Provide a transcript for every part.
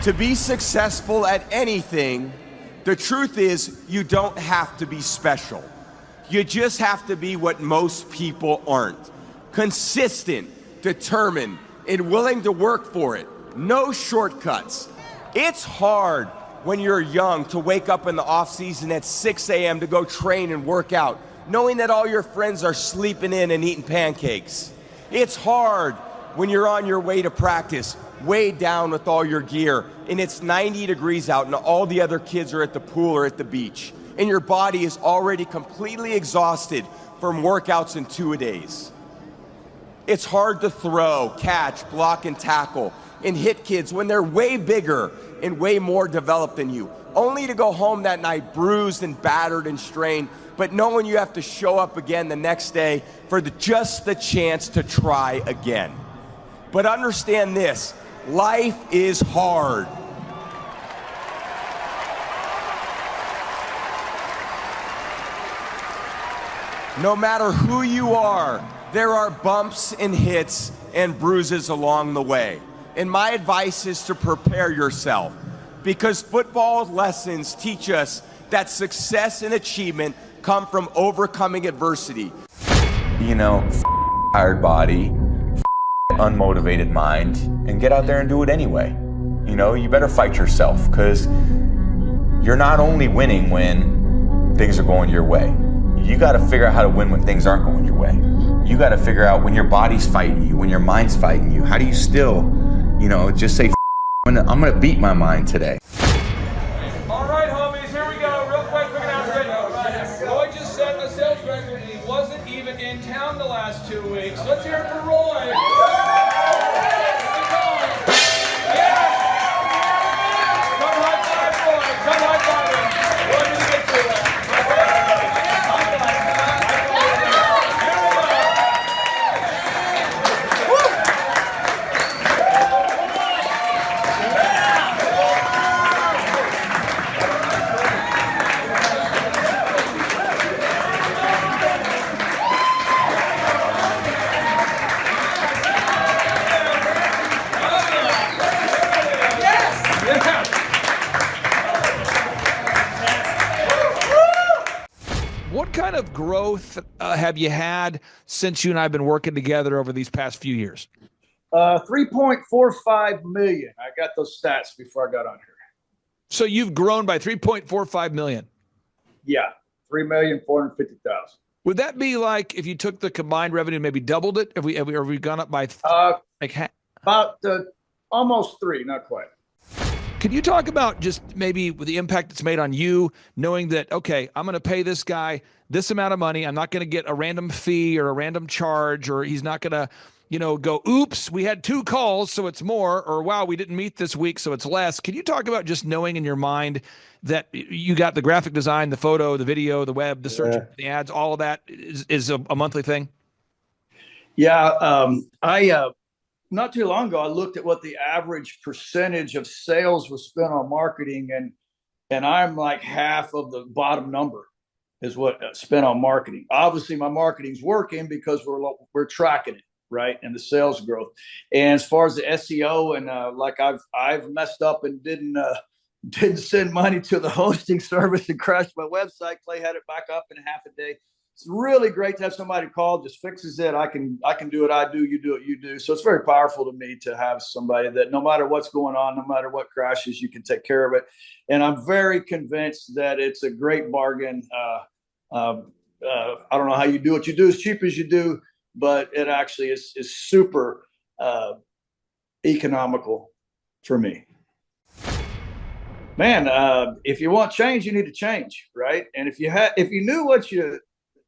To be successful at anything, the truth is you don't have to be special. You just have to be what most people aren't. Consistent, determined, and willing to work for it. No shortcuts. It's hard when you're young to wake up in the off season at 6 a.m. to go train and work out, knowing that all your friends are sleeping in and eating pancakes. It's hard when you're on your way to practice, weighed down with all your gear, and it's 90 degrees out and all the other kids are at the pool or at the beach, and your body is already completely exhausted from workouts in 2-a-days. It's hard to throw, catch, block, and tackle, and hit kids when they're way bigger and way more developed than you, only to go home that night bruised and battered and strained, but knowing you have to show up again the next day for just the chance to try again. But understand this, life is hard. No matter who you are, there are bumps and hits and bruises along the way. And my advice is to prepare yourself, because football lessons teach us that success and achievement come from overcoming adversity. You know, tired body, unmotivated mind, and get out there and do it anyway. You know, you better fight yourself, because you're not only winning when things are going your way. You got to figure out how to win when things aren't going your way. You got to figure out when your body's fighting you, when your mind's fighting you. How do you still, you know, just say, I'm going to beat my mind today. All right, homies, here we go. Real quick announcement. Roy just set a sales record. He wasn't even in town the last 2 weeks. Let's hear it for Roy. What kind of growth have you had since you and I have been working together over these past few years? 3.45 million. I got those stats before I got on here. So you've grown by 3.45 million. Yeah, 3,450,000. Would that be like if you took the combined revenue and maybe doubled it? Have we gone up by about almost 3, not quite. Could you talk about just maybe the impact it's made on you, knowing that, okay, I'm going to pay this guy this amount of money. I'm not going to get a random fee or a random charge, or he's not going to, you know, go, oops, we had 2 calls, so it's more, or wow, we didn't meet this week, so it's less. Can you talk about just knowing in your mind that you got the graphic design, the photo, the video, the web, the search, the ads, all of that is a monthly thing? Yeah, not too long ago, I looked at what the average percentage of sales was spent on marketing, and I'm like half of the bottom number is what spent on marketing. Obviously, my marketing's working because we're tracking it, right, and the sales growth. And as far as the SEO and like I've messed up and didn't send money to the hosting service and crashed my website. Clay had it back up in half a day. It's really great to have somebody call, just fixes it. I can do it. I do. You do it. You do. So it's very powerful to me to have somebody that no matter what's going on, no matter what crashes, you can take care of it. And I'm very convinced that it's a great bargain. I don't know how you do what you do as cheap as you do, but it actually is super economical for me. Man, if you want change, you need to change, right? And if you knew what you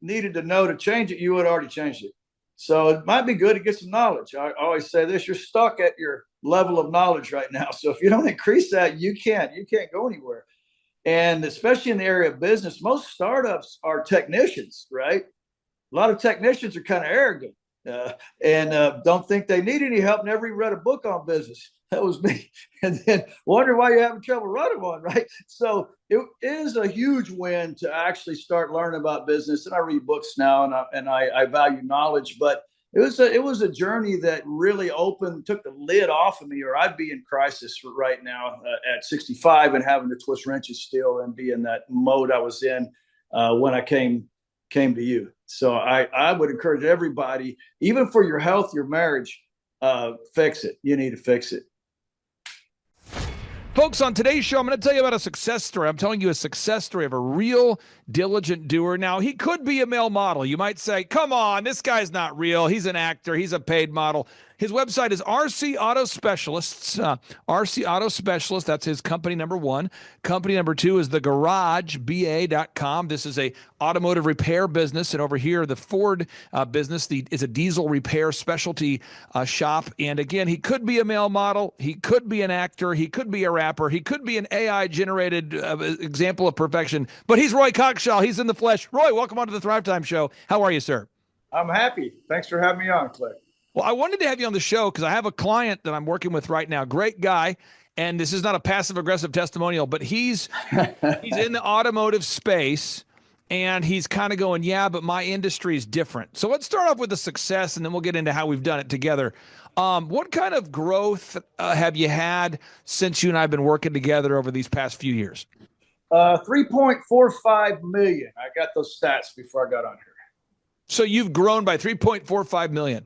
needed to know to change it, you would have already changed it. So it might be good to get some knowledge. I always say this: you're stuck at your level of knowledge right now. So if you don't increase that, you can't go anywhere. And especially in the area of business, most startups are technicians, right? A lot of technicians are kind of arrogant and don't think they need any help. Never even read a book on business. That was me. And then wonder why you're having trouble running one, right? So it is a huge win to actually start learning about business. And I read books now, and I value knowledge. But it was a journey that really took the lid off of me, or I'd be in crisis right now at 65 and having to twist wrenches still and be in that mode I was in when I came to you. So I would encourage everybody, even for your health, your marriage, fix it. You need to fix it. Folks, on today's show, I'm going to tell you about a success story. I'm telling you a success story of a real diligent doer. Now, he could be a male model. You might say, come on, this guy's not real. He's an actor. He's a paid model. His website is RC Auto Specialists. RC Auto Specialists, that's his company number one. Company number two is thegarageba.com. This is a automotive repair business. And over here, the Ford business is a diesel repair specialty shop. And again, he could be a male model. He could be an actor. He could be a rapper. He could be an AI-generated example of perfection. But he's Roy Cockshaw. He's in the flesh. Roy, welcome onto the Thrivetime Show. How are you, sir? I'm happy. Thanks for having me on, Clay. Well, I wanted to have you on the show because I have a client that I'm working with right now. Great guy. And this is not a passive-aggressive testimonial, but he's in the automotive space, and he's kind of going, yeah, but my industry is different. So let's start off with the success, and then we'll get into how we've done it together. What kind of growth have you had since you and I have been working together over these past few years? 3.45 million. I got those stats before I got on here. So you've grown by 3.45 million.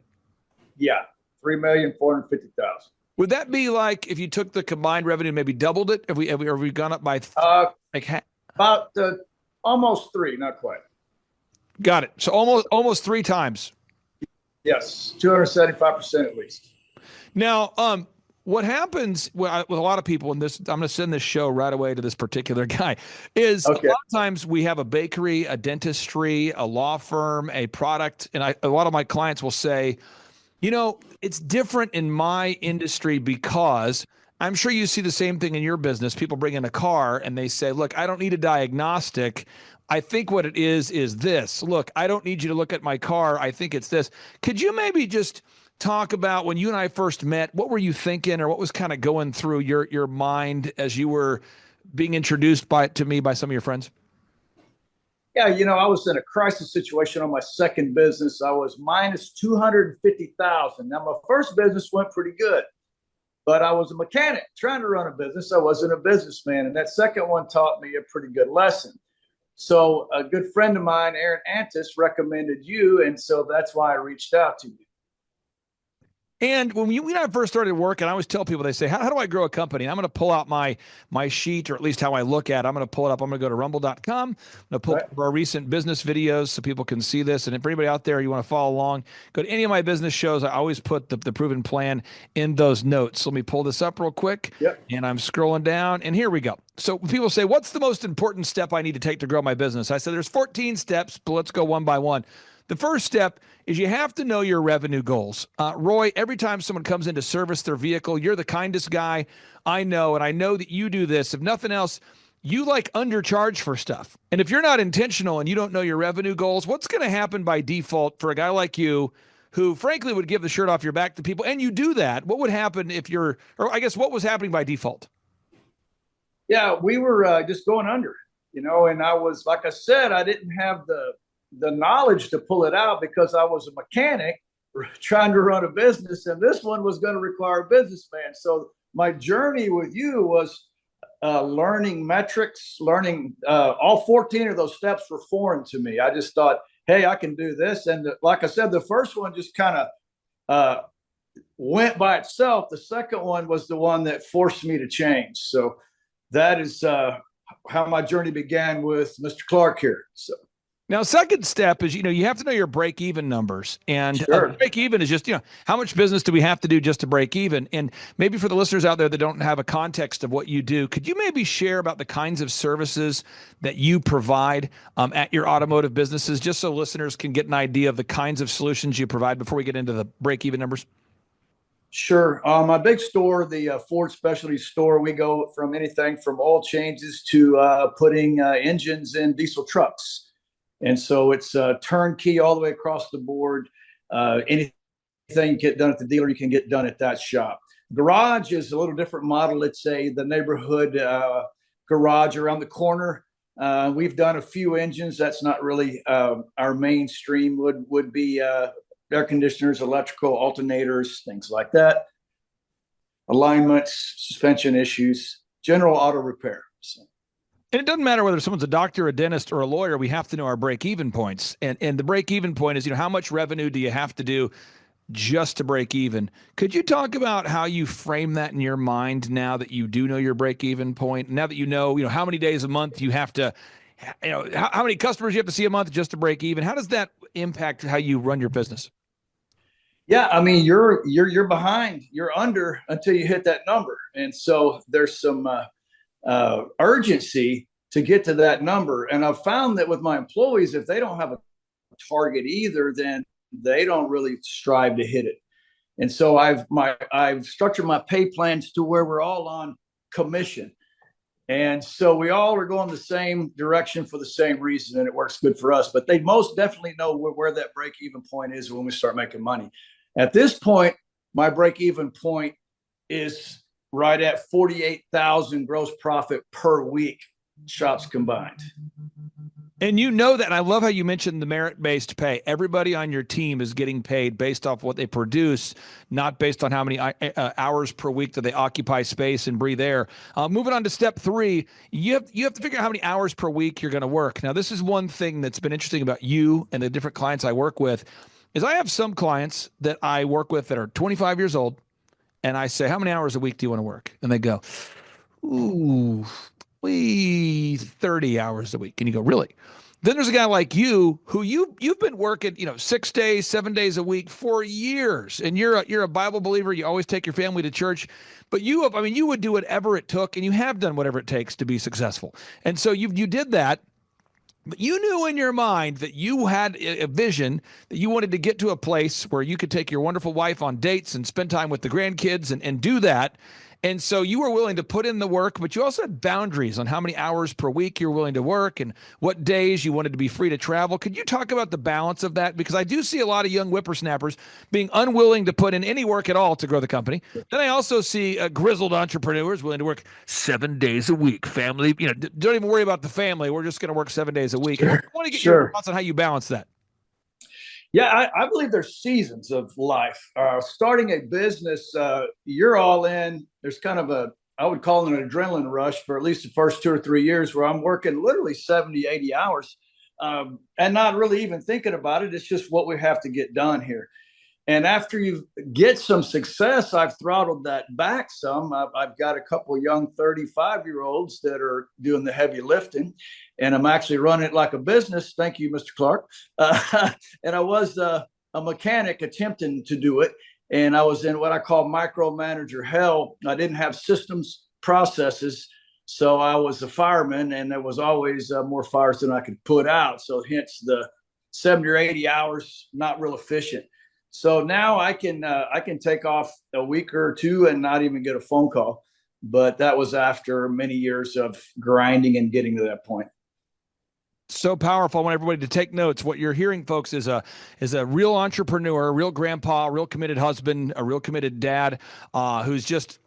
Yeah, 3,450,000. Would that be like if you took the combined revenue, maybe doubled it? Have we gone up by about almost three, not quite. Got it. So almost three times. Yes, 275% at least. Now, what happens with a lot of people, and this, I'm going to send this show right away to this particular guy, is okay. A lot of times we have a bakery, a dentistry, a law firm, a product, and a lot of my clients will say, you know, it's different in my industry because I'm sure you see the same thing in your business. People bring in a car and they say, look, I don't need a diagnostic. I think what it is this. Look, I don't need you to look at my car. I think it's this. Could you maybe just talk about when you and I first met, what were you thinking, or what was kind of going through your mind as you were being introduced to me by some of your friends? Yeah, you know, I was in a crisis situation on my second business. I was minus 250,000. Now, my first business went pretty good, but I was a mechanic trying to run a business. I wasn't a businessman, and that second one taught me a pretty good lesson. So a good friend of mine, Aaron Antis, recommended you, and so that's why I reached out to you. And when we and I first started working, I always tell people, they say, how do I grow a company? And I'm going to pull out my sheet, or at least how I look at it. I'm going to pull it up. I'm going to go to rumble.com. I'm going to pull up our recent business videos so people can see this. And if anybody out there, you want to follow along, go to any of my business shows. I always put the proven plan in those notes. So let me pull this up real quick. Yep. And I'm scrolling down, and here we go. So people say, what's the most important step I need to take to grow my business? I said, there's 14 steps, but let's go one by one. The first step is you have to know your revenue goals. Roy, every time someone comes in to service their vehicle, you're the kindest guy I know, and I know that you do this. If nothing else, you like undercharge for stuff. And if you're not intentional and you don't know your revenue goals, what's going to happen by default for a guy like you who frankly would give the shirt off your back to people, and you do that? What would happen if or I guess what was happening by default? Yeah, we were just going under, you know, and I was, like I said, I didn't have the knowledge to pull it out because I was a mechanic trying to run a business, and this one was going to require a businessman. So my journey with you was learning metrics, learning all 14 of those steps were foreign to me. I just thought, hey, I can do this. And like I said, the first one just kind of went by itself. The second one was the one that forced me to change. So that is how my journey began with Mr. Clark here. So. Now, second step is, you know, you have to know your break-even numbers. And sure. Break-even is just, you know, how much business do we have to do just to break even? And maybe for the listeners out there that don't have a context of what you do, could you maybe share about the kinds of services that you provide at your automotive businesses, just so listeners can get an idea of the kinds of solutions you provide before we get into the break-even numbers? Sure. My big store, the Ford Specialty Store, we go from anything from oil changes to putting engines in diesel trucks. And so it's turnkey all the way across the board. Anything you get done at the dealer, you can get done at that shop. Garage is a little different model. It's the neighborhood garage around the corner. We've done a few engines. That's not really our mainstream. Would be air conditioners, electrical, alternators, things like that, alignments, suspension issues, general auto repair. So. And it doesn't matter whether someone's a doctor, a dentist, or a lawyer. We have to know our break-even points. And the break-even point is, how much revenue do you have to do just to break even? Could you talk about how you frame that in your mind now that you do know your break-even point? Now that you know how many days a month you have to, how many customers you have to see a month just to break even? How does that impact how you run your business? Yeah, I mean, you're behind, you're under until you hit that number, and so there's some urgency to get to that number. And I've found that with my employees, if they don't have a target either, then they don't really strive to hit it. And so I've structured my pay plans to where we're all on commission. And so we all are going the same direction for the same reason, and it works good for us. But they most definitely know where that break-even point is when we start making money. At this point, my break-even point is right at 48,000 gross profit per week, shops combined. And that, and I love how you mentioned the merit-based pay. Everybody on your team is getting paid based off what they produce, not based on how many hours per week that they occupy space and breathe air. Moving on to step 3, you have to figure out how many hours per week you're going to work. Now, this is one thing that's been interesting about you and the different clients I work with, is I have some clients that I work with that are 25 years old, and I say, how many hours a week do you want to work? And they go, ooh, 30 hours a week. And you go, really? Then there's a guy like you who you've been working, 6 days, 7 days a week for years, and you're a Bible believer. You always take your family to church, but you would do whatever it took, and you have done whatever it takes to be successful. And so you did that. But you knew in your mind that you had a vision that you wanted to get to a place where you could take your wonderful wife on dates and spend time with the grandkids and do that. And so you were willing to put in the work, but you also had boundaries on how many hours per week you're willing to work and what days you wanted to be free to travel. Could you talk about the balance of that? Because I do see a lot of young whippersnappers being unwilling to put in any work at all to grow the company. Then I also see grizzled entrepreneurs willing to work 7 days a week. Family, don't even worry about the family. We're just going to work 7 days a week. Sure. I want to get your thoughts on how you balance that. Yeah, I believe there's seasons of life. Starting a business, you're all in. There's kind of I would call it an adrenaline rush for at least the first 2 or 3 years where I'm working literally 70, 80 hours and not really even thinking about it. It's just what we have to get done here. And after you get some success, I've throttled that back some. I've got a couple of young 35-year-olds that are doing the heavy lifting, and I'm actually running it like a business. Thank you, Mr. Clark. And I was a mechanic attempting to do it, and I was in what I call micromanager hell. I didn't have systems, processes, so I was a fireman, and there was always more fires than I could put out. So hence the 70 or 80 hours, not real efficient. So now I can take off a week or two and not even get a phone call. But that was after many years of grinding and getting to that point. So powerful. I want everybody to take notes. What you're hearing, folks, is a real entrepreneur, a real grandpa, a real committed husband, a real committed dad, who's just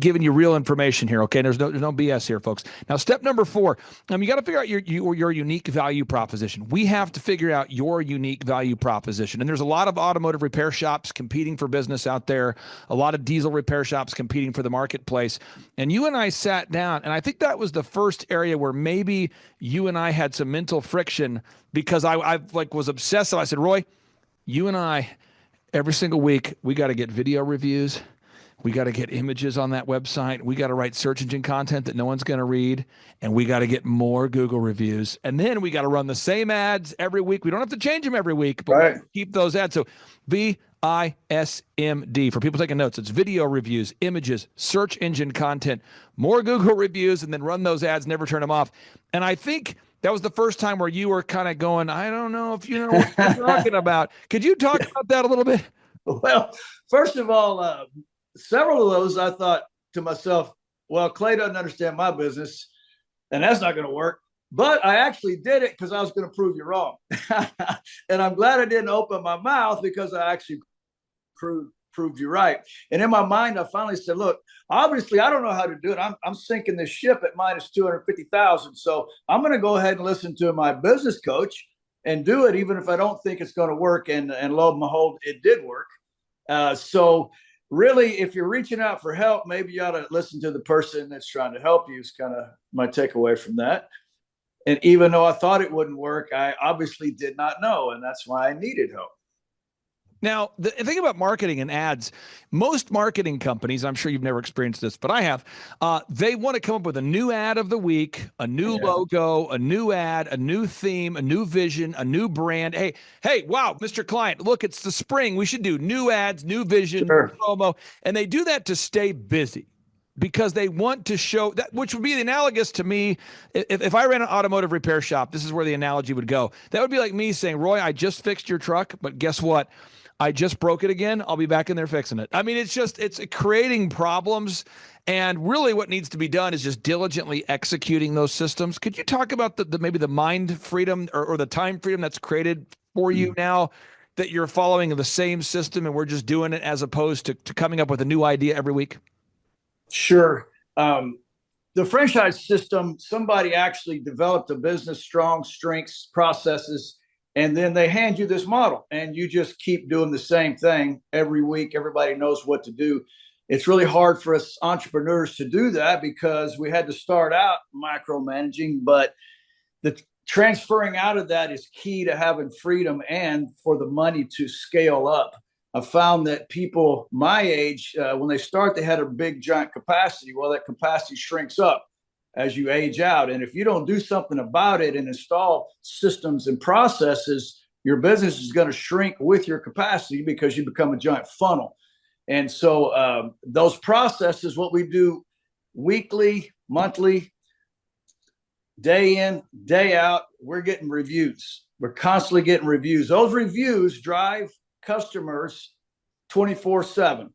giving you real information here. Okay, there's no BS here, folks. Now, step number 4, you got to figure out your unique value proposition. We have to figure out your unique value proposition, and there's a lot of automotive repair shops competing for business out there, a lot of diesel repair shops competing for the marketplace. And you and I sat down, and I think that was the first area where maybe you and I had some mental friction, because I was obsessive. I said, Roy, you and I, every single week, we got to get video reviews. We got to get images on that website. We got to write search engine content that no one's going to read. And we got to get more Google reviews. And then we got to run the same ads every week. We don't have to change them every week, but we keep those ads. So VISMD, for people taking notes, it's video reviews, images, search engine content, more Google reviews, and then run those ads, never turn them off. And I think that was the first time where you were kind of going, I don't know if you know what you're talking about. Could you talk about that a little bit? Well, first of all, several of those, I thought to myself, well, Clay doesn't understand my business, and that's not going to work. But I actually did it because I was going to prove you wrong. And I'm glad I didn't open my mouth, because I actually proved you right. And in my mind, I finally said, look, obviously I don't know how to do it. I'm sinking this ship at minus 250,000. So I'm going to go ahead and listen to my business coach and do it, even if I don't think it's going to work. And lo and behold, it did work. So really, if you're reaching out for help, maybe you ought to listen to the person that's trying to help you, is kind of my takeaway from that. And even though I thought it wouldn't work, I obviously did not know. And that's why I needed help. Now, the thing about marketing and ads, most marketing companies, I'm sure you've never experienced this, but I have, they want to come up with a new ad of the week, a new logo, a new ad, a new theme, a new vision, a new brand. Hey, wow, Mr. Client, look, it's the spring. We should do new ads, new vision, new promo. And they do that to stay busy, because they want to show that, which would be the analogous to me. If I ran an automotive repair shop, this is where the analogy would go. That would be like me saying, Roy, I just fixed your truck, but guess what? I just broke it again. I'll be back in there fixing it. I mean, it's creating problems. And really what needs to be done is just diligently executing those systems. Could you talk about maybe the mind freedom or the time freedom that's created for you now, that you're following the same system and we're just doing it, as opposed to coming up with a new idea every week? Sure. The franchise system, somebody actually developed a business, strong strengths, processes, and then they hand you this model and you just keep doing the same thing every week. Everybody knows what to do. It's really hard for us entrepreneurs to do that, because we had to start out micromanaging, but the transferring out of that is key to having freedom and for the money to scale up. I found that people my age, when they start, they had a big giant capacity. Well, that capacity shrinks up as you age out. And if you don't do something about it and install systems and processes, your business is going to shrink with your capacity, because you become a giant funnel. And so those processes, what we do weekly, monthly, day in, day out, we're getting reviews. We're constantly getting reviews. Those reviews drive customers 24/7.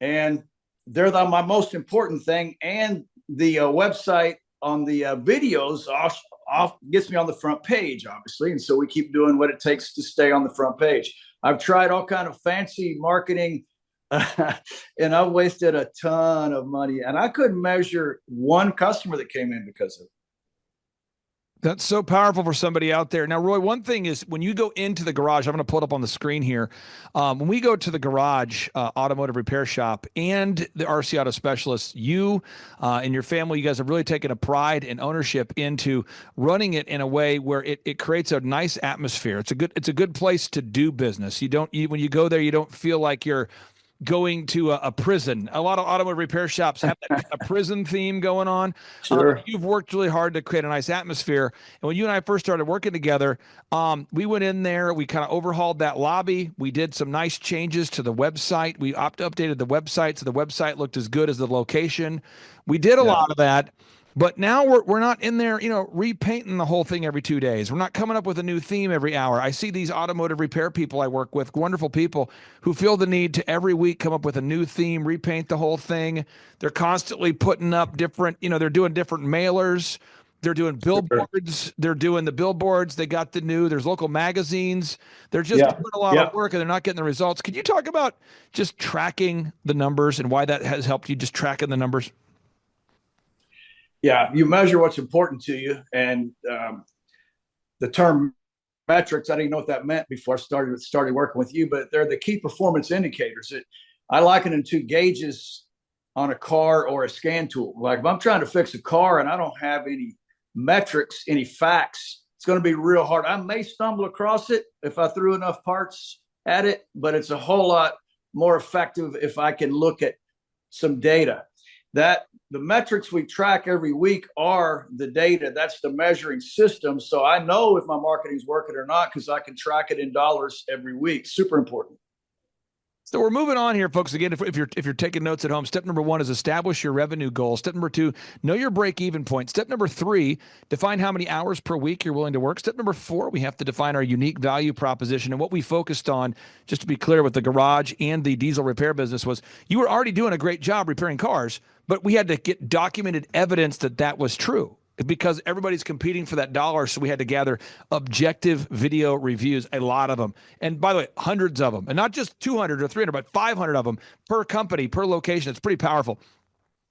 And they're my most important thing. And the website on the videos off gets me on the front page, obviously. And so we keep doing what it takes to stay on the front page. I've tried all kind of fancy marketing and I've wasted a ton of money, and I couldn't measure one customer that came in because of it. That's so powerful for somebody out there. Now, Roy, one thing is, when you go into the garage, I'm going to pull it up on the screen here. When we go to the garage automotive repair shop and the RC Auto Specialists, you and your family, you guys have really taken a pride and ownership into running it in a way where it creates a nice atmosphere. It's a good place to do business. When you go there, you don't feel like you're going to a prison. A lot of automotive repair shops have a prison theme going on. Sure. You've worked really hard to create a nice atmosphere. And when you and I first started working together, we went in there, we kind of overhauled that lobby. We did some nice changes to the website. We updated the website so the website looked as good as the location. We did a lot of that. But now we're not in there, repainting the whole thing every 2 days. We're not coming up with a new theme every hour. I see these automotive repair people I work with, wonderful people, who feel the need to every week come up with a new theme, repaint the whole thing. They're constantly putting up different, they're doing different mailers. They're doing billboards. They're doing the billboards. They got there's local magazines. They're just doing a lot of work and they're not getting the results. Could you talk about just tracking the numbers and why that has helped you, just tracking the numbers? Yeah, you measure what's important to you. And the term metrics, I didn't know what that meant before I started working with you, but they're the key performance indicators. I liken them to gauges on a car or a scan tool. Like if I'm trying to fix a car and I don't have any metrics, any facts, it's going to be real hard. I may stumble across it if I threw enough parts at it, but it's a whole lot more effective if I can look at some data. That the metrics we track every week are the data. That's the measuring system. So I know if my marketing's working or not, because I can track it in dollars every week. Super important. So we're moving on here, folks. Again, if you're taking notes at home, step number 1 is establish your revenue goal. Step number 2, know your break-even point. Step number 3, define how many hours per week you're willing to work. Step number 4, we have to define our unique value proposition. And what we focused on, just to be clear, with the garage and the diesel repair business, was you were already doing a great job repairing cars, but we had to get documented evidence that was true, because everybody's competing for that dollar. So we had to gather objective video reviews, a lot of them. And by the way, hundreds of them, and not just 200 or 300, but 500 of them per company, per location. It's pretty powerful.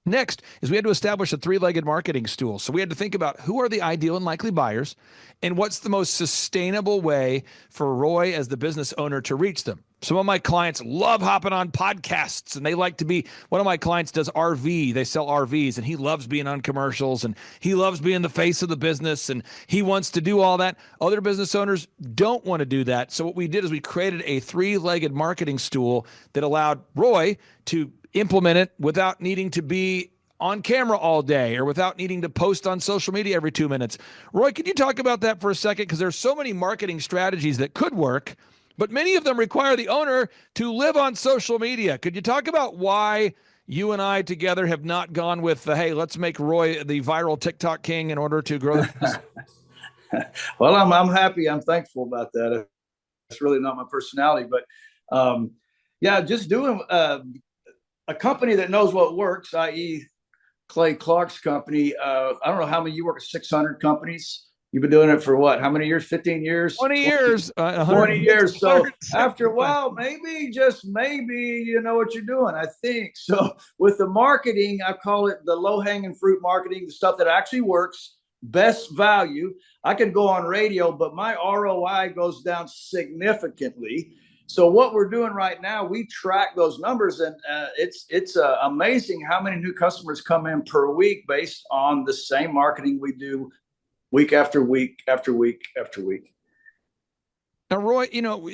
Next is we had to establish a three-legged marketing stool. So we had to think about who are the ideal and likely buyers and what's the most sustainable way for Roy as the business owner to reach them. Some of my clients love hopping on podcasts and they like to be, one of my clients does RV, they sell RVs and he loves being on commercials and he loves being the face of the business and he wants to do all that. Other business owners don't want to do that. So what we did is we created a three-legged marketing stool that allowed Roy to implement it without needing to be on camera all day or without needing to post on social media every 2 minutes. Roy, could you talk about that for a second? Because there's so many marketing strategies that could work, but many of them require the owner to live on social media. Could you talk about why you and I together have not gone with, hey, let's make Roy the viral TikTok king in order to grow the business? Well, I'm happy. I'm thankful about that. It's really not my personality, but yeah, just doing a company that knows what works, i.e. Clay Clark's company. I don't know how many, you work at 600 companies. You've been doing it for what? How many years? 15 years? 20 years. 20 years. So after a while, maybe, just maybe, you know what you're doing, I think. So with the marketing, I call it the low-hanging fruit marketing, the stuff that actually works, best value. I can go on radio, but my ROI goes down significantly. So what we're doing right now, we track those numbers, and it's amazing how many new customers come in per week based on the same marketing we do week after week after week after week. Now, Roy, you know,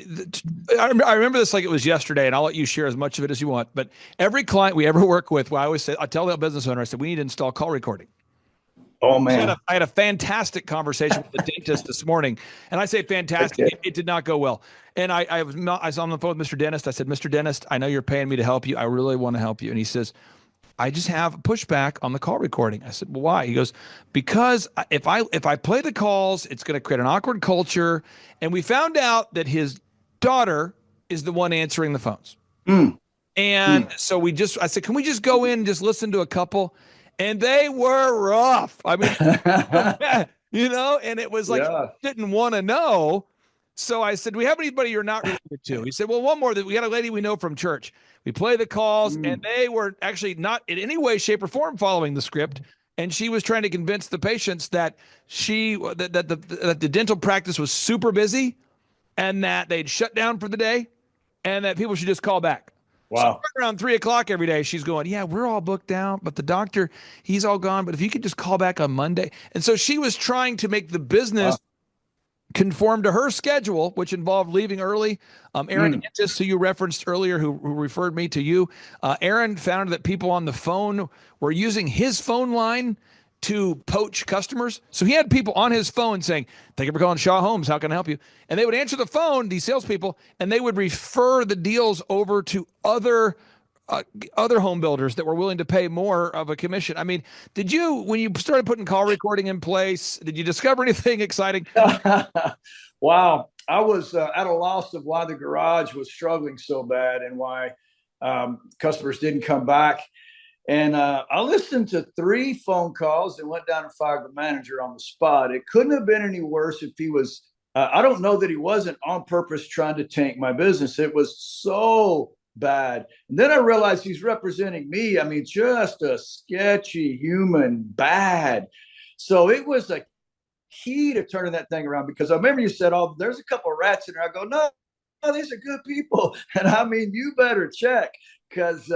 I remember this like it was yesterday, and I'll let you share as much of it as you want. But every client we ever work with, well, I always say, I tell the business owner, I said, we need to install call recording. Oh, man. I had a fantastic conversation with the dentist this morning. And I say fantastic. Okay. It did not go well. And I was on the phone with Mr. Dentist. I said, Mr. Dentist, I know you're paying me to help you. I really want to help you. And he says, I just have pushback on the call recording. I said, well, why? He goes, because if I play the calls, it's going to create an awkward culture. And we found out that his daughter is the one answering the phones. And so I said, can we just go in and just listen to a couple? And they were rough. I mean, you know, and it was like, didn't want to know. So I said, do we have anybody you're not related to? He said, well, one more, that we got a lady we know from church. We play the calls and they were actually not in any way, shape or form following the script. And she was trying to convince the patients that the dental practice was super busy and that they'd shut down for the day and that people should just call back. Wow. So around 3 o'clock every day, she's going, yeah, we're all booked out, but the doctor, he's all gone. But if you could just call back on Monday. And so she was trying to make the business conform to her schedule, which involved leaving early. Aaron Entis, who you referenced earlier, who referred me to you, Aaron found that people on the phone were using his phone line to poach customers. So he had people on his phone saying, thank you for calling Shaw Homes. How can I help you? And they would answer the phone, these salespeople, and they would refer the deals over to other home builders that were willing to pay more of a commission. I mean, did you, when you started putting call recording in place, did you discover anything exciting? Wow. I was at a loss of why the garage was struggling so bad and why customers didn't come back. And I listened to 3 phone calls and went down and fired the manager on the spot. It couldn't have been any worse if he was, I don't know that he wasn't on purpose trying to tank my business. It was so bad. And then I realized he's representing me. I mean, just a sketchy human, bad. So it was a key to turning that thing around, because I remember you said, oh, there's a couple of rats in there. I go, no, these are good people. And I mean, you better check, because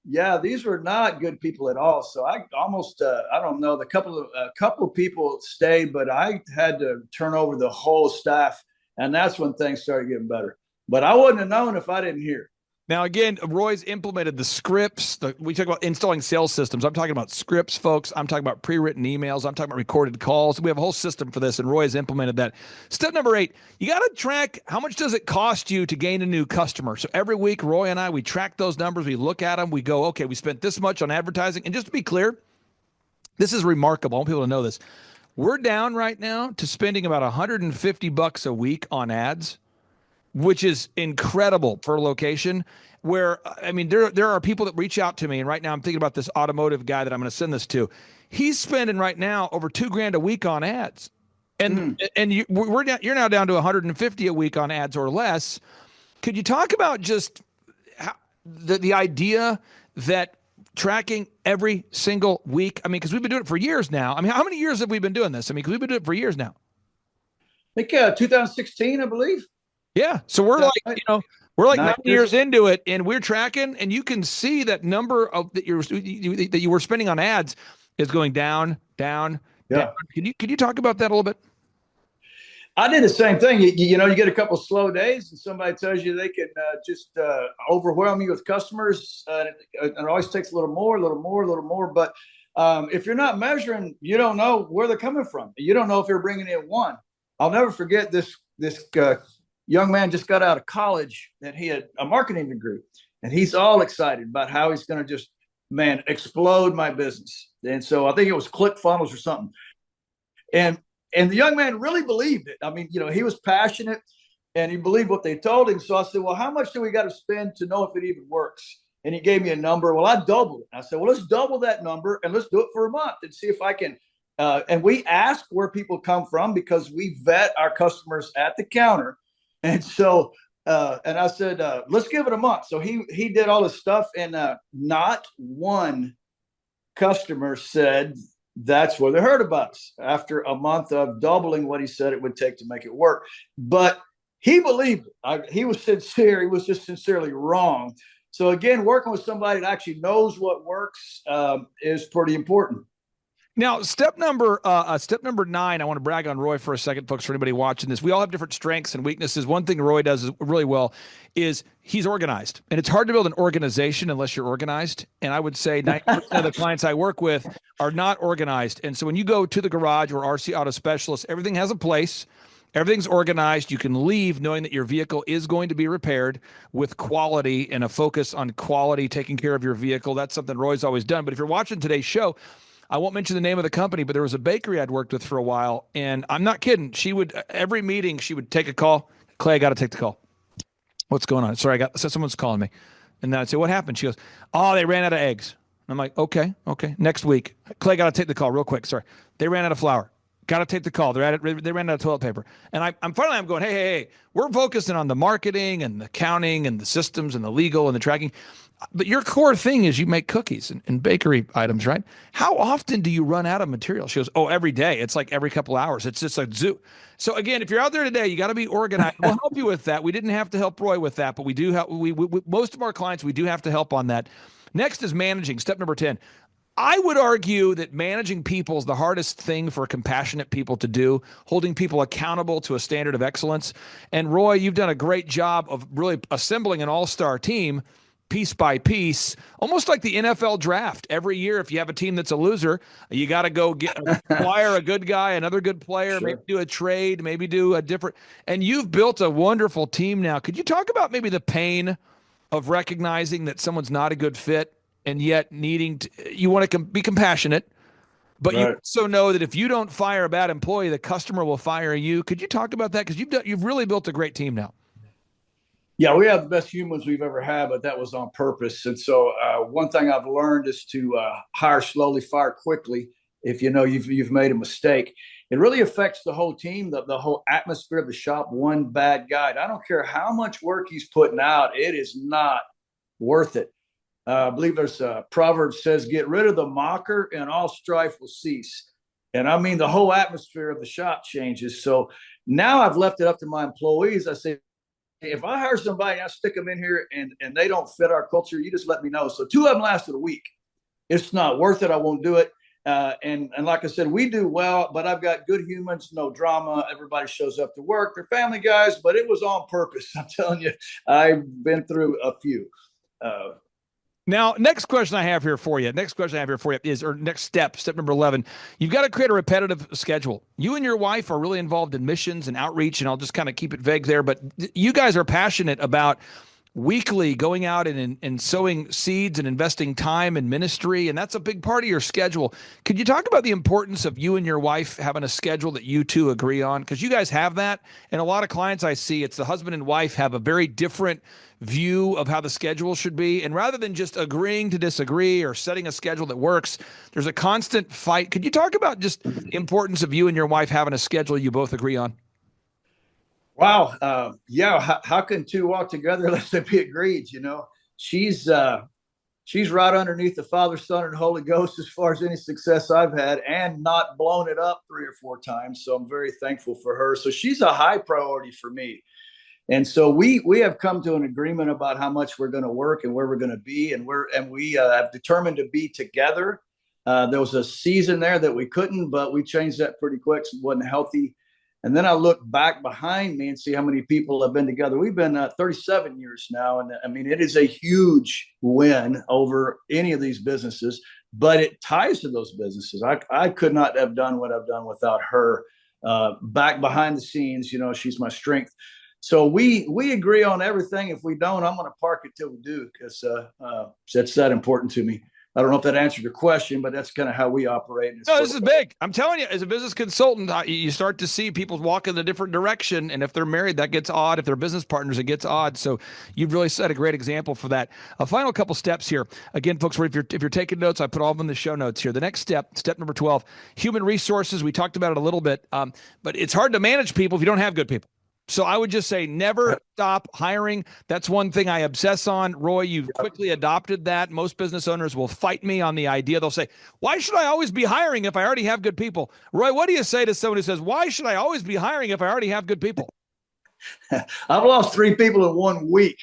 yeah, these were not good people at all. So I almost, I don't know, a couple of people stayed, but I had to turn over the whole staff. And that's when things started getting better. But I wouldn't have known if I didn't hear. Now, again, Roy's implemented the scripts. We talk about installing sales systems. I'm talking about scripts, folks. I'm talking about pre-written emails. I'm talking about recorded calls. We have a whole system for this, and Roy's implemented that. Step number 8, you got to track how much does it cost you to gain a new customer. So every week, Roy and I, we track those numbers. We look at them. We go, okay, we spent this much on advertising. And just to be clear, this is remarkable. I want people to know this. We're down right now to spending about $150 a week on ads, which is incredible for a location where, I mean, there are people that reach out to me. And right now I'm thinking about this automotive guy that I'm going to send this to. He's spending right now over $2,000 a week on ads. And you're now down to 150 a week on ads or less. Could you talk about just how, the idea that tracking every single week? I mean, because we've been doing it for years now. I mean, how many years have we been doing this? I mean, because we've been doing it for years now. I think 2016, I believe. Yeah. So we're Yeah, like, right. you know, we're like 9 years. years into it, and we're tracking, and you can see that number of that you were spending on ads is going down, down, Yeah. down. Can you talk about that a little bit? I did the same thing. You know, you get a couple slow days, and somebody tells you they can just overwhelm you with customers. It always takes a little more, a little more, a little more. But if you're not measuring, you don't know where they're coming from. You don't know if they're bringing in one. I'll never forget this young man just got out of college, and he had a marketing degree, and he's all excited about how he's going to just, man, explode my business. And so I think it was ClickFunnels or something. And the young man really believed it. I mean, you know, he was passionate and he believed what they told him. So I said, well, how much do we got to spend to know if it even works? And he gave me a number. Well, I doubled it. I said, well, let's double that number and let's do it for a month and see if I can. And we ask where people come from because we vet our customers at the counter. And so, and I said, let's give it a month. So he did all this stuff, and not one customer said that's where they heard about us after a month of doubling what he said it would take to make it work. But he believed it. He was sincere. He was just sincerely wrong. So again, working with somebody that actually knows what works is pretty important. Now, step number 9, I want to brag on Roy for a second, folks, for anybody watching this. We all have different strengths and weaknesses. One thing Roy does really well is he's organized. And it's hard to build an organization unless you're organized. And I would say 90% of the clients I work with are not organized. And so when you go to the garage or RC Auto Specialist, everything has a place. Everything's organized. You can leave knowing that your vehicle is going to be repaired with quality and a focus on quality, taking care of your vehicle. That's something Roy's always done. But if you're watching today's show, I won't mention the name of the company, but there was a bakery I'd worked with for a while, and I'm not kidding. She would, every meeting, she would take a call. Clay, I got to take the call. What's going on? Sorry, someone's calling me. And then I'd say, what happened? She goes, oh, they ran out of eggs. I'm like, okay. Next week. Clay, got to take the call real quick. Sorry. They ran out of flour. Got to take the call. They ran out of toilet paper. And I'm going, hey, we're focusing on the marketing and the accounting and the systems and the legal and the tracking. But your core thing is you make cookies and bakery items, right? How often do you run out of material? She goes, oh, every day. It's like every couple hours. It's just a zoo. So again, if you're out there today, you got to be organized. We'll help you with that. We didn't have to help Roy with that, but we do help. We most of our clients, we do have to help on that. Next is managing. Step number 10. I would argue that managing people is the hardest thing for compassionate people to do, holding people accountable to a standard of excellence. And Roy, you've done a great job of really assembling an all-star team piece by piece, almost like the NFL draft. Every year, if you have a team that's a loser, you got to go acquire a good guy, another good player, Sure. maybe do a trade, maybe do a different. And you've built a wonderful team now. Could you talk about maybe the pain of recognizing that someone's not a good fit and yet needing to, you want to be compassionate, but you also know that if you don't fire a bad employee, the customer will fire you. Could you talk about that? Because you've really built a great team now. Yeah, we have the best humans we've ever had, but that was on purpose. And so one thing I've learned is to hire slowly, fire quickly. If you know you've made a mistake, it really affects the whole team, the whole atmosphere of the shop. One bad guy, I don't care how much work he's putting out, it is not worth it. I believe there's a proverb says, get rid of the mocker and all strife will cease. And I mean, the whole atmosphere of the shop changes. So now I've left it up to my employees. I say, if I hire somebody, I stick them in here and they don't fit our culture, you just let me know. So 2 of them lasted a week. It's not worth it. I won't do it. And like I said, we do well, but I've got good humans, no drama. Everybody shows up to work. They're family guys, but it was on purpose. I'm telling you, I've been through a few. Now, next question I have here for you is, or next step number 11, you've got to create a repetitive schedule. You and your wife are really involved in missions and outreach, and I'll just kind of keep it vague there, but you guys are passionate about weekly going out and sowing seeds and investing time in ministry, and that's a big part of your schedule. Could you talk about the importance of you and your wife having a schedule that you two agree on? Because you guys have that, and a lot of clients I see, it's the husband and wife have a very different view of how the schedule should be, and rather than just agreeing to disagree or setting a schedule that works, there's a constant fight. Could you talk about just the importance of you and your wife having a schedule you both agree on? Wow. Yeah. How can two walk together unless they be agreed? You know, she's she's right underneath the Father, Son, and Holy Ghost as far as any success I've had, and not blown it up 3 or 4 times. So I'm very thankful for her. So she's a high priority for me. And so we have come to an agreement about how much we're going to work and where we're going to be, and we have determined to be together. There was a season there that we couldn't, but we changed that pretty quick. So it wasn't healthy. And then I look back behind me and see how many people have been together. We've been 37 years now. And I mean, it is a huge win over any of these businesses, but it ties to those businesses. I could not have done what I've done without her back behind the scenes. You know, she's my strength. So we agree on everything. If we don't, I'm going to park it till we do, because that's that important to me. I don't know if that answered your question, but that's kind of how we operate. No, this is big. I'm telling you, as a business consultant, you start to see people walk in a different direction. And if they're married, that gets odd. If they're business partners, it gets odd. So you've really set a great example for that. A final couple steps here. Again, folks, if you're taking notes, I put all of them in the show notes here. The next step number 12, human resources. We talked about it a little bit, but it's hard to manage people if you don't have good people. So I would just say never stop hiring. That's one thing I obsess on. Roy, you've quickly adopted that. Most business owners will fight me on the idea. They'll say, why should I always be hiring if I already have good people? Roy, what do you say to someone who says, why should I always be hiring if I already have good people? I've lost 3 people in 1 week.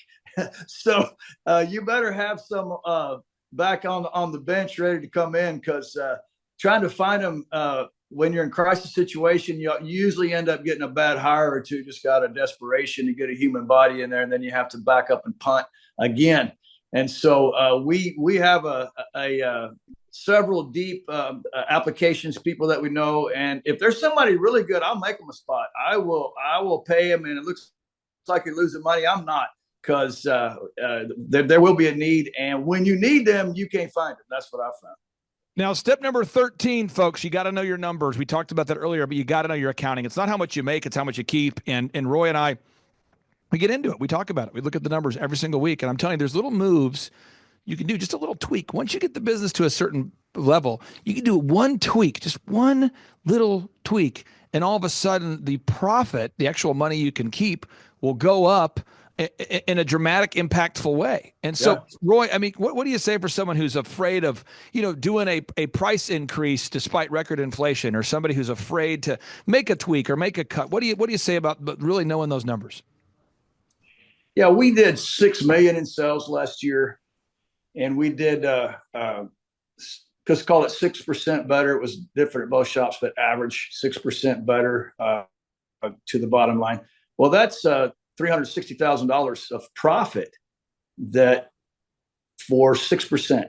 So you better have some back on the bench ready to come in, because trying to find them when you're in crisis situation, you usually end up getting a bad hire or two, just out of desperation to get a human body in there, and then you have to back up and punt again. And so we have a several deep applications, people that we know, and if there's somebody really good, I'll make them a spot. I will pay them, and it looks like you're losing money. I'm not, because there will be a need, and when you need them, you can't find them. That's what I found. Now, step number 13, folks, you got to know your numbers. We talked about that earlier, but you got to know your accounting. It's not how much you make, it's how much you keep. And Roy and I, we get into it. We talk about it. We look at the numbers every single week. And I'm telling you, there's little moves you can do, just a little tweak. Once you get the business to a certain level, you can do one tweak, just one little tweak. And all of a sudden, the profit, the actual money you can keep, will go up in a dramatic, impactful way. And so, Roy, I mean, what do you say for someone who's afraid of, doing a price increase despite record inflation, or somebody who's afraid to make a tweak or make a cut? What do you say about really knowing those numbers? Yeah, we did $6 million in sales last year, and we did just call it 6% better. It was different at both shops, but average 6% better to the bottom line. Well, that's $360,000 of profit that for 6%.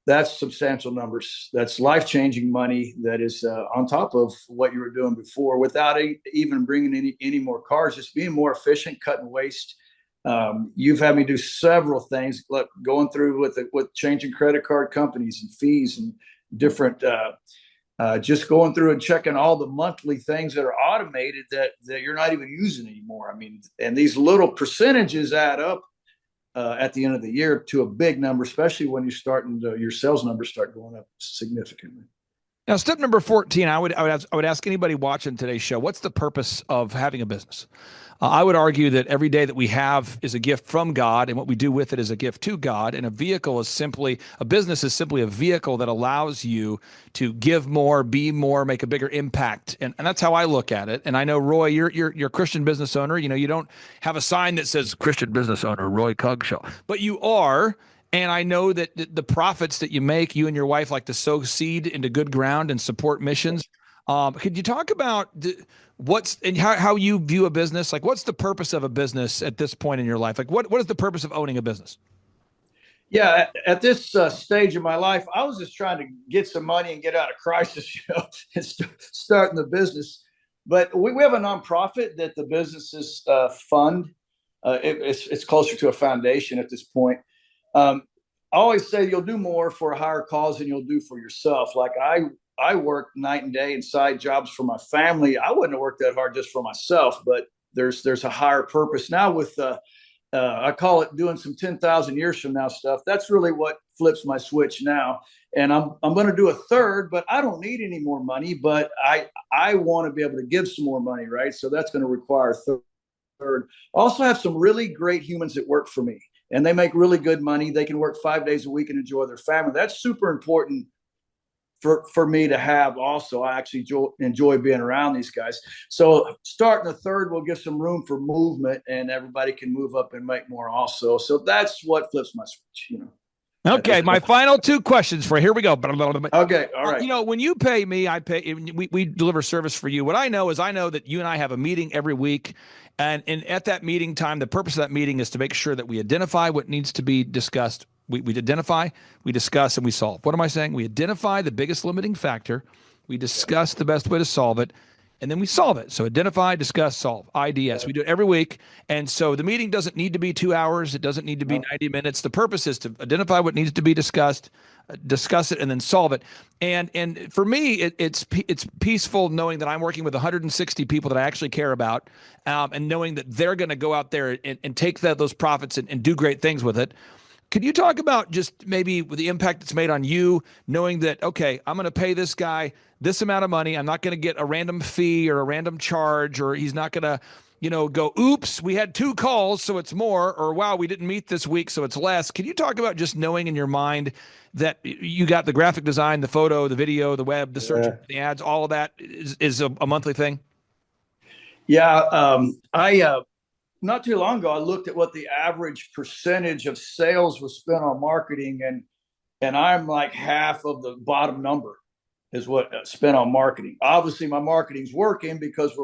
That's substantial numbers. That's life-changing money that is on top of what you were doing before, without even bringing any more cars, just being more efficient, cutting waste. You've had me do several things, look, going through with changing credit card companies and fees and different just going through and checking all the monthly things that are automated that you're not even using anymore. I mean, and these little percentages add up at the end of the year to a big number, especially when your sales numbers start going up significantly. Now, step number 14, I would ask anybody watching today's show, what's the purpose of having a business? I would argue that every day that we have is a gift from God, and what we do with it is a gift to God. And a business is simply a vehicle that allows you to give more, be more, make a bigger impact. And that's how I look at it. And I know, Roy, you're a Christian business owner. You don't have a sign that says Christian business owner, Roy Cogshaw, but you are. And I know that the profits that you make, you and your wife like to sow seed into good ground and support missions. Could you talk about how you view a business? Like, what's the purpose of a business at this point in your life? Like, what is the purpose of owning a business? Yeah, at this stage of my life, I was just trying to get some money and get out of crisis, and starting the business. But we have a nonprofit that the businesses fund. It's closer to a foundation at this point. I always say you'll do more for a higher cause than you'll do for yourself. Like I work night and day in side jobs for my family. I wouldn't have worked that hard just for myself, but there's a higher purpose now with I call it doing some 10,000 years from now stuff. That's really what flips my switch now. And I'm going to do a third, but I don't need any more money, but I want to be able to give some more money. Right. So that's going to require a third. Also have some really great humans that work for me. and they make really good money. They can work 5 days a week and enjoy their family. That's super important for me to have. Also, I actually enjoy being around these guys. So starting the third will give some room for movement, and everybody can move up and make more also. So that's what flips my switch. Okay, my final two questions for you. Here we go. Okay, all right. When you pay me, I pay. We deliver service for you. What I know is I know that you and I have a meeting every week, and at that meeting time, the purpose of that meeting is to make sure that we identify what needs to be discussed. We identify, we discuss, and we solve. What am I saying? We identify the biggest limiting factor, we discuss the best way to solve it, and then we solve it. So identify, discuss, solve, IDS. We do it every week. And so the meeting doesn't need to be 2 hours. It doesn't need to be 90 minutes. The purpose is to identify what needs to be discussed, discuss it, and then solve it. And for me, it's peaceful knowing that I'm working with 160 people that I actually care about, and knowing that they're going to go out there and take those profits and do great things with it. Could you talk about just maybe the impact it's made on you, knowing that, okay, I'm going to pay this guy this amount of money. I'm not going to get a random fee or a random charge, or he's not going to, go, oops, we had 2 calls, so it's more, or wow, we didn't meet this week, so it's less. Can you talk about just knowing in your mind that you got the graphic design, the photo, the video, the web, the search, the ads, all of that is a monthly thing? Yeah. Not too long ago, I looked at what the average percentage of sales was spent on marketing, and I'm like half of the bottom number is what spent on marketing. Obviously, my marketing's working because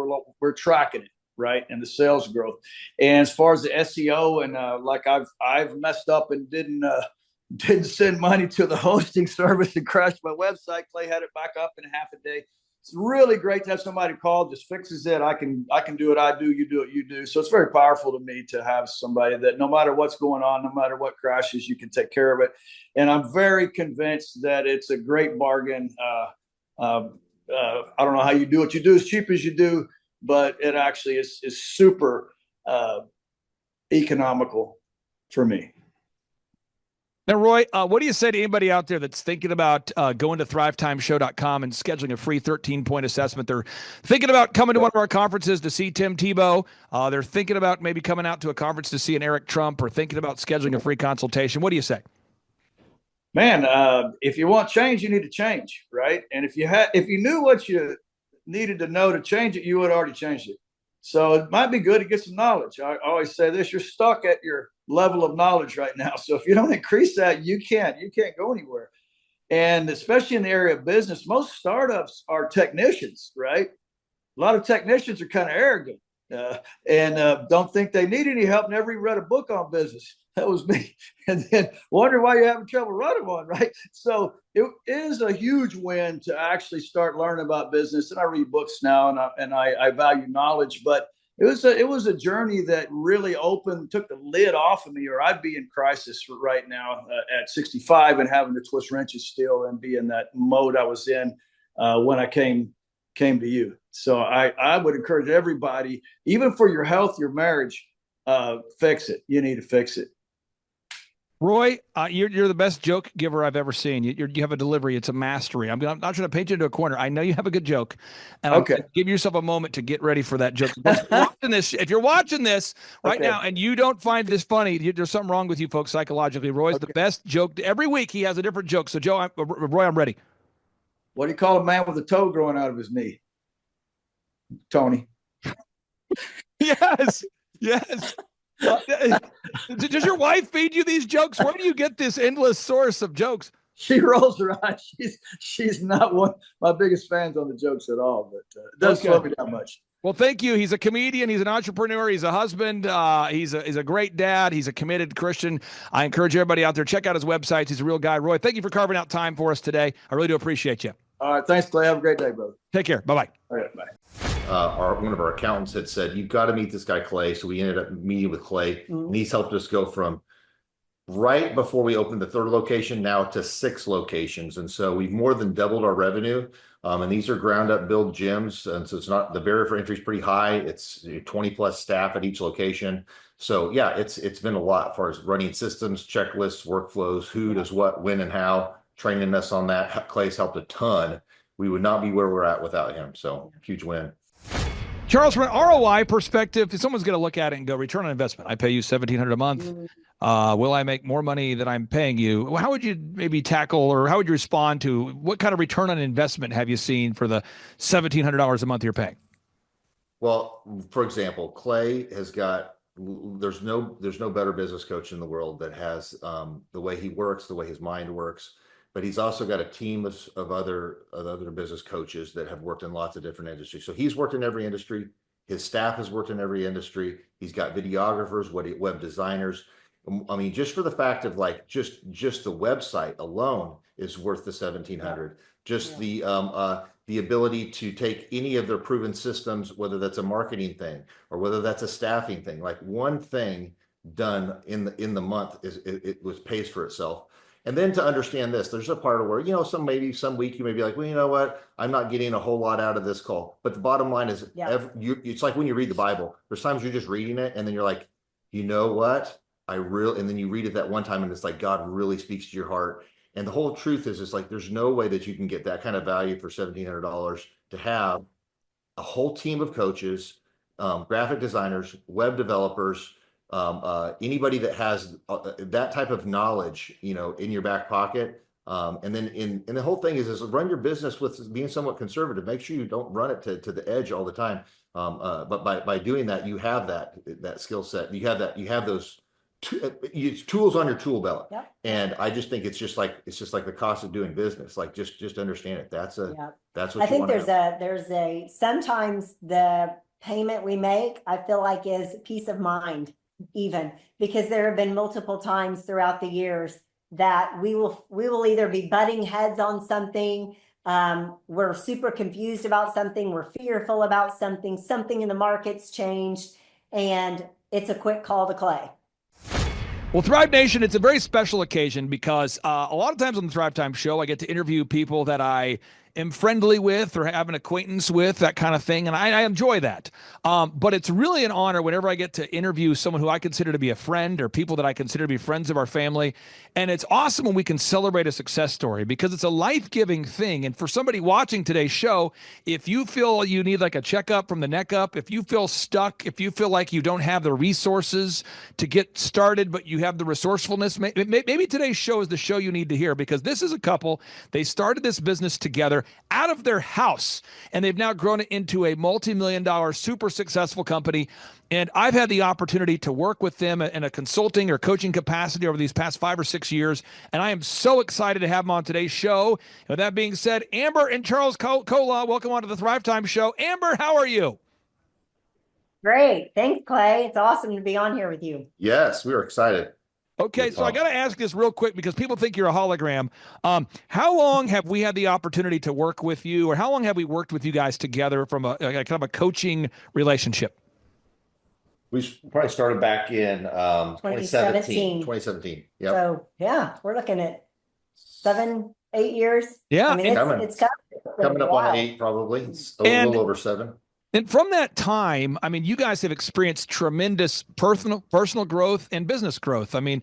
we're tracking it, right, and the sales growth. And as far as the SEO, and like I've messed up and didn't send money to the hosting service and crashed my website. Clay had it back up in half a day. It's really great to have somebody call, just fixes it. I can do it. I do. You do it. You do. So it's very powerful to me to have somebody that no matter what's going on, no matter what crashes, you can take care of it. And I'm very convinced that it's a great bargain. I don't know how you do what you do as cheap as you do, but it actually is super economical for me. Now, Roy, what do you say to anybody out there that's thinking about going to thrivetimeshow.com and scheduling a free 13-point assessment? They're thinking about coming to one of our conferences to see Tim Tebow. They're thinking about maybe coming out to a conference to see an Eric Trump, or thinking about scheduling a free consultation. What do you say? Man, if you want change, you need to change, right? And if you knew what you needed to know to change it, you would have already changed it. So it might be good to get some knowledge. I always say this: you're stuck at your level of knowledge right now. So if you don't increase that, you can't go anywhere. And especially in the area of business, most startups are technicians, right? A lot of technicians are kind of arrogant and don't think they need any help. Never even read a book on business. That was me. And then wonder why you're having trouble running one, right? So it is a huge win to actually start learning about business. And I read books now, and I value knowledge, but it was a journey that really took the lid off of me, or I'd be in crisis right now at 65 and having to twist wrenches still and be in that mode I was in when I came to you. So I would encourage everybody, even for your health, your marriage, fix it. You need to fix it. Roy, you're the best joke giver I've ever seen. You have a delivery. It's a mastery. I'm not trying to paint you into a corner. I know you have a good joke. And okay. Give yourself a moment to get ready for that joke. If you're watching this right now and you don't find this funny, there's something wrong with you folks psychologically. Roy's the best joke. Every week he has a different joke. So, Roy, I'm ready. What do you call a man with a toe growing out of his knee? Tony. Yes. Does your wife feed you these jokes? Where do you get this endless source of jokes? She rolls her eyes. She's not one of my biggest fans on the jokes at all, but it doesn't slow me down much. Well, thank you. He's a comedian. He's an entrepreneur. He's a husband. He's a great dad. He's a committed Christian. I encourage everybody out there, check out his websites. He's a real guy. Roy, thank you for carving out time for us today. I really do appreciate you. All right. Thanks, Clay. Have a great day, brother. Take care. Bye-bye. All right. Bye. One of our accountants had said, you've got to meet this guy, Clay. So we ended up meeting with Clay, and he's helped us go from right before we opened the 3rd location now to 6 locations. And so we've more than doubled our revenue. And these are ground up build gyms. And so it's not, the barrier for entry is pretty high. It's 20 plus staff at each location. So yeah, it's been a lot as far as running systems, checklists, workflows, who does what, when and how, training us on that. Clay's helped a ton. We would not be where we're at without him. So huge win. Charles, from an ROI perspective, if someone's going to look at it and go, return on investment, I pay you $1,700 a month. Will I make more money than I'm paying you? How would you maybe tackle, or how would you respond to, what kind of return on investment have you seen for the $1,700 a month you're paying? Well, for example, Clay has got, there's no better business coach in the world that has the way he works, the way his mind works, but he's also got a team of other business coaches that have worked in lots of different industries. So he's worked in every industry. His staff has worked in every industry. He's got videographers, web designers. I mean, just for the fact of like just the website alone is worth the 1,700. Just the ability to take any of their proven systems, whether that's a marketing thing or whether that's a staffing thing, like one thing done in the month it pays for itself. And then to understand this, there's a part of where, some week you may be like, well, you know what, I'm not getting a whole lot out of this call. But the bottom line is, it's like when you read the Bible, there's times you're just reading it and then you're like, you know what, and then you read it that one time and it's like God really speaks to your heart. And the whole truth is, it's like there's no way that you can get that kind of value for $1,700 to have a whole team of coaches, graphic designers, web developers, anybody that has that type of knowledge, in your back pocket. And then the whole thing is run your business with being somewhat conservative. Make sure you don't run it to the edge all the time. But by doing that, you have that skill set. You have those tools on your tool belt. Yep. And I just think it's just like the cost of doing business. Like just understand it. That's what I think sometimes the payment we make, I feel like, is peace of mind, even because there have been multiple times throughout the years that we will either be butting heads on something. We're super confused about something. We're fearful about something in the market's changed, and it's a quick call to Clay. Well, Thrive Nation, it's a very special occasion because a lot of times on the Thrivetime show, I get to interview people that I am friendly with or have an acquaintance with, that kind of thing. And I enjoy that. But it's really an honor whenever I get to interview someone who I consider to be a friend or people that I consider to be friends of our family. And it's awesome when we can celebrate a success story because it's a life-giving thing. And for somebody watching today's show, if you feel you need like a checkup from the neck up, if you feel stuck, if you feel like you don't have the resources to get started, but you have the resourcefulness, maybe today's show is the show you need to hear, because this is a couple. They started this business together out of their house, and they've now grown it into a multi-million-dollar, super successful company. And I've had the opportunity to work with them in a consulting or coaching capacity over these past 5 or 6 years, and I am so excited to have them on today's show. And with that being said, Amber and Charles Kola, welcome on to the Thrivetime show. Amber, how are you? Great. Thanks, Clay. It's awesome to be on here with you. Yes, we are excited. Okay, so I got to ask this real quick because people think you're a hologram. How long have we had the opportunity to work with you, or how long have we worked with you guys together from a kind of a coaching relationship? We probably started back in 2017. 2017. Yeah. So yeah, we're looking at 7-8 years. Yeah, I mean, it's coming up on 8, probably. It's a little over 7. And from that time, I mean, you guys have experienced tremendous personal growth and business growth. I mean,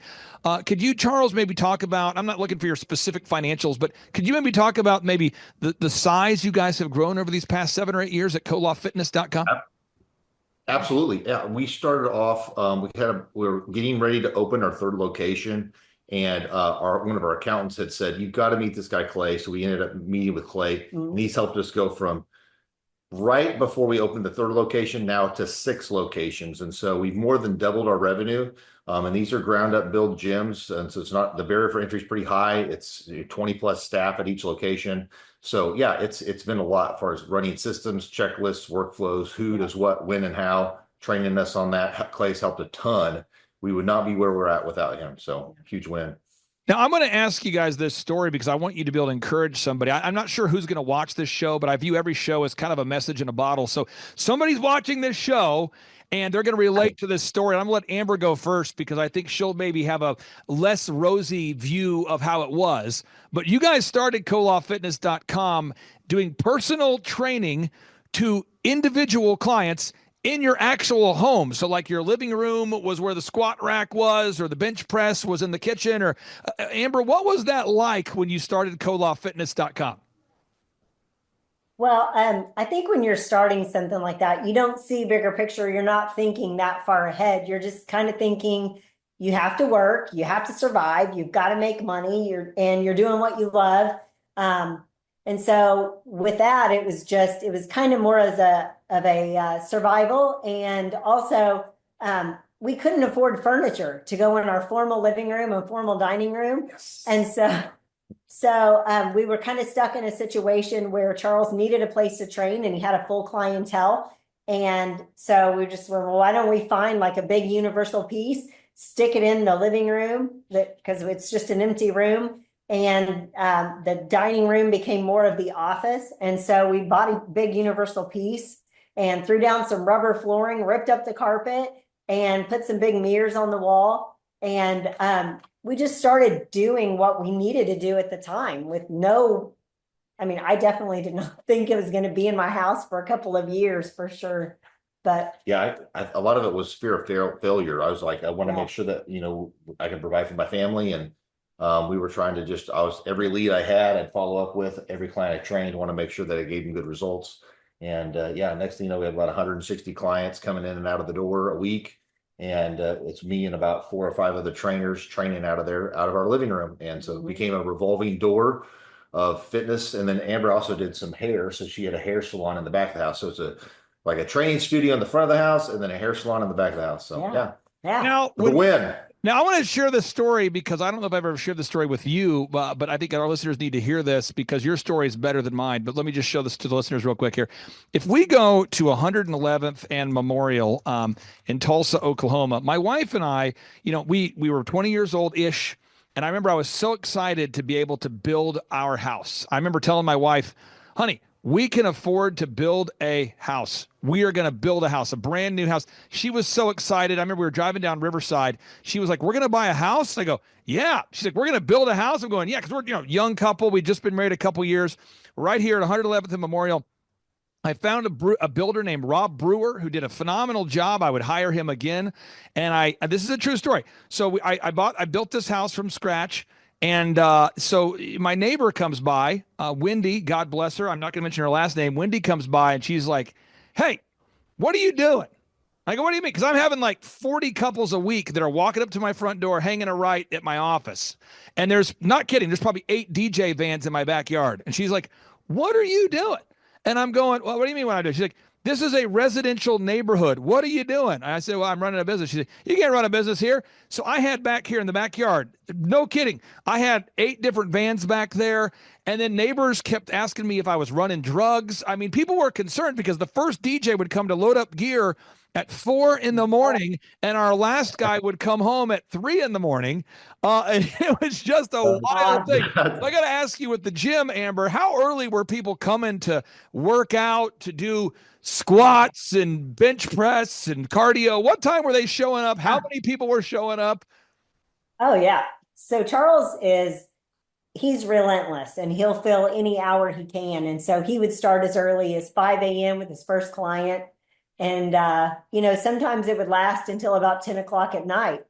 could you, Charles, maybe talk about, I'm not looking for your specific financials, but could you maybe talk about maybe the size you guys have grown over these past 7 or 8 years at kolafitness.com? Absolutely. Yeah. We started off, we were getting ready to open our 3rd location. And one of our accountants had said, you've got to meet this guy, Clay. So we ended up meeting with Clay, and he's helped us go from right before we opened the 3rd location now to 6 locations. And so we've more than doubled our revenue. And these are ground up build gyms. And so it's not, the barrier for entry is pretty high. It's 20 plus staff at each location. So yeah, it's been a lot as far as running systems, checklists, workflows, who does what, when and how, training us on that. Clay's helped a ton. We would not be where we're at without him. So huge win. Now, I'm going to ask you guys this story because I want you to be able to encourage somebody. I'm not sure who's going to watch this show, but I view every show as kind of a message in a bottle. So somebody's watching this show and they're going to relate to this story. And I'm going to let Amber go first because I think she'll maybe have a less rosy view of how it was. But you guys started kolafitness.com doing personal training to individual clients in your actual home. So like your living room was where the squat rack was, or the bench press was in the kitchen, or Amber, what was that like when you started kolafitness.com? Well, I think when you're starting something like that, you don't see bigger picture. You're not thinking that far ahead. You're just kind of thinking you have to work, you have to survive, you've got to make money, you're doing what you love. Um, and so with that, it was kind of more as a survival. And also, we couldn't afford furniture to go in our formal living room and formal dining room. Yes. And so we were kind of stuck in a situation where Charles needed a place to train and he had a full clientele. And so we just were, well, why don't we find like a big universal piece, stick it in the living room because it's just an empty room. And the dining room became more of the office. And so we bought a big universal piece and threw down some rubber flooring, ripped up the carpet and put some big mirrors on the wall. And we just started doing what we needed to do at the time with I definitely did not think it was going to be in my house for a couple of years for sure. But Yeah, a lot of it was fear of failure. I was like, I want to Yeah. make sure that, I can provide for my family. And we were trying to every lead I had, I'd follow up with every client I trained, want to make sure that I gave them good results. And next thing you know, we have about 160 clients coming in and out of the door a week. And it's me and about 4 or 5 other trainers training out of our living room. And so it became a revolving door of fitness. And then Amber also did some hair. So she had a hair salon in the back of the house. So it's like a training studio in the front of the house and then a hair salon in the back of the house. So Yeah. Now, the win. Now, I want to share this story because I don't know if I've ever shared this story with you, but I think our listeners need to hear this because your story is better than mine. But let me just show this to the listeners real quick here. If we go to 111th and Memorial in Tulsa, Oklahoma, my wife and I, we were 20 years old-ish, and I remember I was so excited to be able to build our house. I remember telling my wife, honey, we can afford to build a house. We are going to build a house, a brand new house. She was so excited. I remember we were driving down Riverside. She was like, we're going to buy a house. I go, yeah. She's like, we're going to build a house. I'm going, yeah, because we're, young couple. We'd just been married a couple years. Right here at 111th and Memorial, I found a builder named Rob Brewer who did a phenomenal job. I would hire him again. And this is a true story. So I built this house from scratch. And so my neighbor comes by, Wendy, God bless her. I'm not going to mention her last name. Wendy comes by and she's like, hey, what are you doing? I go, what do you mean? Because I'm having like 40 couples a week that are walking up to my front door, hanging a right at my office. And there's, not kidding, there's probably 8 DJ vans in my backyard. And she's like, what are you doing? And I'm going, well, what do you mean what I do? She's like, this is a residential neighborhood. What are you doing? And I said, well, I'm running a business. She said, you can't run a business here. So I had back here in the backyard, no kidding, I had 8 different vans back there. And then neighbors kept asking me if I was running drugs. I mean, people were concerned because the first DJ would come to load up gear at 4 in the morning, and our last guy would come home at 3 in the morning. And it was just a wild thing. So I got to ask you with the gym, Amber, how early were people coming to work out, to do squats and bench press and cardio? What time were they showing up? How many people were showing up? Oh yeah. So he's relentless and he'll fill any hour he can. And so he would start as early as 5 a.m. with his first client. And, sometimes it would last until about 10 o'clock at night.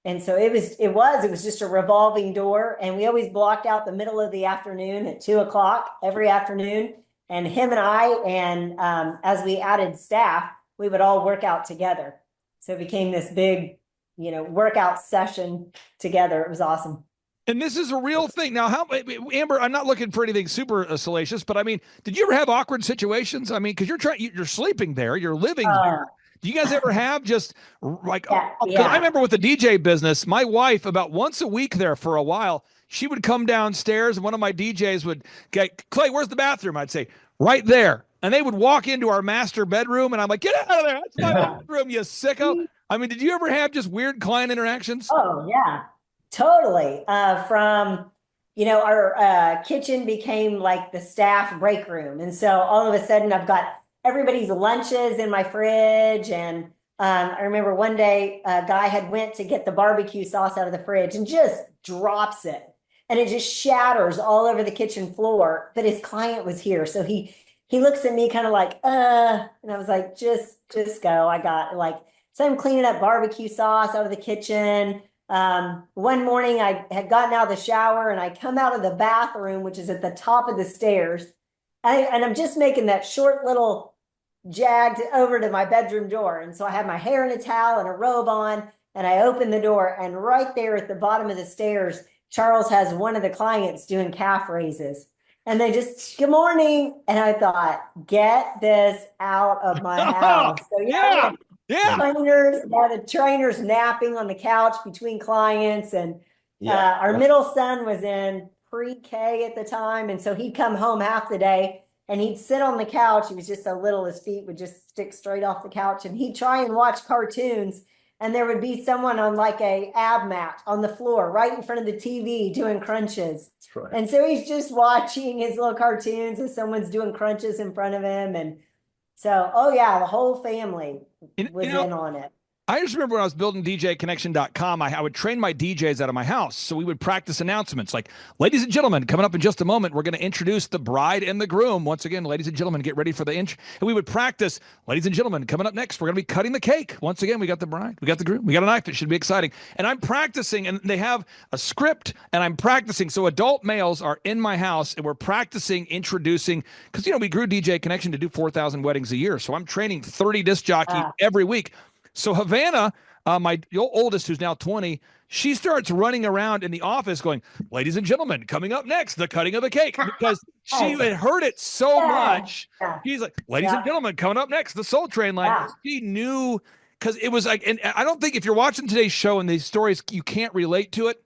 And so it was just a revolving door. And we always blocked out the middle of the afternoon at 2 o'clock every afternoon. And him and as we added staff, we would all work out together. So it became this big, workout session together. It was awesome. And this is a real thing. Now, Amber, I'm not looking for anything super salacious, but I mean, did you ever have awkward situations? I mean, because you're sleeping there, you're living there. Do you guys ever have just like, Yeah. I remember with the DJ business, my wife about once a week there for a while, she would come downstairs and one of my DJs would get, Clay, where's the bathroom? I'd say, right there. And they would walk into our master bedroom and I'm like, get out of there. That's my bathroom, you sicko. I mean, did you ever have just weird client interactions? Oh yeah. Totally. Our kitchen became like the staff break room. And so all of a sudden I've got everybody's lunches in my fridge. And I remember one day a guy had went to get the barbecue sauce out of the fridge and just drops it. And it just shatters all over the kitchen floor. But his client was here. So he looks at me kind of like, and I was like, just go. So I'm cleaning up barbecue sauce out of the kitchen. One morning I had gotten out of the shower and I come out of the bathroom, which is at the top of the stairs. And I'm just making that short little jagged over to my bedroom door. And so I have my hair in a towel and a robe on, and I open the door, and right there at the bottom of the stairs, Charles has one of the clients doing calf raises. And they just, good morning. And I thought, get this out of my house. So Yeah. the trainers napping on the couch between clients. And our middle son was in pre-K at the time. And so he'd come home half the day and he'd sit on the couch. He was just so little, his feet would just stick straight off the couch. And he'd try and watch cartoons. And there would be someone on like a ab mat on the floor right in front of the TV doing crunches. Right. And so he's just watching his little cartoons as someone's doing crunches in front of him. And so, oh yeah, the whole family was in on it. I just remember when I was building DJconnection.com, I would train my DJs out of my house. So we would practice announcements like, ladies and gentlemen, coming up in just a moment, we're going to introduce the bride and the groom. Once again, ladies and gentlemen, get ready for the And we would practice, ladies and gentlemen, coming up next, we're going to be cutting the cake. Once again, we got the bride, we got the groom, we got a knife. It should be exciting. And I'm practicing, and they have a script, and I'm practicing. So adult males are in my house, and we're practicing introducing, because, we grew DJ Connection to do 4,000 weddings a year. So I'm training 30 disc jockeys every week. So Havana, my oldest, who's now 20, she starts running around in the office going, ladies and gentlemen, coming up next, the cutting of the cake, because she had heard it so much. She's like, ladies and gentlemen, coming up next, the Soul Train line. She knew, because it was like, and I don't think if you're watching today's show and these stories, you can't relate to it.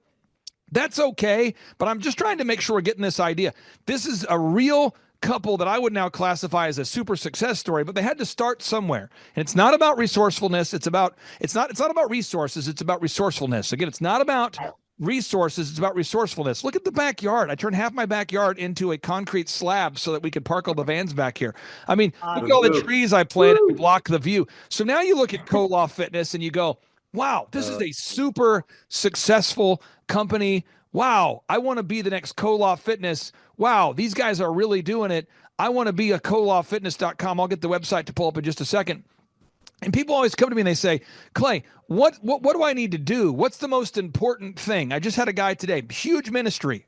That's okay. But I'm just trying to make sure we're getting this idea. This is a real couple that I would now classify as a super success story, but they had to start somewhere. And it's not about resourcefulness. It's not about resources. It's about resourcefulness. Again, it's not about resources. It's about resourcefulness. Look at the backyard. I turned half my backyard into a concrete slab so that we could park all the vans back here. I mean, look at all the trees I planted to block the view. So now you look at Co-Law Fitness and you go, wow, this is a super successful company. Wow, I want to be the next Co-Law Fitness. Wow, these guys are really doing it. I want to be a colawfitness.com. I'll get the website to pull up in just a second. And people always come to me and they say, Clay, what do I need to do? What's the most important thing? I just had a guy today, huge ministry,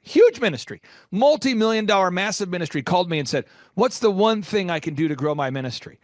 multi-million-dollar, massive ministry, called me and said, what's the one thing I can do to grow my ministry?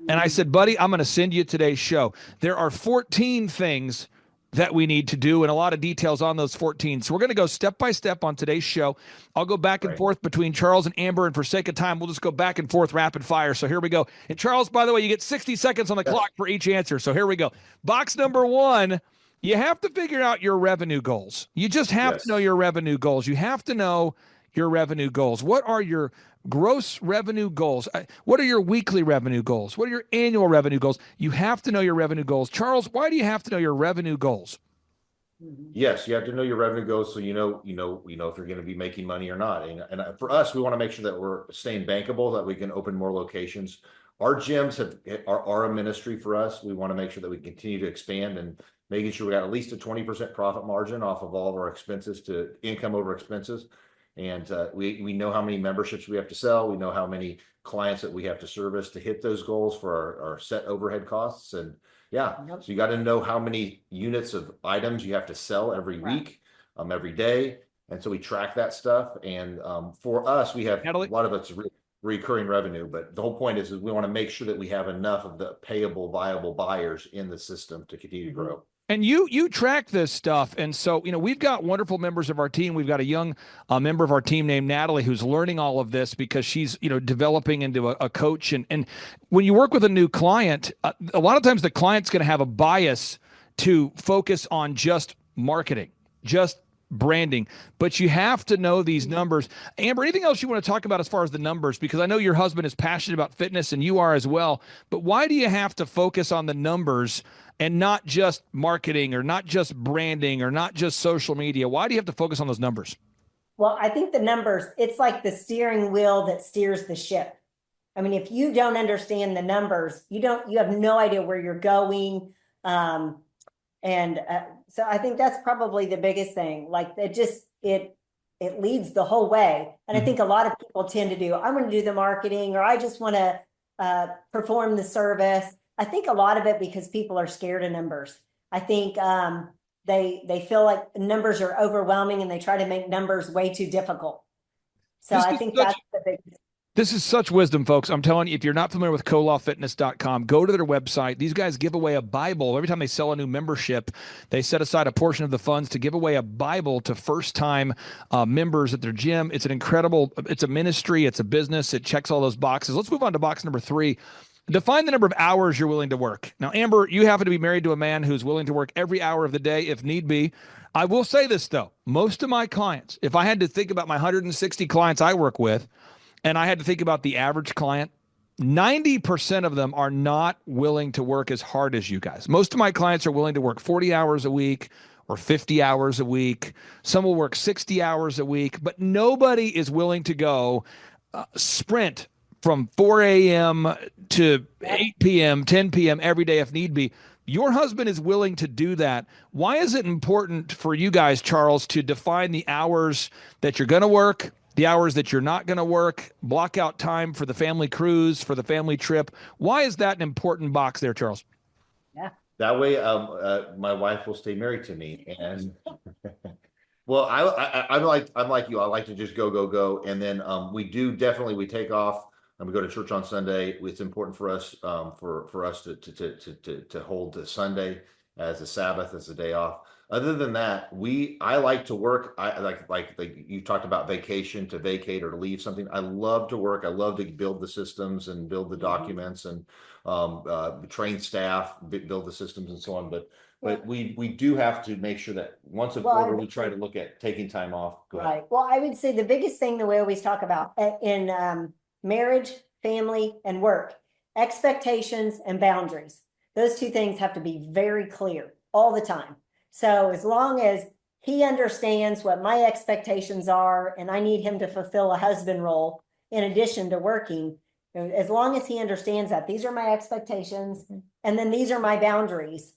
And I said, buddy, I'm going to send you today's show. There are 14 things that we need to do, and a lot of details on those 14. So we're going to go step by step on today's show. I'll go back and forth between Charles and Amber, and for sake of time, we'll just go back and forth rapid fire. So here we go. And Charles, by the way, you get 60 seconds on the clock for each answer. So here we go. Box number one, you have to figure out your revenue goals. You just have to know your revenue goals. You have to know your revenue goals. What are your gross revenue goals? What are your weekly revenue goals? What are your annual revenue goals? You have to know your revenue goals. Charles, why do you have to know your revenue goals? Yes, you have to know your revenue goals so you know if you're going to be making money or not. And for us, we want to make sure that we're staying bankable, that we can open more locations. Our gyms are a ministry for us. We want to make sure that we continue to expand and making sure we got at least a 20% profit margin off of all of our expenses to income over expenses. And we know how many memberships we have to sell. We know how many clients that we have to service to hit those goals for our set overhead costs. And so you got to know how many units of items you have to sell every week, every day. And so we track that stuff. And for us, we have Natalie? A lot of it's recurring revenue. But the whole point is we want to make sure that we have enough of the payable, viable buyers in the system to continue to grow. And you track this stuff. And so, we've got wonderful members of our team. We've got a young member of our team named Natalie who's learning all of this because she's, developing into a coach. And when you work with a new client, a lot of times the client's going to have a bias to focus on just marketing, just branding, but you have to know these numbers. Amber, anything else you want to talk about as far as the numbers? Because I know your husband is passionate about fitness and you are as well, but why do you have to focus on the numbers and not just marketing or not just branding or not just social media? Why do you have to focus on those numbers? Well, I think the numbers, it's like the steering wheel that steers the ship. I mean, if you don't understand the numbers, you have no idea where you're going. So I think that's probably the biggest thing. Like it leads the whole way. And I think a lot of people tend to do, I want to do the marketing, or I just want to perform the service. I think a lot of it because people are scared of numbers. I think they feel like numbers are overwhelming and they try to make numbers way too difficult. So I think that's the biggest. This is such wisdom, folks. I'm telling you, if you're not familiar with colawfitness.com, go to their website. These guys give away a Bible. Every time they sell a new membership, they set aside a portion of the funds to give away a Bible to first-time members at their gym. It's it's a ministry, it's a business. It checks all those boxes. Let's move on to box number 3. Define the number of hours you're willing to work. Now, Amber, you happen to be married to a man who's willing to work every hour of the day if need be. I will say this, though. Most of my clients, if I had to think about my 160 clients I work with, and I had to think about the average client, 90% of them are not willing to work as hard as you guys. Most of my clients are willing to work 40 hours a week or 50 hours a week. Some will work 60 hours a week, but nobody is willing to go sprint from 4 a.m. to 8 p.m., 10 p.m. every day if need be. Your husband is willing to do that. Why is it important for you guys, Charles, to define the hours that you're going to work, the hours that you're not going to work, block out time for the family cruise, for the family trip? Why is that an important box there, Charles? Yeah. That way, my wife will stay married to me. And well, I'm like you. I like to just go, and then we take off and we go to church on Sunday. It's important for us for us to hold the Sunday as a Sabbath, as a day off. Other than that, I like to work. I like you talked about vacation, to vacate or to leave something. I love to work. I love to build the systems and build the documents and train staff, build the systems and so on. But we do have to make sure that once a quarter we try to look at taking time off. Go ahead. Right. Well, I would say the biggest thing that we always talk about in marriage, family, and work, expectations and boundaries. Those two things have to be very clear all the time. So as long as he understands what my expectations are, and I need him to fulfill a husband role in addition to working, as long as he understands that these are my expectations and then these are my boundaries,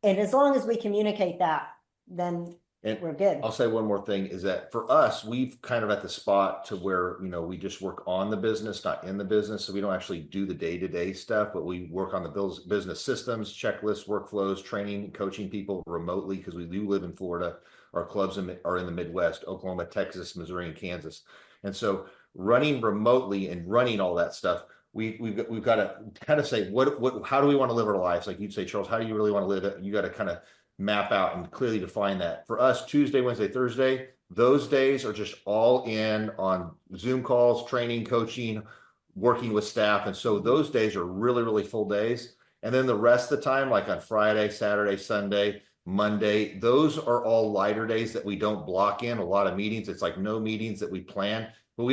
and as long as we communicate that, then we're good. I'll say one more thing is that for us, we've kind of at the spot to where, we just work on the business, not in the business. So we don't actually do the day-to-day stuff, but we work on the business systems, checklists, workflows, training, coaching people remotely, because we do live in Florida. Our clubs are in the Midwest, Oklahoma, Texas, Missouri, and Kansas. And so running remotely and running all that stuff, we've got to kind of say, how do we want to live our lives? Like you'd say, Charles, how do you really want to live it? You got to kind of map out and clearly define that. For us, Tuesday, Wednesday, Thursday, those days are just all in on Zoom calls, training, coaching, working with staff. And so those days are really, really full days. And then the rest of the time, like on Friday, Saturday, Sunday, Monday, those are all lighter days that we don't block in a lot of meetings. It's like no meetings that we plan, but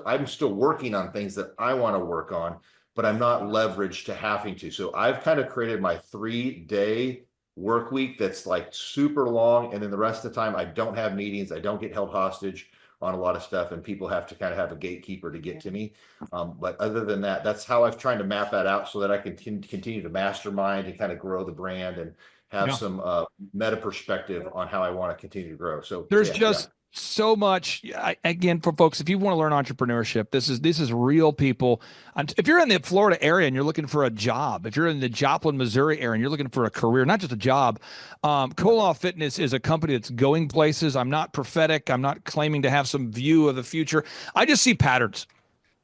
I'm still working on things that I want to work on, but I'm not leveraged to having to. So I've kind of created my 3-day work week that's like super long, and then the rest of the time I don't have meetings, I don't get held hostage on a lot of stuff, and people have to kind of have a gatekeeper to get to me. But other than that, that's how I've tried to map that out so that I can continue to mastermind and kind of grow the brand and have some meta perspective on how I want to continue to grow. So there's so much. Again, for folks, if you want to learn entrepreneurship, this is real people. If you're in the Florida area and you're looking for a job, if you're in the Joplin, Missouri area and you're looking for a career, not just a job, Kolaw Fitness is a company that's going places. I'm not prophetic. I'm not claiming to have some view of the future. I just see patterns.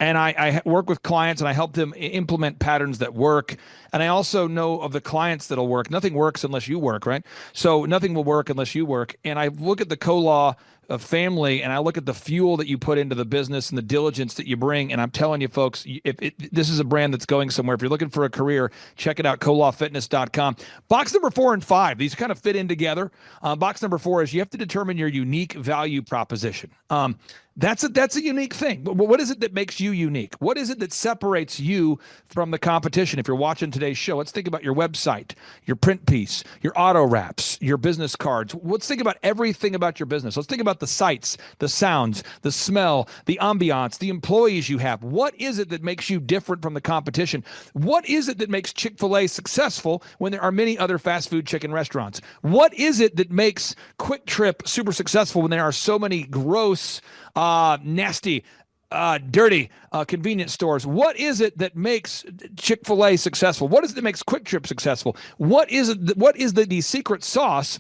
And I work with clients and I help them implement patterns that work. And I also know of the clients that'll work. Nothing works unless you work, right? So nothing will work unless you work. And I look at the Kolaw family and I look at the fuel that you put into the business and the diligence that you bring. And I'm telling you, folks, this is a brand that's going somewhere. If you're looking for a career, check it out, kolawfitness.com. Box number 4 and 5, these kind of fit in together. Box number 4 is you have to determine your unique value proposition. That's a unique thing. But what is it that makes you unique? What is it that separates you from the competition? If you're watching today's show, let's think about your website, your print piece, your auto wraps, your business cards. Let's think about everything about your business. Let's think about the sights, the sounds, the smell, the ambiance, the employees you have. What is it that makes you different from the competition? What is it that makes Chick-fil-A successful when there are many other fast food chicken restaurants? What is it that makes Quick Trip super successful when there are so many gross, nasty, dirty convenience stores? What is it that makes Chick-fil-A successful? What is it that makes Quick Trip successful? What is it? What is the secret sauce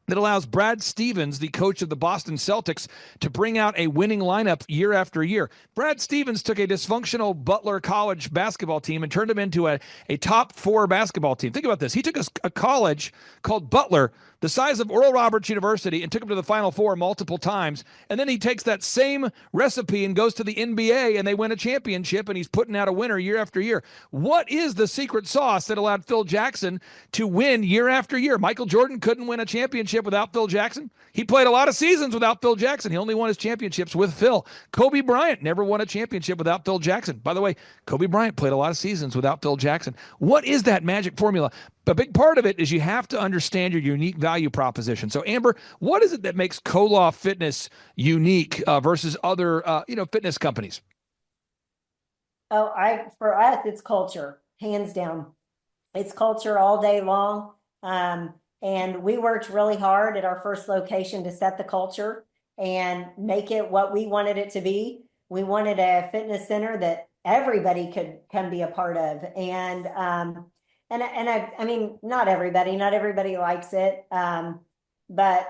that allows Brad Stevens, the coach of the Boston Celtics, to bring out a winning lineup year after year. Brad Stevens took a dysfunctional Butler College basketball team and turned them into a top 4 basketball team. Think about this. He took a college called Butler, the size of Oral Roberts University, and took them to the Final Four multiple times. And then he takes that same recipe and goes to the NBA, and they win a championship, and he's putting out a winner year after year. What is the secret sauce that allowed Phil Jackson to win year after year? Michael Jordan couldn't win a championship without Phil Jackson. He played a lot of seasons without Phil Jackson. He only won his championships with Phil. Kobe Bryant never won a championship without Phil Jackson. By the way, Kobe Bryant played a lot of seasons without Phil Jackson. What is that magic formula? A big part of it is you have to understand your unique value proposition. So, Amber, what is it that makes Kolaw Fitness unique versus other, fitness companies? Oh, for us, it's culture, hands down. It's culture all day long. And we worked really hard at our first location to set the culture and make it what we wanted it to be. We wanted a fitness center that everybody could come be a part of. And I mean, not everybody likes it. But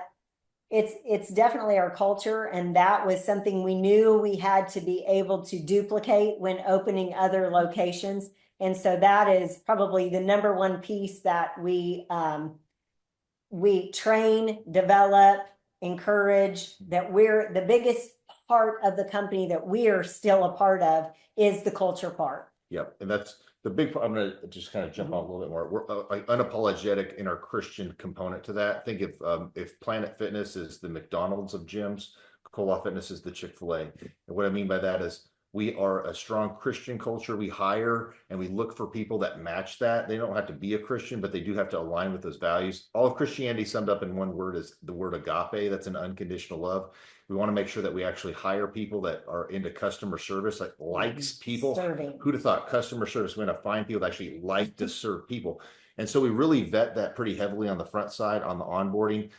it's definitely our culture. And that was something we knew we had to be able to duplicate when opening other locations. And so that is probably the number one piece that we train, develop, encourage, that we're the biggest part of the company that we are still a part of is the culture part. Yep. And that's the big part. I'm going to just kind of jump on a little bit more. We're unapologetic in our Christian component to that. Think if Planet Fitness is the McDonald's of gyms, Kolaw Fitness is the Chick-fil-A. And what I mean by that is we are a strong Christian culture. We hire and we look for people that match that. They don't have to be a Christian, but they do have to align with those values. All of Christianity summed up in one word is the word agape. That's an unconditional love. We want to make sure that we actually hire people that are into customer service, that likes people. Serving. Who'd have thought customer service? We're going to find people that actually like to serve people. And so we really vet that pretty heavily on the front side, on the onboarding,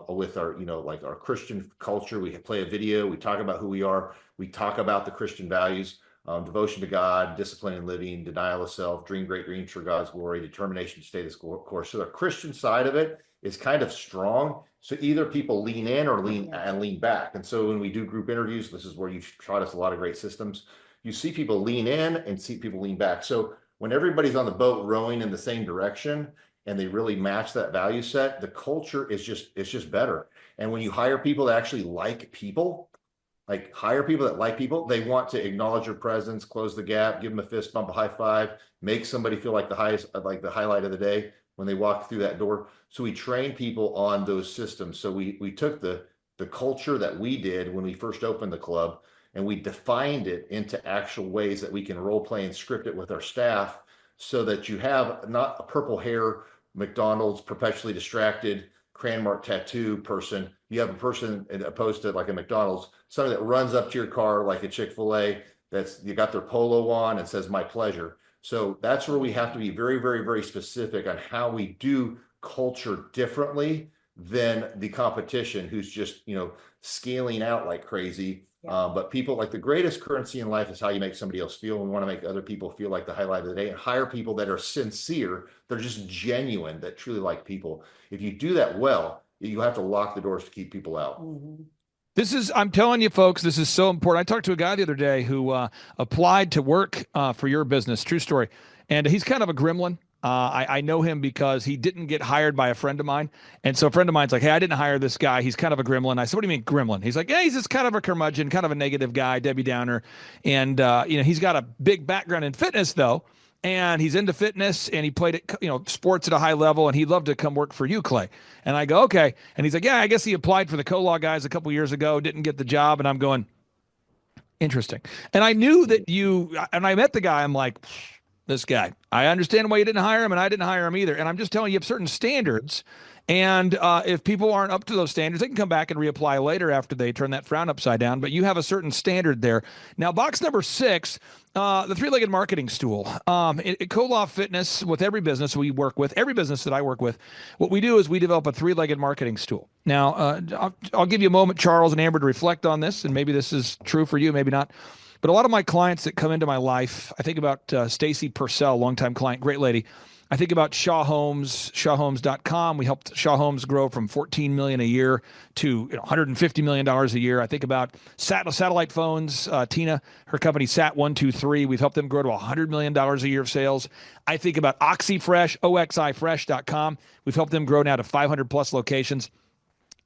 with our, like our Christian culture. We play a video, we talk about who we are, we talk about the Christian values, devotion to God, discipline in living, denial of self, dream great dreams for God's glory, determination to stay the course. So the Christian side of it is kind of strong. So either people lean in or lean back. And so when we do group interviews, this is where you've taught us a lot of great systems. You see people lean in and see people lean back. So when everybody's on the boat rowing in the same direction and they really match that value set, the culture is just better. And when you hire people that actually like people, they want to acknowledge your presence, close the gap, give them a fist bump, a high five, make somebody feel like the highlight of the day when they walk through that door. So we train people on those systems. So we took the culture that we did when we first opened the club, and we defined it into actual ways that we can role play and script it with our staff, so that you have not a purple hair McDonald's perpetually distracted crayon tattoo person. You have a person opposed to like a McDonald's, somebody that runs up to your car like a Chick-fil-A, that's you got their polo on and says my pleasure. So that's where we have to be very, very, very specific on how we do culture differently than the competition who's just, scaling out like crazy. Yeah. But people, like, the greatest currency in life is how you make somebody else feel. We want to make other people feel like the highlight of the day, and hire people that are sincere. They're just genuine, that truly like people. If you do that well, you have to lock the doors to keep people out. Mm-hmm. I'm telling you, folks, this is so important. I talked to a guy the other day who applied to work for your business, true story. And he's kind of a gremlin. I know him because he didn't get hired by a friend of mine. And so a friend of mine's like, hey, I didn't hire this guy. He's kind of a gremlin. I said, what do you mean gremlin? He's like, yeah, he's just kind of a curmudgeon, kind of a negative guy, Debbie Downer. And, he's got a big background in fitness, though. And he's into fitness, and he played at, sports at a high level, and he'd love to come work for you, Clay. And I go, okay. And he's like, yeah, I guess he applied for the Kolaw guys a couple years ago, didn't get the job. And I'm going, interesting. And I knew that and I met the guy. I'm like, this guy, I understand why you didn't hire him, and I didn't hire him either. And I'm just telling you, have certain standards. And if people aren't up to those standards, they can come back and reapply later after they turn that frown upside down. But you have a certain standard there. Now, box number 6, the three-legged marketing stool. At Kolaw Fitness, with every business we work with, every business that I work with, what we do is we develop a three-legged marketing stool. Now, I'll give you a moment, Charles and Amber, to reflect on this, and maybe this is true for you, maybe not. But a lot of my clients that come into my life, I think about Stacy Purcell, longtime client, great lady. I think about Shaw Homes, shawhomes.com. We helped Shaw Homes grow from 14 million a year to $150 million a year. I think about satellite phones. Tina, her company Sat123, we've helped them grow to $100 million a year of sales. I think about OxyFresh, oxifresh.com. We've helped them grow now to 500 plus locations.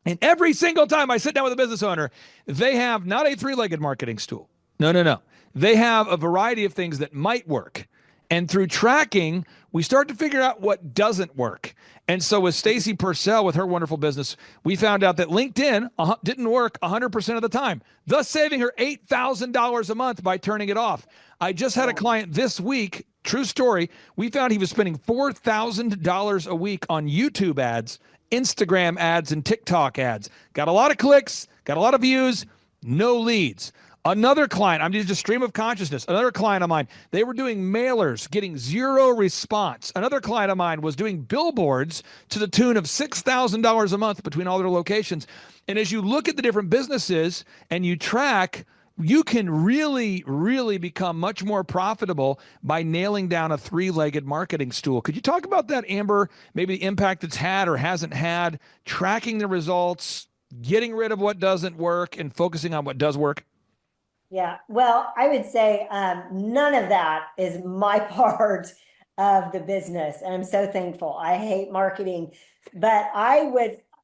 And every single time I sit down with a business owner, they have not a three-legged marketing stool. No. They have a variety of things that might work. And through tracking, we start to figure out what doesn't work. And so with Stacy Purcell, with her wonderful business, we found out that LinkedIn didn't work 100% of the time, thus saving her $8,000 a month by turning it off. I just had a client this week, true story, we found he was spending $4,000 a week on YouTube ads, Instagram ads, and TikTok ads. Got a lot of clicks, got a lot of views, no leads. Another client, I'm just a stream of consciousness. Another client of mine, they were doing mailers, getting zero response. Another client of mine was doing billboards to the tune of $6,000 a month between all their locations. And as you look at the different businesses and you track, you can really, really become much more profitable by nailing down a three-legged marketing stool. Could you talk about that, Amber? Maybe the impact it's had or hasn't had, tracking the results, getting rid of what doesn't work and focusing on what does work? Yeah, well, I would say none of that is my part of the business. And I'm so thankful. I hate marketing. But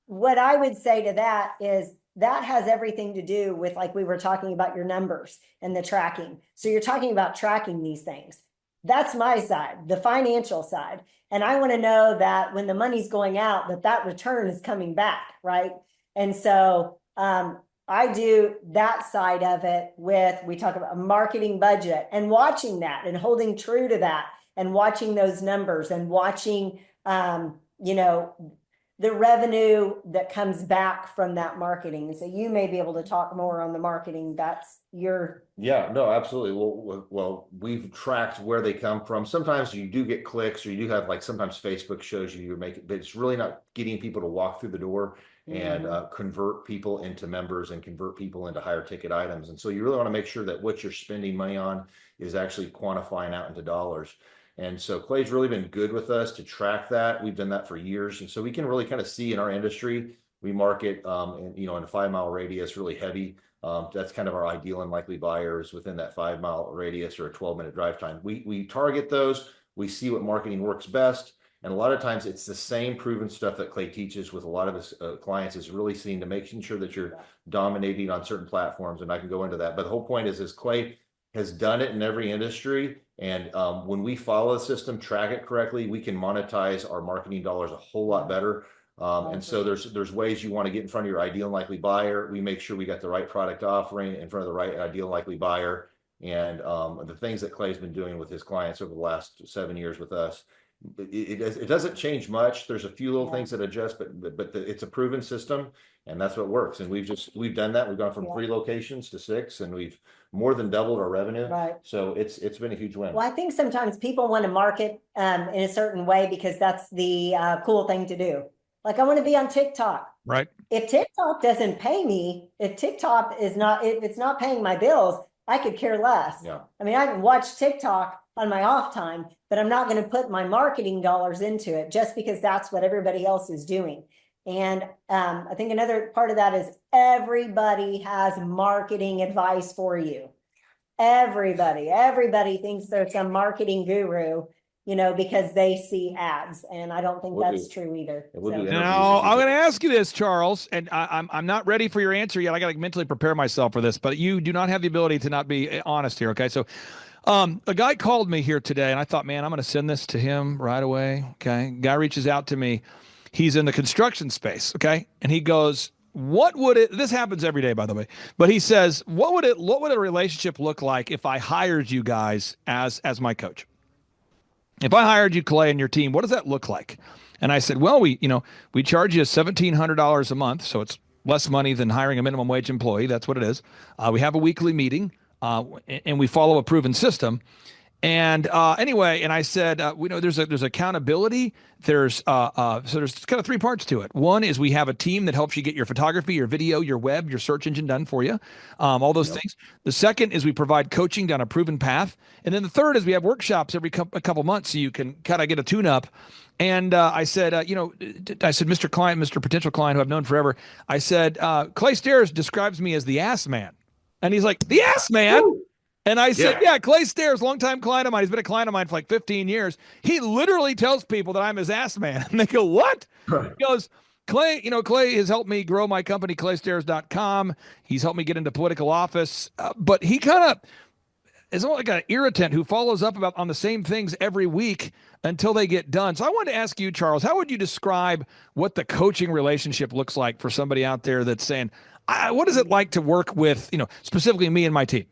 what I would say to that is that has everything to do with, like we were talking about, your numbers and the tracking. So you're talking about tracking these things. That's my side, the financial side. And I want to know that when the money's going out, that return is coming back, right? And so I do that side of it we talk about a marketing budget and watching that and holding true to that and watching those numbers and watching, the revenue that comes back from that marketing. So you may be able to talk more on the marketing. That's your. Yeah, no, absolutely. Well, we've tracked where they come from. Sometimes you do get clicks, or you do have, like, sometimes Facebook shows you're making, but it's really not getting people to walk through the door and convert people into members and convert people into higher ticket items. And so you really want to make sure that what you're spending money on is actually quantifying out into dollars. And so Clay's really been good with us to track that. We've done that for years. And so we can really kind of see in our industry, we market, in a 5-mile radius, really heavy. That's kind of our ideal and likely buyers within that 5-mile radius or a 12-minute drive time. We target those. We see what marketing works best. And a lot of times it's the same proven stuff that Clay teaches with a lot of his clients, is really seeing to making sure that you're dominating on certain platforms. And I can go into that. But the whole point is Clay has done it in every industry. And when we follow the system, track it correctly, we can monetize our marketing dollars a whole lot better. And so there's ways you want to get in front of your ideal and likely buyer. We make sure we got the right product offering in front of the right ideal and likely buyer. And the things that Clay's been doing with his clients over the last 7 years with us, it doesn't change much. There's a few little things that adjust, but it's a proven system, and that's what works. And we've done that. We've gone from 3 locations to 6, and we've more than doubled our revenue. Right. So it's been a huge win. Well, I think sometimes people want to market in a certain way because that's the cool thing to do. Like, I want to be on TikTok. Right. If TikTok doesn't pay me, if it's not paying my bills, I could care less. Yeah. I mean, I can watch TikTok on my off time, but I'm not going to put my marketing dollars into it just because that's what everybody else is doing. And I think another part of that is everybody has marketing advice for you. Everybody thinks they're some marketing guru, because they see ads, and I don't think that's true either. Now, I'm going to ask you this, Charles, and I'm not ready for your answer yet. I got to mentally prepare myself for this, but you do not have the ability to not be honest here. Okay. So a guy called me here today, and I thought, man, I'm going to send this to him right away. Okay. Guy reaches out to me. He's in the construction space. Okay. And he goes, this happens every day, by the way, but he says, what would a relationship look like if I hired you guys as my coach? If I hired you, Clay, and your team, what does that look like? And I said, well, we charge you $1,700 a month. So it's less money than hiring a minimum wage employee. That's what it is. We have a weekly meeting, and we follow a proven system. And anyway, and I said, we know there's accountability. There's so there's kind of three parts to it. One is we have a team that helps you get your photography, your video, your web, your search engine done for you, all those things. The second is we provide coaching down a proven path, and then the third is we have workshops every a couple months so you can kind of get a tune up. And I said, I said, Mr. Client, Mr. Potential Client, who I've known forever, I said, Clay Stairs describes me as the ass man, and he's like, the ass man. And I said, yeah, Clay Stairs, longtime client of mine. He's been a client of mine for like 15 years. He literally tells people that I'm his ass man. And they go, what? He goes, Clay, Clay has helped me grow my company, claystairs.com. He's helped me get into political office. But he kind of is like an irritant who follows up on the same things every week until they get done. So I wanted to ask you, Charles, how would you describe what the coaching relationship looks like for somebody out there that's saying, what is it like to work with, specifically me and my team?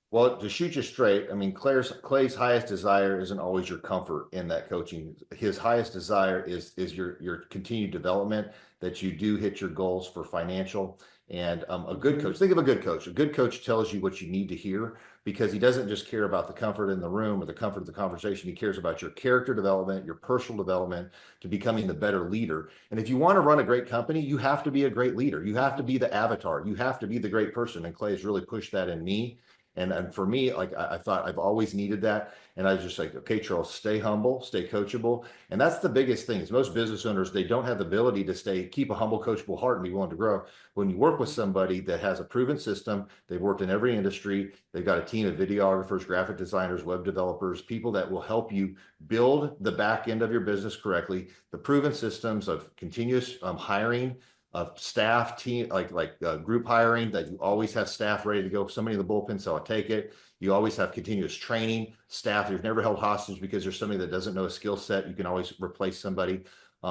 Well, to shoot you straight, I mean, Clay's highest desire isn't always your comfort in that coaching. His highest desire is your continued development, that you do hit your goals for financial. And a good coach, think of a good coach. A good coach tells you what you need to hear, because he doesn't just care about the comfort in the room or the comfort of the conversation. He cares about your character development, your personal development, to becoming the better leader. And if you want to run a great company, you have to be a great leader. You have to be the avatar. You have to be the great person. And Clay has really pushed that in me. And for me, like I thought I've always needed that. And I was just like, okay, Charles, stay humble, stay coachable. And that's the biggest thing is most business owners, they don't have the ability to keep a humble, coachable heart and be willing to grow. When you work with somebody that has a proven system, they've worked in every industry, they've got a team of videographers, graphic designers, web developers, people that will help you build the back end of your business correctly, the proven systems of continuous hiring, of staff team, like group hiring, that you always have staff ready to go. Somebody in the bullpen, so I'll take it. You always have continuous training, staff. You're never held hostage because there's somebody that doesn't know a skill set. You can always replace somebody.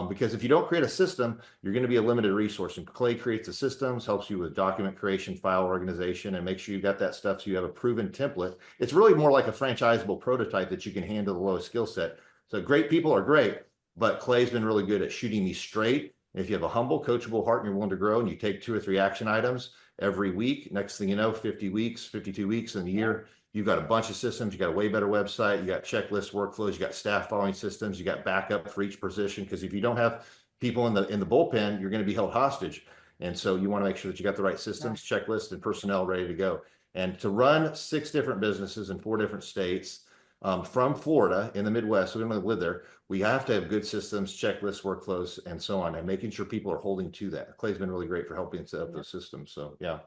Because if you don't create a system, you're going to be a limited resource. And Clay creates the systems, helps you with document creation, file organization, and make sure you got that stuff so you have a proven template. It's really more like a franchisable prototype that you can handle the lowest skill set. So great people are great, but Clay's been really good at shooting me straight. If you have a humble, coachable heart and you're willing to grow, and you take 2 or 3 action items every week, next thing you know, 50 weeks, 52 weeks in a year, you've got a bunch of systems. You got a way better website. You got checklists, workflows. You got staff following systems. You got backup for each position. Because if you don't have people in the bullpen, you're going to be held hostage. And so you want to make sure that you got the right systems, checklists, and personnel ready to go. And to run 6 different businesses in 4 different states, from Florida in the Midwest, so we don't live there, we have to have good systems, checklists, workflows, and so on, and making sure people are holding to that. Clay's been really great for helping set up those systems. So yeah,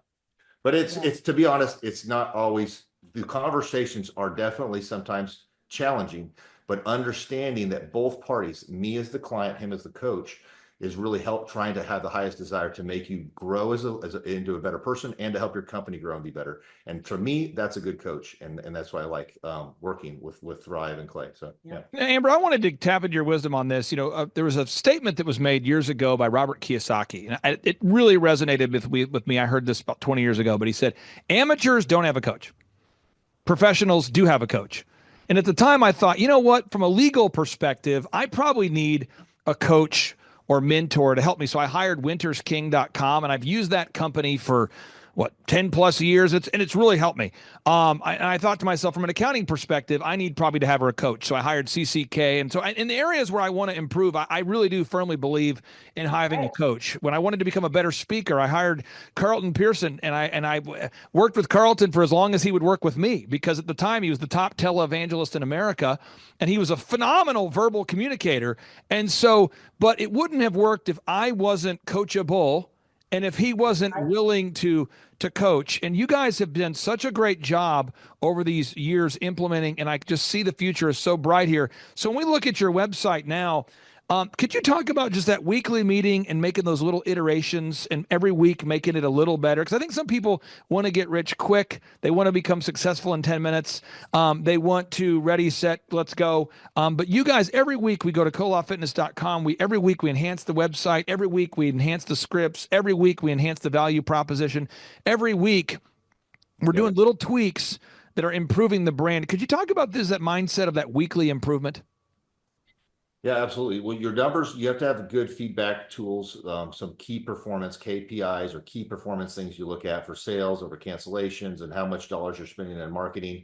but it's to be honest, it's not always, the conversations are definitely sometimes challenging, but understanding that both parties, me as the client, him as the coach, is really trying to have the highest desire to make you grow into a better person, and to help your company grow and be better. And for me, that's a good coach. And that's why I like working with Thrive and Clay. So yeah. Amber, I wanted to tap into your wisdom on this. There was a statement that was made years ago by Robert Kiyosaki, and it really resonated with me. I heard this about 20 years ago, but he said, amateurs don't have a coach. Professionals do have a coach. And at the time I thought, you know what, from a legal perspective, I probably need a coach or mentor to help me. So I hired wintersking.com, and I've used that company for 10 plus years. It's really helped me. I thought to myself, from an accounting perspective, I need probably to have her a coach. So I hired CCK. And so in the areas where I want to improve, I really do firmly believe in having a coach. When I wanted to become a better speaker, I hired Carlton Pearson, and I worked with Carlton for as long as he would work with me, because at the time he was the top televangelist in America, and he was a phenomenal verbal communicator. And so, but it wouldn't have worked if I wasn't coachable, and if he wasn't willing to coach. And you guys have done such a great job over these years implementing, and I just see the future is so bright here. So when we look at your website now, could you talk about just that weekly meeting and making those little iterations, and every week making it a little better? Because I think some people want to get rich quick. They want to become successful in 10 minutes. They want to ready, set, let's go. But you guys, every week we go to kolofitness.com. Every week we enhance the website. Every week we enhance the scripts. Every week we enhance the value proposition. Every week we're doing little tweaks that are improving the brand. Could you talk about that mindset of that weekly improvement? Yeah, absolutely. Well, your numbers, you have to have good feedback tools, some key performance KPIs or key performance things you look at for sales over cancellations, and how much dollars you're spending on marketing,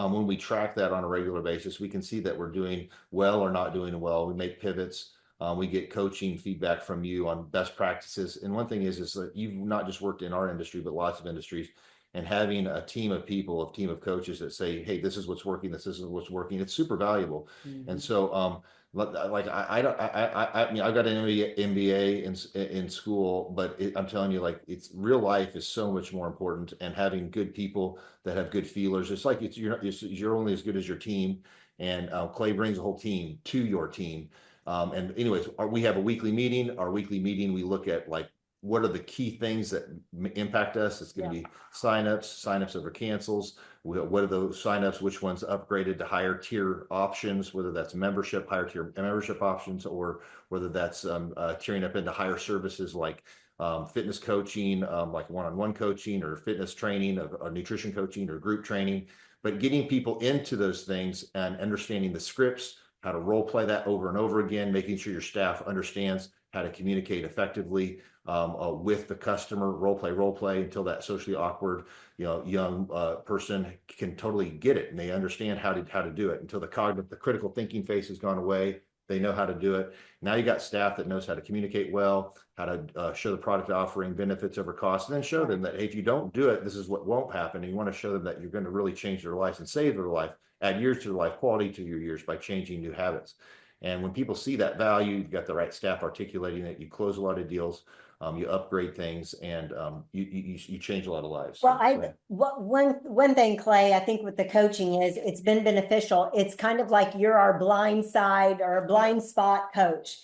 When we track that on a regular basis, we can see that we're doing well or not doing well. We make pivots. We get coaching feedback from you on best practices. And one thing is that you've not just worked in our industry, but lots of industries. And having a team of people, a team of coaches that say, "Hey, this is what's working. This is what's working." It's super valuable. And so, like I mean, I've got an MBA in school, but I'm telling you, like, it's real life is so much more important, and having good people that have good feelers. It's like you're only as good as your team, and Clay brings a whole team to your team. And anyways, we have a weekly meeting. Our weekly meeting, we look at like what are the key things that impact us. It's going to be signups over cancels. What are those signups? Which ones upgraded to higher tier options, whether that's membership, higher tier membership options, or whether that's tiering up into higher services like fitness coaching, like one-on-one coaching, or fitness training, or nutrition coaching, or group training. But getting people into those things and understanding the scripts, how to role play that over and over again, making sure your staff understands how to communicate effectively with the customer, role play until that socially awkward, young person can totally get it, and they understand how to do it, until the critical thinking phase has gone away. They know how to do it. Now you got staff that knows how to communicate well, how to show the product offering, benefits over cost, and then show them that, hey, if you don't do it, this is what won't happen. And you want to show them that you're going to really change their lives and save their life, add years to their life, quality to your years by changing new habits. And when people see that value, you've got the right staff articulating it, you close a lot of deals, you upgrade things, and you change a lot of lives. Well, one thing, Clay, I think with the coaching is it's been beneficial. It's kind of like you're our blind side or a blind spot coach.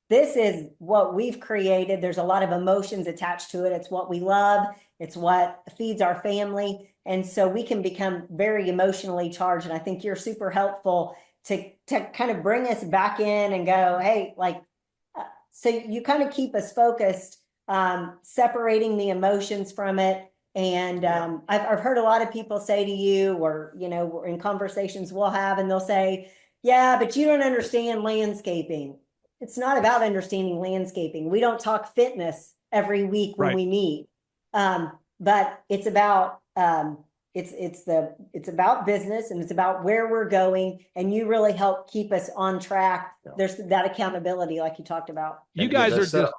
This is what we've created. There's a lot of emotions attached to it. It's what we love. It's what feeds our family. And so we can become very emotionally charged. And I think you're super helpful to kind of bring us back in and go, hey, like, so you kind of keep us focused, separating the emotions from it. And I've heard a lot of people say to you, or, in conversations we'll have, and they'll say, yeah, but you don't understand landscaping. It's not about understanding landscaping. We don't talk fitness every week when we meet. But it's about, it's about business, and it's about where we're going, and you really help keep us on track. There's that accountability, like you talked about. You guys are just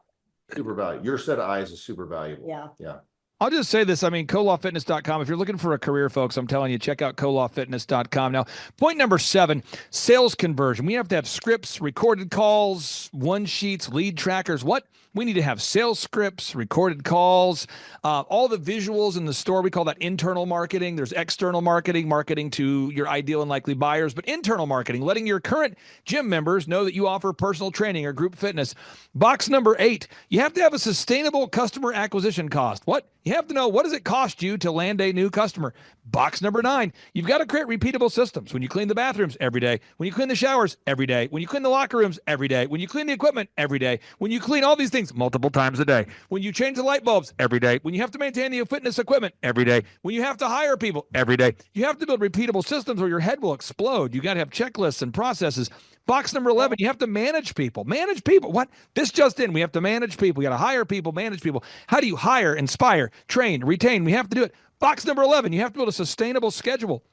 super valuable. Your set of eyes is super valuable. Yeah. I'll just say this. I mean, colawfitness.com. If you're looking for a career, folks, I'm telling you, check out colawfitness.com. Now, point number 7, sales conversion. We have to have scripts, recorded calls, one sheets, lead trackers. What? We need to have sales scripts, recorded calls, all the visuals in the store. We call that internal marketing. There's external marketing, marketing to your ideal and likely buyers, but internal marketing, letting your current gym members know that you offer personal training or group fitness. Box number 8, you have to have a sustainable customer acquisition cost. What? You have to know, what does it cost you to land a new customer? Box number 9, you've got to create repeatable systems. When you clean the bathrooms every day, when you clean the showers every day, when you clean the locker rooms every day, when you clean the equipment every day, when you clean all these things multiple times a day, when you change the light bulbs every day, when you have to maintain the fitness equipment every day, when you have to hire people every day, you have to build repeatable systems or your head will explode. You got to have checklists and processes. Box number 11, you have to manage people. Manage people. What? This just in. We have to manage people. We got to hire people, manage people. How do you hire, inspire, train, retain? We have to do it. Box number 11, you have to build a sustainable schedule.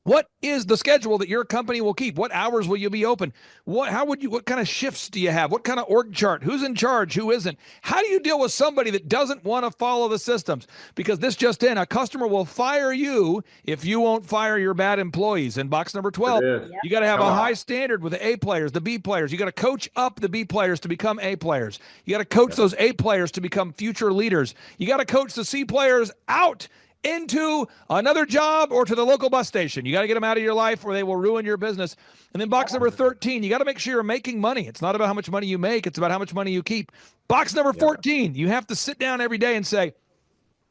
What is the schedule that your company will keep? What hours will you be open? What kind of shifts do you have? What kind of org chart? Who's in charge? Who isn't? How do you deal with somebody that doesn't want to follow the systems? Because this just in, a customer will fire you if you won't fire your bad employees. In box number 12, you got to have a high standard with the A players, the B players. You got to coach up the B players to become A players. You got to coach those A players to become future leaders. You got to coach the C players out into another job or to the local bus station. You got to get them out of your life or they will ruin your business. And then box number 13, you got to make sure you're making money. It's not about how much money you make. It's about how much money you keep. Box number 14, you have to sit down every day and say,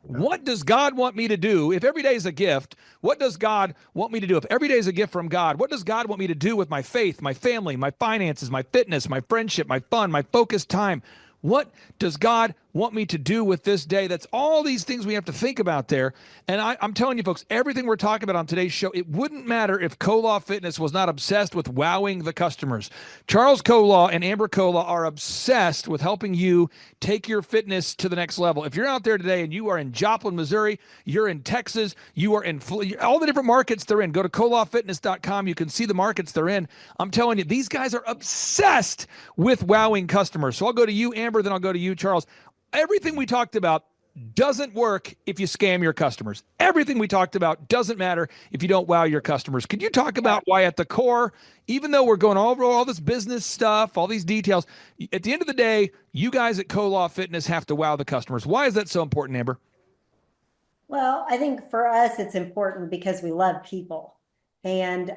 what does God want me to do? If every day is a gift, what does God want me to do? If every day is a gift from God, what does God want me to do with my faith, my family, my finances, my fitness, my friendship, my fun, my focused time? What does God want me to do with this day? That's all these things we have to think about there. And I'm telling you, folks, everything we're talking about on today's show, it wouldn't matter if Kolaw Fitness was not obsessed with wowing the customers. Charles Kolaw and Amber Kolaw are obsessed with helping you take your fitness to the next level. If you're out there today and you are in Joplin, Missouri, you're in Texas, you are in all the different markets they're in, go to kolawfitness.com. You can see the markets they're in. I'm telling you, these guys are obsessed with wowing customers. So I'll go to you, Amber, then I'll go to you, Charles. Everything we talked about doesn't work if you scam your customers. Everything we talked about doesn't matter if you don't wow your customers. Could you talk about why at the core, even though we're going over all this business stuff, all these details, at the end of the day, you guys at Kolaw Fitness have to wow the customers. Why is that so important, Amber? Well, I think for us, it's important because we love people, and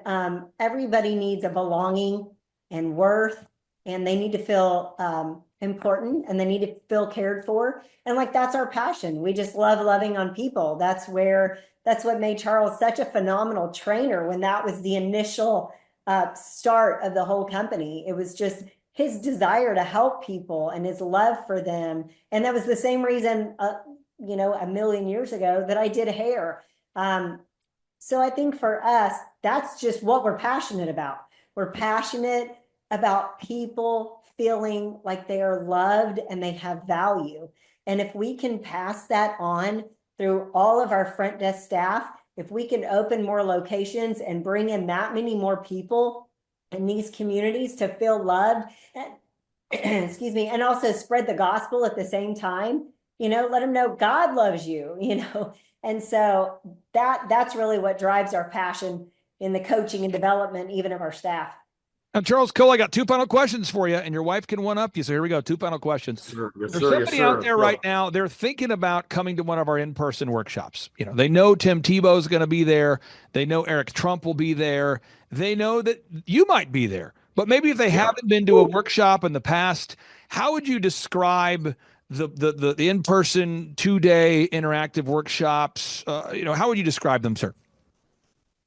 everybody needs a belonging and worth, and they need to feel important, and they need to feel cared for. And like, that's our passion. We just love loving on people. That's what made Charles such a phenomenal trainer when that was the initial start of the whole company. It was just his desire to help people and his love for them. And that was the same reason, a million years ago that I did hair. So I think for us, that's just what we're passionate about. We're passionate about people feeling like they are loved and they have value. And if we can pass that on through all of our front desk staff, if we can open more locations and bring in that many more people in these communities to feel loved, and, excuse me, and also spread the gospel at the same time, let them know God loves you, And so that's really what drives our passion in the coaching and development, even of our staff. Now, Charles Cole, I got two final questions for you, and your wife can one-up you. So here we go, two final questions. Yes, There's sir. somebody out there right now, they're thinking about coming to one of our in-person workshops. They know Tim Tebow's going to be there. They know Eric Trump will be there. They know that you might be there. But maybe if they haven't been to a workshop in the past, how would you describe the in-person 2-day interactive workshops? How would you describe them, sir?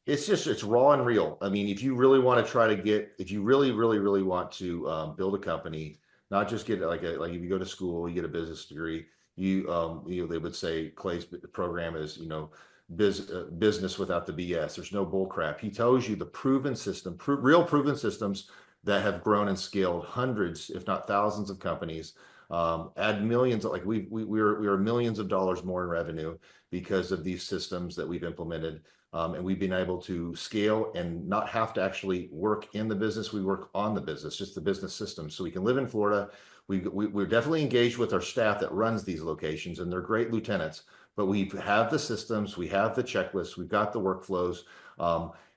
It's raw and real. I mean, if you really want to if you really, really, really want to build a company, not just get like if you go to school, you get a business degree, they would say Clay's program is, business without the BS. There's no bull crap. He tells you the proven system, real proven systems that have grown and scaled hundreds, if not thousands of companies, add millions, we are millions of dollars more in revenue because of these systems that we've implemented. And we've been able to scale and not have to actually work in the business. We work on the business, just the business system. So we can live in Florida. We're definitely engaged with our staff that runs these locations, and they're great lieutenants. But we have the systems, we have the checklists, we've got the workflows,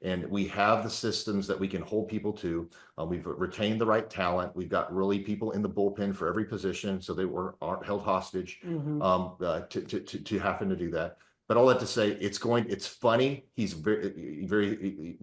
and we have the systems that we can hold people to. We've retained the right talent. We've got really people in the bullpen for every position, so they aren't held hostage to happen to do that. But all that to say, it's funny. He's very,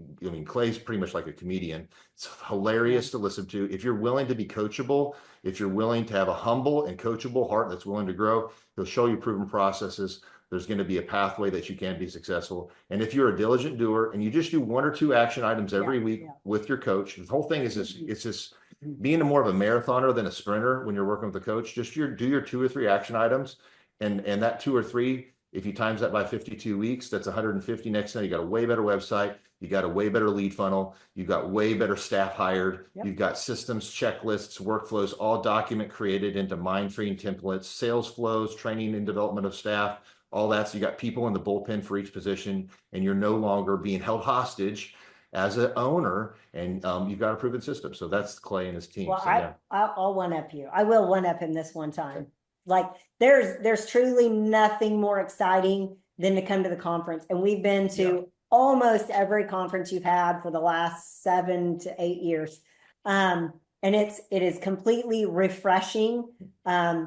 Clay's pretty much like a comedian. It's hilarious to listen to. If you're willing to be coachable, if you're willing to have a humble and coachable heart that's willing to grow, he'll show you proven processes. There's going to be a pathway that you can be successful. And if you're a diligent doer and you just do 1 or 2 action items every week with your coach, the whole thing is it's just being more of a marathoner than a sprinter when you're working with a coach. Just do your 2 or 3 action items, and that 2 or 3, if you times that by 52 weeks, that's 150. Next time, you got a way better website. You got a way better lead funnel. You got way better staff hired. You've got systems, checklists, workflows, all document created into Mindtree templates, sales flows, training and development of staff, all that. So you got people in the bullpen for each position, and you're no longer being held hostage as an owner, and you've got a proven system. So that's Clay and his team. Well, so, I'll one-up you. I will one-up him this one time. Okay. Like, there's truly nothing more exciting than to come to the conference. And we've been to almost every conference you've had for the last 7 to 8 years. And it is completely refreshing. I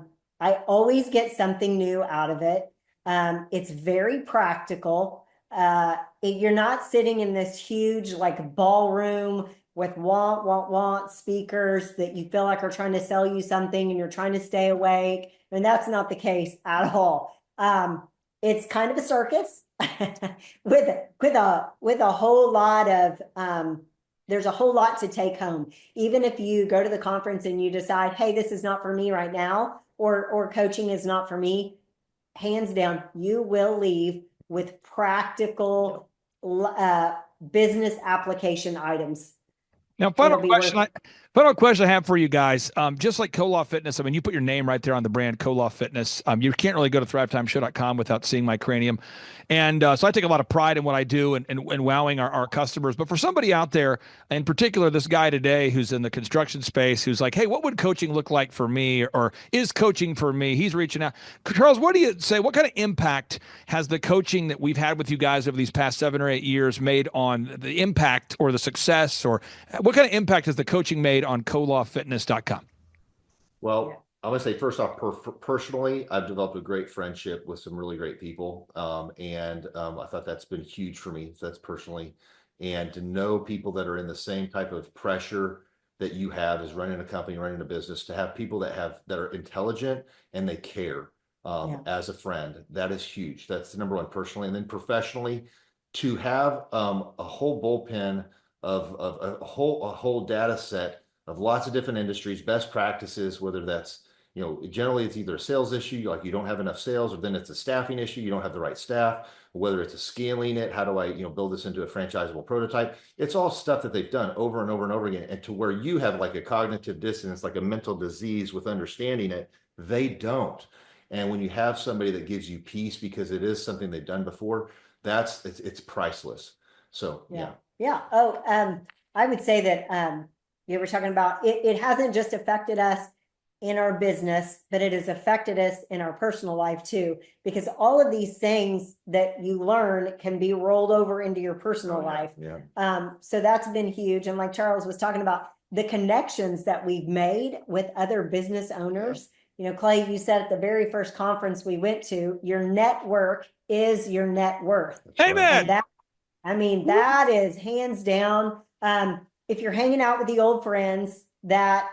always get something new out of it. It's very practical. You're not sitting in this huge ballroom with want speakers that you feel like are trying to sell you something and you're trying to stay awake. And that's not the case at all. It's kind of a circus with a whole lot of, there's a whole lot to take home. Even if you go to the conference and you decide, hey, this is not for me right now, or coaching is not for me, hands down, you will leave with practical business application items. Now, final question I have for you guys. Just like Koloff Fitness, I mean, you put your name right there on the brand, Koloff Fitness. You can't really go to thrivetimeshow.com without seeing my cranium. And so I take a lot of pride in what I do and wowing our customers. But for somebody out there, in particular, this guy today who's in the construction space, who's like, hey, what would coaching look like for me? Or is coaching for me? He's reaching out. Charles, what do you say? What kind of impact has the coaching that we've had with you guys over these past 7 or 8 years made on the impact or the success, or what kind of impact has the coaching made on KoloffFitness.com? Well, I'm going to say first off, personally, I've developed a great friendship with some really great people. I thought that's been huge for me. So that's personally. And to know people that are in the same type of pressure that you have as running a company, running a business, to have people that are intelligent and they care as a friend, that is huge. That's the number one personally. And then professionally, to have a whole bullpen of a whole data set of lots of different industries, best practices, whether that's, generally it's either a sales issue, like you don't have enough sales, or then it's a staffing issue, you don't have the right staff, or whether it's a scaling it, how do I, build this into a franchisable prototype? It's all stuff that they've done over and over and over again. And to where you have like a cognitive dissonance, like a mental disease with understanding it, they don't. And when you have somebody that gives you peace because it is something they've done before, it's priceless. So, yeah. Yeah. Oh, I would say that you were talking about it hasn't just affected us in our business, but it has affected us in our personal life too, because all of these things that you learn can be rolled over into your personal life. Yeah. So that's been huge. And like Charles was talking about, the connections that we've made with other business owners. Clay, you said at the very first conference we went to, your network is your net worth. Amen. And that is hands down. If you're hanging out with the old friends that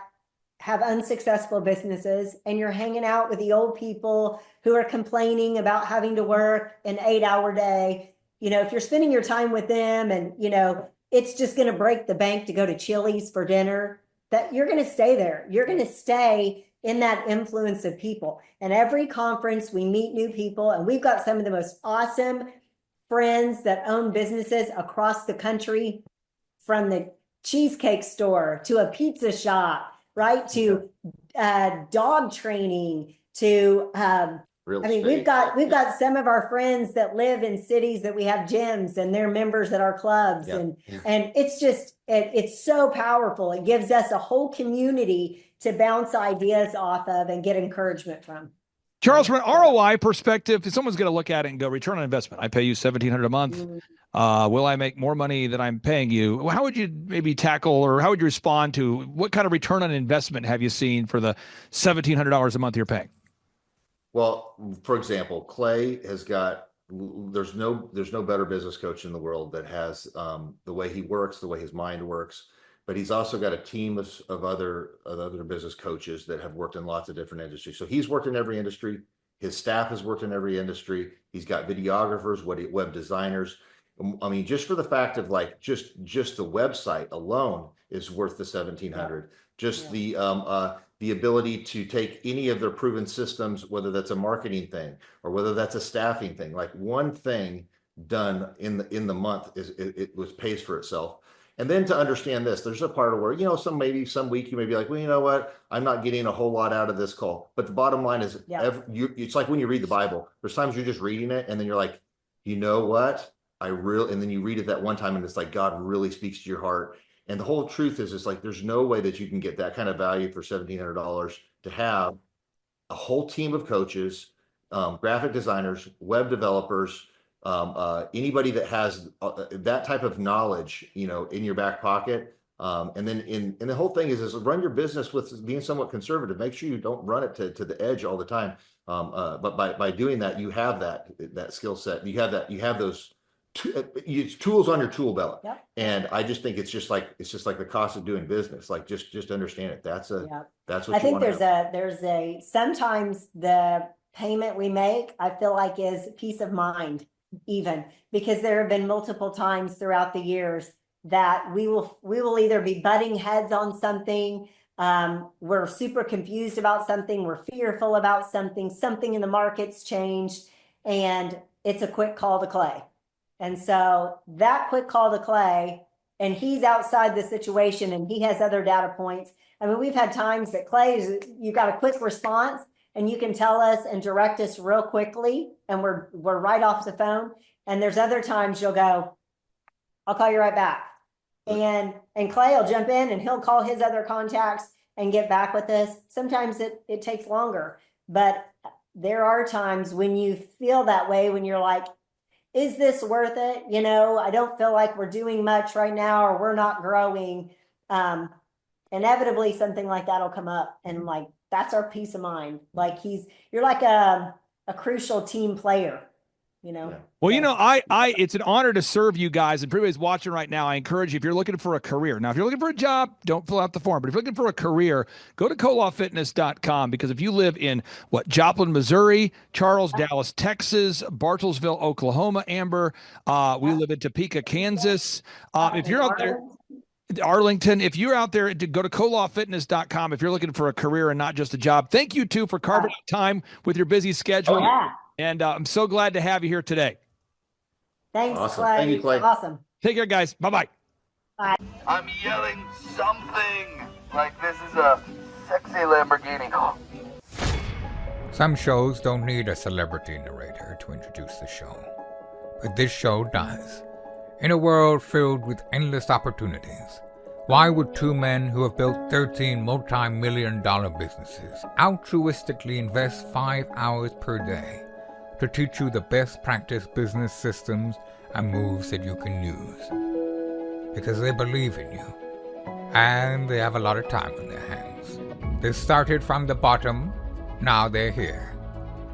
have unsuccessful businesses, and you're hanging out with the old people who are complaining about having to work an 8-hour day, if you're spending your time with them and, it's just going to break the bank to go to Chili's for dinner, that you're going to stay there. You're going to stay in that influence of people. And every conference we meet new people, and we've got some of the most awesome friends that own businesses across the country, from the cheesecake store to a pizza shop, right? To dog training, to we've got some of our friends that live in cities that we have gyms and they're members at our clubs. And it's just it's so powerful. It gives us a whole community to bounce ideas off of and get encouragement from. Charles, from an ROI perspective, if someone's going to look at it and go, return on investment, I pay you $1,700 a month. Will I make more money than I'm paying you? How would you maybe tackle, or how would you respond to, what kind of return on investment have you seen for the $1,700 a month you're paying? Well, for example, Clay has got, there's no better business coach in the world that has the way he works, the way his mind works. But he's also got a team of other business coaches that have worked in lots of different industries. So he's worked in every industry. His staff has worked in every industry. He's got videographers, web designers. I mean, just for the fact of like just the website alone is worth the $1,700. Just the ability to take any of their proven systems, whether that's a marketing thing or whether that's a staffing thing, like one thing done in the month it pays for itself. And then to understand this, there's a part of where, some week you may be like, well, you know what? I'm not getting a whole lot out of this call. But the bottom line is, it's like when you read the Bible, there's times you're just reading it and then you're like, you know what? And then you read it that one time and it's like, God really speaks to your heart. And the whole truth is, it's like, there's no way that you can get that kind of value for $1,700 to have a whole team of coaches, graphic designers, web developers, anybody that has that type of knowledge, in your back pocket. And then and the whole thing is run your business with being somewhat conservative. Make sure you don't run it to the edge all the time. But by doing that, you have that skill set. You have those tools on your tool belt. Yep. And I just think it's just like the cost of doing business. Like just understand it. That's what I think sometimes the payment we make, I feel like, is peace of mind, even because there have been multiple times throughout the years that we will either be butting heads on something, We're super confused about something. We're fearful about something. Something in the market's changed, and it's a quick call to Clay. And so that quick call to Clay, and he's outside the situation and he has other data points. I mean, we've had times that Clay, you got a quick response and you can tell us and direct us real quickly, and we're right off the phone. And there's other times you'll go, I'll call you right back. And Clay will jump in and he'll call his other contacts and get back with us. Sometimes it takes longer, but there are times when you feel that way, when you're like, is this worth it? You know, I don't feel like we're doing much right now, or we're not growing. Inevitably something like that'll come up, and like, that's our peace of mind. Like you're like a crucial team player, you know? Yeah. Well, you know, it's an honor to serve you guys, and for everybody's watching right now, I encourage you, if you're looking for a career. Now, if you're looking for a job, don't fill out the form, but if you're looking for a career, go to colawfitness.com, because if you live in Joplin, Missouri, Charles, Dallas, Texas, Bartlesville, Oklahoma, Amber, we live in Topeka, Kansas. If you're out there, Arlington, if you're out there, to go to colawfitness.com if you're looking for a career and not just a job. Thank you two for carving out time with your busy schedule. Yeah. And I'm so glad to have you here today. Thanks, Awesome. Clay. Thank you, Clay. Awesome. Take care, guys. Bye-bye. I'm yelling something like this is a sexy Lamborghini. Some shows don't need a celebrity narrator to introduce the show, but this show does. In a world filled with endless opportunities, why would two men who have built 13 multi-million-dollar businesses altruistically invest 5 hours per day to teach you the best practice business systems and moves that you can use? Because they believe in you, and they have a lot of time on their hands. They started from the bottom, now they're here.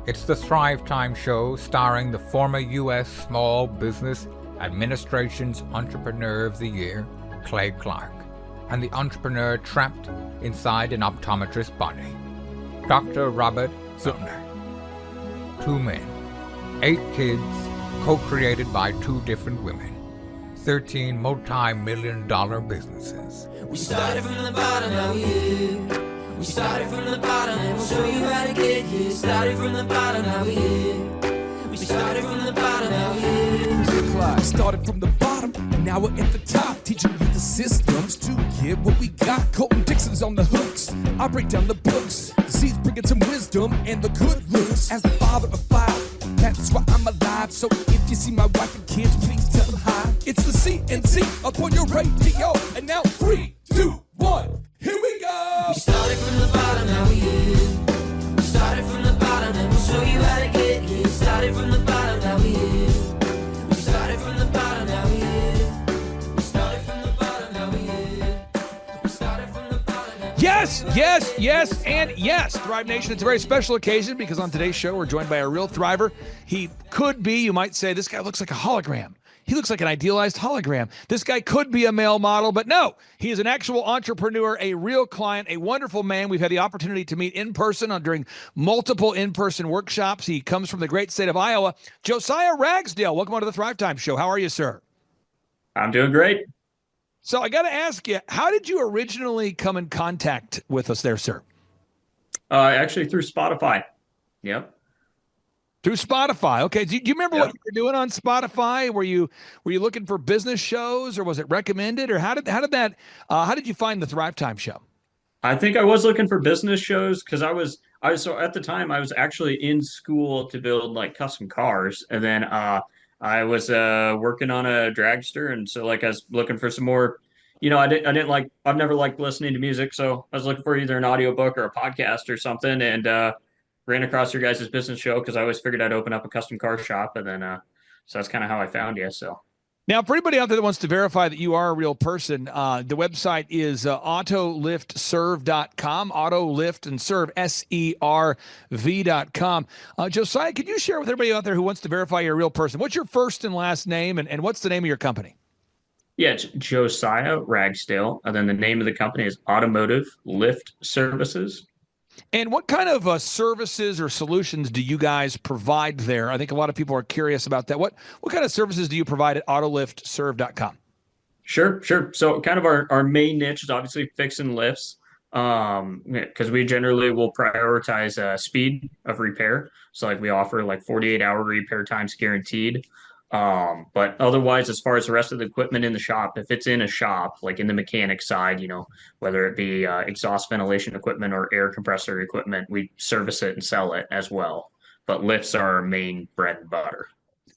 It's the Thrivetime show, starring the former U.S. Small Business Administration's Entrepreneur of the Year, Clay Clark, and the entrepreneur trapped inside an optometrist's body, Dr. Robert Zillner. 2 men, 8 kids, co-created by 2 different women, 13 multi-million-dollar businesses. We started from the bottom, now we here. We started from the bottom, and we'll show you how to get here. Started from the bottom, now we here. We started from the bottom, now we here. Started from the bottom, and now we're at the top, teaching you the systems to get what we got. Colton Dixon's on the hooks, I break down the books. Z's bringing some wisdom and the good looks. As the father of 5, that's why I'm alive. So if you see my wife and kids, please tell them hi. It's the CNC up on your radio, and now 3, 2, 1, here we go. We started from the bottom, now we here. We started from the bottom, and we'll show you how to get here. Started from the bottom, now we here. We started from the bottom, now we here. We started from the bottom, now we here. We started from the bottom, now we Yes, yes, yes, and yes. Thrive Nation, it's a very special occasion because on today's show, we're joined by a real thriver. He could be, you might say, this guy looks like a hologram. He looks like an idealized hologram. This guy could be a male model, but no, he is an actual entrepreneur, a real client, a wonderful man. We've had the opportunity to meet in person during multiple in-person workshops. He comes from the great state of Iowa. Josiah Ragsdale, welcome onto the Thrivetime Show. How are you, sir? I'm doing great. So I got to ask you, how did you originally come in contact with us there, sir? Actually through Spotify. Yep. Through Spotify. Okay. Do you remember what you were doing on Spotify? Were you looking for business shows, or was it recommended, or how did you find the Thrivetime Show? I think I was looking for business shows because so at the time I was actually in school to build like custom cars, and then I was working on a dragster, and so like I was looking for some more. I've never liked listening to music, so I was looking for either an audiobook or a podcast or something, and ran across your guys' business show because I always figured I'd open up a custom car shop, and then so that's kind of how I found you. So now, for anybody out there that wants to verify that you are a real person, the website is autoliftserve.com, autolift and serve, SERV.com. Josiah, could you share with everybody out there who wants to verify you're a real person? What's your first and last name, and what's the name of your company? yeah, it's Josiah Ragsdale, and then the name of the company is Automotive Lift Services. And what kind of services or solutions do you guys provide there? I think a lot of people are curious about that. What kind of services do you provide at autoliftserve.com? Sure. So kind of our main niche is obviously fixing lifts. Because we generally will prioritize speed of repair. So like we offer like 48-hour repair times guaranteed. But otherwise, as far as the rest of the equipment in the shop, if it's in a shop, like in the mechanic side, whether it be exhaust ventilation equipment or air compressor equipment, we service it and sell it as well. But lifts are our main bread and butter.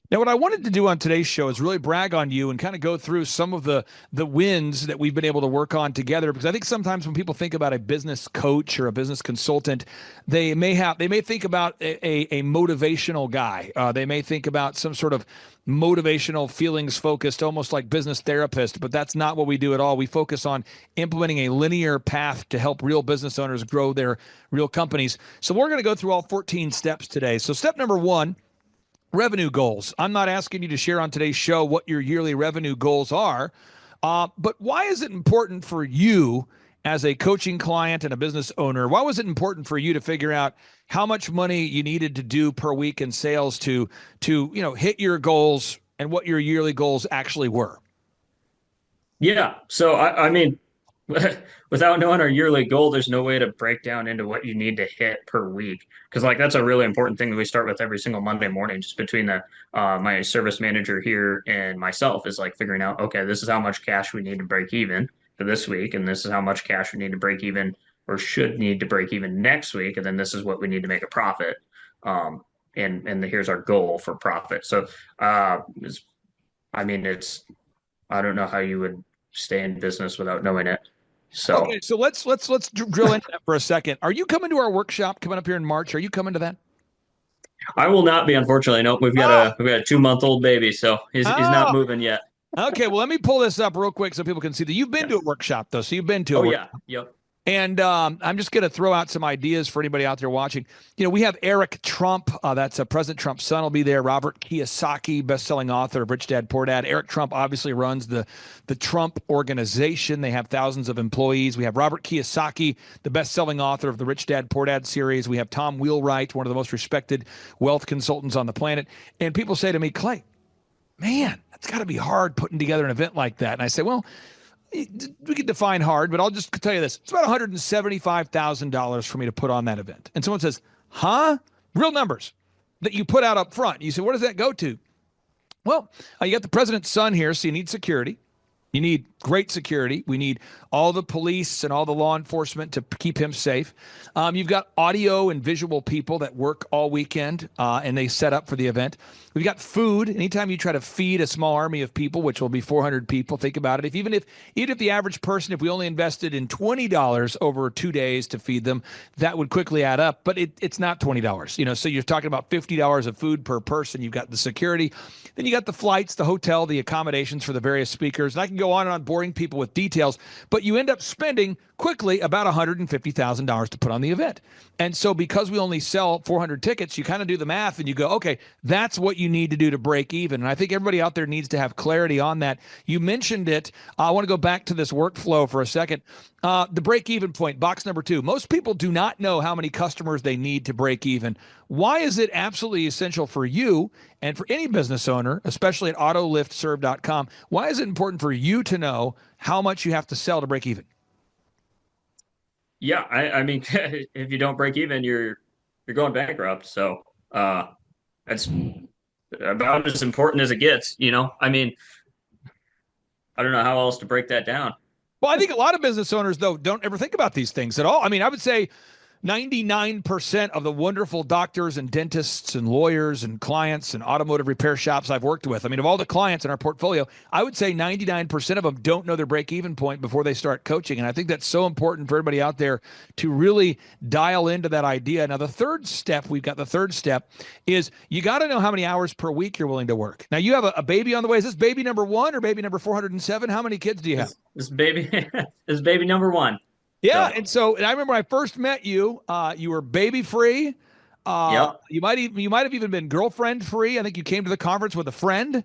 Now, what I wanted to do on today's show is really brag on you and kind of go through some of the wins that we've been able to work on together. Because I think sometimes when people think about a business coach or a business consultant, they may think about a motivational guy. They may think about some sort of motivational, feelings focused, almost like business therapist. But that's not what we do at all. We focus on implementing a linear path to help real business owners grow their real companies. So we're going to go through all 14 steps today. So step number 1. Revenue goals. I'm not asking you to share on today's show what your yearly revenue goals are, but why is it important for you as a coaching client and a business owner? Why was it important for you to figure out how much money you needed to do per week in sales to hit your goals and what your yearly goals actually were? Yeah. So I mean, without knowing our yearly goal, there's no way to break down into what you need to hit per week. Because like that's a really important thing that we start with every single Monday morning, just between the my service manager here and myself is like figuring out, okay, this is how much cash we need to break even for this week, and this is how much cash we need to break even or should need to break even next week, and then this is what we need to make a profit. And here's our goal for profit. So I mean, I don't know how you would stay in business without knowing it. So Okay, so let's drill into that for a second. Are you coming to our workshop coming up here in March? Are you coming to that? I will not be, unfortunately. Nope, we've got a 2-month-old baby, so he's not moving yet. Okay, well, let me pull this up real quick so people can see that you've been to a workshop, though. So you've been to a workshop. Yep. And I'm just going to throw out some ideas for anybody out there watching. We have Eric Trump. That's President Trump's son will be there. Robert Kiyosaki, best-selling author of Rich Dad, Poor Dad. Eric Trump obviously runs the Trump Organization. They have thousands of employees. We have Robert Kiyosaki, the best-selling author of the Rich Dad, Poor Dad series. We have Tom Wheelwright, one of the most respected wealth consultants on the planet. And people say to me, Clay, man, that's got to be hard putting together an event like that. And I say, well, we could define hard, but I'll just tell you this. It's about $175,000 for me to put on that event. And someone says, huh? Real numbers that you put out up front. You say, what does that go to? Well, you got the president's son here, so you need security. You need great security. We need all the police and all the law enforcement to keep him safe. You've got audio and visual people that work all weekend, and they set up for the event. We've got food. Anytime you try to feed a small army of people, which will be 400 people, think about it. Even if the average person, if we only invested in $20 over 2 days to feed them, that would quickly add up. But it's not $20. So you're talking about $50 of food per person. You've got the security. Then you got the flights, the hotel, the accommodations for the various speakers. And I can go on and on boring people with details, but you end up spending quickly about $150,000 to put on the event. And so because we only sell 400 tickets, you kind of do the math and you go, okay, that's what you need to do to break even. And I think everybody out there needs to have clarity on that. You mentioned it. I want to go back to this workflow for a second. The break even point, box number 2. Most people do not know how many customers they need to break even. Why is it absolutely essential for you and for any business owner, especially at autoliftserve.com? Why is it important for you to know how much you have to sell to break even? Yeah, I mean, if you don't break even, you're going bankrupt. So that's about as important as it gets. I mean, I don't know how else to break that down. Well, I think a lot of business owners, though, don't ever think about these things at all. I mean, I would say 99% of the wonderful doctors and dentists and lawyers and clients and automotive repair shops I've worked with, I mean, of all the clients in our portfolio, I would say 99% of them don't know their break-even point before they start coaching. And I think that's so important for everybody out there to really dial into that idea. Now, we've got the third step is you got to know how many hours per week you're willing to work. Now, you have a baby on the way. Is this baby number 1 or baby number 407? How many kids do you have? This baby number 1. Yeah, and I remember when I first met you. You were baby free. Yep. You might have even been girlfriend free. I think you came to the conference with a friend,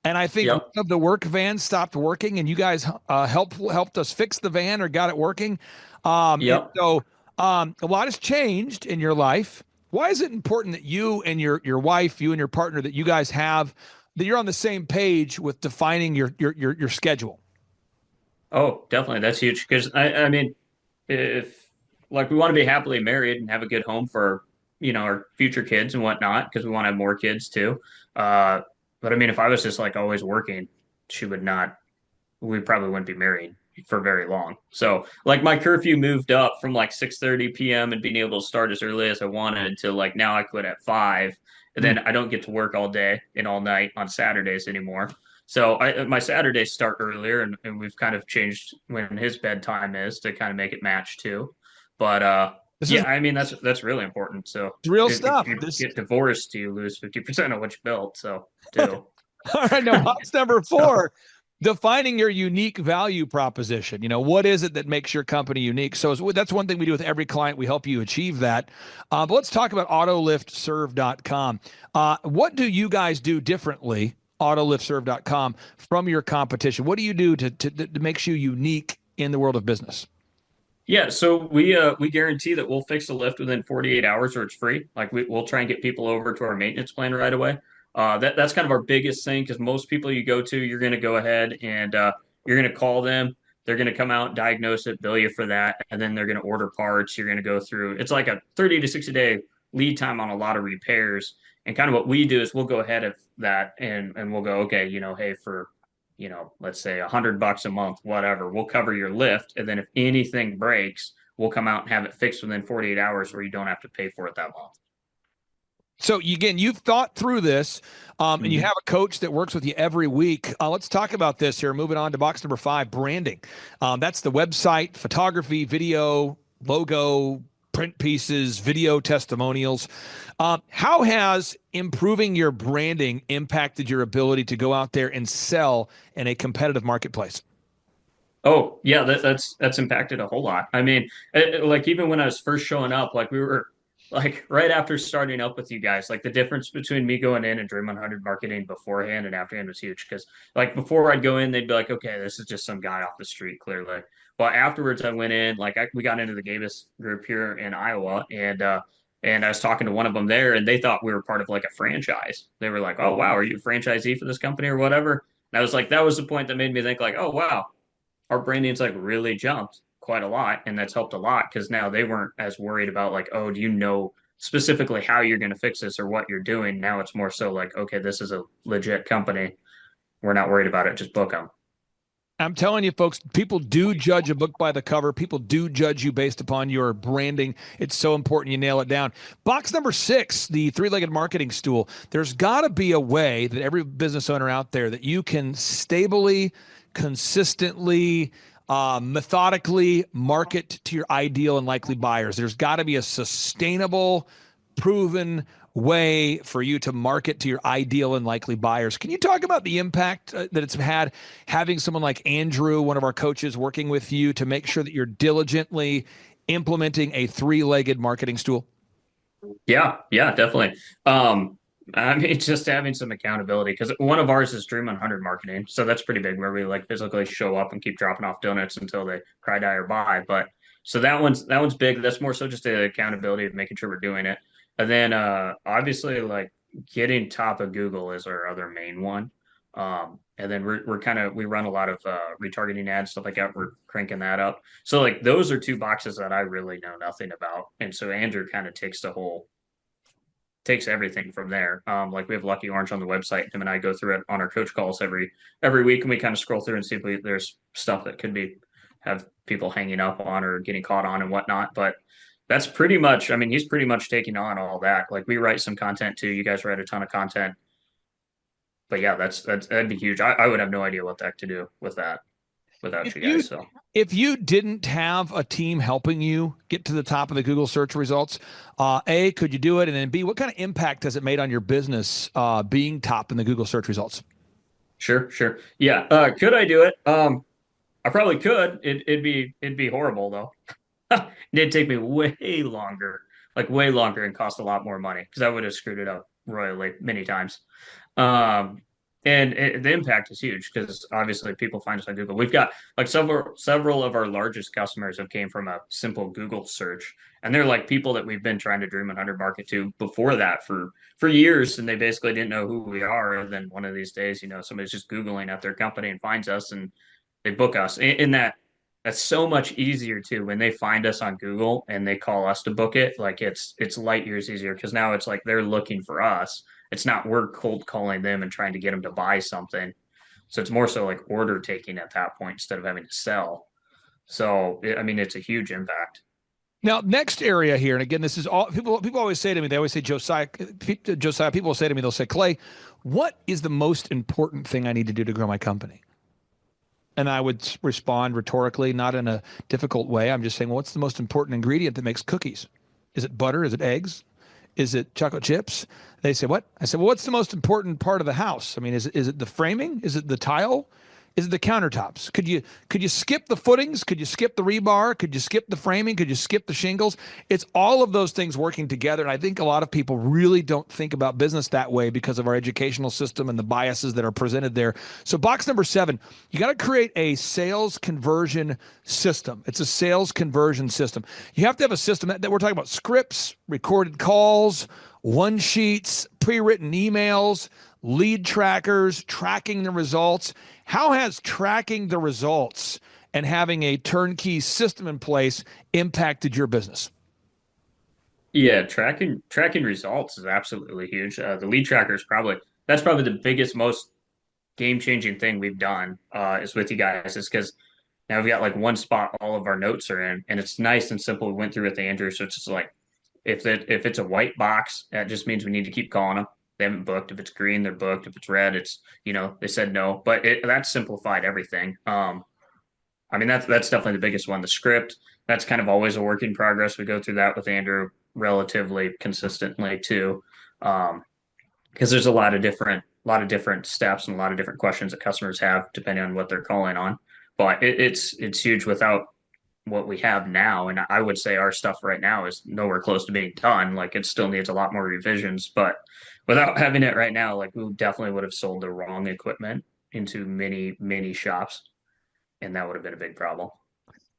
and I think one of the work vans stopped working, and you guys helped us fix the van or got it working. So a lot has changed in your life. Why is it important that you and your wife, you and your partner, that you guys that you're on the same page with defining your schedule? Oh, definitely, that's huge because I mean. if like we want to be happily married and have a good home for our future kids and whatnot because we want to have more kids too. But I mean, if I was just like always working, she would not. We probably wouldn't be married for very long. So like my curfew moved up from like 6:30 p.m. and being able to start as early as I wanted to like now I quit at 5, and then I don't get to work all day and all night on Saturdays anymore. So my Saturdays start earlier, and we've kind of changed when his bedtime is to kind of make it match too. But This is yeah, I mean that's really important. So real if stuff. you This get divorced, you lose 50% of what you built. So too. All right, now box number 4, defining your unique value proposition. What is it that makes your company unique? So that's one thing we do with every client. We help you achieve that. But let's talk about autoliftserve.com. What do you guys do differently, autoliftserve.com, from your competition? What do you do that makes you unique in the world of business? Yeah, so we guarantee that we'll fix the lift within 48 hours or it's free. Like we'll try and get people over to our maintenance plan right away. That's kind of our biggest thing because most people you go to, you're going to go ahead and you're going to call them. They're going to come out, diagnose it, bill you for that, and then they're going to order parts. You're going to go through. It's like a 30 to 60-day lead time on a lot of repairs. And kind of what we do is we'll go ahead of that and we'll go, okay, hey, for let's say $100 a month, whatever, we'll cover your lift. And then if anything breaks, we'll come out and have it fixed within 48 hours where you don't have to pay for it that month. So again, you've thought through this, and you have a coach that works with you every week. Let's talk about this here. Moving on to box number 5, branding. That's the website, photography, video, logo, print pieces, video testimonials. How has improving your branding impacted your ability to go out there and sell in a competitive marketplace? Oh yeah, that's impacted a whole lot. I mean, like even when I was first showing up, like we were like right after starting up with you guys, like the difference between me going in and Dream 100 marketing beforehand and afterhand was huge. Because like before I'd go in, they'd be like, okay, this is just some guy off the street, clearly. But afterwards, I went in, like we got into the Gabus group here in Iowa, and I was talking to one of them there, and they thought we were part of like a franchise. They were like, oh wow, are you a franchisee for this company or whatever? And I was like, that was the point that made me think like, oh wow, our branding's like really jumped quite a lot, and that's helped a lot because now they weren't as worried about like, oh, do you know specifically how you're going to fix this or what you're doing? Now it's more so like, okay, this is a legit company. We're not worried about it. Just book them. I'm telling you, folks, people do judge a book by the cover. People do judge you based upon your branding. It's so important you nail it down. Box number 6, the 3-legged marketing stool. There's got to be a way that every business owner out there that you can stably, consistently, methodically market to your ideal and likely buyers. There's got to be a sustainable, proven way for you to market to your ideal and likely buyers. Can you talk about the impact that it's had having someone like Andrew, one of our coaches, working with you to make sure that you're diligently implementing a 3-legged marketing stool? Yeah, definitely. I mean, just having some accountability because one of ours is Dream 100 marketing, so that's pretty big where we like physically show up and keep dropping off donuts until they cry, die, or buy. But so that one's big. That's more so just the accountability of making sure we're doing it. And then obviously like getting top of Google is our other main one. And then we're kind of we run a lot of retargeting ads, stuff like that. We're cranking that up. So like those are 2 boxes that I really know nothing about. And so Andrew kind of takes everything from there. Like we have Lucky Orange on the website. Him and I go through it on our coach calls every week, and we kind of scroll through and see if there's stuff that could be have people hanging up on or getting caught on and whatnot. But that's pretty much. I mean, he's pretty much taking on all that. Like we write some content too. You guys write a ton of content. But yeah, that'd be huge. I would have no idea what the heck to do with that without you guys. So if you didn't have a team helping you get to the top of the Google search results, A, could you do it? And then B, what kind of impact has it made on your business being top in the Google search results? Sure. Yeah. Could I do it? I probably could. It'd be horrible though. It'd take me way longer, and cost a lot more money because I would have screwed it up royally many times. Um, and the impact is huge because obviously people find us on Google. We've got like several of our largest customers have came from a simple Google search, and they're like people that we've been trying to Dream 100 market to before that for years, and they basically didn't know who we are. And then one of these days, somebody's just Googling at their company and finds us, and they book us. And That's so much easier too when they find us on Google and they call us to book it. Like it's light years easier because now it's like they're looking for us. It's not we're cold calling them and trying to get them to buy something. So it's more so like order taking at that point instead of having to sell. So I mean, it's a huge impact. Now, next area here, and again, this is all people. People always say to me, they always say, Josiah. Josiah. People will say to me, they'll say, Clay, what is the most important thing I need to do to grow my company? And I would respond rhetorically, not in a difficult way. I'm just saying, well, what's the most important ingredient that makes cookies? Is it butter? Is it eggs? Is it chocolate chips? They say, what? I said, well, what's the most important part of the house? I mean, is it the framing? Is it the tile? Is it the countertops? Could you skip the footings? Could you skip the rebar? Could you skip the framing? Could you skip the shingles? It's all of those things working together. And I think a lot of people really don't think about business that way because of our educational system and the biases that are presented there. So box number 7, you got to create a sales conversion system. It's a sales conversion system. You have to have a system that we're talking about: scripts, recorded calls, one sheets, pre-written emails, lead trackers, tracking the results. How has tracking the results and having a turnkey system in place impacted your business? Yeah, tracking results is absolutely huge. The lead tracker is probably the biggest, most game-changing thing we've done is with you guys, is because now we've got like one spot all of our notes are in, and it's nice and simple. We went through with Andrew, so it's just like if it's a white box, that just means we need to keep calling them. They haven't booked. If it's green, they're booked. If it's red, it's they said no. But that's simplified everything. I mean that's definitely the biggest one. The script, that's kind of always a work in progress. We go through that with Andrew relatively consistently too, because there's a lot of different steps and a lot of different questions that customers have depending on what they're calling on. But it's huge without what we have now. And I would say our stuff right now is nowhere close to being done. Like it still needs a lot more revisions, but without having it right now, like we definitely would have sold the wrong equipment into many shops, and that would have been a big problem.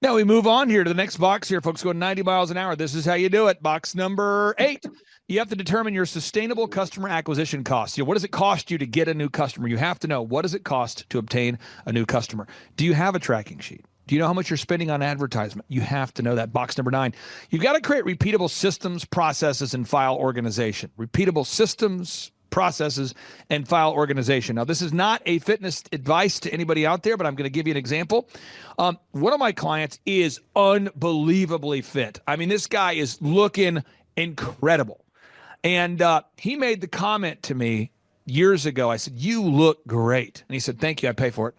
Now we move on here to the next box here, folks, going 90 miles an hour. This is how you do it. Box number 8. You have to determine your sustainable customer acquisition costs. What does it cost you to get a new customer? You have to know, what does it cost to obtain a new customer? Do you have a tracking sheet? Do you know how much you're spending on advertisement? You have to know that. Box number 9. You've got to create repeatable systems, processes, and file organization. Repeatable systems, processes, and file organization. Now, this is not a fitness advice to anybody out there, but I'm going to give you an example. One of my clients is unbelievably fit. I mean, this guy is looking incredible. And he made the comment to me years ago. I said, "You look great." And he said, "Thank you. I pay for it."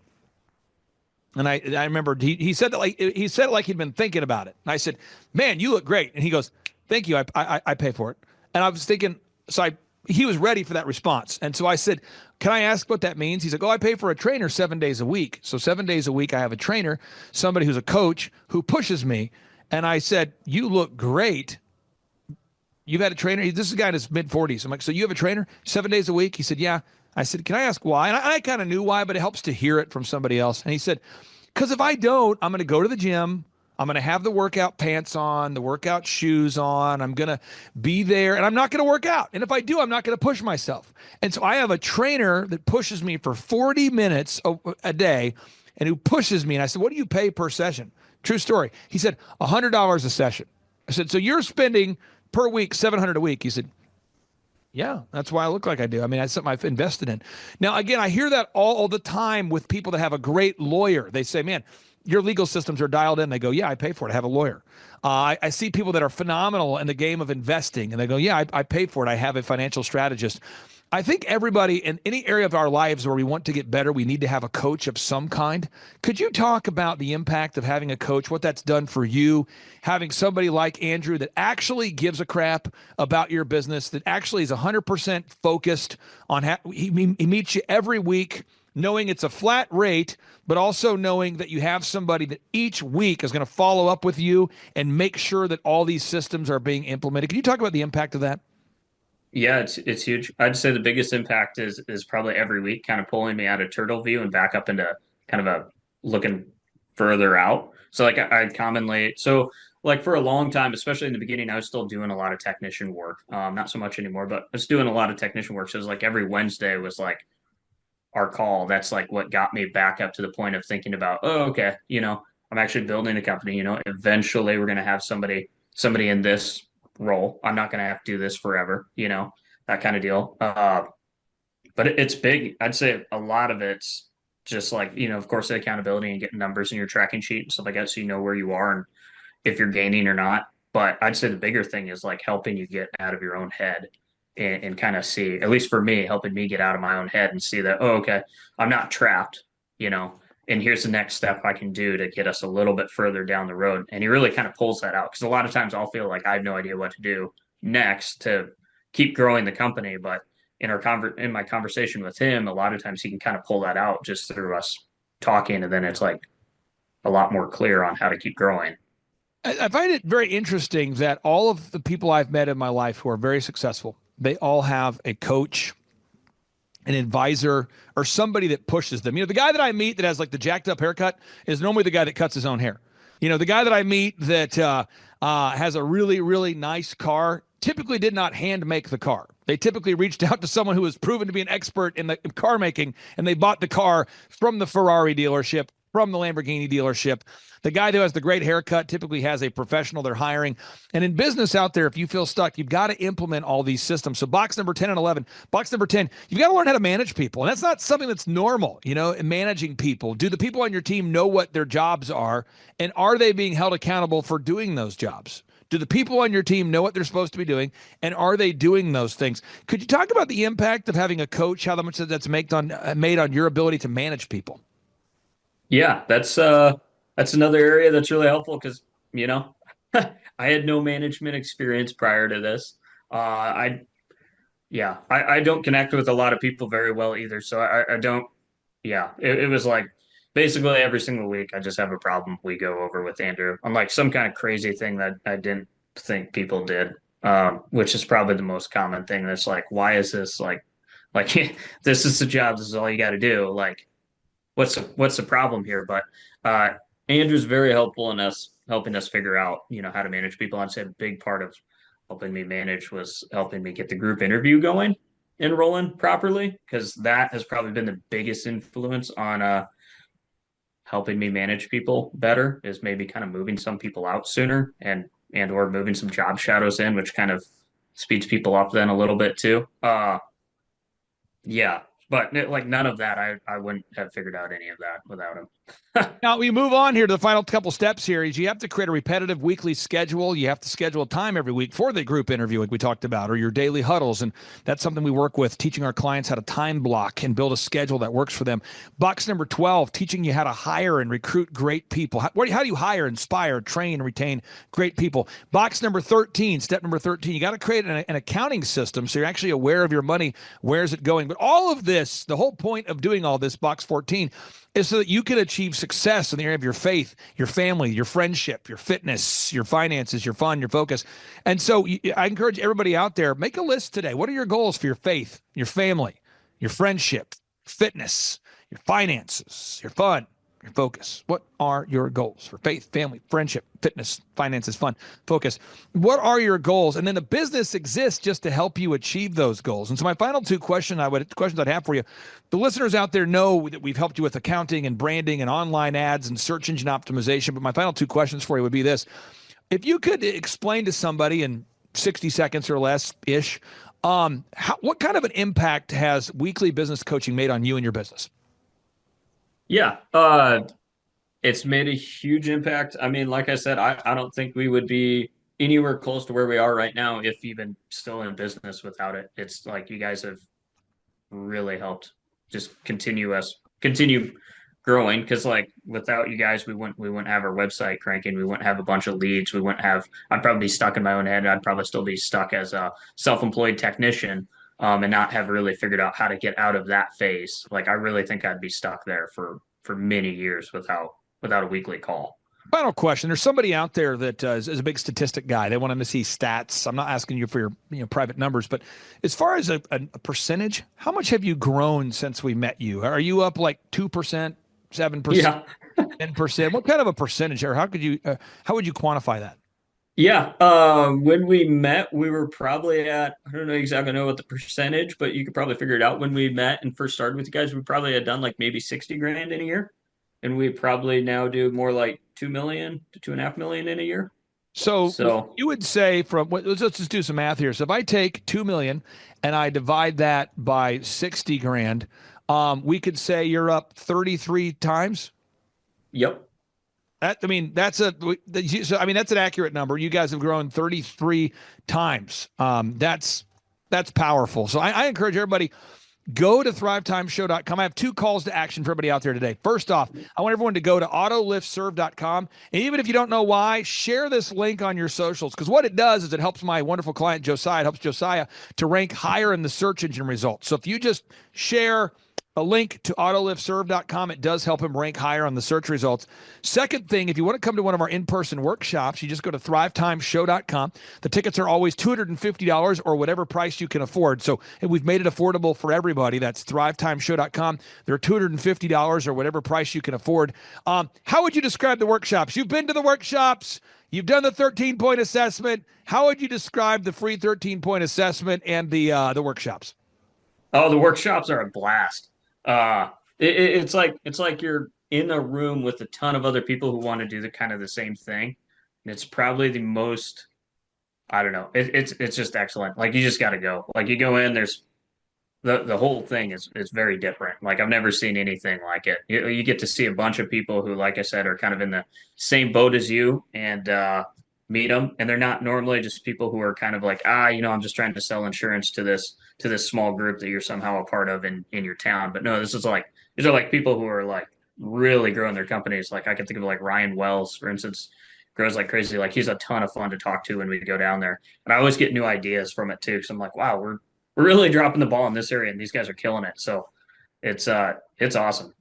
And I remember he said that he said it like he'd been thinking about it. And I said, "Man, you look great." And he goes, "Thank you. I pay for it." And I was thinking, he was ready for that response. And so I said, "Can I ask what that means?" He's like, "Oh, I pay for a trainer 7 days a week. So 7 days a week, I have a trainer, somebody who's a coach who pushes me." And I said, "You look great. You've had a trainer?" This is a guy in his mid-40s. I'm like, "So you have a trainer 7 days a week?" He said, "Yeah." I said, "Can I ask why?" And I kind of knew why, but it helps to hear it from somebody else. And he said, "Because if I don't, I'm going to go to the gym. I'm going to have the workout pants on, the workout shoes on. I'm going to be there, and I'm not going to work out. And if I do, I'm not going to push myself. And so I have a trainer that pushes me for 40 minutes a day and who pushes me." And I said, "What do you pay per session?" True story. He said, $100 a session. I said, "So you're spending per week $700 a week?" He said, "Yeah, that's why I look like I do. I mean, that's something I've invested in." Now, again, I hear that all the time with people that have a great lawyer. They say, "Man, your legal systems are dialed in." They go, "Yeah, I pay for it. I have a lawyer." I see people that are phenomenal in the game of investing, and they go, "Yeah, I pay for it. I have a financial strategist." I think everybody in any area of our lives where we want to get better, we need to have a coach of some kind. Could you talk about the impact of having a coach, what that's done for you, having somebody like Andrew that actually gives a crap about your business, that actually is 100% focused on he meets you every week, knowing it's a flat rate, but also knowing that you have somebody that each week is going to follow up with you and make sure that all these systems are being implemented? Can you talk about the impact of that? Yeah, it's huge. I'd say the biggest impact is probably every week, kind of pulling me out of turtle view and back up into kind of a looking further out. So like I commonly like for a long time, especially in the beginning, I was still doing a lot of technician work. Not so much anymore, but I was doing a lot of technician work. So it was like every Wednesday was like our call. That's like what got me back up to the point of thinking about, oh, okay, I'm actually building a company. Eventually we're going to have somebody in this role. I'm not going to have to do this forever, that kind of deal. But it's big. I'd say a lot of it's just like, of course, the accountability and getting numbers in your tracking sheet and stuff like that, so you know where you are and if you're gaining or not. But I'd say the bigger thing is like helping you get out of your own head and kind of see, at least for me, helping me get out of my own head and see that, oh, okay, I'm not trapped, and here's the next step I can do to get us a little bit further down the road. And he really kind of pulls that out because a lot of times I'll feel like I have no idea what to do next to keep growing the company. But in my conversation with him, a lot of times he can kind of pull that out just through us talking, and then it's like a lot more clear on how to keep growing. I find it very interesting that all of the people I've met in my life who are very successful, they all have a coach, an advisor, or somebody that pushes them. The guy that I meet that has like the jacked up haircut is normally the guy that cuts his own hair. The guy that I meet that has a really, really nice car typically did not hand make the car. They typically reached out to someone who was proven to be an expert in the car making, and they bought the car from the Ferrari dealership, from the Lamborghini dealership. The guy who has the great haircut typically has a professional they're hiring. And in business out there, if you feel stuck, you've got to implement all these systems. So box number 10 and 11, box number 10, you've got to learn how to manage people. And that's not something that's normal, managing people. Do the people on your team know what their jobs are? And are they being held accountable for doing those jobs? Do the people on your team know what they're supposed to be doing? And are they doing those things? Could you talk about the impact of having a coach, how much that's made on your ability to manage people? Yeah, that's another area that's really helpful because, I had no management experience prior to this. I don't connect with a lot of people very well either. So I don't, yeah, it was like basically every single week I just have a problem we go over with Andrew on like some kind of crazy thing that I didn't think people did, which is probably the most common thing. That's like, why is this like this is the job, this is all you got to do. Like, what's the problem here? But Andrew's very helpful in helping us figure out, how to manage people. I'd say a big part of helping me manage was helping me get the group interview going and rolling properly, because that has probably been the biggest influence on helping me manage people better, is maybe kind of moving some people out sooner and or moving some job shadows in, which kind of speeds people up then a little bit too. Yeah, but like none of that, I wouldn't have figured out any of that without him. Now we move on here to the final couple steps here. Is you have to create a repetitive weekly schedule. You have to schedule a time every week for the group interview like we talked about, or your daily huddles. And that's something we work with, teaching our clients how to time block and build a schedule that works for them. Box number 12, teaching you how to hire and recruit great people. How do you hire, inspire, train, and retain great people? Box number 13, step number 13, you got to create an accounting system so you're actually aware of your money. Where's it going? But all of this, the whole point of doing all this, box 14, is so that you can achieve success in the area of your faith, your family, your friendship, your fitness, your finances, your fun, your focus. And so I encourage everybody out there, make a list today. What are your goals for your faith, your family, your friendship, fitness, your finances, your fun, your focus? What are your goals for faith, family, friendship, fitness, finances, fun, focus? What are your goals? And then the business exists just to help you achieve those goals. And so my final two questions I'd have for you, the listeners out there know that we've helped you with accounting and branding and online ads and search engine optimization. But my final two questions for you would be this. If you could explain to somebody in 60 seconds or less-ish, what kind of an impact has weekly business coaching made on you and your business? Yeah, it's made a huge impact. I mean, like I said, I don't think we would be anywhere close to where we are right now if even still in business without it. It's like you guys have really helped just continue growing, because like without you guys, we wouldn't have our website cranking, we wouldn't have a bunch of leads, I'd probably be stuck in my own head. I'd probably still be stuck as a self-employed technician, and not have really figured out how to get out of that phase. Like I really think I'd be stuck there for many years without a weekly call. Final question. There's somebody out there that is a big statistic guy. They want them to see stats. I'm not asking you for your private numbers, but as far as a percentage, how much have you grown since we met you? Are you up like 2%, 7%, Yeah. 10%? What kind of a percentage, or how would you quantify that? Yeah. When we met, we were probably at, I don't know exactly know what the percentage, but you could probably figure it out. When we met and first started with you guys, we probably had done like maybe 60 grand in a year. And we probably now do more like 2 million to 2.5 million in a year. So you would say let's just do some math here. So if I take 2 million and I divide that by 60 grand, we could say you're up 33 times. Yep. That's an accurate number. You guys have grown 33 times. That's powerful. So I encourage everybody, go to thrivetimeshow.com. I have 2 calls to action for everybody out there today. First off, I want everyone to go to autoliftserve.com. And even if you don't know why, share this link on your socials, because what it does is it helps my wonderful client, Josiah. It helps Josiah to rank higher in the search engine results. So if you just share a link to autoliftserve.com, it does help him rank higher on the search results. Second thing, if you want to come to one of our in-person workshops, you just go to thrivetimeshow.com. The tickets are always $250 or whatever price you can afford. So we've made it affordable for everybody. That's thrivetimeshow.com. They're $250 or whatever price you can afford. How would you describe the workshops? You've been to the workshops. You've done the 13-point assessment. How would you describe the free 13-point assessment and the workshops? Oh, the workshops are a blast. It's like you're in a room with a ton of other people who want to do the same thing. And it's probably the most, I don't know. It's just excellent. Like, you just got to go. Like, you go in, there's the whole thing is very different. Like, I've never seen anything like it. You get to see a bunch of people who, like I said, are kind of in the same boat as you, and meet them. And they're not normally just people who are kind of like, I'm just trying to sell insurance to this small group that you're somehow a part of in your town. But no, these are like people who are like really growing their companies. Like, I can think of like Ryan Wells, for instance, grows like crazy. Like, he's a ton of fun to talk to when we go down there. And I always get new ideas from it too. So I'm like, wow, we're really dropping the ball in this area, and these guys are killing it. So it's awesome.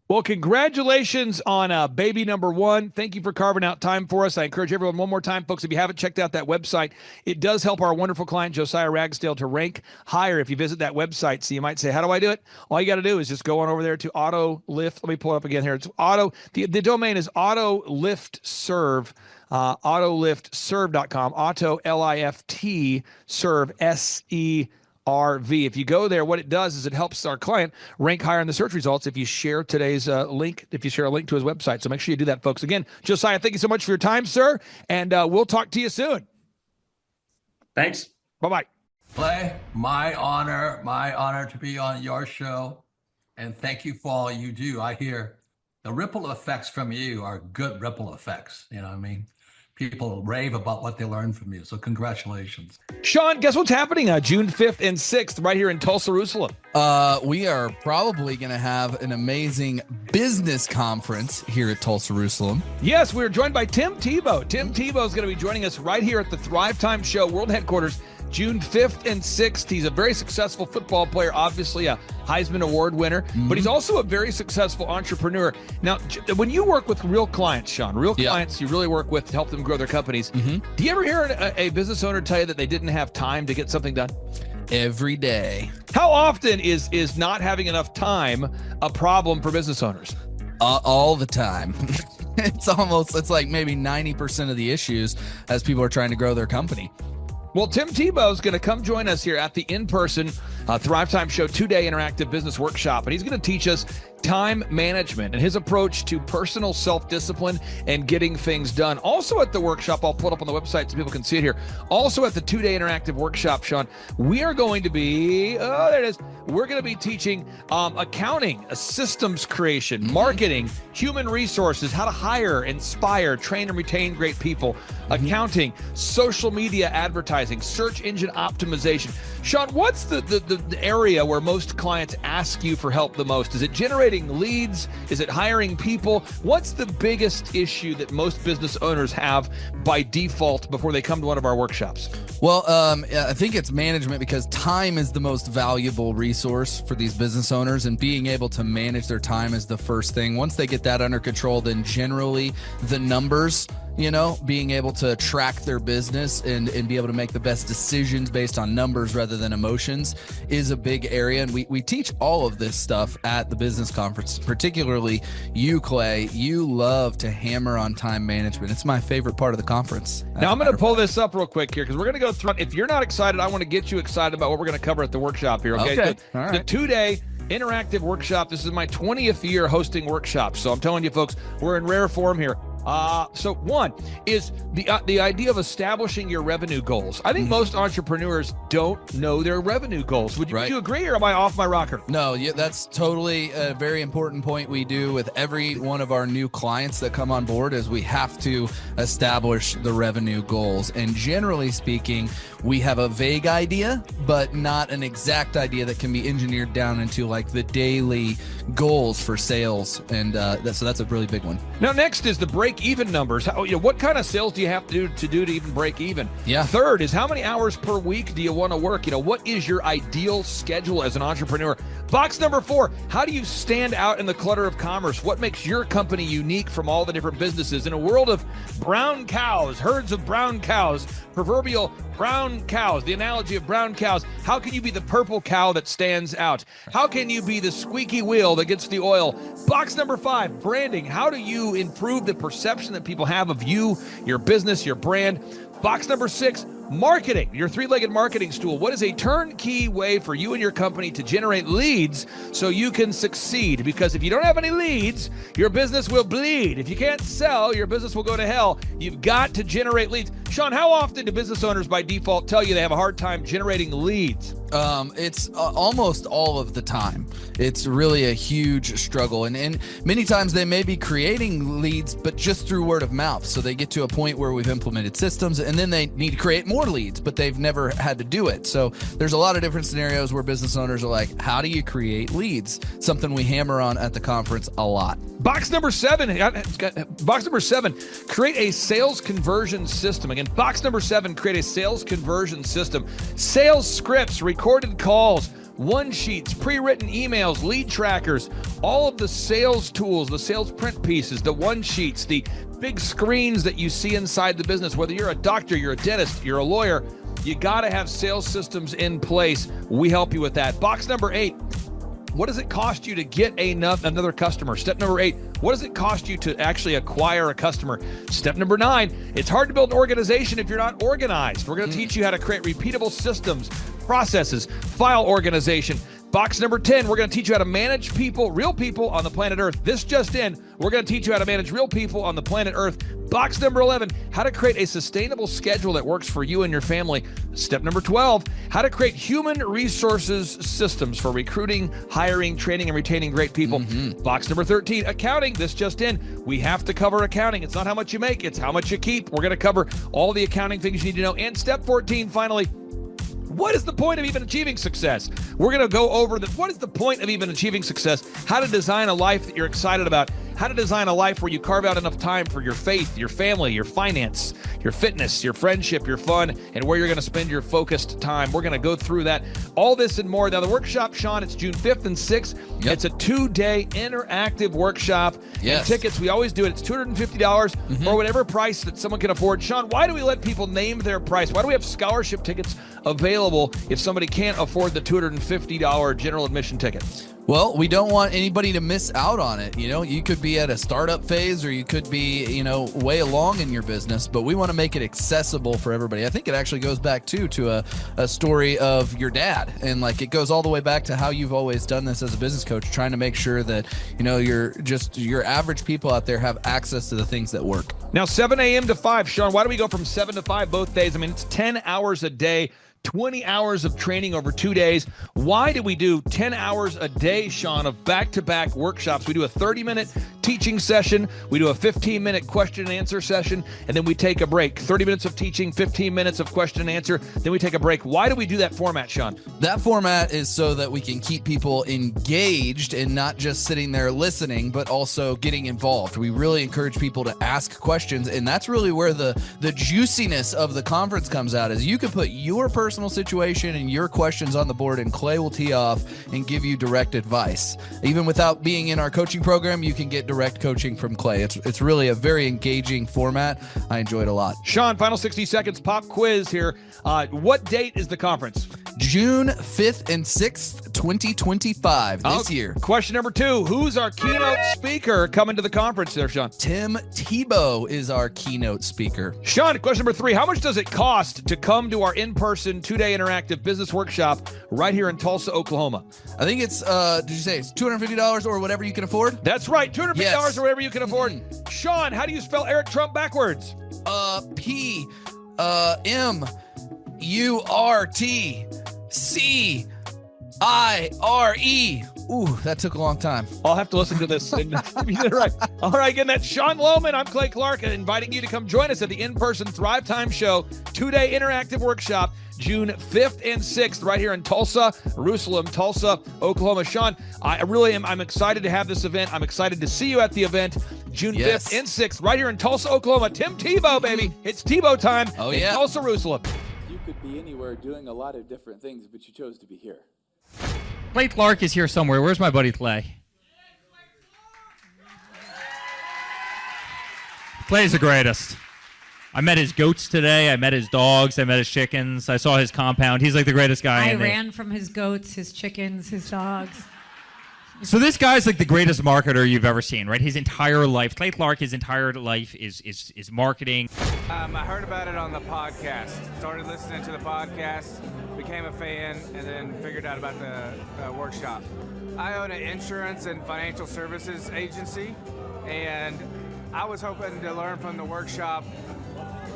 Well, congratulations on baby number 1. Thank you for carving out time for us. I encourage everyone one more time, folks, if you haven't checked out that website, it does help our wonderful client, Josiah Ragsdale, to rank higher if you visit that website. So you might say, how do I do it? All you got to do is just go on over there to AutoLift. Let me pull it up again here. It's the domain is AutoLiftServe, AutoLiftServe.com, Auto, L-I-F-T, Serve, S-E-RV. If you go there, what it does is it helps our client rank higher in the search results if you share today's link, if you share a link to his website. So make sure you do that, folks. Again, Josiah, thank you so much for your time, sir, and we'll talk to you soon. Thanks. Bye-bye. Clay, my honor to be on your show, and thank you for all you do. I hear the ripple effects from you are good ripple effects. You know what I mean? People rave about what they learned from you. So congratulations. Sean, guess what's happening June 5th and 6th right here in Tulsa, Jerusalem? We are probably going to have an amazing business conference here at Tulsa, Jerusalem. Yes, we're joined by Tim Tebow. Tim Tebow is going to be joining us right here at the Thrivetime Show World Headquarters, June 5th and 6th. He's a very successful football player, obviously a Heisman Award winner, but he's also a very successful entrepreneur. Now, when you work with real clients, Sean, clients you really work with to help them grow their companies, do you ever hear a business owner tell you that they didn't have time to get something done? Every day. How often is not having enough time a problem for business owners? All the time. It's like maybe 90% of the issues as people are trying to grow their company. Well, Tim Tebow is going to come join us here at the in-person Thrivetime Show 2-day interactive business workshop, and he's going to teach us time management and his approach to personal self-discipline and getting things done. Also at the workshop, I'll put up on the website so people can see it here. Also at the 2-day interactive workshop, Sean, we are going to be, there it is. We're going to be teaching accounting, systems creation, marketing, human resources, how to hire, inspire, train, and retain great people, accounting, social media advertising, search engine optimization. Sean, what's the area where most clients ask you for help the most? Is it generating leads? Is it hiring people? What's the biggest issue that most business owners have by default before they come to one of our workshops? Well, I think it's management, because time is the most valuable resource for these business owners, and being able to manage their time is the first thing. Once they get that under control, then generally the numbers, being able to track their business and be able to make the best decisions based on numbers rather than emotions is a big area. And we teach all of this stuff at the business conference, particularly you, Clay. You love to hammer on time management. It's my favorite part of the conference. Now, I'm going to pull this up real quick here because we're going to go through. If you're not excited, I want to get you excited about what we're going to cover at the workshop here. Okay. All right. The 2-day interactive workshop. This is my 20th year hosting workshops. So I'm telling you, folks, we're in rare form here. So one is the idea of establishing your revenue goals. I think most entrepreneurs don't know their revenue goals. Would you agree, or am I off my rocker? No, that's totally a very important point we do with every one of our new clients that come on board is we have to establish the revenue goals. And generally speaking, we have a vague idea, but not an exact idea that can be engineered down into like the daily goals for sales. And so that's a really big one. Now, next is the break-even numbers. What kind of sales do you have to do to even break even? Yeah. Third is how many hours per week do you want to work? What is your ideal schedule as an entrepreneur? Box number 4, how do you stand out in the clutter of commerce? What makes your company unique from all the different businesses? In a world of brown cows, herds of brown cows, proverbial brown cows, the analogy of brown cows, how can you be the purple cow that stands out? How can you be the squeaky wheel that gets the oil? Box number 5, branding. How do you improve the perception that people have of you, your business, your brand? Box number 6, marketing, your three-legged marketing stool. What is a turnkey way for you and your company to generate leads so you can succeed? Because if you don't have any leads, your business will bleed. If you can't sell, your business will go to hell. You've got to generate leads. Sean, how often do business owners by default tell you they have a hard time generating leads? It's almost all of the time. It's really a huge struggle. And many times they may be creating leads, but just through word of mouth. So they get to a point where we've implemented systems and then they need to create more leads, but they've never had to do it. So there's a lot of different scenarios where business owners are like, how do you create leads? Something we hammer on at the conference a lot. Box number 7, create a sales conversion system. Again, box number 7, create a sales conversion system. Sales scripts, recorded calls, one sheets, pre-written emails, lead trackers, all of the sales tools, the sales print pieces, the one sheets, the big screens that you see inside the business. Whether you're a doctor, you're a dentist, you're a lawyer, you got to have sales systems in place. We help you with that. Box number 8, what does it cost you to get another customer? Step number 8, what does it cost you to actually acquire a customer? Step number 9, it's hard to build an organization if you're not organized. We're going to teach you how to create repeatable systems, processes, file organization. Box number 10, we're going to teach you how to manage people, real people on the planet Earth. This just in, we're going to teach you how to manage real people on the planet Earth. Box number 11, how to create a sustainable schedule that works for you and your family. Step number 12, how to create human resources systems for recruiting, hiring, training, and retaining great people. Box number 13, accounting. This just in, we have to cover accounting. It's not how much you make, it's how much you keep. We're going to cover all the accounting things you need to know. And step 14, finally, what is the point of even achieving success? We're going to go over what is the point of even achieving success, how to design a life that you're excited about, how to design a life where you carve out enough time for your faith, your family, your finance, your fitness, your friendship, your fun, and where you're going to spend your focused time. We're going to go through that, all this and more. Now, the workshop, Sean, it's June 5th and 6th. Yep. It's a 2-day interactive workshop. Yes. And tickets, we always do it. It's $250 or whatever price that someone can afford. Sean, why do we let people name their price? Why do we have scholarship tickets available if somebody can't afford the $250 general admission ticket? Well, we don't want anybody to miss out on it. You could be at a startup phase or you could be, way along in your business, but we want to make it accessible for everybody. I think it actually goes back to a story of your dad. And it goes all the way back to how you've always done this as a business coach, trying to make sure that, your average people out there have access to the things that work. Now, 7 a.m. to 5, Sean, why do we go from 7 to 5 both days? I mean, it's 10 hours a day. 20 hours of training over 2 days. Why do we do 10 hours a day, Sean, of back-to-back workshops? We do a 30-minute teaching session. We do a 15-minute question and answer session, and then we take a break. 30 minutes of teaching, 15 minutes of question and answer, then we take a break. Why do we do that format, Sean? That format is so that we can keep people engaged and not just sitting there listening, but also getting involved. We really encourage people to ask questions, and that's really where the juiciness of the conference comes out, is you can put your personal situation and your questions on the board, and Clay will tee off and give you direct advice. Even without being in our coaching program, you can get direct coaching from Clay. It's really a very engaging format. I enjoy it a lot. Sean, final 60 seconds, pop quiz here. What date is the conference? June 5th and 6th, 2025, this year. Question number 2, who's our keynote speaker coming to the conference there, Sean? Tim Tebow is our keynote speaker. Sean, question number 3, how much does it cost to come to our in-person 2-day interactive business workshop right here in Tulsa, Oklahoma? I think it's, did you say it's $250 or whatever you can afford? That's right, $250 or whatever you can afford. Sean, how do you spell Eric Trump backwards? P-M-U-R-T-C-I-R-E. Ooh, that took a long time. I'll have to listen to this. And you did it right. All right, again, that's Sean Lohman. I'm Clay Clark, inviting you to come join us at the in-person Thrivetime Show 2-day interactive workshop, June 5th and 6th, right here in Tulsa, Tulsa, Oklahoma. Sean, I'm excited to have this event. I'm excited to see you at the event, June 5th and 6th, right here in Tulsa, Oklahoma. Tim Tebow, baby. It's Tebow time in Tulsa, Jerusalem. You could be anywhere doing a lot of different things, but you chose to be here. Clay Clark is here somewhere. Where's my buddy Clay? Clay's the greatest. I met his goats today. I met his dogs. I met his chickens. I saw his compound. He's like the greatest guy. I ran from his goats, his chickens, his dogs. So this guy's like the greatest marketer you've ever seen, right? His entire life, Clay Clark, his entire life is marketing. I heard about it on the podcast. Started listening to the podcast, became a fan, and then figured out about the workshop. I own an insurance and financial services agency, and I was hoping to learn from the workshop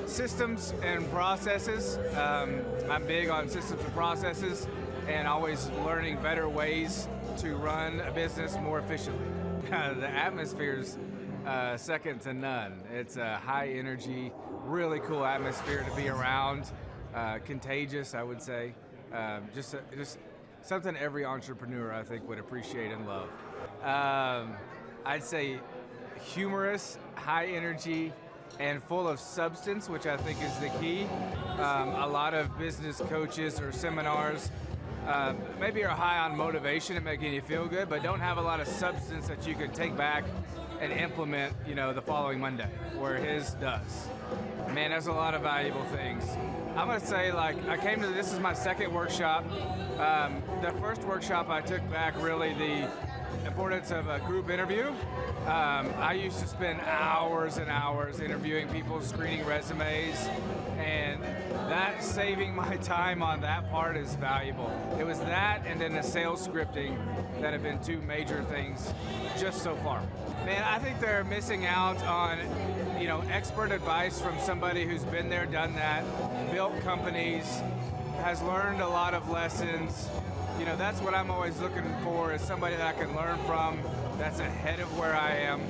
systems and processes. I'm big on systems and processes, and always learning better ways to run a business more efficiently. The atmosphere's second to none. It's a high energy, really cool atmosphere to be around. Contagious, I would say. Just something every entrepreneur, I think, would appreciate and love. I'd say humorous, high energy, and full of substance, which I think is the key. A lot of business coaches or seminars maybe are high on motivation and making you feel good, but don't have a lot of substance that you can take back and implement, the following Monday, where his does. Man, there's a lot of valuable things. I'm gonna say, this is my second workshop. The first workshop I took back really the importance of a group interview. I used to spend hours and hours interviewing people, screening resumes, and that saving my time on that part is valuable. It was that and then the sales scripting that have been two major things just so far. Man, I think they're missing out on, expert advice from somebody who's been there, done that, built companies, has learned a lot of lessons. That's what I'm always looking for, is somebody that I can learn from that's ahead of where I am.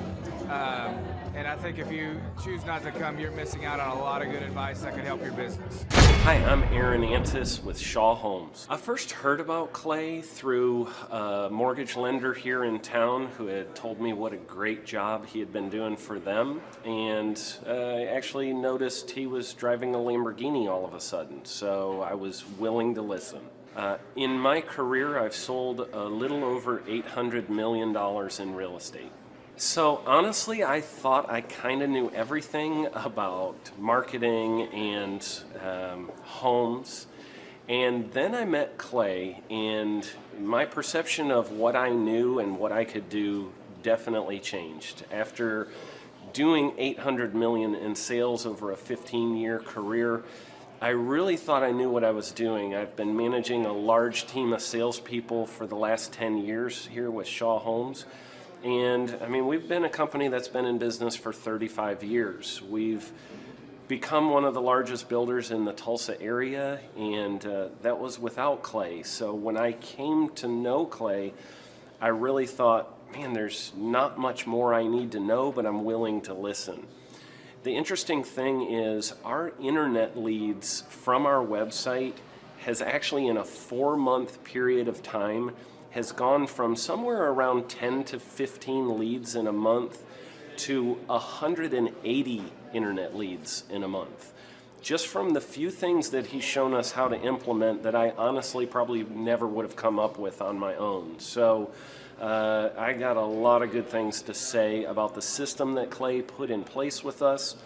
And I think if you choose not to come, you're missing out on a lot of good advice that could help your business. Hi, I'm Aaron Antis with Shaw Homes. I first heard about Clay through a mortgage lender here in town who had told me what a great job he had been doing for them, and I actually noticed he was driving a Lamborghini all of a sudden, so I was willing to listen. In my career, I've sold a little over $800 million in real estate. So honestly, I thought I kind of knew everything about marketing and homes. And then I met Clay, and my perception of what I knew and what I could do definitely changed. After doing $800 million in sales over a 15-year career, I really thought I knew what I was doing. I've been managing a large team of salespeople for the last 10 years here with Shaw Homes. And we've been a company that's been in business for 35 years. We've become one of the largest builders in the Tulsa area, and that was without Clay. So when I came to know Clay, I really thought, man, there's not much more I need to know, but I'm willing to listen. The interesting thing is our internet leads from our website has actually, in a 4-month period of time, has gone from somewhere around 10 to 15 leads in a month to 180 internet leads in a month. Just from the few things that he's shown us how to implement that I honestly probably never would have come up with on my own. So I got a lot of good things to say about the system that Clay put in place with us,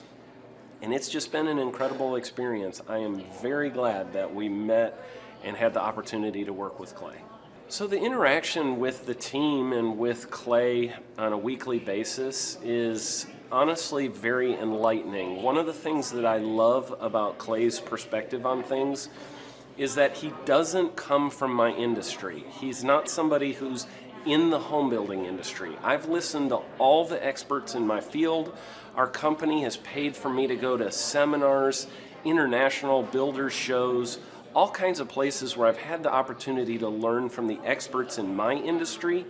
and it's just been an incredible experience. I am very glad that we met and had the opportunity to work with Clay. So the interaction with the team and with Clay on a weekly basis is honestly very enlightening. One of the things that I love about Clay's perspective on things is that he doesn't come from my industry. He's not somebody who's in the home building industry. I've listened to all the experts in my field. Our company has paid for me to go to seminars, international builders shows, all kinds of places where I've had the opportunity to learn from the experts in my industry.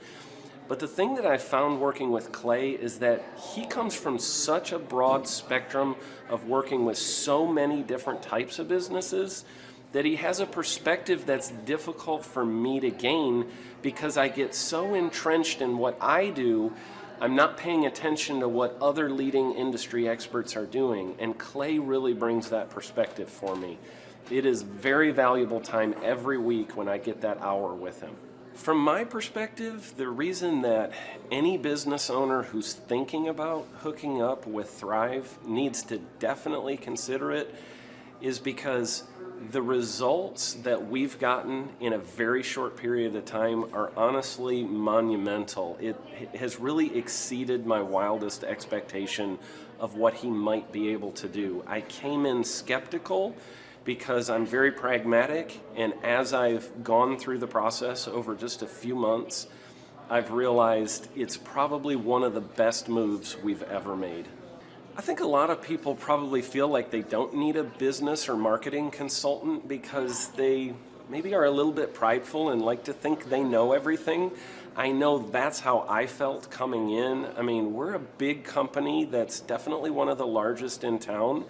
But the thing that I found working with Clay is that he comes from such a broad spectrum of working with so many different types of businesses that he has a perspective that's difficult for me to gain because I get so entrenched in what I do, I'm not paying attention to what other leading industry experts are doing, and Clay really brings that perspective for me. It is very valuable time every week when I get that hour with him. From my perspective, the reason that any business owner who's thinking about hooking up with Thrive needs to definitely consider it is because the results that we've gotten in a very short period of time are honestly monumental. It has really exceeded my wildest expectation of what he might be able to do. I came in skeptical because I'm very pragmatic, and as I've gone through the process over just a few months, I've realized it's probably one of the best moves we've ever made. I think a lot of people probably feel like they don't need a business or marketing consultant because they maybe are a little bit prideful and like to think they know everything. I know that's how I felt coming in. I mean, we're a big company that's definitely one of the largest in town.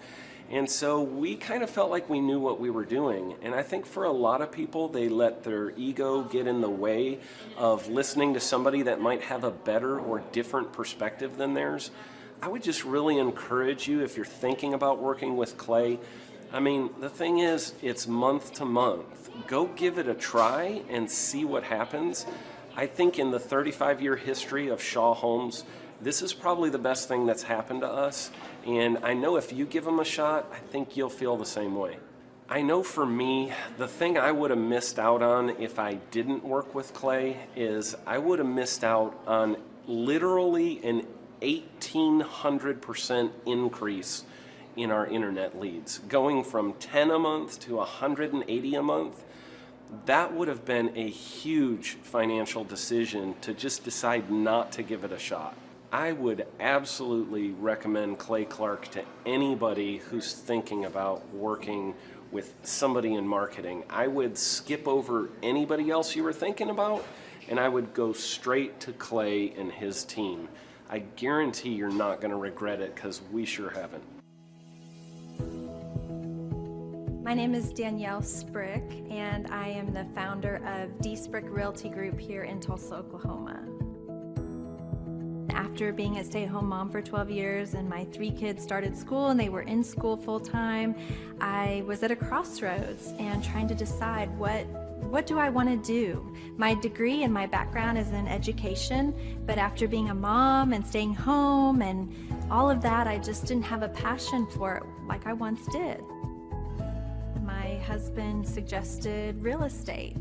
And so we kind of felt like we knew what we were doing. And I think for a lot of people, they let their ego get in the way of listening to somebody that might have a better or different perspective than theirs. I would just really encourage you, if you're thinking about working with Clay, I mean, the thing is, it's month to month. Go give it a try and see what happens. I think in the 35-year history of Shaw Homes, this is probably the best thing that's happened to us. And I know if you give them a shot, I think you'll feel the same way. I know for me, the thing I would have missed out on if I didn't work with Clay is I would have missed out on literally an 1,800% increase in our internet leads. Going from 10 a month to 180 a month, that would have been a huge financial decision to just decide not to give it a shot. I would absolutely recommend Clay Clark to anybody who's thinking about working with somebody in marketing. I would skip over anybody else you were thinking about, and I would go straight to Clay and his team. I guarantee you're not going to regret it because we sure haven't. My name is Danielle Sprick, and I am the founder of D Sprick Realty Group here in Tulsa, Oklahoma. After being a stay-at-home mom for 12 years and my 3 kids started school and they were in school full-time, I was at a crossroads and trying to decide what do I want to do? My degree and my background is in education, but after being a mom and staying home and all of that, I just didn't have a passion for it like I once did. My husband suggested real estate.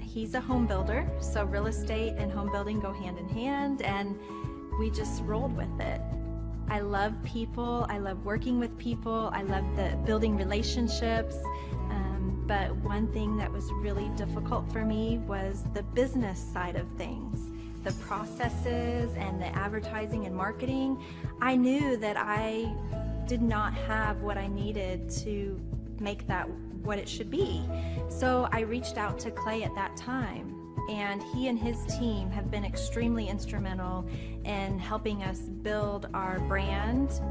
He's a home builder, so real estate and home building go hand in hand, and we just rolled with it. I love people, I love working with people, I love building relationships. But one thing that was really difficult for me was the business side of things, the processes and the advertising and marketing. I knew that I did not have what I needed to make that what it should be. So I reached out to Clay at that time, and he and his team have been extremely instrumental in helping us build our brand,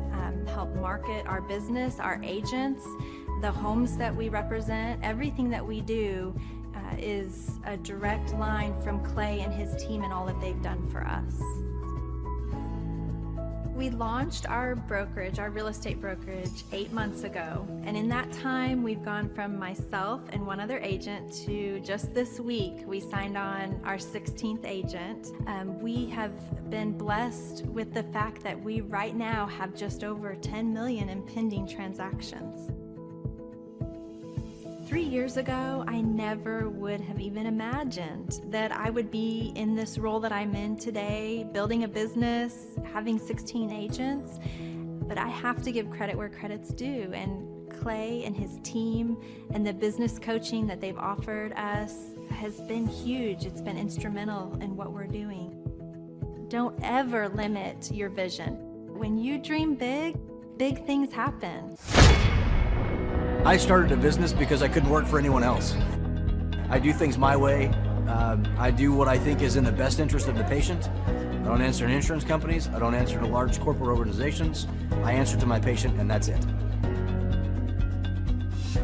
help market our business, our agents, the homes that we represent. Everything that we do is a direct line from Clay and his team and all that they've done for us. We launched our brokerage, our real estate brokerage, 8 months ago. And in that time, we've gone from myself and one other agent to just this week, we signed on our 16th agent. We have been blessed with the fact that we right now have just over 10 million in pending transactions. 3 years ago, I never would have even imagined that I would be in this role that I'm in today, building a business, having 16 agents. But I have to give credit where credit's due. And Clay and his team and the business coaching that they've offered us has been huge. It's been instrumental in what we're doing. Don't ever limit your vision. When you dream big, big things happen. I started a business because I couldn't work for anyone else. I do things my way. I do what I think is in the best interest of the patient. I don't answer to insurance companies. I don't answer to large corporate organizations. I answer to my patient, and that's it.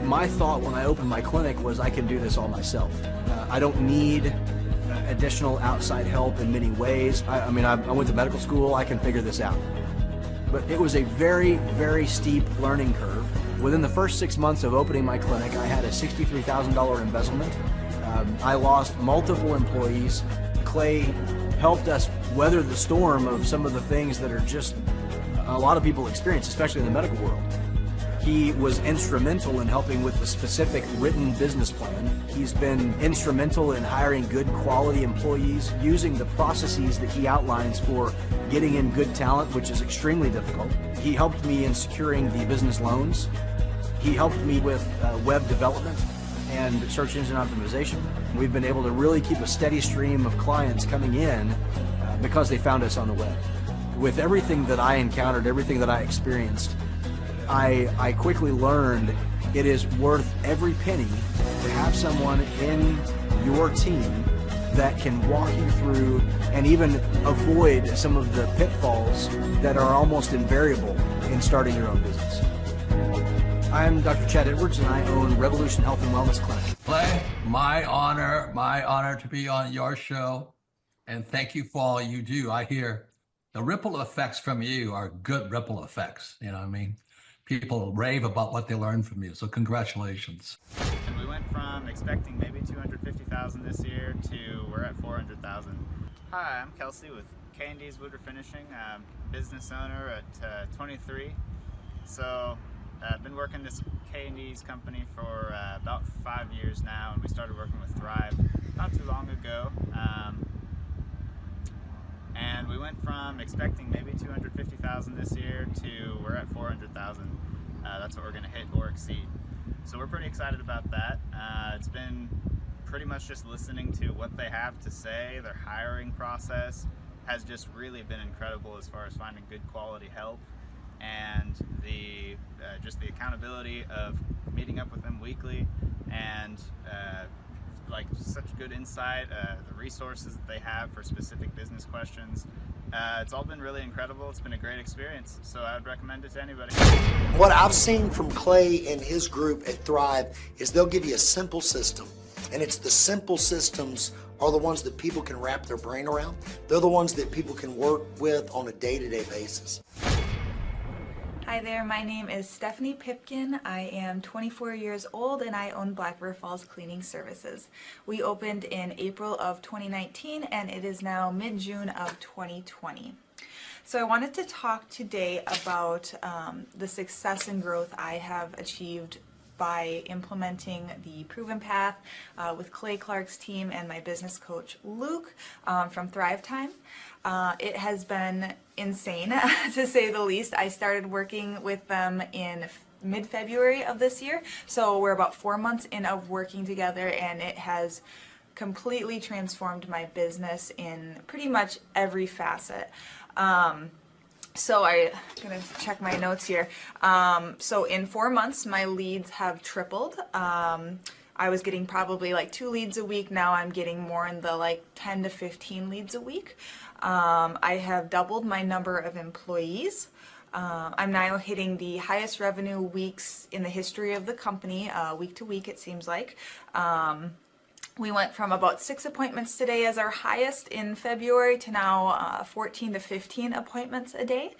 My thought when I opened my clinic was I can do this all myself. I don't need additional outside help in many ways. I went to medical school. I can figure this out. But it was a very, very steep learning curve. Within the first 6 months of opening my clinic, I had a $63,000 embezzlement. I lost multiple employees. Clay helped us weather the storm of some of the things that are just a lot of people experience, especially in the medical world. He was instrumental in helping with the specific written business plan. He's been instrumental in hiring good quality employees, using the processes that he outlines for getting in good talent, which is extremely difficult. He helped me in securing the business loans. He helped me with web development and search engine optimization. We've been able to really keep a steady stream of clients coming in because they found us on the web. With everything that I encountered, everything that I experienced, I quickly learned it is worth every penny to have someone in your team that can walk you through and even avoid some of the pitfalls that are almost invariable in starting your own business. I'm Dr. Chad Edwards, and I own Revolution Health and Wellness Clinic. Clay, my honor to be on your show, and thank you for all you do. I hear the ripple effects from you are good ripple effects, you know what I mean? People rave about what they learned from you, so congratulations. And we went from expecting maybe 250,000 this year to we're at 400,000. Hi, I'm Kelsey with K&D's Woodruff Finishing, business owner at 23. So I've been working this K&D's company for about 5 years now, and we started working with Thrive not too long ago. And we went from expecting maybe 250,000 this year to we're at 400,000. That's what we're going to hit or exceed. So we're pretty excited about that. It's been pretty much just listening to what they have to say. Their hiring process has just really been incredible as far as finding good quality help, and the just the accountability of meeting up with them weekly, and like such good insight, the resources that they have for specific business questions. It's all been really incredible. It's been a great experience, so I would recommend it to anybody. What I've seen from Clay and his group at Thrive is they'll give you a simple system, and it's the simple systems are the ones that people can wrap their brain around. They're the ones that people can work with on a day-to-day basis. Hi there, my name is Stephanie Pipkin. I am 24 years old and I own Black River Falls Cleaning Services. We opened in April of 2019 and it is now mid-June of 2020. So I wanted to talk today about the success and growth I have achieved by implementing the Proven Path with Clay Clark's team and my business coach Luke from Thrivetime. It has been insane to say the least. I started working with them in mid-February of this year, so we're about 4 months in of working together, and it has completely transformed my business in pretty much every facet. So I'm gonna check my notes here. So in 4 months, my leads have tripled. I was getting probably like 2 leads a week. Now I'm getting more in the like 10 to 15 leads a week. I have doubled my number of employees. I'm now hitting the highest revenue weeks in the history of the company, week to week it seems like. We went from about 6 appointments today as our highest in February to now 14 to 15 appointments a day.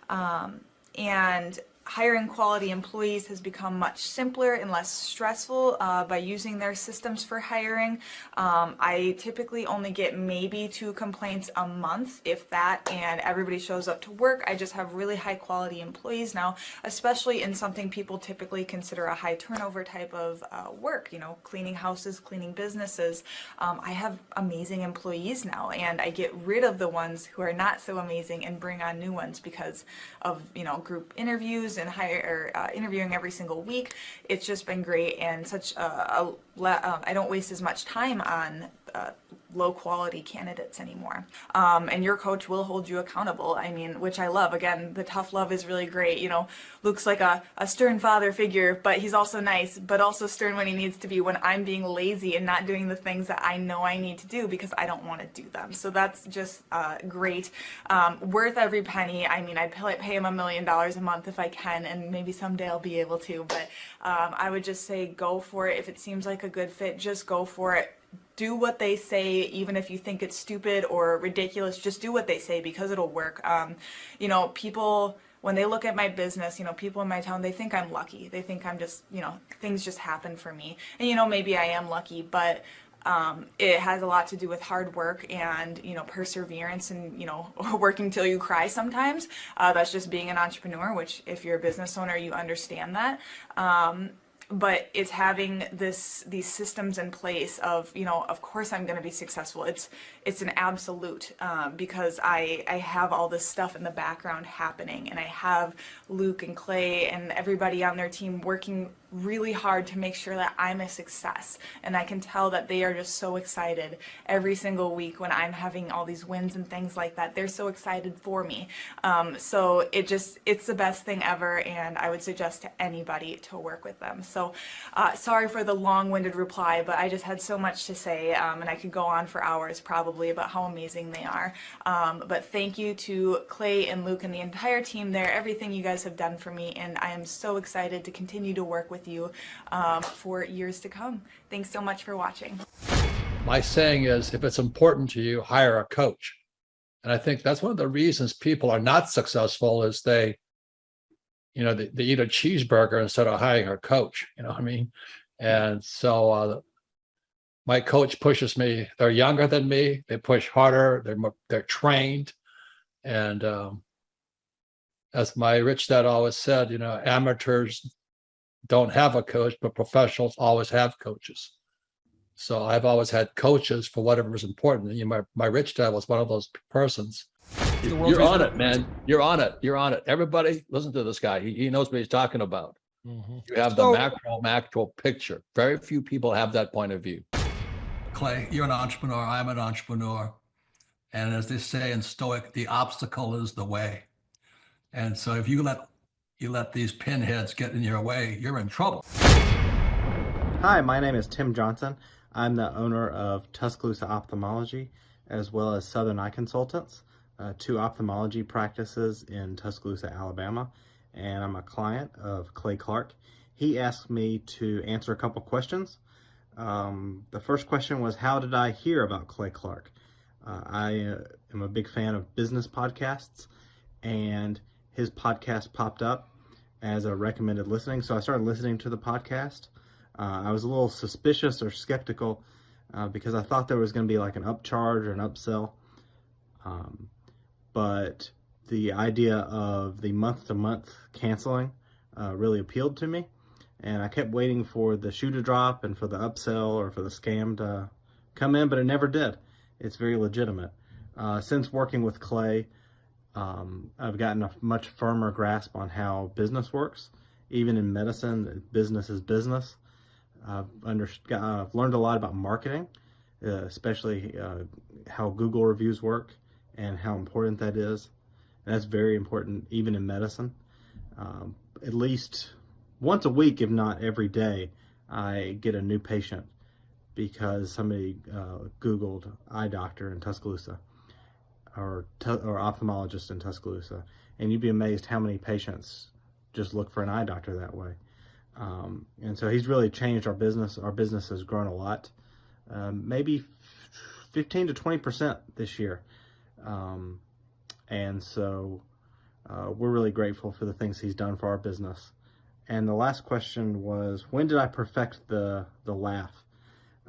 And hiring quality employees has become much simpler and less stressful by using their systems for hiring. I typically only get maybe 2 complaints a month, if that, and everybody shows up to work. I just have really high quality employees now, especially in something people typically consider a high turnover type of work, you know, cleaning houses, cleaning businesses. I have amazing employees now, and I get rid of the ones who are not so amazing and bring on new ones because of, you know, group interviews and interviewing every single week. It's just been great, and such I don't waste as much time on low quality candidates anymore. And your coach will hold you accountable. I mean, which I love. Again, the tough love is really great. You know, Luke's like a stern father figure, but he's also nice, but also stern when he needs to be, when I'm being lazy and not doing the things that I know I need to do because I don't want to do them. So that's just great. Worth every penny. I mean, I'd pay him $1 million a month if I can, and maybe someday I'll be able to, but I would just say go for it. If it seems like a good fit, just go for it. Do what they say, even if you think it's stupid or ridiculous, just do what they say because it'll work. You know, people, when they look at my business, you know, people in my town, they think I'm lucky. They think I'm just, you know, things just happen for me. And, you know, maybe I am lucky, but it has a lot to do with hard work and, you know, perseverance and, you know, working till you cry sometimes. That's just being an entrepreneur, which if you're a business owner, you understand that. But it's having these systems in place of, you know, of course I'm going to be successful. It's an absolute because I have all this stuff in the background happening, and I have Luke and Clay and everybody on their team working really hard to make sure that I'm a success. And I can tell that they are just so excited every single week when I'm having all these wins and things like that. They're so excited for me. So it's the best thing ever, and I would suggest to anybody to work with them. So sorry for the long-winded reply, but I just had so much to say, and I could go on for hours probably about how amazing they are. But thank you to Clay and Luke and the entire team there, everything you guys have done for me, and I am so excited to continue to work with you for years to come. Thanks so much for watching. My saying is, if it's important to you, hire a coach. And I think that's one of the reasons people are not successful is they eat a cheeseburger instead of hiring a coach, you know what I mean? And so my coach pushes me. They're younger than me. They push harder. They're trained. And as my rich dad always said, you know, amateurs don't have a coach, but professionals always have coaches. So I've always had coaches for whatever is important. You know, my rich dad was one of those persons. You're on it, man. You're on it. You're on it. Everybody listen to this guy. He knows what he's talking about. Mm-hmm. You have the macro picture. Very few people have that point of view. Clay, you're an entrepreneur. I'm an entrepreneur. And as they say in Stoic, the obstacle is the way. And so if you let these pinheads get in your way, you're in trouble. Hi, my name is Tim Johnson. I'm the owner of Tuscaloosa Ophthalmology, as well as Southern Eye Consultants, 2 ophthalmology practices in Tuscaloosa, Alabama, and I'm a client of Clay Clark. He asked me to answer a couple questions. The first question was, how did I hear about Clay Clark? I am a big fan of business podcasts, and his podcast popped up as a recommended listening, so I started listening to the podcast. I was a little suspicious or skeptical because I thought there was going to be like an upcharge or an upsell, but the idea of the month-to-month canceling really appealed to me, and I kept waiting for the shoe to drop and for the upsell or for the scam to come in, but it never did. It's very legitimate. Since working with Clay, I've gotten a much firmer grasp on how business works. Even in medicine, business is business. I've learned a lot about marketing, especially how Google reviews work and how important that is. And that's very important even in medicine. At least once a week, if not every day, I get a new patient because somebody Googled eye doctor in Tuscaloosa or ophthalmologist in Tuscaloosa. And you'd be amazed how many patients just look for an eye doctor that way. And so he's really changed our business. Our business has grown a lot, maybe 15 to 20% this year. And so we're really grateful for the things he's done for our business. And the last question was, when did I perfect the laugh?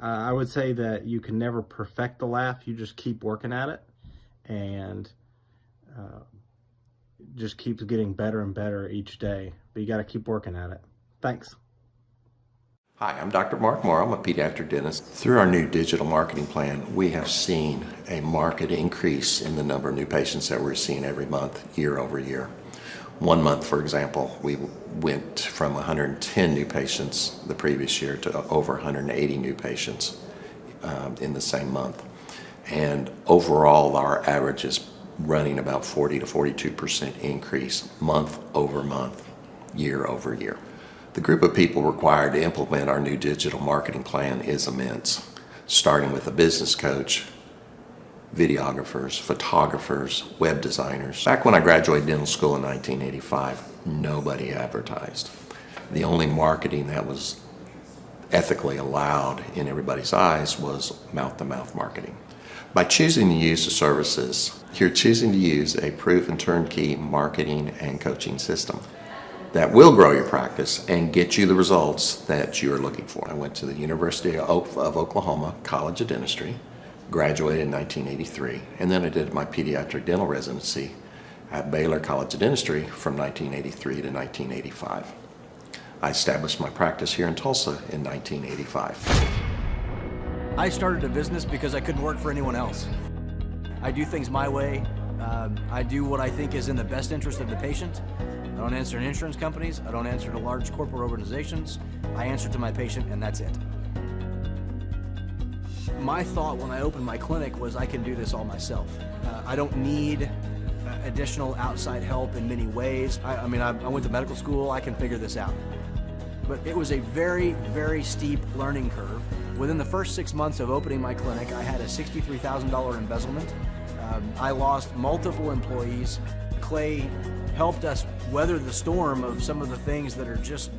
I would say that you can never perfect the laugh. You just keep working at it, and just keeps getting better and better each day. But you got to keep working at it. Thanks. Hi, I'm Dr. Mark Moore. I'm a pediatric dentist. Through our new digital marketing plan, we have seen a marked increase in the number of new patients that we're seeing every month, year over year. One month, for example, we went from 110 new patients the previous year to over 180 new patients in the same month. And overall, our average is running about 40 to 42% increase month over month, year over year. The group of people required to implement our new digital marketing plan is immense, starting with a business coach, videographers, photographers, web designers. Back when I graduated dental school in 1985, nobody advertised. The only marketing that was ethically allowed in everybody's eyes was mouth-to-mouth marketing. By choosing to use the services, you're choosing to use a proven turnkey marketing and coaching system that will grow your practice and get you the results that you're looking for. I went to the University of Oklahoma College of Dentistry, graduated in 1983, and then I did my pediatric dental residency at Baylor College of Dentistry from 1983 to 1985. I established my practice here in Tulsa in 1985. I started a business because I couldn't work for anyone else. I do things my way. I do what I think is in the best interest of the patient. I don't answer to insurance companies. I don't answer to large corporate organizations. I answer to my patient, and that's it. My thought when I opened my clinic was I can do this all myself. I don't need additional outside help in many ways. I went to medical school. I can figure this out. But it was a very, very steep learning curve. Within the first 6 months of opening my clinic, I had a $63,000 embezzlement. I lost multiple employees. Clay helped us weather the storm of some of the things that are just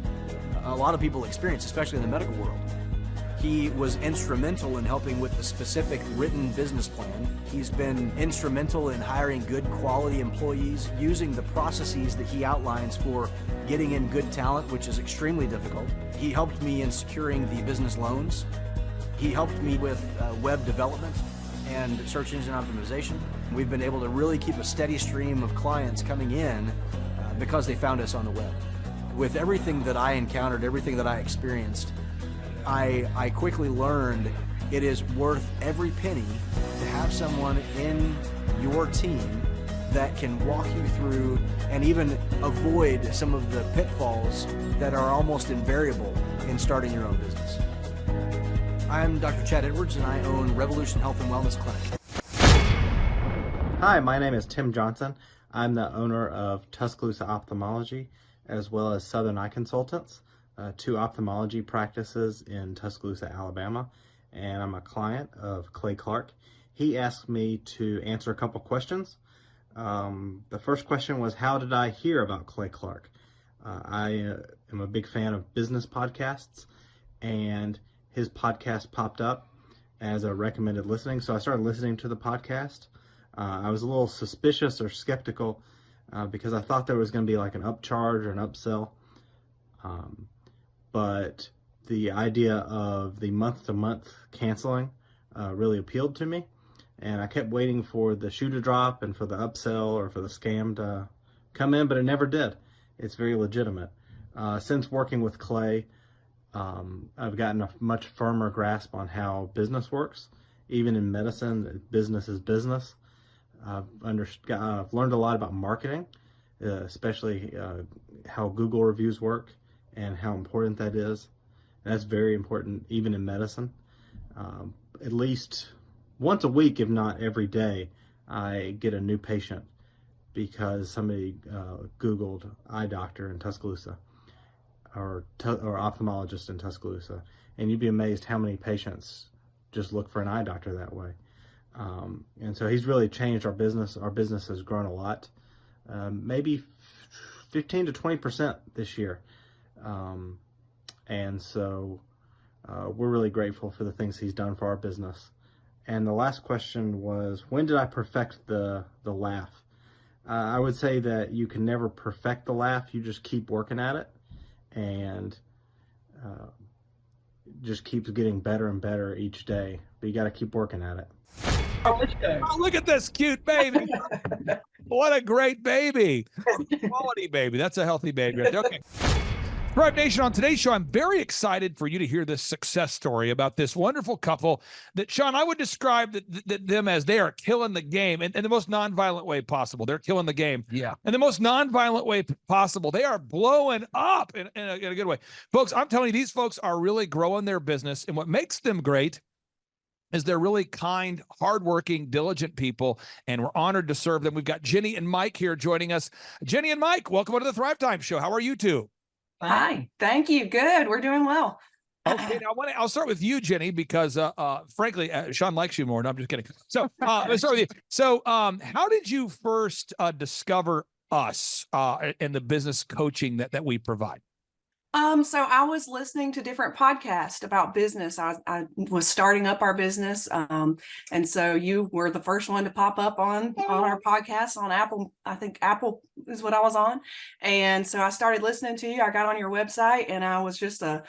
a lot of people experience, especially in the medical world. He was instrumental in helping with the specific written business plan. He's been instrumental in hiring good quality employees, using the processes that he outlines for getting in good talent, which is extremely difficult. He helped me in securing the business loans. He helped me with web development and search engine optimization. We've been able to really keep a steady stream of clients coming in because they found us on the web. With everything that I encountered, everything that I experienced, I quickly learned it is worth every penny to have someone in your team that can walk you through and even avoid some of the pitfalls that are almost invariable in starting your own business. I'm Dr. Chad Edwards, and I own Revolution Health and Wellness Clinic. Hi, my name is Tim Johnson. I'm the owner of Tuscaloosa Ophthalmology, as well as Southern Eye Consultants, two ophthalmology practices in Tuscaloosa, Alabama, and I'm a client of Clay Clark. He asked me to answer a couple questions. The first question was, how did I hear about Clay Clark? I am a big fan of business podcasts, and his podcast popped up as a recommended listening, so I started listening to the podcast. I was a little suspicious or skeptical because I thought there was going to be like an upcharge or an upsell, but the idea of the month-to-month canceling really appealed to me, and I kept waiting for the shoe to drop and for the upsell or for the scam to come in, but it never did. It's very legitimate. Since working with Clay, I've gotten a much firmer grasp on how business works. Even in medicine, business is business. I've learned a lot about marketing, especially how Google reviews work and how important that is. And that's very important even in medicine. At least once a week, if not every day, I get a new patient because somebody Googled eye doctor in Tuscaloosa or ophthalmologist in Tuscaloosa, and you'd be amazed how many patients just look for an eye doctor that way. And so he's really changed our business. Our business has grown a lot, maybe 15 to 20% this year. And so we're really grateful for the things he's done for our business. And the last question was, when did I perfect the laugh? I would say that you can never perfect the laugh. You just keep working at it, and just keeps getting better and better each day. But you got to keep working at it. Oh, look at this cute baby. What a great baby. Quality baby. That's a healthy baby. Okay. Thrive Nation, on today's show, I'm very excited for you to hear this success story about this wonderful couple that, Sean, I would describe them as they are killing the game in the most nonviolent way possible. They're killing the game. Yeah. In the most nonviolent way possible. They are blowing up in a good way. Folks, I'm telling you, these folks are really growing their business. And what makes them great is they're really kind, hardworking, diligent people, and we're honored to serve them. We've got Jenny and Mike here joining us. Jenny and Mike, welcome to the Thrivetime Show. How are you two? Hi, thank you. Good. We're doing well. Okay, now I'll start with you, Jenny, because frankly, Sean likes you more. No, I'm just kidding. So, let's start with you. So, how did you first discover us and the business coaching that we provide? So I was listening to different podcasts about business. I was starting up our business. And so you were the first one to pop up on our podcast on Apple. I think Apple is what I was on. And so I started listening to you. I got on your website, and I was just a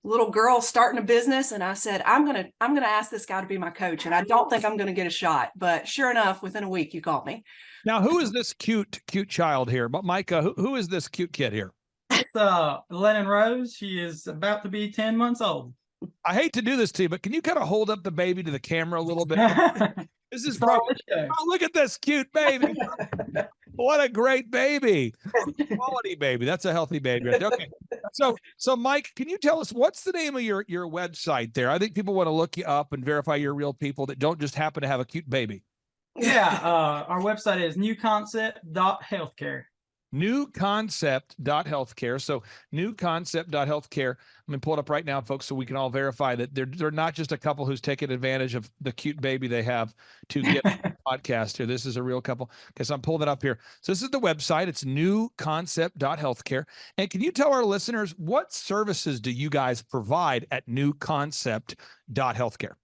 little girl starting a business. And I said, I'm going to ask this guy to be my coach. And I don't think I'm going to get a shot, but sure enough, within a week you called me. Now, who is this cute child here? But Micah, who is this cute kid here? It's Lennon Rose. She is about to be 10 months old. I hate to do this to you, but can you kind of hold up the baby to the camera a little bit? This is probably, look at this cute baby. What a great baby. Quality baby. That's a healthy baby. Okay. So Mike, can you tell us what's the name of your website there? I think people want to look you up and verify you're real people that don't just happen to have a cute baby. Yeah. Our website is newconcept.healthcare. Newconcept.healthcare. So newconcept.healthcare. I'm going to pull it up right now, folks, so we can all verify that they're not just a couple who's taking advantage of the cute baby they have to get a podcast here. This is a real couple. Okay, so I'm pulling it up here. So this is the website. It's newconcept.healthcare. And can you tell our listeners what services do you guys provide at newconcept.healthcare?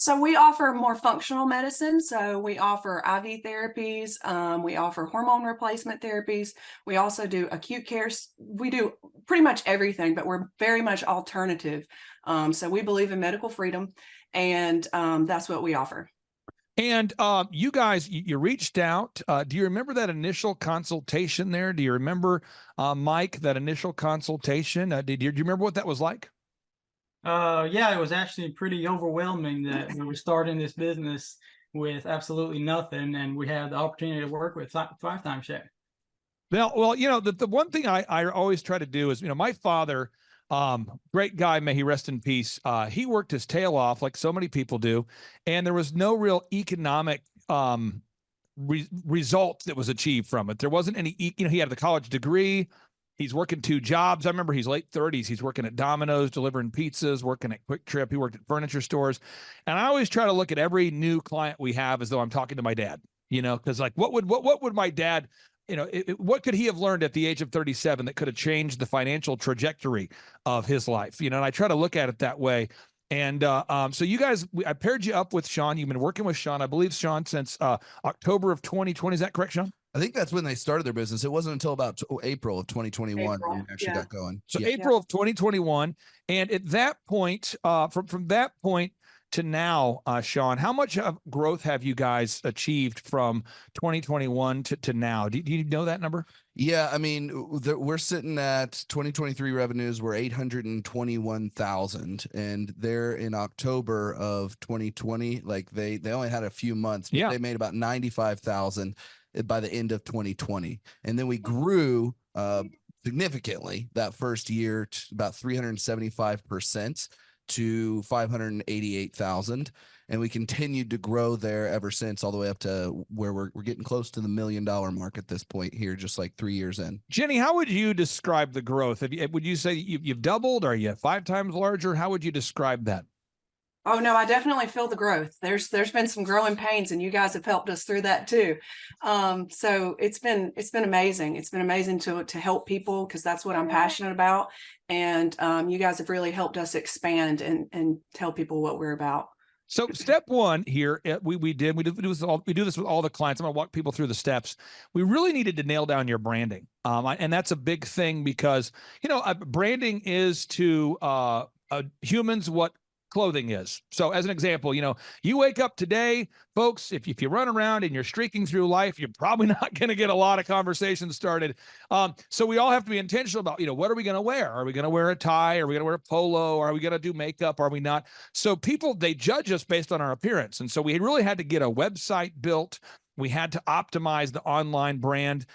So we offer more functional medicine. So we offer IV therapies. We offer hormone replacement therapies. We also do acute care. We do pretty much everything, but we're very much alternative. So we believe in medical freedom, and that's what we offer. And you guys, you reached out. Do you remember that initial consultation there? Do you remember, Mike, that initial consultation? Do you remember what that was like? Yeah, it was actually pretty overwhelming that we were starting this business with absolutely nothing, and we had the opportunity to work with Thrivetime Show. Well, you know, the one thing I always try to do is, you know, my father, great guy, may he rest in peace. He worked his tail off like so many people do, and there was no real economic result that was achieved from it. There wasn't any, you know, he had the college degree. He's working 2 jobs. I remember he's late 30s. He's working at Domino's, delivering pizzas, working at Quick Trip. He worked at furniture stores. And I always try to look at every new client we have as though I'm talking to my dad, you know, because like, what would my dad, you know, what could he have learned at the age of 37 that could have changed the financial trajectory of his life? You know, and I try to look at it that way. And so you guys, I paired you up with Sean. You've been working with Sean, I believe, Sean, since October of 2020. Is that correct, Sean? I think that's when they started their business. It wasn't until about April of 2021 when we actually got going. So April of 2021. And at that point, from that point to now, Sean, how much of growth have you guys achieved from 2021 to now? Do you know that number? Yeah, I mean, we're sitting at 2023 revenues were 821,000, and they're in October of 2020. Like they only had a few months, but they made about 95,000 by the end of 2020, and then we grew significantly that first year to about 375% to 588,000, and we continued to grow there ever since, all the way up to where we're getting close to the $1 million mark at this point here, just like 3 years in. Jenny, how would you describe the growth? Would you say you've doubled? Are you 5 times larger? How would you describe that? Oh no, I definitely feel the growth. There's been some growing pains, and you guys have helped us through that too. So it's been amazing. It's been amazing to help people, because that's what I'm passionate about. And you guys have really helped us expand and tell people what we're about. So step one here, we do this with all the clients. I'm going to walk people through the steps. We really needed to nail down your branding. And that's a big thing because, branding is to humans what clothing is. So as an example, you wake up today, folks, if you run around and you're streaking through life, you're probably not going to get a lot of conversations started. So we all have to be intentional about, what are we going to wear? Are we going to wear a tie? Are we going to wear a polo? Are we going to do makeup? Are we not? So people, they judge us based on our appearance. And so we really had to get a website built. We had to optimize the online brand.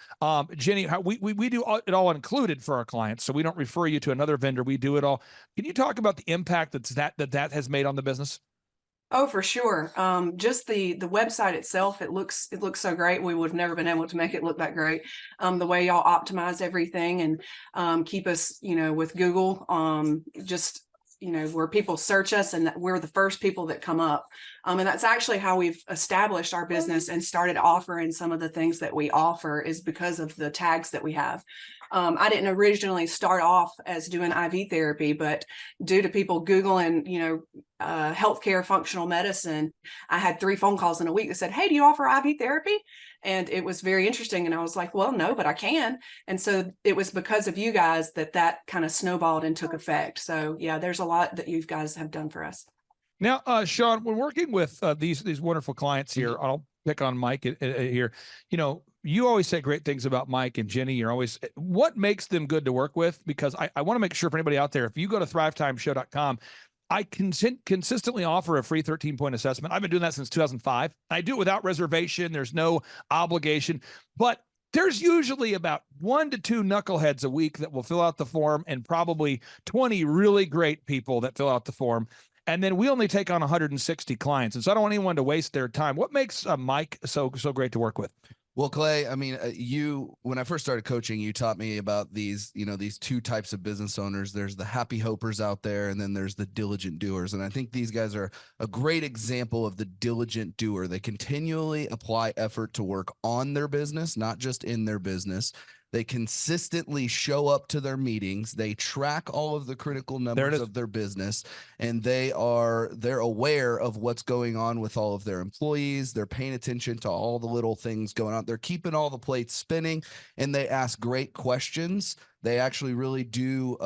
Jenny, we do it all included for our clients. So we don't refer you to another vendor. We do it all. Can you talk about the impact that has made on the business? Oh, for sure. Just the website itself, it looks so great. We would have never been able to make it look that great. The way y'all optimize everything and keep us, with Google, just where people search us and that we're the first people that come up. And that's actually how we've established our business and started offering some of the things that we offer is because of the tags that we have. I didn't originally start off as doing IV therapy, but due to people Googling, healthcare functional medicine, I had 3 phone calls in a week that said, "Hey, do you offer IV therapy?" And it was very interesting. And I was like, well, no, but I can. And so it was because of you guys that kind of snowballed and took effect. So yeah, there's a lot that you guys have done for us. Now, Sean, we're working with these wonderful clients here. I'll pick on Mike here. You always say great things about Mike and Jenny. What makes them good to work with? Because I want to make sure for anybody out there, if you go to thrivetimeshow.com, I consistently offer a free 13-point assessment. I've been doing that since 2005. I do it without reservation. There's no obligation, but there's usually about 1 to 2 knuckleheads a week that will fill out the form and probably 20 really great people that fill out the form. And then we only take on 160 clients. And so I don't want anyone to waste their time. What makes Mike so great to work with? Well, Clay, I mean, when I first started coaching, you taught me about these 2 types of business owners. There's the happy hopers out there, and then there's the diligent doers. And I think these guys are a great example of the diligent doer. They continually apply effort to work on their business, not just in their business. They consistently show up to their meetings. They track all of the critical numbers of their business, and they're aware of what's going on with all of their employees. They're paying attention to all the little things going on. They're keeping all the plates spinning, and they ask great questions. They actually really do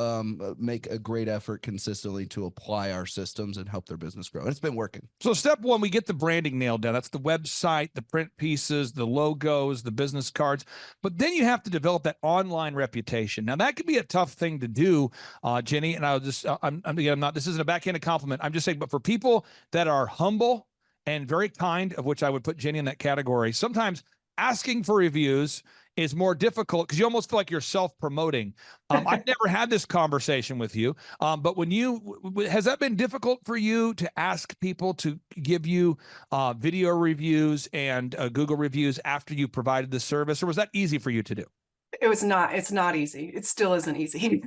make a great effort consistently to apply our systems and help their business grow. And it's been working. So step 1, we get the branding nailed down. That's the website, the print pieces, the logos, the business cards. But then you have to develop that online reputation. Now that can be a tough thing to do, Jenny. And I'll just, this isn't a backhanded compliment. I'm just saying, but for people that are humble and very kind, of which I would put Jenny in that category, sometimes asking for reviews is more difficult because you almost feel like you're self-promoting. I've never had this conversation with you, but has that been difficult for you to ask people to give you video reviews and Google reviews after you provided the service, or was that easy for you to do? It's not easy. It still isn't easy.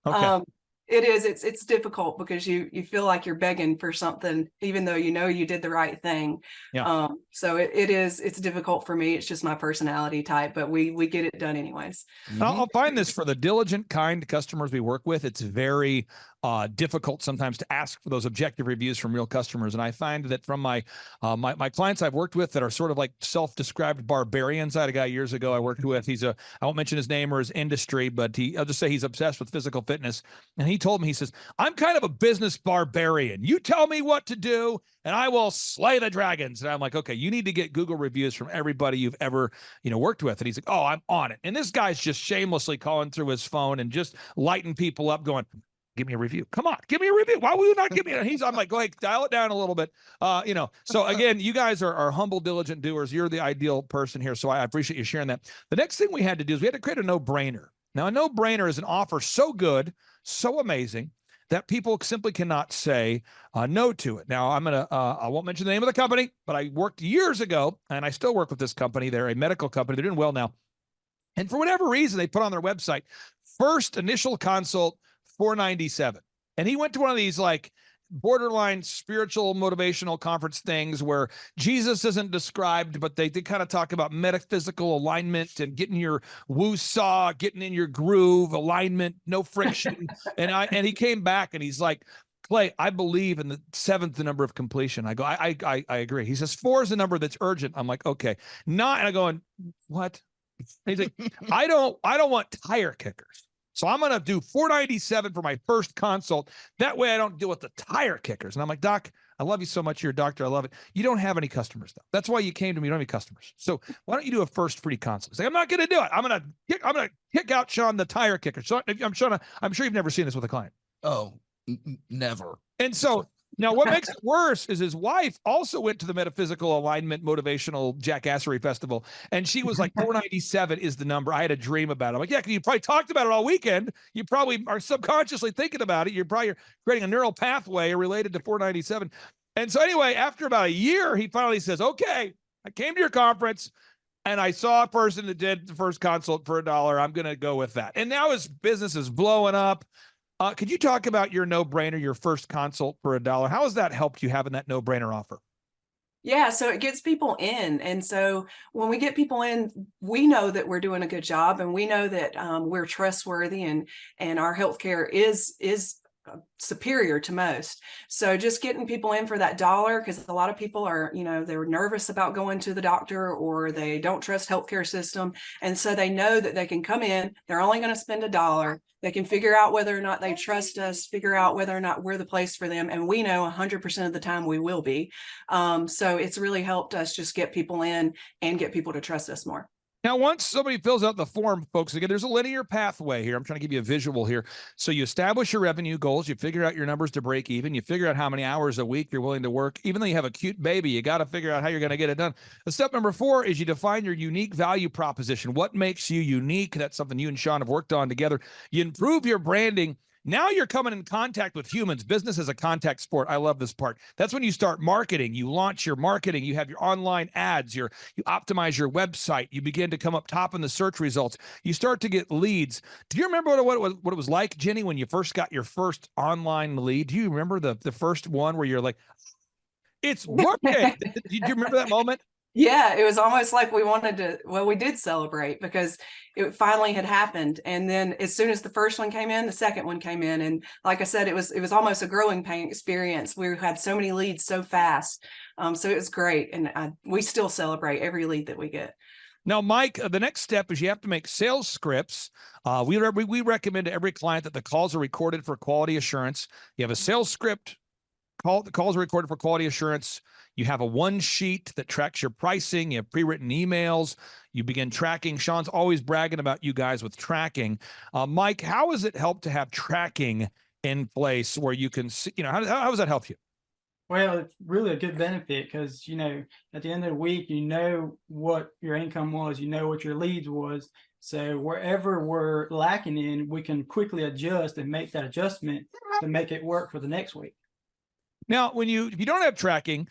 Okay. It is. It's difficult because you feel like you're begging for something, even though you did the right thing. Yeah. So it's difficult for me. It's just my personality type, but we get it done anyways. I'll find this for the diligent, kind customers we work with. It's very difficult sometimes to ask for those objective reviews from real customers. And I find that from my clients I've worked with that are sort of like self-described barbarians. I had a guy years ago I worked with. I won't mention his name or his industry, but I'll just say he's obsessed with physical fitness. And he told me, he says, "I'm kind of a business barbarian. You tell me what to do and I will slay the dragons." And I'm like, okay, you need to get Google reviews from everybody you've ever, worked with. And he's like, "Oh, I'm on it." And this guy's just shamelessly calling through his phone and just lighting people up going, "Give me a review. Come on, give me a review. Why will you not give me it?" I'm like, go ahead, dial it down a little bit. So again, you guys are humble, diligent doers. You're the ideal person here. So I appreciate you sharing that. The next thing we had to do is we had to create a no-brainer. Now, a no-brainer is an offer so good, so amazing that people simply cannot say no to it. Now, I won't mention the name of the company, but I worked years ago and I still work with this company. They're a medical company. They're doing well now. And for whatever reason, they put on their website, first initial consult, $497. And he went to one of these like borderline spiritual motivational conference things where Jesus isn't described, but they kind of talk about metaphysical alignment and getting your woo-saw, getting in your groove, alignment, no friction. And he came back and he's like, Clay, I believe in the 7th, the number of completion. I go, I agree. He says 4 is the number that's urgent. I'm like, okay. Not, and I go, what? He's like, I don't want tire kickers. So I'm going to do $497 for my first consult. That way I don't deal with the tire kickers. And I'm like, Doc, I love you so much. You're a doctor. I love it. You don't have any customers though. That's why you came to me. You don't have any customers. So why don't you do a first free consult? He's like, I'm not going to do it. I'm going to kick out Sean, the tire kicker. So I'm sure you've never seen this with a client. Oh, never. And so now what makes it worse is his wife also went to the Metaphysical Alignment Motivational Jackassery Festival. And she was like, 497 is the number. I had a dream about it. I'm like, yeah, because you probably talked about it all weekend. You probably are subconsciously thinking about it. You're probably creating a neural pathway related to 497. And so anyway, after about a year, he finally says, okay, I came to your conference and I saw a person that did the first consult for $1. I'm going to go with that. And now his business is blowing up. Could you talk about your no-brainer, your first consult for $1? How has that helped you having that no-brainer offer? Yeah, so it gets people in. And so when we get people in, we know that we're doing a good job, and we know that we're trustworthy, and our healthcare is superior to most. So just getting people in for that $1, because a lot of people are, they're nervous about going to the doctor, or they don't trust healthcare system. And so they know that they can come in, they're only going to spend $1. They can figure out whether or not they trust us, figure out whether or not we're the place for them. And we know 100% of the time we will be. So it's really helped us just get people in and get people to trust us more. Now, once somebody fills out the form, folks, again, there's a linear pathway here. I'm trying to give you a visual here. So you establish your revenue goals. You figure out your numbers to break even. You figure out how many hours a week you're willing to work. Even though you have a cute baby, you got to figure out how you're going to get it done. Step number 4 is you define your unique value proposition. What makes you unique? That's something you and Sean have worked on together. You improve your branding. Now you're coming in contact with humans. Business is a contact sport. I love this part. That's when you start marketing. You launch your marketing. You have your online ads. You optimize your website. You begin to come up top in the search results. You start to get leads. Do you remember what it was like, Jenny, when you first got your first online lead? Do you remember the first one where you're like, it's working? Did you remember that moment? Yeah, it was almost like we did celebrate, because it finally had happened. And then as soon as the first one came in, the second one came in. And like I said, it was almost a growing pain experience. We had so many leads so fast. So it was great. And we still celebrate every lead that we get. Now, Mike, the next step is you have to make sales scripts. We recommend to every client that the calls are recorded for quality assurance. You have a sales script. The calls are recorded for quality assurance. You have a one sheet that tracks your pricing. You have pre-written emails. You begin tracking. Sean's always bragging about you guys with tracking. Mike, how has it helped to have tracking in place where you can see, how does that help you? Well, it's really a good benefit because, at the end of the week, what your income was, what your leads was. So wherever we're lacking in, we can quickly adjust and make that adjustment to make it work for the next week. Now, if you don't have tracking,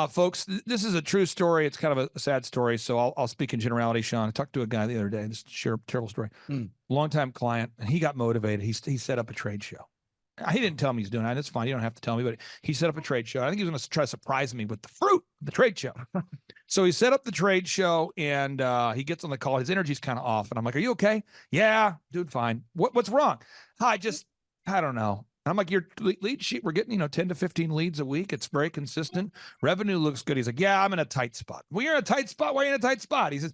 folks, this is a true story. It's kind of a sad story, so I'll speak in generality, Sean. I talked to a guy the other day, just share a terrible story. Longtime client, and he got motivated. He set up a trade show. He didn't tell me he's doing that. It's fine. You don't have to tell me, but he set up a trade show. I think he was going to try to surprise me with the fruit of the trade show. So he set up the trade show, and he gets on the call. His energy's kind of off, and I'm like, "Are you okay?" "Yeah, dude, fine." What's wrong?" I don't know. I'm like, your lead sheet, we're getting, 10 to 15 leads a week. It's very consistent. Revenue looks good. He's like, "Yeah, I'm in a tight spot." "Well, you're in a tight spot. Why are you in a tight spot?" He says,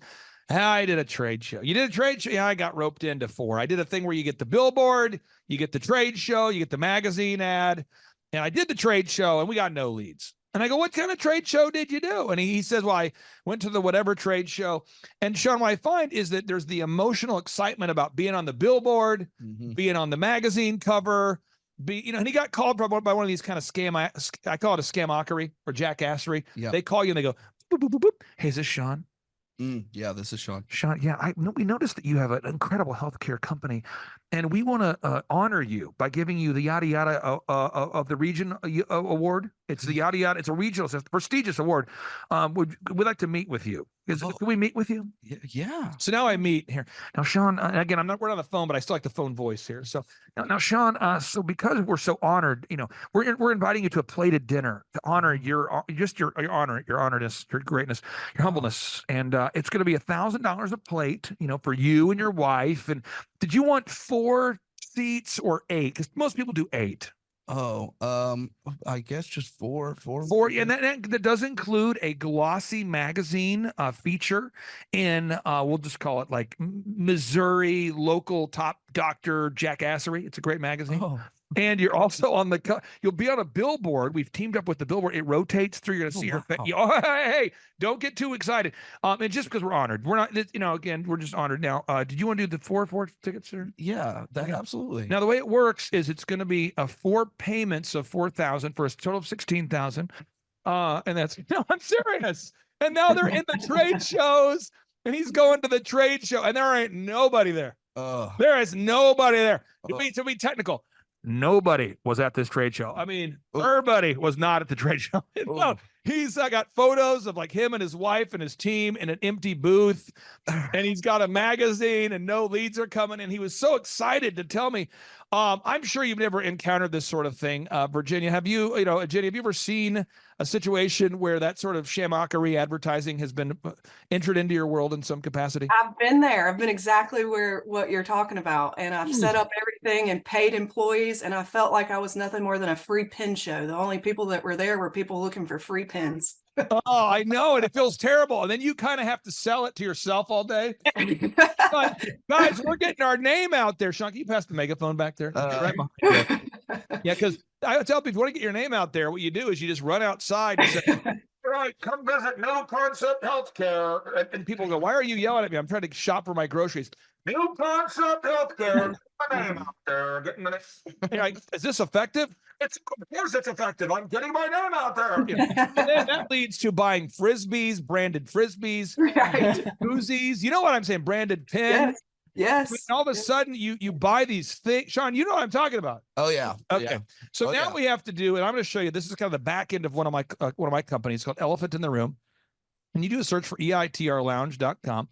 "I did a trade show." "You did a trade show?" "Yeah, I got roped into 4. I did a thing where you get the billboard, you get the trade show, you get the magazine ad. And I did the trade show and we got no leads. And I go, "What kind of trade show did you do?" And he says, "Well, I went to the whatever trade show." And Sean, what I find is that there's the emotional excitement about being on the billboard, being on the magazine cover, and he got called by one of these kind of scam. I call it a scamockery or jackassery. Yeah. They call you and they go, boop, boop, boop, boop. "Hey, is this Sean?" Yeah, this is Sean. "Sean, yeah, we noticed that you have an incredible healthcare company, and we want to honor you by giving you the yada yada of the region award. It's the yada yada. It's a regional, it's a prestigious award. We'd like to meet with you. Can we meet with you?" Yeah. So now I meet here. Now, Sean, again, we're on the phone, but I still like the phone voice here. So now Sean, so because we're so honored, we're inviting you to a plated dinner to honor your honor, your honoredness, your greatness, your humbleness. And it's going to be $1,000 a plate, for you and your wife. And did you want 4 seats or 8? Because most people do 8. Oh, I guess just four. And that does include a glossy magazine feature in, we'll just call it like Missouri local top doctor jackassery. It's a great magazine. Oh. And you're also on you'll be on a billboard. We've teamed up with the billboard. It rotates through. You're going to see your face. Oh, hey, don't get too excited. And just because we're honored, we're not, again, we're just honored. Now, did you want to do the four tickets, sir? Yeah, absolutely. Now, the way it works is it's going to be 4 payments of $4,000 for a total of $16,000. And that's, no, I'm serious. And now they're in the trade shows, and he's going to the trade show, and there ain't nobody there. There is nobody there. To be technical, nobody was at this trade show. I mean, everybody was not at the trade show. No, he's got photos of like him and his wife and his team in an empty booth, and he's got a magazine and no leads are coming. And he was so excited to tell me. I'm sure you've never encountered this sort of thing, Virginia. Have you, Jenny, have you ever seen a situation where that sort of shamockery advertising has been entered into your world in some capacity? I've been there. I've been exactly what you're talking about. And I've set up everything and paid employees. And I felt like I was nothing more than a free pin show. The only people that were there were people looking for free pins. Oh, I know. And it feels terrible. And then you kind of have to sell it to yourself all day. But, guys, we're getting our name out there. Sean, can you pass the megaphone back there? Right behind you. Yeah, because I tell people, if you want to get your name out there, what you do is you just run outside and say, right, come visit New Concept Healthcare. And people go, why are you yelling at me? I'm trying to shop for my groceries. New Concept Healthcare. Get my name out there. Like, is this effective? Of course it's effective. I'm getting my name out there. And then that leads to buying frisbees, branded frisbees, koozies. You know what I'm saying? Branded pins. Yes. And all of a sudden, you buy these things. Sean, you know what I'm talking about. Oh yeah. Okay. Yeah. So now we have to do, and I'm going to show you. This is kind of the back end of one of my companies called Elephant in the Room, and you do a search for eitrlounge.com.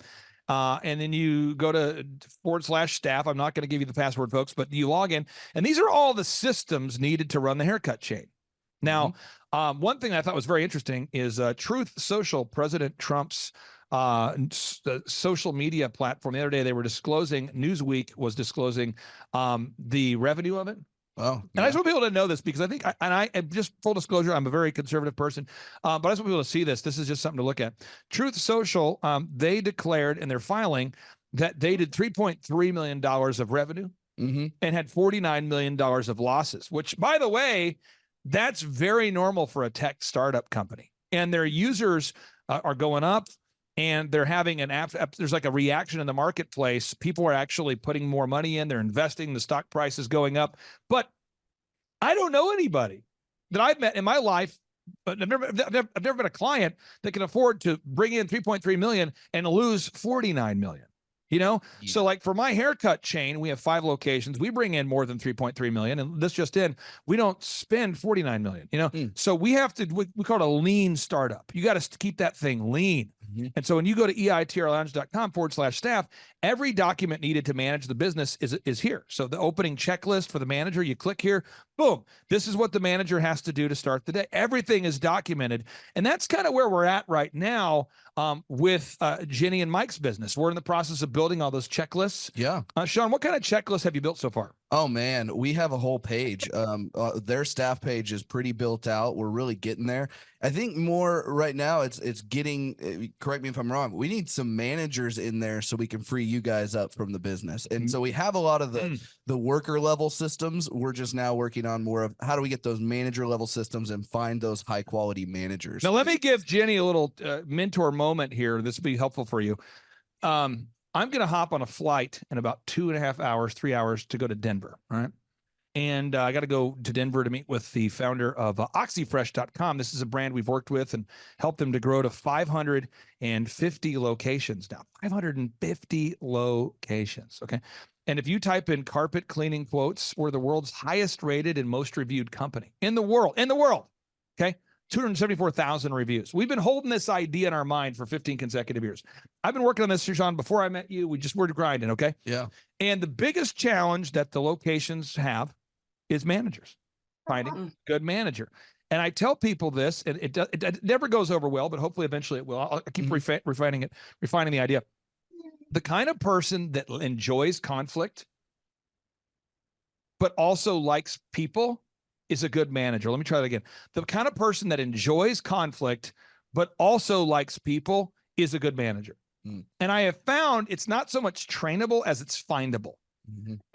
And then you go to /staff. I'm not going to give you the password, folks, but you log in. And these are all the systems needed to run the haircut chain. Now, one thing I thought was very interesting is Truth Social, President Trump's social media platform. The other day, they were disclosing, Newsweek was disclosing the revenue of it. Oh, and I just want people to know this because I think, I just full disclosure, I'm a very conservative person, but I just want people to see this. This is just something to look at. Truth Social, they declared in their filing that they did $3.3 million of revenue and had $49 million of losses, which, by the way, that's very normal for a tech startup company. And their users are going up. And they're having there's like a reaction in the marketplace. People are actually putting more money in. They're investing. The stock price is going up. But I don't know anybody that I've met in my life, but I've never been a client that can afford to bring in 3.3 million and lose 49 million. So like for my haircut chain, we have 5 locations. We bring in more than 3.3 million, and this just in, we don't spend 49 million. So we have to, we call it a lean startup. You got to keep that thing lean. And so when you go to eitrlounge.com/staff, every document needed to manage the business is here. So the opening checklist for the manager, you click here, boom, this is what the manager has to do to start the day. Everything is documented. And that's kind of where we're at right now with Jenny and Mike's business. We're in the process of building all those checklists. Yeah. Sean, what kind of checklists have you built so far? Oh man, we have a whole page. Their staff page is pretty built out. We're really getting there. I think more right now it's getting, correct me if I'm wrong, we need some managers in there so we can free you guys up from the business. And so we have a lot of the worker level systems. We're just now working on more of how do we get those manager level systems and find those high quality managers. Now let me give Jenny a little mentor moment here. This will be helpful for you. I'm going to hop on a flight in about 2.5 hours, 3 hours to go to Denver. All right. And I got to go to Denver to meet with the founder of oxyfresh.com. This is a brand we've worked with and helped them to grow to 550 locations now. 550 locations. Okay. And if you type in carpet cleaning quotes, we're the world's highest rated and most reviewed company in the world. Okay. 274,000 reviews. We've been holding this idea in our mind for 15 consecutive years. I've been working on this, Sean, before I met you. We just were grinding, okay? Yeah. And the biggest challenge that the locations have is managers, finding good manager. And I tell people this, and it never goes over well, but hopefully eventually it will. I'll keep refining the idea. The kind of person that enjoys conflict, but also likes people, is a good manager. Let me try that again. The kind of person that enjoys conflict, but also likes people is a good manager. And I have found it's not so much trainable as it's findable.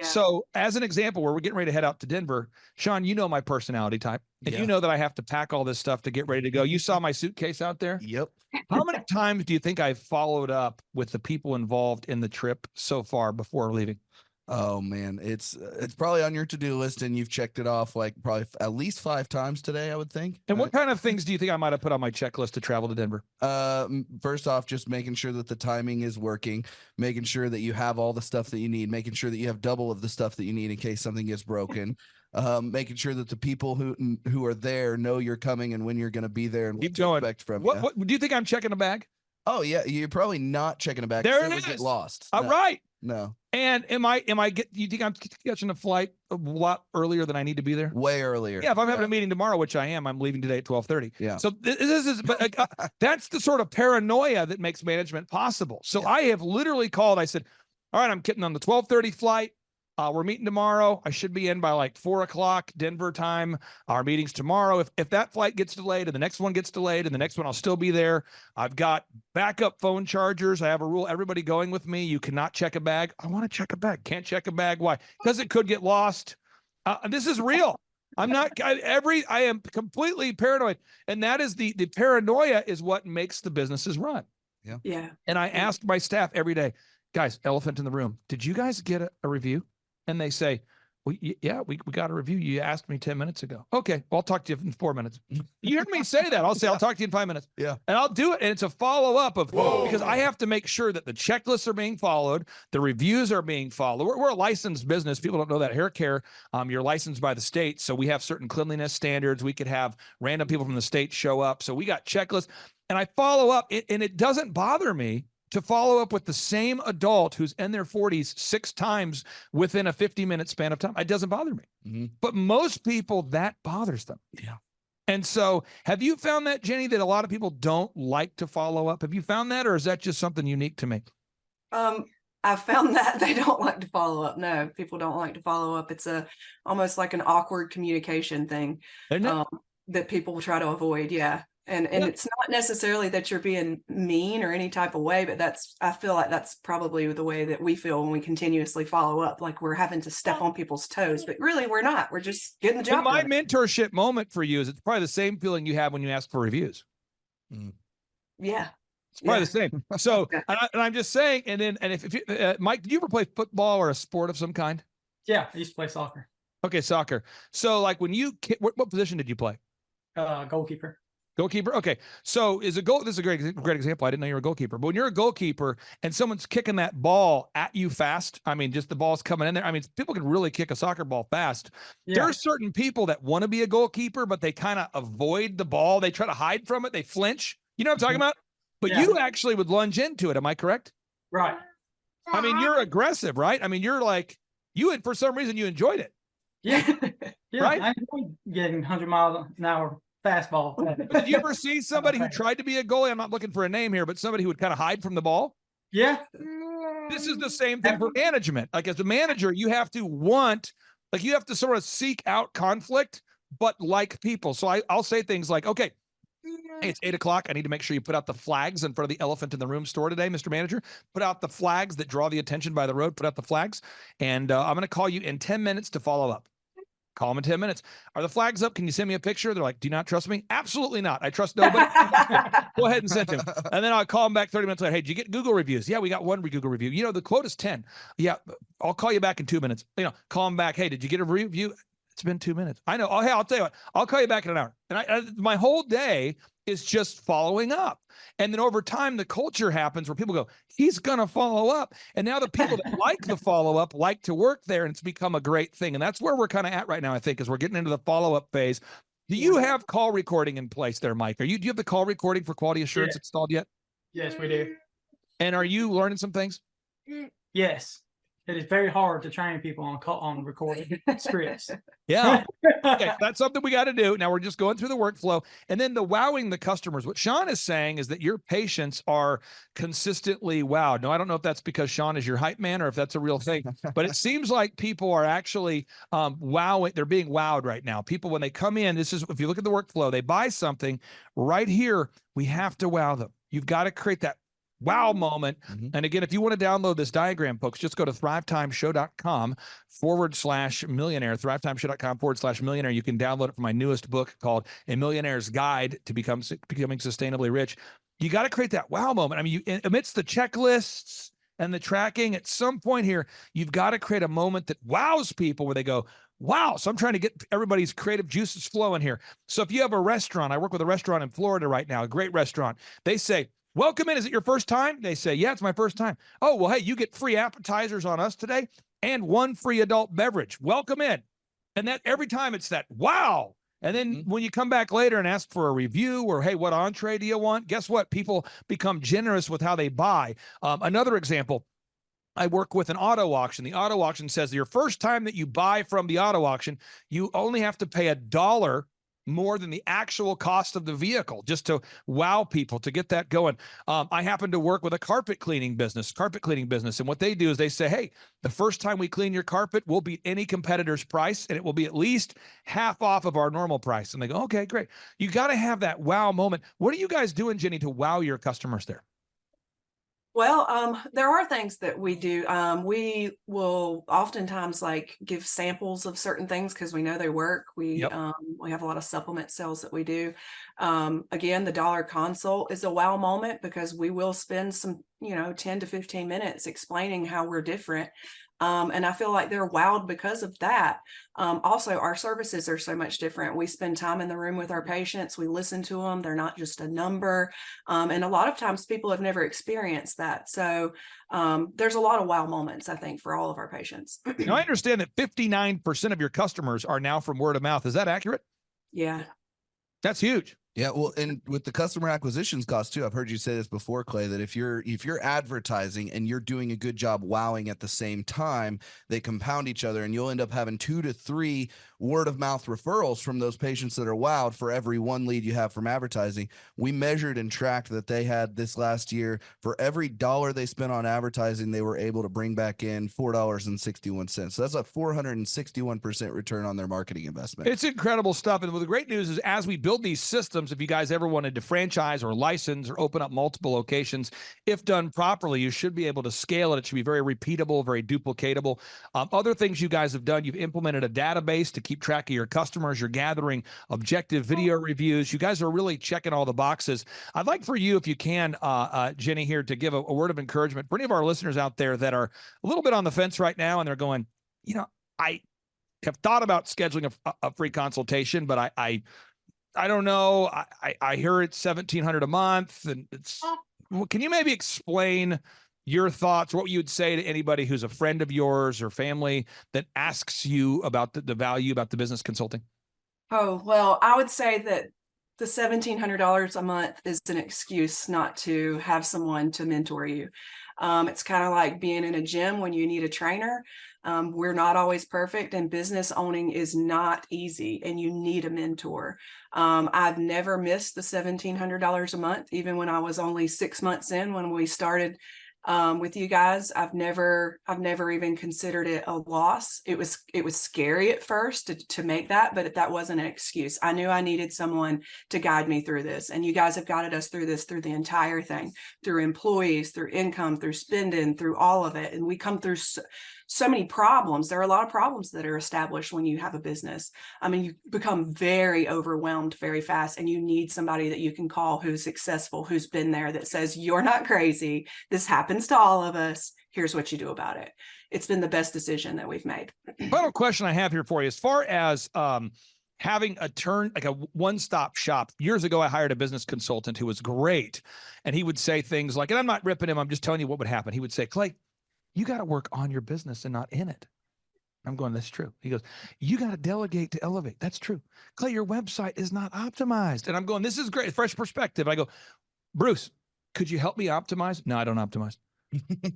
So as an example, where we're getting ready to head out to Denver, Sean, you know my personality type, and you know that I have to pack all this stuff to get ready to go. You saw my suitcase out there? Yep. How many times do you think I've followed up with the people involved in the trip so far before leaving? Oh man, it's probably on your to-do list, and you've checked it off like probably at least 5 times today, I would think. And what kind of things do you think I might have put on my checklist to travel to Denver? First off, just making sure that the timing is working, making sure that you have all the stuff that you need, making sure that you have double of the stuff that you need in case something gets broken, making sure that the people who are there know you're coming and when you're going to be there and what to expect from you. What do you think I'm checking a bag? Oh yeah, you're probably not checking a bag. There it it would get is. lost. All right. No. And you think I'm catching a flight a lot earlier than I need to be there? Way earlier. Yeah, if I'm having a meeting tomorrow, which I am, I'm leaving today at 12:30. Yeah. So this is, but that's the sort of paranoia that makes management possible. So I have literally called. I said, "All right, I'm getting on the 12:30 flight. We're meeting tomorrow. I should be in by like 4 o'clock Denver time. Our meeting's tomorrow. If that flight gets delayed and the next one gets delayed and the next one, I'll still be there. I've got backup phone chargers. I have a rule. Everybody going with me. You cannot check a bag. I want to check a bag. Can't check a bag. Why? Because it could get lost. This is real. I'm not. I am completely paranoid, and that is the paranoia is what makes the businesses run. Yeah. Yeah. And I ask my staff every day, guys, elephant in the room. Did you guys get a review? And they say, well, yeah, we got a review. You asked me 10 minutes ago. Okay, well, I'll talk to you in 4 minutes. You heard me say that. I'll say, I'll talk to you in 5 minutes. Yeah. And I'll do it. And it's a follow-up of, because I have to make sure that the checklists are being followed, the reviews are being followed. We're a licensed business. People don't know that. Hair care, you're licensed by the state. So we have certain cleanliness standards. We could have random people from the state show up. So we got checklists. And I follow up, and it doesn't bother me to follow up with the same adult who's in their 40s 6 times within a 50-minute span of time. It doesn't bother me. But most people, that bothers them. Yeah. And so have you found that, Jenny, that a lot of people don't like to follow up? Have you found that, or is that just something unique to me? I found that they don't like to follow up. No, people don't like to follow up. It's almost like an awkward communication thing that people try to avoid. Yeah. And it's not necessarily that you're being mean or any type of way, but I feel like that's probably the way that we feel when we continuously follow up, like we're having to step on people's toes, but really we're not. We're just getting the job My done. mentorship moment for you is it's probably the same feeling you have when you ask for reviews. Yeah. It's probably the same. So, and I'm just saying, and if you, Mike, did you ever play football or a sport of some kind? Yeah, I used to play soccer. Okay, soccer. So like when you, what position did you play? Goalkeeper. Goalkeeper. Okay. So this is a great example. I didn't know you were a goalkeeper, but when you're a goalkeeper and someone's kicking that ball at you fast, I mean, just the ball's coming in there. I mean, people can really kick a soccer ball fast. Yeah. There are certain people that want to be a goalkeeper, but they kind of avoid the ball. They try to hide from it. They flinch. You know what I'm talking about? But you actually would lunge into it. Am I correct? Right. I mean, you're aggressive, right? I mean, you're like, for some reason you enjoyed it. Yeah. Yeah. Right? I enjoy getting 100 miles an hour fastball. Did you ever see somebody who tried to be a goalie? I'm not looking for a name here, but somebody who would kind of hide from the ball. Yeah. This is the same thing for management. Like as a manager, you have to sort of seek out conflict, but like people. So I'll say things like, okay, hey, it's 8 o'clock. I need to make sure you put out the flags in front of the elephant in the room store today, Mr. Manager. Put out the flags that draw the attention by the road. Put out the flags. And I'm going to call you in 10 minutes to follow up. Call them in 10 minutes. Are the flags up? Can you send me a picture? They're like, do you not trust me? Absolutely not. I trust nobody. Go ahead and send him. And then I'll call him back 30 minutes later. Hey, did you get Google reviews? Yeah, we got 1 Google review. You know, the quote is 10. Yeah, I'll call you back in 2 minutes. You know, call him back. Hey, did you get a review? It's been 2 minutes. I know. Oh, hey, I'll tell you what. I'll call you back in an hour. And my whole day is just following up. And then over time, the culture happens where people go, he's going to follow up. And now the people that like the follow-up like to work there, and it's become a great thing. And that's where we're kind of at right now, I think, is we're getting into the follow-up phase. Do you have call recording in place there, Mike? Do you have the call recording for quality assurance installed yet? Yes, we do. And are you learning some things? Yes. it is very hard to train people on recording scripts. Yeah. Okay, that's something we got to do. Now we're just going through the workflow. And then the wowing the customers. What Sean is saying is that your patients are consistently wowed. Now, I don't know if that's because Sean is your hype man or if that's a real thing, but it seems like people are actually wowing. They're being wowed right now. People, when they come in, this is, if you look at the workflow, they buy something right here, we have to wow them. You've got to create that wow moment. And again, if you want to download this diagram, folks, just go to thrivetimeshow.com/millionaire, thrivetimeshow.com/millionaire. You can download it from my newest book called A Millionaire's Guide to Becoming Sustainably Rich. You got to create that wow moment. I mean, amidst the checklists and the tracking, at some point here, you've got to create a moment that wows people where they go, wow. So I'm trying to get everybody's creative juices flowing here. So if you have a restaurant, I work with a restaurant in Florida right now, a great restaurant. They say, welcome in. Is it your first time? They say, yeah, it's my first time. Oh, well, hey, you get free appetizers on us today and 1 free adult beverage. Welcome in. And that every time it's that, wow. And then when you come back later and ask for a review or, hey, what entree do you want? Guess what? People become generous with how they buy. Another example, I work with an auto auction. The auto auction says your first time that you buy from the auto auction, you only have to pay $1 more than the actual cost of the vehicle just to wow people, to get that going. I happen to work with a carpet cleaning business. And what they do is they say, hey, the first time we clean your carpet, we'll beat any competitor's price and it will be at least half off of our normal price. And they go, okay, great. You got to have that wow moment. What are you guys doing, Jenny, to wow your customers there? Well, there are things that we do. We will oftentimes like give samples of certain things because we know they work. We have a lot of supplement sales that we do. Again, the dollar consult is a wow moment because we will spend some, 10 to 15 minutes explaining how we're different. And I feel like they're wowed because of that. Also, our services are so much different. We spend time in the room with our patients. We listen to them. They're not just a number. And a lot of times people have never experienced that. So there's a lot of wow moments, I think, for all of our patients. Now, I understand that 59% of your customers are now from word of mouth. Is that accurate? Yeah. That's huge. Yeah, well, and with the customer acquisitions cost too, I've heard you say this before, Clay, that if you're advertising and you're doing a good job wowing at the same time, they compound each other, and you'll end up having 2 to 3 word of mouth referrals from those patients that are wowed for every 1 lead you have from advertising. We measured and tracked that they had this last year, for every $1 they spent on advertising, they were able to bring back in $4.61. So that's a 461% return on their marketing investment. It's incredible stuff. And the great news is, as we build these systems, if you guys ever wanted to franchise or license or open up multiple locations, if done properly, you should be able to scale it. It should be very repeatable, very duplicatable. Other things you guys have done, you've implemented a database to keep track of your customers. You're gathering objective video reviews. You guys are really checking all the boxes. I'd like for you, if you can, Jenny, here, to give a word of encouragement for any of our listeners out there that are a little bit on the fence right now and they're going, I have thought about scheduling a free consultation, but I don't know. I hear it's $1,700 a month, and can you maybe explain your thoughts, what you would say to anybody who's a friend of yours or family that asks you about the value about the business consulting? Oh, well, I would say that the $1,700 a month is an excuse not to have someone to mentor you. It's kind of like being in a gym when you need a trainer. We're not always perfect, and business owning is not easy, and you need a mentor. I've never missed the $1,700 a month, even when I was only 6 months in when we started with you guys. I've never even considered it a loss. It was scary at first to make that, but that wasn't an excuse. I knew I needed someone to guide me through this, and you guys have guided us through this, through the entire thing, through employees, through income, through spending, through all of it. And we come through so many problems. There are a lot of problems that are established when you have a business. I mean, you become very overwhelmed very fast, and you need somebody that you can call who's successful, who's been there, that says, you're not crazy. This happens to all of us. Here's what you do about it. It's been the best decision that we've made. Final question I have here for you, as far as having like a one-stop shop. Years ago, I hired a business consultant who was great. And he would say things like, and I'm not ripping him, I'm just telling you what would happen. He would say, Clay, you got to work on your business and not in it. I'm going, that's true. He goes, you got to delegate to elevate. That's true. Clay, your website is not optimized. And I'm going, this is great. Fresh perspective. I go, Bruce, could you help me optimize? No, I don't optimize.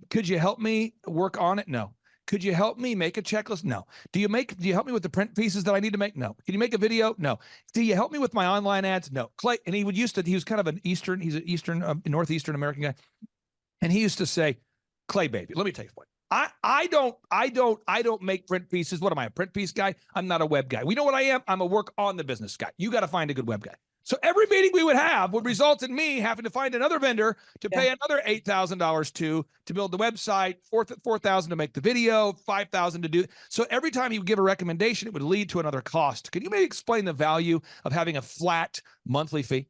Could you help me work on it? No. Could you help me make a checklist? No. Do you help me with the print pieces that I need to make? No. Can you make a video? No. Do you help me with my online ads? No. Clay, and he was kind of he's an Northeastern American guy. And he used to say, Clay, baby, let me tell you what. I don't make print pieces. What am I, a print piece guy? I'm not a web guy. We know what I am. I'm a work on the business guy. You got to find a good web guy. So every meeting we would have would result in me having to find another vendor to pay another $8,000 to build the website, $4,000 to make the video, $5,000 to do. So every time he would give a recommendation, it would lead to another cost. Could you maybe explain the value of having a flat monthly fee?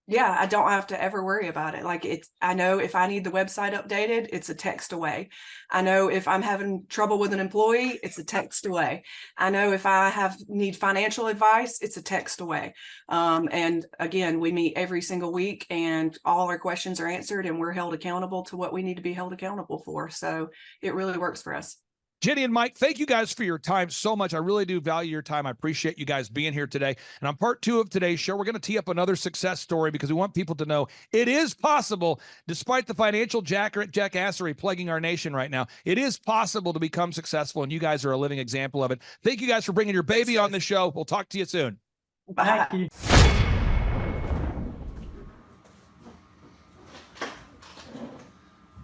Yeah, I don't have to ever worry about it. Like I know if I need the website updated, it's a text away. I know if I'm having trouble with an employee, it's a text away. I know if I need financial advice, it's a text away. And again, we meet every single week and all our questions are answered and we're held accountable to what we need to be held accountable for. So it really works for us. Jenny and Mike, thank you guys for your time so much. I really do value your time. I appreciate you guys being here today. And on part 2 of today's show, we're going to tee up another success story because we want people to know it is possible, despite the financial jackassery plaguing our nation right now. It is possible to become successful, and you guys are a living example of it. Thank you guys for bringing your baby on the show. We'll talk to you soon. Bye. Thank you.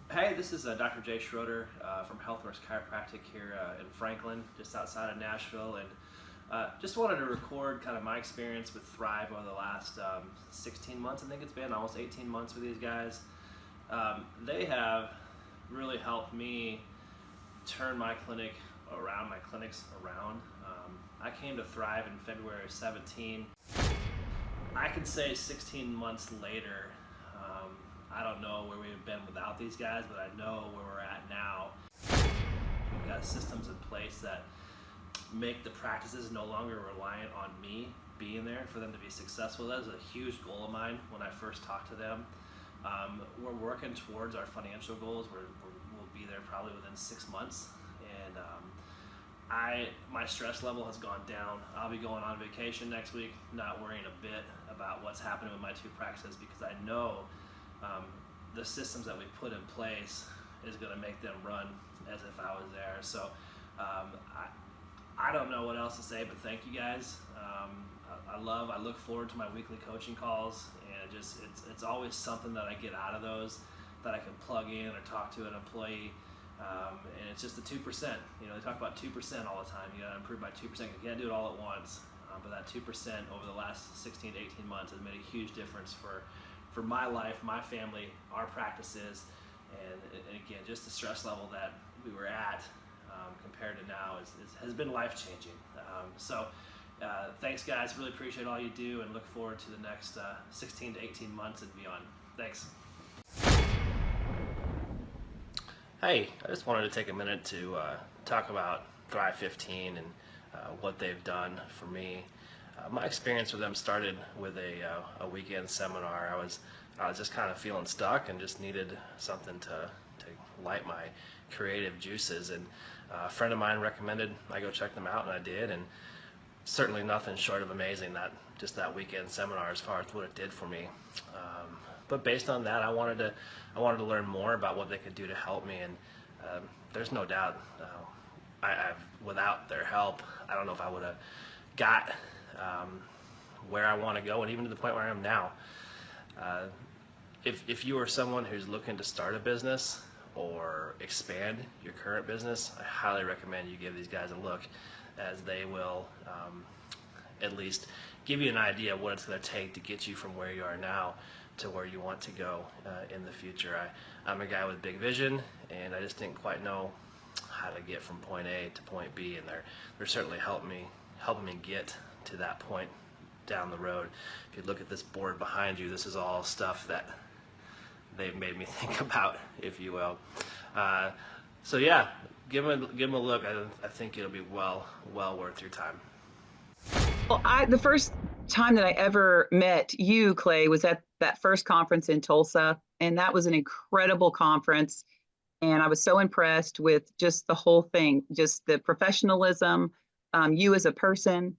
Hey, this is Dr. Jay Schroeder from HealthWorks Chiropractic here in Franklin, just outside of Nashville, and just wanted to record kind of my experience with Thrive over the last 16 months. I think it's been almost 18 months with these guys. They have really helped me turn my clinics around. I came to Thrive in February of 17. I could say 16 months later, I don't know where we have been without these guys, but I know where we're at now. We've got systems in place that make the practices no longer reliant on me being there for them to be successful. That was a huge goal of mine when I first talked to them. We're working towards our financial goals. We'll be there probably within 6 months. And my stress level has gone down. I'll be going on vacation next week, not worrying a bit about what's happening with my 2 practices because I know the systems that we put in place is going to make them run as if I was there. So I don't know what else to say, but thank you guys. I look forward to my weekly coaching calls, and it's always something that I get out of those that I can plug in or talk to an employee. And it's just the 2%. You know, they talk about 2% all the time. You got to improve by 2%. You can't do it all at once. But that 2% over the last 16 to 18 months has made a huge difference for my life, my family, our practices, and again, just the stress level that we were at compared to now has been life-changing. So thanks, guys. Really appreciate all you do and look forward to the next 16 to 18 months and beyond. Thanks. Hey, I just wanted to take a minute to talk about Thrive 15 and what they've done for me. My experience with them started with a weekend seminar. I was just kind of feeling stuck and just needed something to light my creative juices. And a friend of mine recommended I go check them out, and I did. And certainly nothing short of amazing that weekend seminar as far as what it did for me. But based on that, I wanted to learn more about what they could do to help me. And there's no doubt, without their help, I don't know if I would have got where I want to go, and even to the point where I am now. If you are someone who's looking to start a business or expand your current business, I highly recommend you give these guys a look, as they will at least give you an idea of what it's going to take to get you from where you are now to where you want to go in the future. I'm a guy with big vision, and I just didn't quite know how to get from point A to point B, and they're certainly helping me get to that point down the road. If you look at this board behind you, this is all stuff that they've made me think about, if you will. So yeah, give them a look. I think it'll be well worth your time. Well, the first time that I ever met you, Clay, was at that first conference in Tulsa, and that was an incredible conference. And I was so impressed with just the whole thing, just the professionalism, you as a person,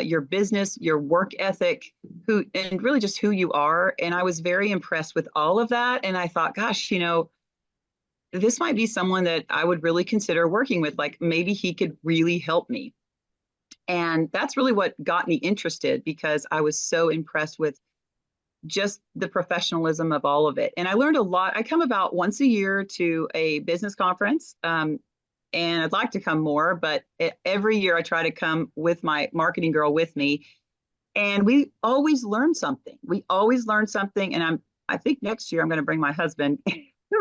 your business, your work ethic, and really just who you are. And I was very impressed with all of that. And I thought, gosh, this might be someone that I would really consider working with. Like maybe he could really help me. And that's really what got me interested, because I was so impressed with just the professionalism of all of it. And I learned a lot. I come about once a year to a business conference, and I'd like to come more, but every year I try to come with my marketing girl with me. And we always learn something. We always learn something. And I think next year I'm going to bring my husband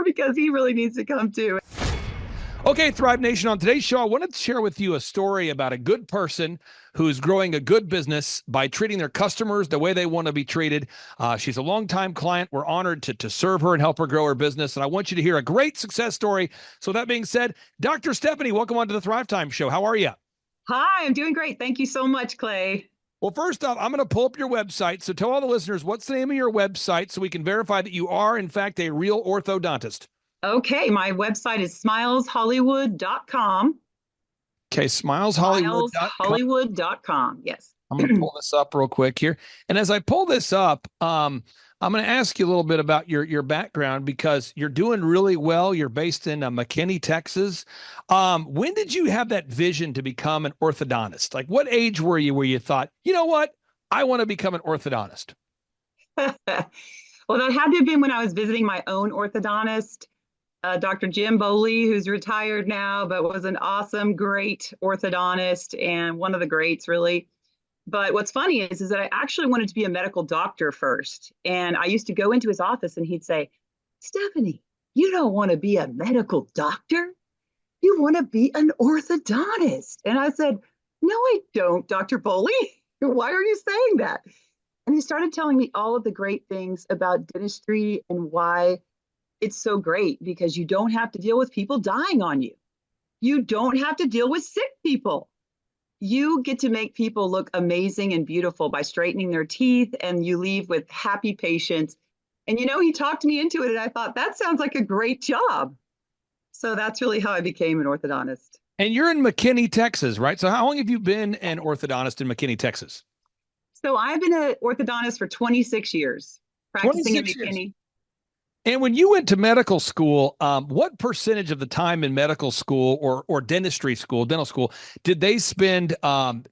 because he really needs to come too. Okay, Thrive Nation, on today's show, I wanted to share with you a story about a good person who's growing a good business by treating their customers the way they want to be treated. She's a longtime client. We're honored to serve her and help her grow her business. And I want you to hear a great success story. So that being said, Dr. Stephanie, welcome on to the Thrivetime show. How are you? Hi, I'm doing great. Thank you so much, Clay. Well, first off, I'm going to pull up your website. So tell all the listeners, what's the name of your website so we can verify that you are, in fact, a real orthodontist? Okay, my website is smileshollywood.com. Okay, smileshollywood.com. Smileshollywood.com, yes. I'm going to pull this up real quick here. And as I pull this up, I'm going to ask you a little bit about your background, because you're doing really well. You're based in McKinney, Texas. When did you have that vision to become an orthodontist? Like, what age were you where you thought, you know what, I want to become an orthodontist? Well, that had to have been when I was visiting my own orthodontist, Dr. Jim Boley, who's retired now, but was an awesome, great orthodontist and one of the greats, really. But what's funny is that I actually wanted to be a medical doctor first. And I used to go into his office and he'd say, Stephanie, you don't want to be a medical doctor. You want to be an orthodontist. And I said, no, I don't, Dr. Boley. Why are you saying that? And he started telling me all of the great things about dentistry and why it's so great, because you don't have to deal with people dying on you. You don't have to deal with sick people. You get to make people look amazing and beautiful by straightening their teeth, and you leave with happy patients. And, he talked me into it, and I thought, that sounds like a great job. So that's really how I became an orthodontist. And you're in McKinney, Texas, right? So how long have you been an orthodontist in McKinney, Texas? So I've been an orthodontist for 26 years, practicing in McKinney. Years. And when you went to medical school, what percentage of the time in medical school or dentistry school, dental school, did they spend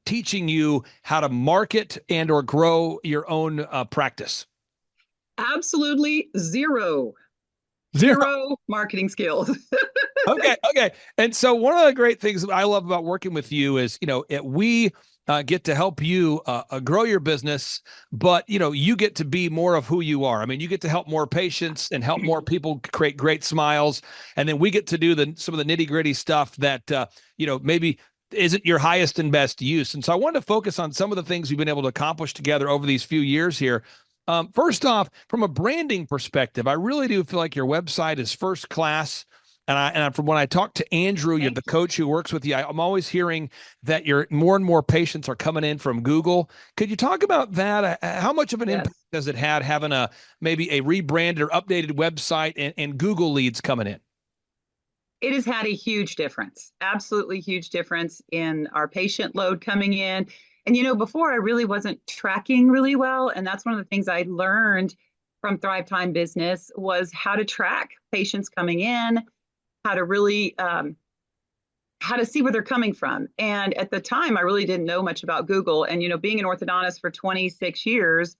teaching you how to market and or grow your own practice? Absolutely zero marketing skills. Okay. And so one of the great things that I love about working with you is, we get to help you grow your business, but you get to be more of who you are. I mean, you get to help more patients and help more people create great smiles, and then we get to do some of the nitty gritty stuff that maybe isn't your highest and best use. And so I wanted to focus on some of the things we've been able to accomplish together over these few years here. First off, from a branding perspective, I really do feel like your website is first class. And from when I talk to Andrew, you're the coach who works with you, I'm always hearing that more and more patients are coming in from Google. Could you talk about that? How much of an impact does it have having maybe a rebranded or updated website and Google leads coming in? It has had a huge difference, absolutely huge difference in our patient load coming in. And, before I really wasn't tracking really well. And that's one of the things I learned from Thrivetime Business was how to track patients coming in, how to really, how to see where they're coming from. And at the time, I really didn't know much about Google. And, being an orthodontist for 26 years,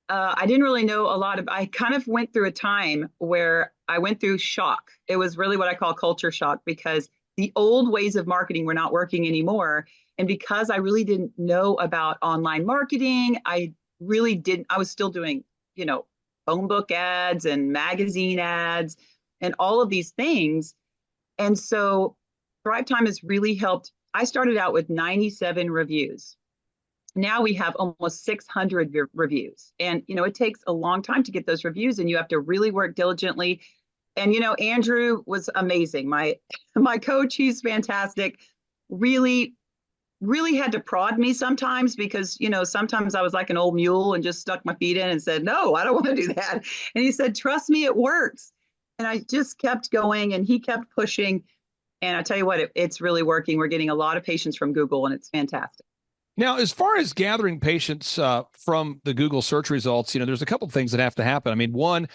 I didn't really know a lot I kind of went through a time where I went through shock. It was really what I call culture shock, because the old ways of marketing were not working anymore. And because I really didn't know about online marketing, I was still doing, phone book ads and magazine ads and all of these things. And so Thrivetime has really helped. I started out with 97 reviews. Now we have almost 600 reviews. And, it takes a long time to get those reviews, and you have to really work diligently. And, Andrew was amazing. My coach, he's fantastic. Really had to prod me sometimes because, sometimes I was like an old mule and just stuck my feet in and said, no, I don't want to do that. And he said, trust me, it works. And I just kept going, and he kept pushing. And I tell you what, it's really working. We're getting a lot of patients from Google, and it's fantastic. Now, as far as gathering patients from the Google search results, there's a couple of things that have to happen. I mean, one,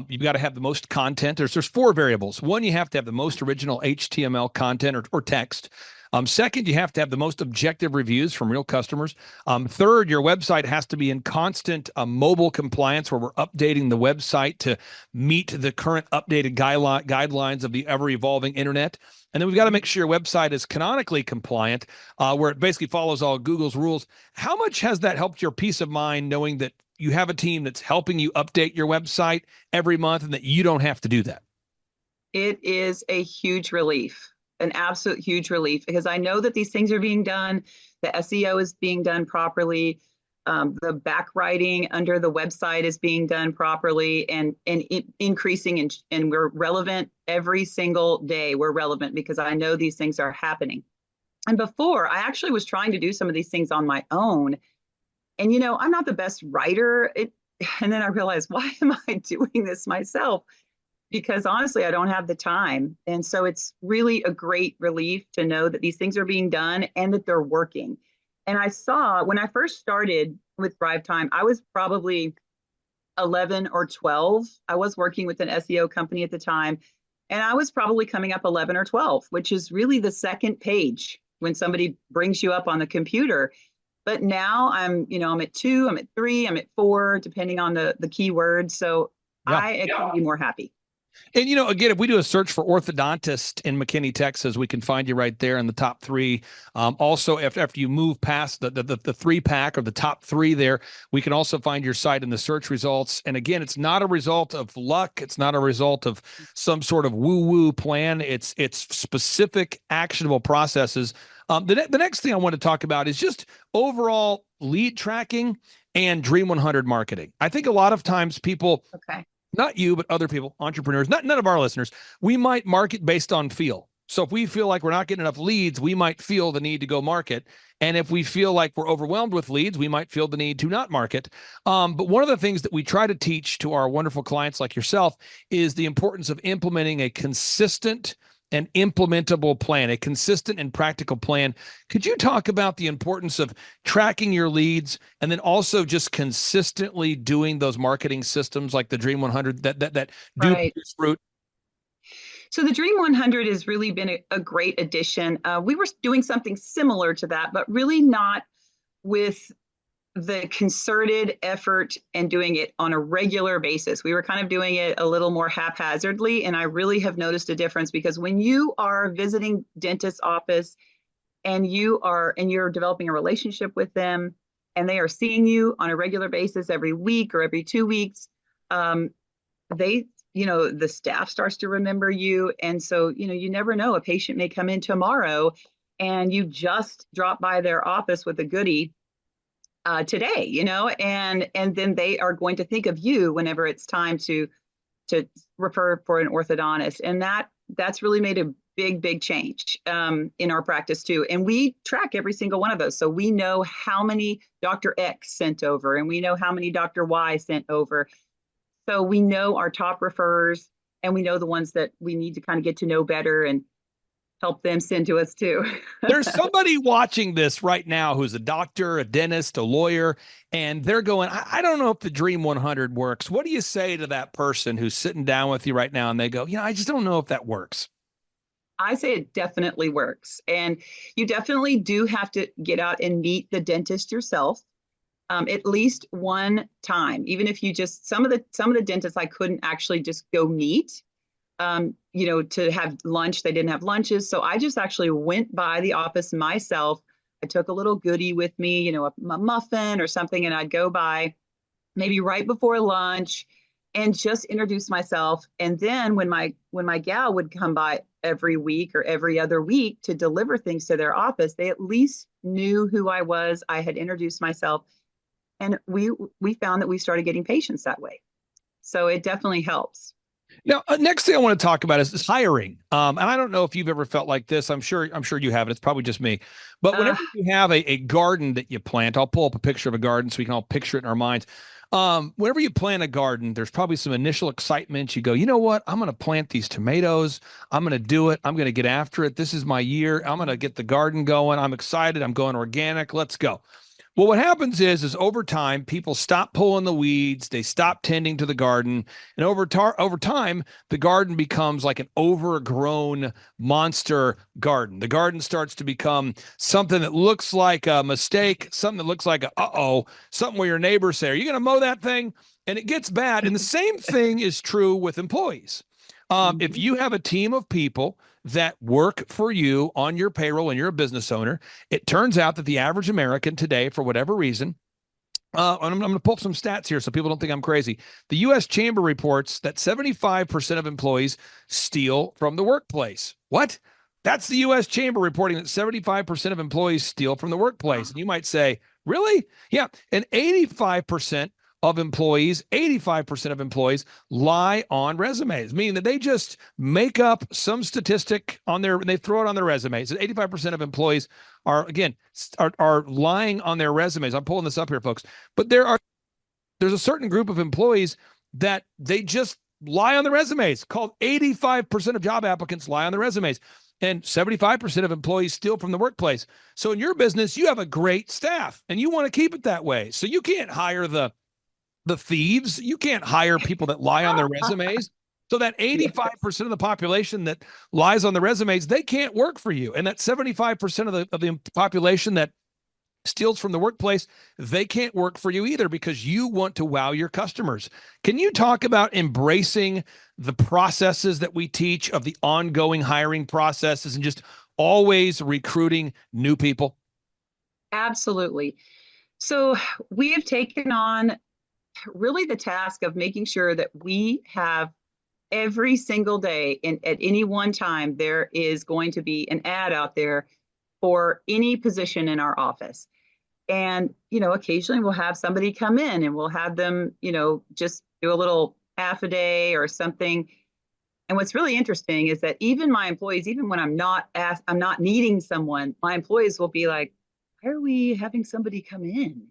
you've got to have the most content. There's four variables. One, you have to have the most original HTML content or text. Second, you have to have the most objective reviews from real customers. Third, your website has to be in constant mobile compliance, where we're updating the website to meet the current updated guidelines of the ever-evolving internet. And then we've got to make sure your website is canonically compliant, where it basically follows all Google's rules. How much has that helped your peace of mind, knowing that you have a team that's helping you update your website every month and that you don't have to do that? It is a huge relief, an absolute huge relief, because I know that these things are being done. The SEO is being done properly. The backwriting under the website is being done properly and increasing, and we're relevant every single day. We're relevant because I know these things are happening. And before, I actually was trying to do some of these things on my own. And, I'm not the best writer. And then I realized, why am I doing this myself? Because honestly, I don't have the time. And so it's really a great relief to know that these things are being done and that they're working. And I saw when I first started with Thrivetime, I was probably 11 or 12. I was working with an SEO company at the time, and I was probably coming up 11 or 12, which is really the second page when somebody brings you up on the computer. But now I'm at 2, I'm at 3, I'm at 4, depending on the keyword. So I couldn't be more happy. And, again, if we do a search for orthodontist in McKinney, Texas, we can find you right there in the top 3. Also, after you move past the 3-pack or the top 3 there, we can also find your site in the search results. And again, it's not a result of luck. It's not a result of some sort of woo-woo plan. It's specific actionable processes. The next thing I want to talk about is just overall lead tracking and Dream 100 marketing. I think a lot of times people... Okay. Not you, but other people, entrepreneurs, none of our listeners, we might market based on feel. So if we feel like we're not getting enough leads, we might feel the need to go market. And if we feel like we're overwhelmed with leads, we might feel the need to not market. But one of the things that we try to teach to our wonderful clients like yourself is the importance of implementing a consistent and implementable plan, a consistent and practical plan. Could you talk about the importance of tracking your leads and then also just consistently doing those marketing systems like the Dream 100 that do produce fruit? So the Dream 100 has really been a great addition. We were doing something similar to that, but really not with the concerted effort and doing it on a regular basis. We were kind of doing it a little more haphazardly. And I really have noticed a difference, because when you are visiting dentist's office and you're developing a relationship with them and they are seeing you on a regular basis every week or every 2 weeks, the staff starts to remember you. And so, you never know, a patient may come in tomorrow and you just drop by their office with a goodie today, and then they are going to think of you whenever it's time to refer for an orthodontist. And that's really made a big change in our practice too. And we track every single one of those. So we know how many Dr. X sent over, and we know how many Dr. Y sent over. So we know our top referrers, and we know the ones that we need to kind of get to know better and help them send to us too. There's somebody watching this right now who's a doctor, a dentist, a lawyer, and they're going, I don't know if the Dream 100 works. What do you say to that person who's sitting down with you right now and they go, I just don't know if that works? I say it definitely works. And you definitely do have to get out and meet the dentist yourself at least one time. Even if you just, some of the dentists I couldn't actually just go meet. To have lunch. They didn't have lunches. So I just actually went by the office myself. I took a little goodie with me, a muffin or something, and I'd go by maybe right before lunch and just introduce myself. And then when my gal would come by every week or every other week to deliver things to their office, they at least knew who I was. I had introduced myself, and we found that we started getting patients that way. So it definitely helps. Now, next thing I want to talk about is hiring. And I don't know if you've ever felt like this. I'm sure you haven't. It's probably just me. But whenever you have a garden that you plant, I'll pull up a picture of a garden so we can all picture it in our minds. Whenever you plant a garden, there's probably some initial excitement. You go, you know what? I'm going to plant these tomatoes. I'm going to do it. I'm going to get after it. This is my year. I'm going to get the garden going. I'm excited. I'm going organic. Let's go. Well, what happens is over time, people stop pulling the weeds. They stop tending to the garden. And over time, the garden becomes like an overgrown monster garden. The garden starts to become something that looks like a mistake, something that looks like something where your neighbors say, are you going to mow that thing? And it gets bad. And the same thing is true with employees. If you have a team of people that work for you on your payroll and you're a business owner, it turns out that the average American today, for whatever reason, and I'm going to pull some stats here so people don't think I'm crazy. The U.S. Chamber reports that 75% of employees steal from the workplace. What? That's the U.S. Chamber reporting that 75% of employees steal from the workplace. And you might say, really? Yeah. And 85% of employees lie on resumes, meaning that they just make up some statistic and they throw it on their resumes. And 85% of employees are lying on their resumes. I'm pulling this up here, folks. But there's a certain group of employees that they just lie on the resumes, called 85% of job applicants lie on their resumes. And 75% of employees steal from the workplace. So in your business, you have a great staff and you want to keep it that way. So you can't hire the thieves. You can't hire people that lie on their resumes. So that 85% of the population that lies on the resumes, they can't work for you. And that 75% of the population that steals from the workplace, they can't work for you either because you want to wow your customers. Can you talk about embracing the processes that we teach of the ongoing hiring processes and just always recruiting new people? Absolutely. So we have taken on really the task of making sure that we have every single day at any one time, there is going to be an ad out there for any position in our office. And, occasionally we'll have somebody come in and we'll have them, just do a little half a day or something. And what's really interesting is that even my employees, even when I'm not needing someone, my employees will be like, why are we having somebody come in,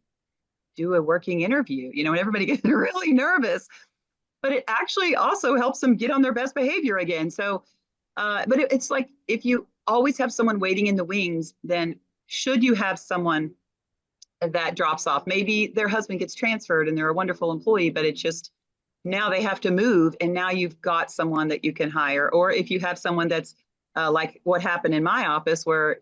do a working interview? And everybody gets really nervous, but it actually also helps them get on their best behavior again. So, but it's like, if you always have someone waiting in the wings, then should you have someone that drops off, maybe their husband gets transferred and they're a wonderful employee, but it's just, now they have to move and now you've got someone that you can hire. Or if you have someone that's like what happened in my office where,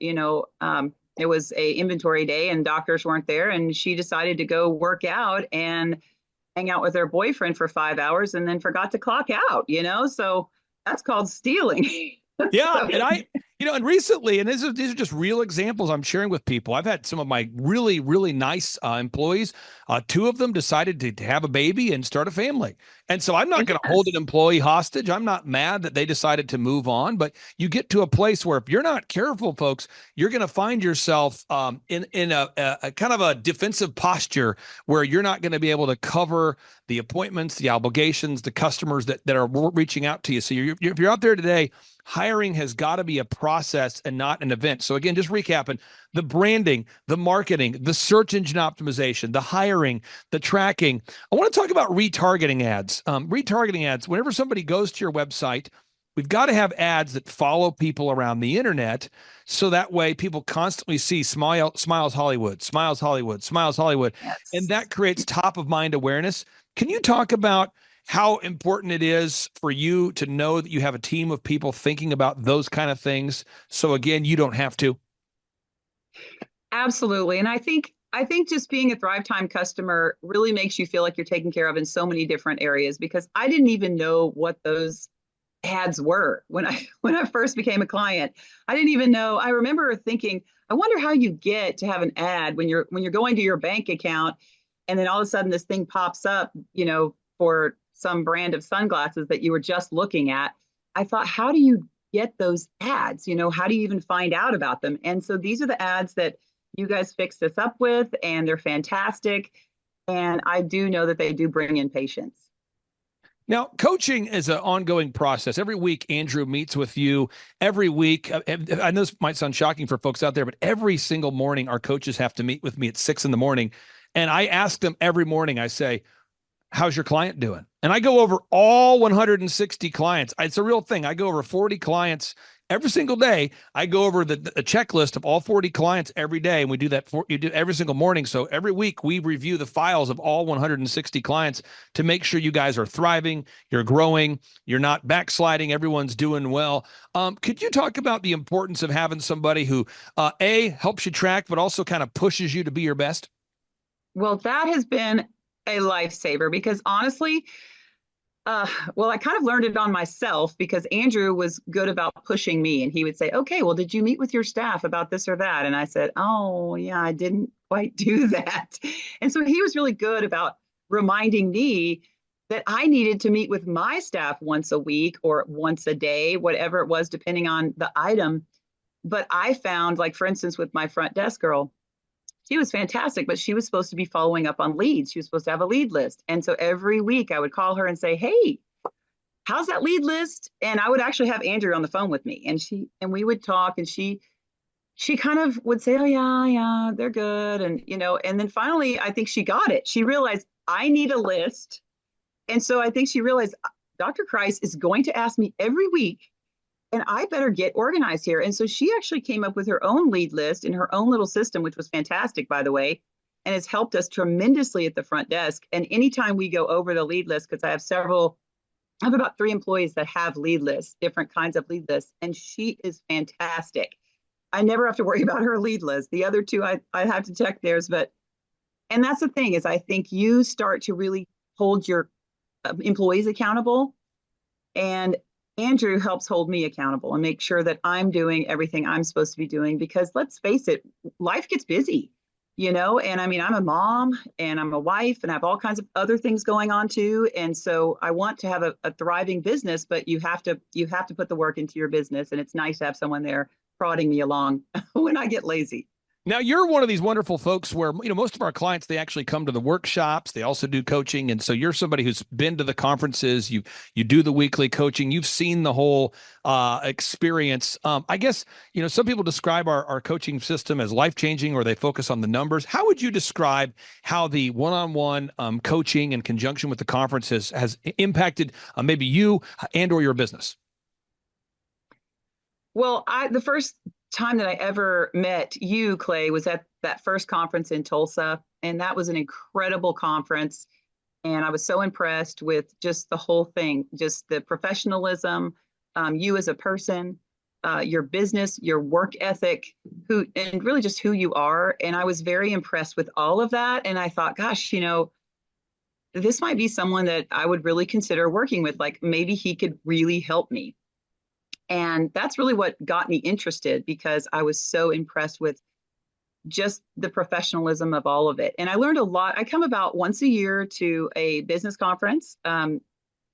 it was a inventory day and doctors weren't there and she decided to go work out and hang out with her boyfriend for 5 hours and then forgot to clock out, so that's called stealing. Yeah. And and recently, and these are just real examples I'm sharing with people. I've had some of my really, really nice employees. 2 of them decided to have a baby and start a family. And so I'm not going to hold an employee hostage. I'm not mad that they decided to move on, but you get to a place where if you're not careful, folks, you're going to find yourself in a kind of a defensive posture where you're not going to be able to cover the appointments, the obligations, the customers that are reaching out to you. So if you're out there today, hiring has got to be a process and not an event. So again, just recapping: the branding, the marketing, the search engine optimization, the hiring, the tracking. I want to talk about retargeting ads. Retargeting ads, whenever somebody goes to your website, we've got to have ads that follow people around the internet. So that way people constantly see Smiles Hollywood, Smiles Hollywood, Smiles Hollywood. Yes. And that creates top of mind awareness. Can you talk about how important it is for you to know that you have a team of people thinking about those kind of things? So again, you don't have to. Absolutely. And I think just being a Thrivetime customer really makes you feel like you're taken care of in so many different areas, because I didn't even know what those ads were when I first became a client. I didn't even know. I remember thinking, I wonder how you get to have an ad when you're going to your bank account and then all of a sudden this thing pops up, for some brand of sunglasses that you were just looking at. I thought, how do you get those ads? How do you even find out about them? And so these are the ads that you guys fixed us up with, and they're fantastic. And I do know that they do bring in patients. Now, coaching is an ongoing process. Every week, Andrew meets with you. Every week, I know this might sound shocking for folks out there, but every single morning, our coaches have to meet with me at 6 a.m. And I ask them every morning, I say, how's your client doing? And I go over all 160 clients. It's a real thing. I go over 40 clients every single day. I go over the checklist of all 40 clients every day, and we do that you do every single morning. So every week we review the files of all 160 clients to make sure you guys are thriving, you're growing, you're not backsliding, everyone's doing well. Could you talk about the importance of having somebody who A, helps you track, but also kind of pushes you to be your best? Well, that has been a lifesaver because honestly, well, I kind of learned it on myself because Andrew was good about pushing me, and he would say, okay, well, did you meet with your staff about this or that? And I said, oh, yeah, I didn't quite do that. And so he was really good about reminding me that I needed to meet with my staff once a week or once a day, whatever it was, depending on the item. But I found, like, for instance, with my front desk girl, she was fantastic, but she was supposed to be following up on leads. She was supposed to have a lead list. And so every week I would call her and say, hey, how's that lead list? And I would actually have Andrew on the phone with me, and we would talk, and she kind of would say, oh yeah, they're good. And, and then finally, I think she got it. She realized I need a list. And so I think she realized Dr. Kreis is going to ask me every week, and I better get organized here. And so she actually came up with her own lead list in her own little system, which was fantastic, by the way, and has helped us tremendously at the front desk. And anytime we go over the lead list, because I have about 3 employees that have lead lists, different kinds of lead lists, and she is fantastic. I never have to worry about her lead list. The other 2, I have to check theirs, and that's the thing is I think you start to really hold your employees accountable, and Andrew helps hold me accountable and make sure that I'm doing everything I'm supposed to be doing, because let's face it, life gets busy, and I mean, I'm a mom and I'm a wife and I have all kinds of other things going on too. And so I want to have a thriving business, but you have to put the work into your business. And it's nice to have someone there prodding me along when I get lazy. Now, you're one of these wonderful folks where, most of our clients, they actually come to the workshops. They also do coaching. And so you're somebody who's been to the conferences. You do the weekly coaching. You've seen the whole experience. I guess, some people describe our coaching system as life-changing, or they focus on the numbers. How would you describe how the one-on-one coaching in conjunction with the conferences has impacted maybe you and or your business? Well, the first time that I ever met you, Clay, was at that first conference in Tulsa. And that was an incredible conference. And I was so impressed with just the whole thing, just the professionalism, you as a person, your business, your work ethic, and really just who you are. And I was very impressed with all of that. And I thought, gosh, this might be someone that I would really consider working with. Like maybe he could really help me. And that's really what got me interested, because I was so impressed with just the professionalism of all of it. And I learned a lot. I come about once a year to a business conference, and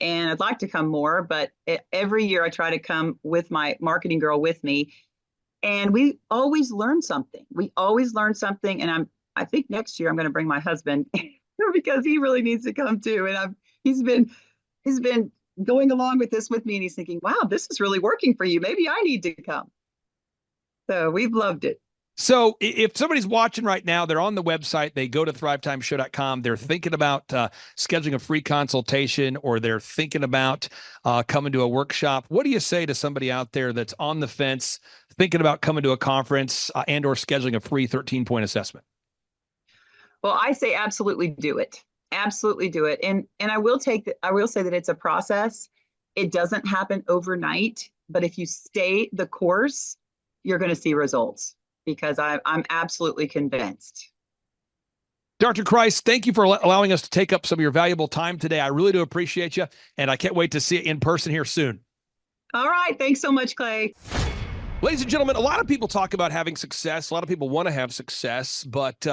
I'd like to come more, but every year I try to come with my marketing girl with me. And we always learn something. And I think next year I'm going to bring my husband because he really needs to come too. And he's been going along with this with me, and he's thinking, wow, this is really working for you. Maybe I need to come. So we've loved it. So if somebody's watching right now, they're on the website, they go to thrivetimeshow.com, they're thinking about scheduling a free consultation, or they're thinking about coming to a workshop. What do you say to somebody out there that's on the fence, thinking about coming to a conference and or scheduling a free 13-point assessment? Well, I say absolutely do it. Absolutely do it. And I will say that it's a process. It doesn't happen overnight, but if you stay the course, you're going to see results, because I'm absolutely convinced. Dr. Kreis, thank you for allowing us to take up some of your valuable time today. I really do appreciate you, and I can't wait to see you in person here soon. All right. Thanks so much, Clay. Ladies and gentlemen, a lot of people talk about having success. A lot of people want to have success, but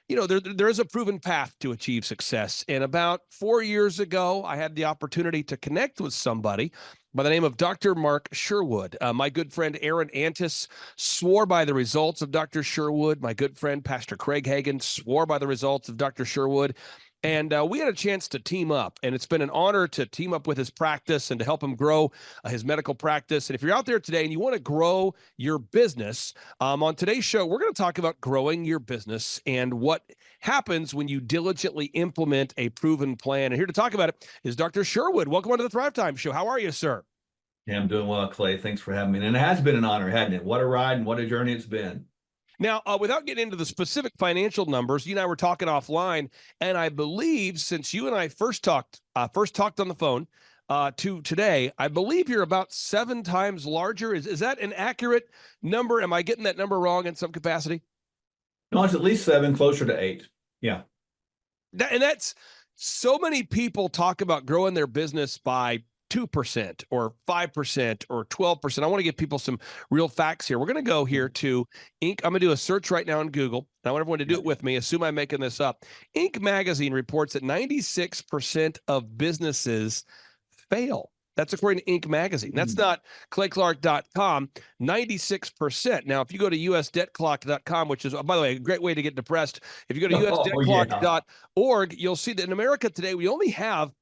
there is a proven path to achieve success. And about 4 years ago, I had the opportunity to connect with somebody by the name of Dr. Mark Sherwood. My good friend Aaron Antis swore by the results of Dr. Sherwood. My good friend Pastor Craig Hagan swore by the results of Dr. Sherwood. And we had a chance to team up, and it's been an honor to team up with his practice and to help him grow his medical practice. And if you're out there today and you want to grow your business, on today's show, we're going to talk about growing your business and what happens when you diligently implement a proven plan. And here to talk about it is Dr. Sherwood. Welcome to the Thrivetime Show. How are you, sir? Yeah, I'm doing well, Clay. Thanks for having me. And it has been an honor, hasn't it? What a ride and what a journey it's been. Now, without getting into the specific financial numbers, you and I were talking offline, and I believe since you and I first talked on the phone to today, I believe you're about 7 times larger. Is that an accurate number? Am I getting that number wrong in some capacity? No, it's at least 7, closer to 8. Yeah. And that's so many people talk about growing their business by 2% or 5% or 12%. I want to give people some real facts here. We're going to go here to Inc. I'm going to do a search right now on Google. And I want everyone to do it with me. Assume I'm making this up. Inc. magazine reports that 96% of businesses fail. That's according to Inc. magazine. That's not clayclark.com. 96%. Now, if you go to usdebtclock.com, which is, by the way, a great way to get depressed. If you go to usdebtclock.org, you'll see that in America today, we only have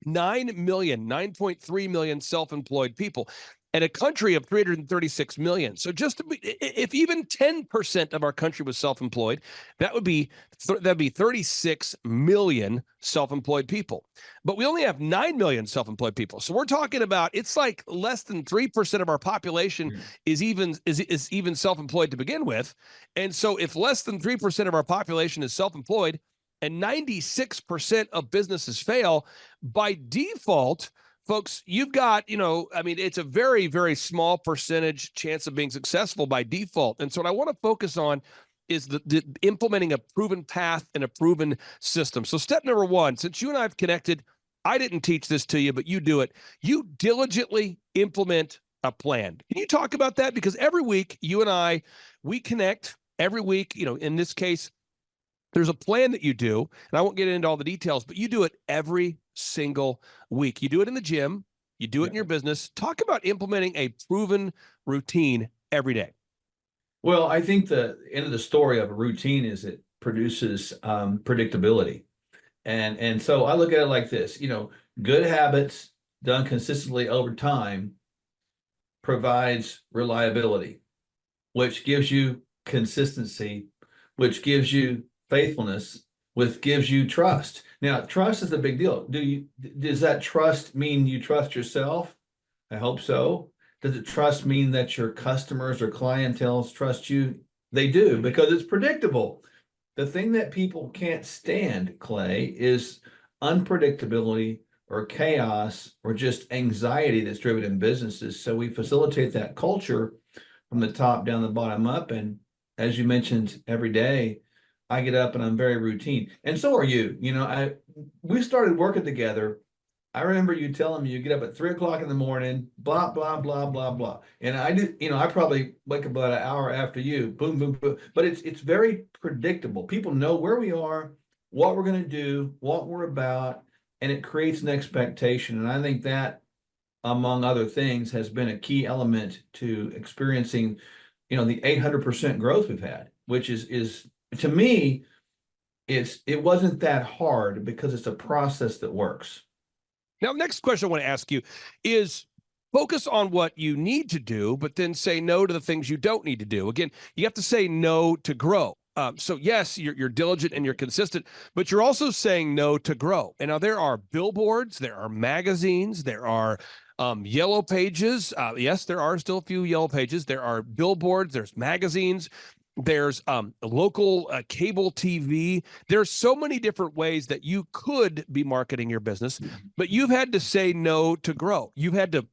9.3 million self-employed people and a country of 336 million. So just if even 10% of our country was self-employed, that'd be 36 million self-employed people. But we only have 9 million self-employed people. So we're talking about, it's like less than 3% of our population is even self-employed to begin with. And so if less than 3% of our population is self-employed, and 96% of businesses fail, by default, folks, you've got, it's a very, very small percentage chance of being successful by default. And so what I want to focus on is the implementing a proven path and a proven system. So step number 1, since you and I have connected, I didn't teach this to you, but you do it. You diligently implement a plan. Can you talk about that? Because every week, you and I, we connect every week, in this case, there's a plan that you do, and I won't get into all the details, but you do it every single week. You do it in the gym. You do it in your business. Talk about implementing a proven routine every day. Well, I think the end of the story of a routine is it produces predictability. And so I look at it like this, good habits done consistently over time provides reliability, which gives you consistency, which gives you faithfulness, which gives you trust. Now, trust is a big deal. Does that trust mean you trust yourself? I hope so. Does it trust mean that your customers or clientele trust you? They do, because it's predictable. The thing that people can't stand, Clay, is unpredictability or chaos or just anxiety that's driven in businesses. So we facilitate that culture from the top down, the bottom up. And as you mentioned, every day, I get up and I'm very routine. And so are you. We started working together. I remember you telling me you get up at 3 o'clock in the morning, blah, blah, blah, blah, blah. And I do, I probably wake up about an hour after you, boom, boom, boom. But it's very predictable. People know where we are, what we're going to do, what we're about, and it creates an expectation. And I think that, among other things, has been a key element to experiencing, the 800% growth we've had, which is to me, it wasn't that hard because it's a process that works. Now, next question I want to ask you is focus on what you need to do, but then say no to the things you don't need to do. Again, you have to say no to grow. So yes, you're diligent and you're consistent, but you're also saying no to grow. And now there are billboards, there are magazines, there are yellow pages. Yes, there are still a few yellow pages. There are billboards, there's magazines. There's local cable TV. There's so many different ways that you could be marketing your business, but you've had to say no to grow. You've had to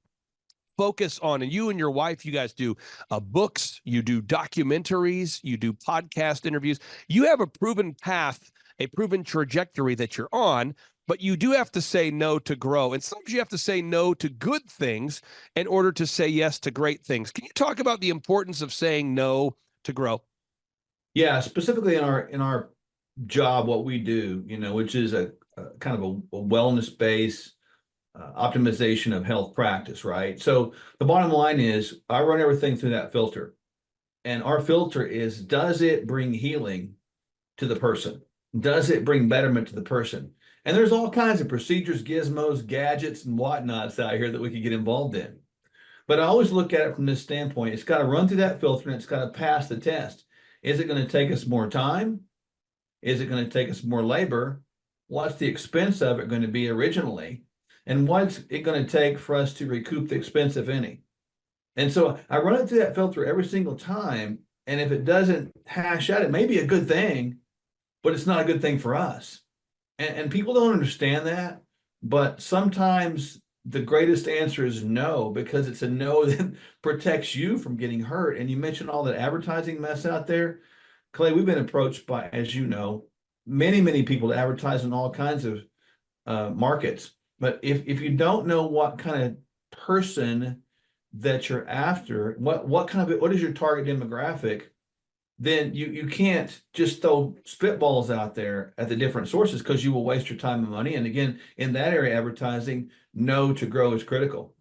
focus on, and you and your wife, you guys do books, you do documentaries, you do podcast interviews. You have a proven path, a proven trajectory that you're on, but you do have to say no to grow. And sometimes you have to say no to good things in order to say yes to great things. Can you talk about the importance of saying no to grow? Yeah, specifically in our job, what we do, which is a kind of a wellness-based optimization of health practice, right? So the bottom line is I run everything through that filter. And our filter is, does it bring healing to the person? does it bring betterment to the person? And there's all kinds of procedures, gizmos, gadgets, and whatnots out here that we could get involved in. But I always look at it from this standpoint. It's got to run through that filter and it's got to pass the test. Is it going to take us more time? Is it going to take us more labor? What's the expense of it going to be originally? And what's it going to take for us to recoup the expense, if any? And so I run it through that filter every single time. And if it doesn't hash out, it may be a good thing, but it's not a good thing for us. And people don't understand that. But sometimes the greatest answer is no, because it's a no that protects you from getting hurt. And you mentioned all that advertising mess out there. Clay, we've been approached by, as you know, many people to advertise in all kinds of markets. But if you don't know what kind of person that you're after, what is your target demographic, then you can't just throw spitballs out there at the different sources, because you will waste your time and money. And again, in that area, advertising, know to grow is critical.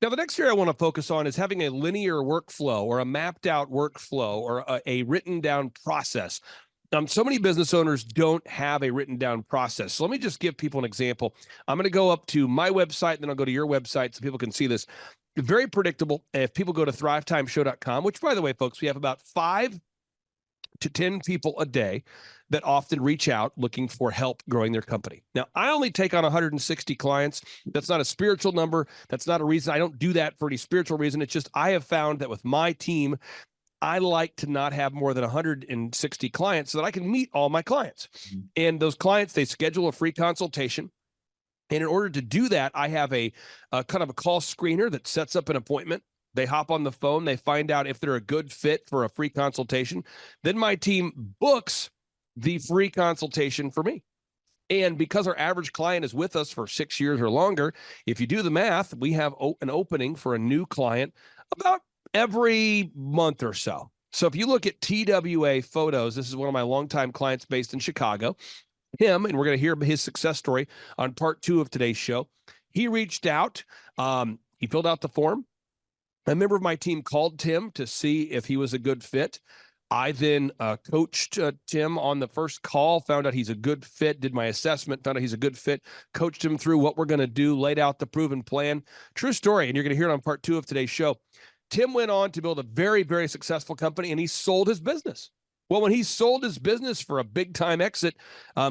Now, the next area I want to focus on is having a linear workflow or a mapped out workflow or a written down process. So many business owners don't have a written down process. So let me just give people an example. I'm going to go up to my website, and then I'll go to your website so people can see this. Very predictable. If people go to thrivetimeshow.com, which, by the way, folks, we have about 5 to 10 people a day that often reach out looking for help growing their company. Now, I only take on 160 clients. That's not a spiritual number. That's not a reason. I don't do that for any spiritual reason. It's just I have found that with my team, I like to not have more than 160 clients so that I can meet all my clients. Mm-hmm. And those clients, they schedule a free consultation. And in order to do that, I have a kind of a call screener that sets up an appointment. They hop on the phone. They find out if they're a good fit for a free consultation. Then my team books the free consultation for me. And because our average client is with us for 6 years or longer, if you do the math, we have an opening for a new client about every month or so. So if you look at TWA Photos, this is one of my longtime clients based in Chicago, him, and we're going to hear his success story on part 2 of today's show. He reached out. He filled out the form. A member of my team called Tim to see if he was a good fit. I then coached Tim on the first call, found out he's a good fit, did my assessment, found out he's a good fit, coached him through what we're going to do, laid out the proven plan. True story, and you're going to hear it on part 2 of today's show. Tim went on to build a very, very successful company, and he sold his business. Well, when he sold his business for a big-time exit,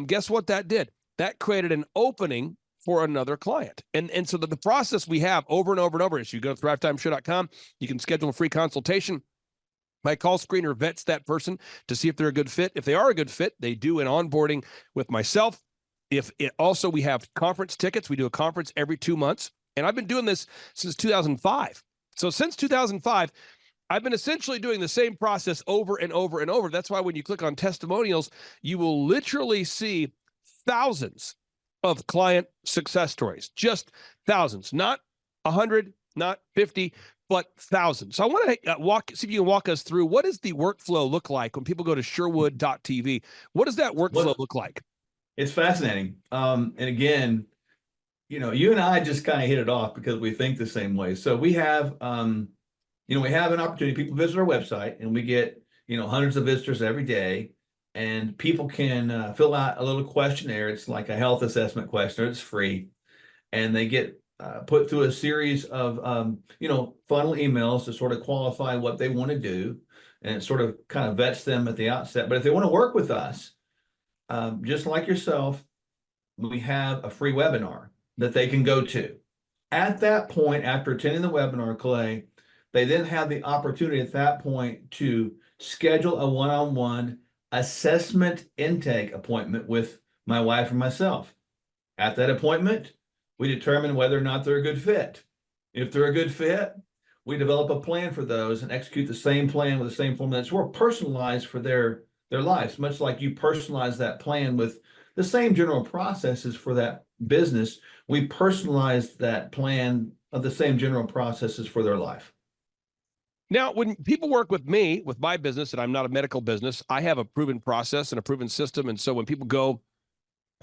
guess what that did? That created an opening for another client. And so the process we have over and over and over is you go to thrivetimeshow.com, you can schedule a free consultation. My call screener vets that person to see if they're a good fit. If they are a good fit, they do an onboarding with myself. Also, we have conference tickets. We do a conference every 2 months. And I've been doing this since 2005. So since 2005, I've been essentially doing the same process over and over and over. That's why when you click on testimonials, you will literally see thousands of client success stories, just thousands, not 100, not 50, but thousands. So I want to see if you can walk us through, what does the workflow look like when people go to Sherwood.tv? What does that workflow look like? It's fascinating. And again, you and I just kind of hit it off because we think the same way. So we have, we have an opportunity. People visit our website and we get, hundreds of visitors every day. And people can fill out a little questionnaire. It's like a health assessment questionnaire. It's free. And they get put through a series of, funnel emails to sort of qualify what they want to do. And it sort of kind of vets them at the outset. But if they want to work with us, just like yourself, we have a free webinar that they can go to. At that point, after attending the webinar, Clay, they then have the opportunity at that point to schedule a one-on-one assessment intake appointment with my wife and myself. At that appointment, we determine whether or not they're a good fit. If they're a good fit, we develop a plan for those and execute the same plan with the same formula. It's more personalized for their lives, much like you personalize that plan with the same general processes for that business. We personalize that plan of the same general processes for their life. Now, when people work with me, with my business, and I'm not a medical business, I have a proven process and a proven system. And so when people go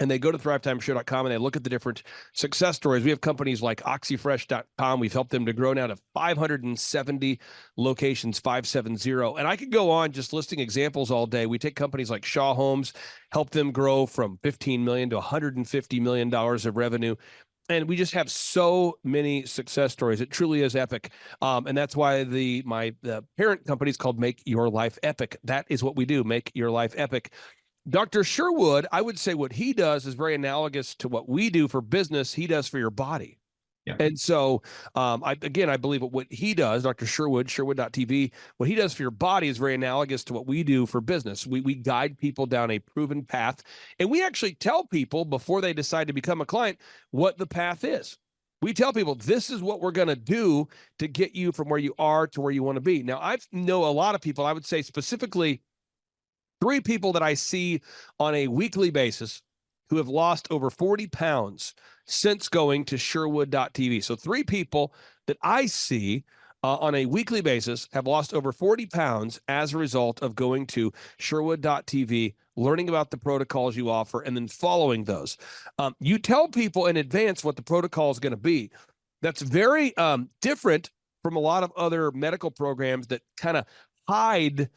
and they go to thrivetimeshow.com and they look at the different success stories. We have companies like oxyfresh.com. We've helped them to grow now to 570 locations, 570. And I could go on just listing examples all day. We take companies like Shaw Homes, help them grow from $15 million to $150 million of revenue. And we just have so many success stories. It truly is epic. And that's why the parent company is called Make Your Life Epic. That is what we do, make your life epic. Dr. Sherwood, I would say what he does is very analogous to what we do for business, he does for your body. Yeah. And so, I believe what he does, Dr. Sherwood, Sherwood.tv, what he does for your body is very analogous to what we do for business. We guide people down a proven path, and we actually tell people before they decide to become a client what the path is. We tell people, this is what we're going to do to get you from where you are to where you want to be. Now, I know a lot of people, I would say specifically 3 people that I see on a weekly basis who have lost over 40 pounds since going to Sherwood.tv. So 3 people that I see on a weekly basis have lost over 40 pounds as a result of going to Sherwood.tv, learning about the protocols you offer, and then following those. You tell people in advance what the protocol is going to be. That's very different from a lot of other medical programs that kind of hide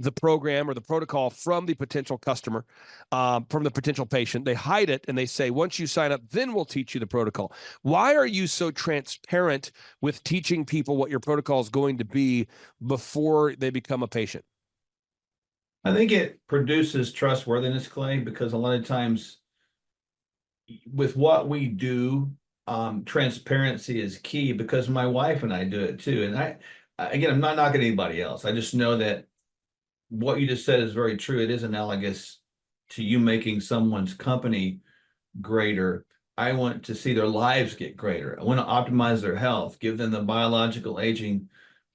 the program or the protocol from the potential customer, from the potential patient. They hide it and they say, once you sign up, then we'll teach you the protocol. Why are you so transparent with teaching people what your protocol is going to be before they become a patient? I think it produces trustworthiness, Clay, because a lot of times with what we do, transparency is key, because my wife and I do it too. And again, I'm not knocking anybody else. I just know that what you just said is very true. It is analogous to you making someone's company greater. I want to see their lives get greater. I want to optimize their health, give them the biological aging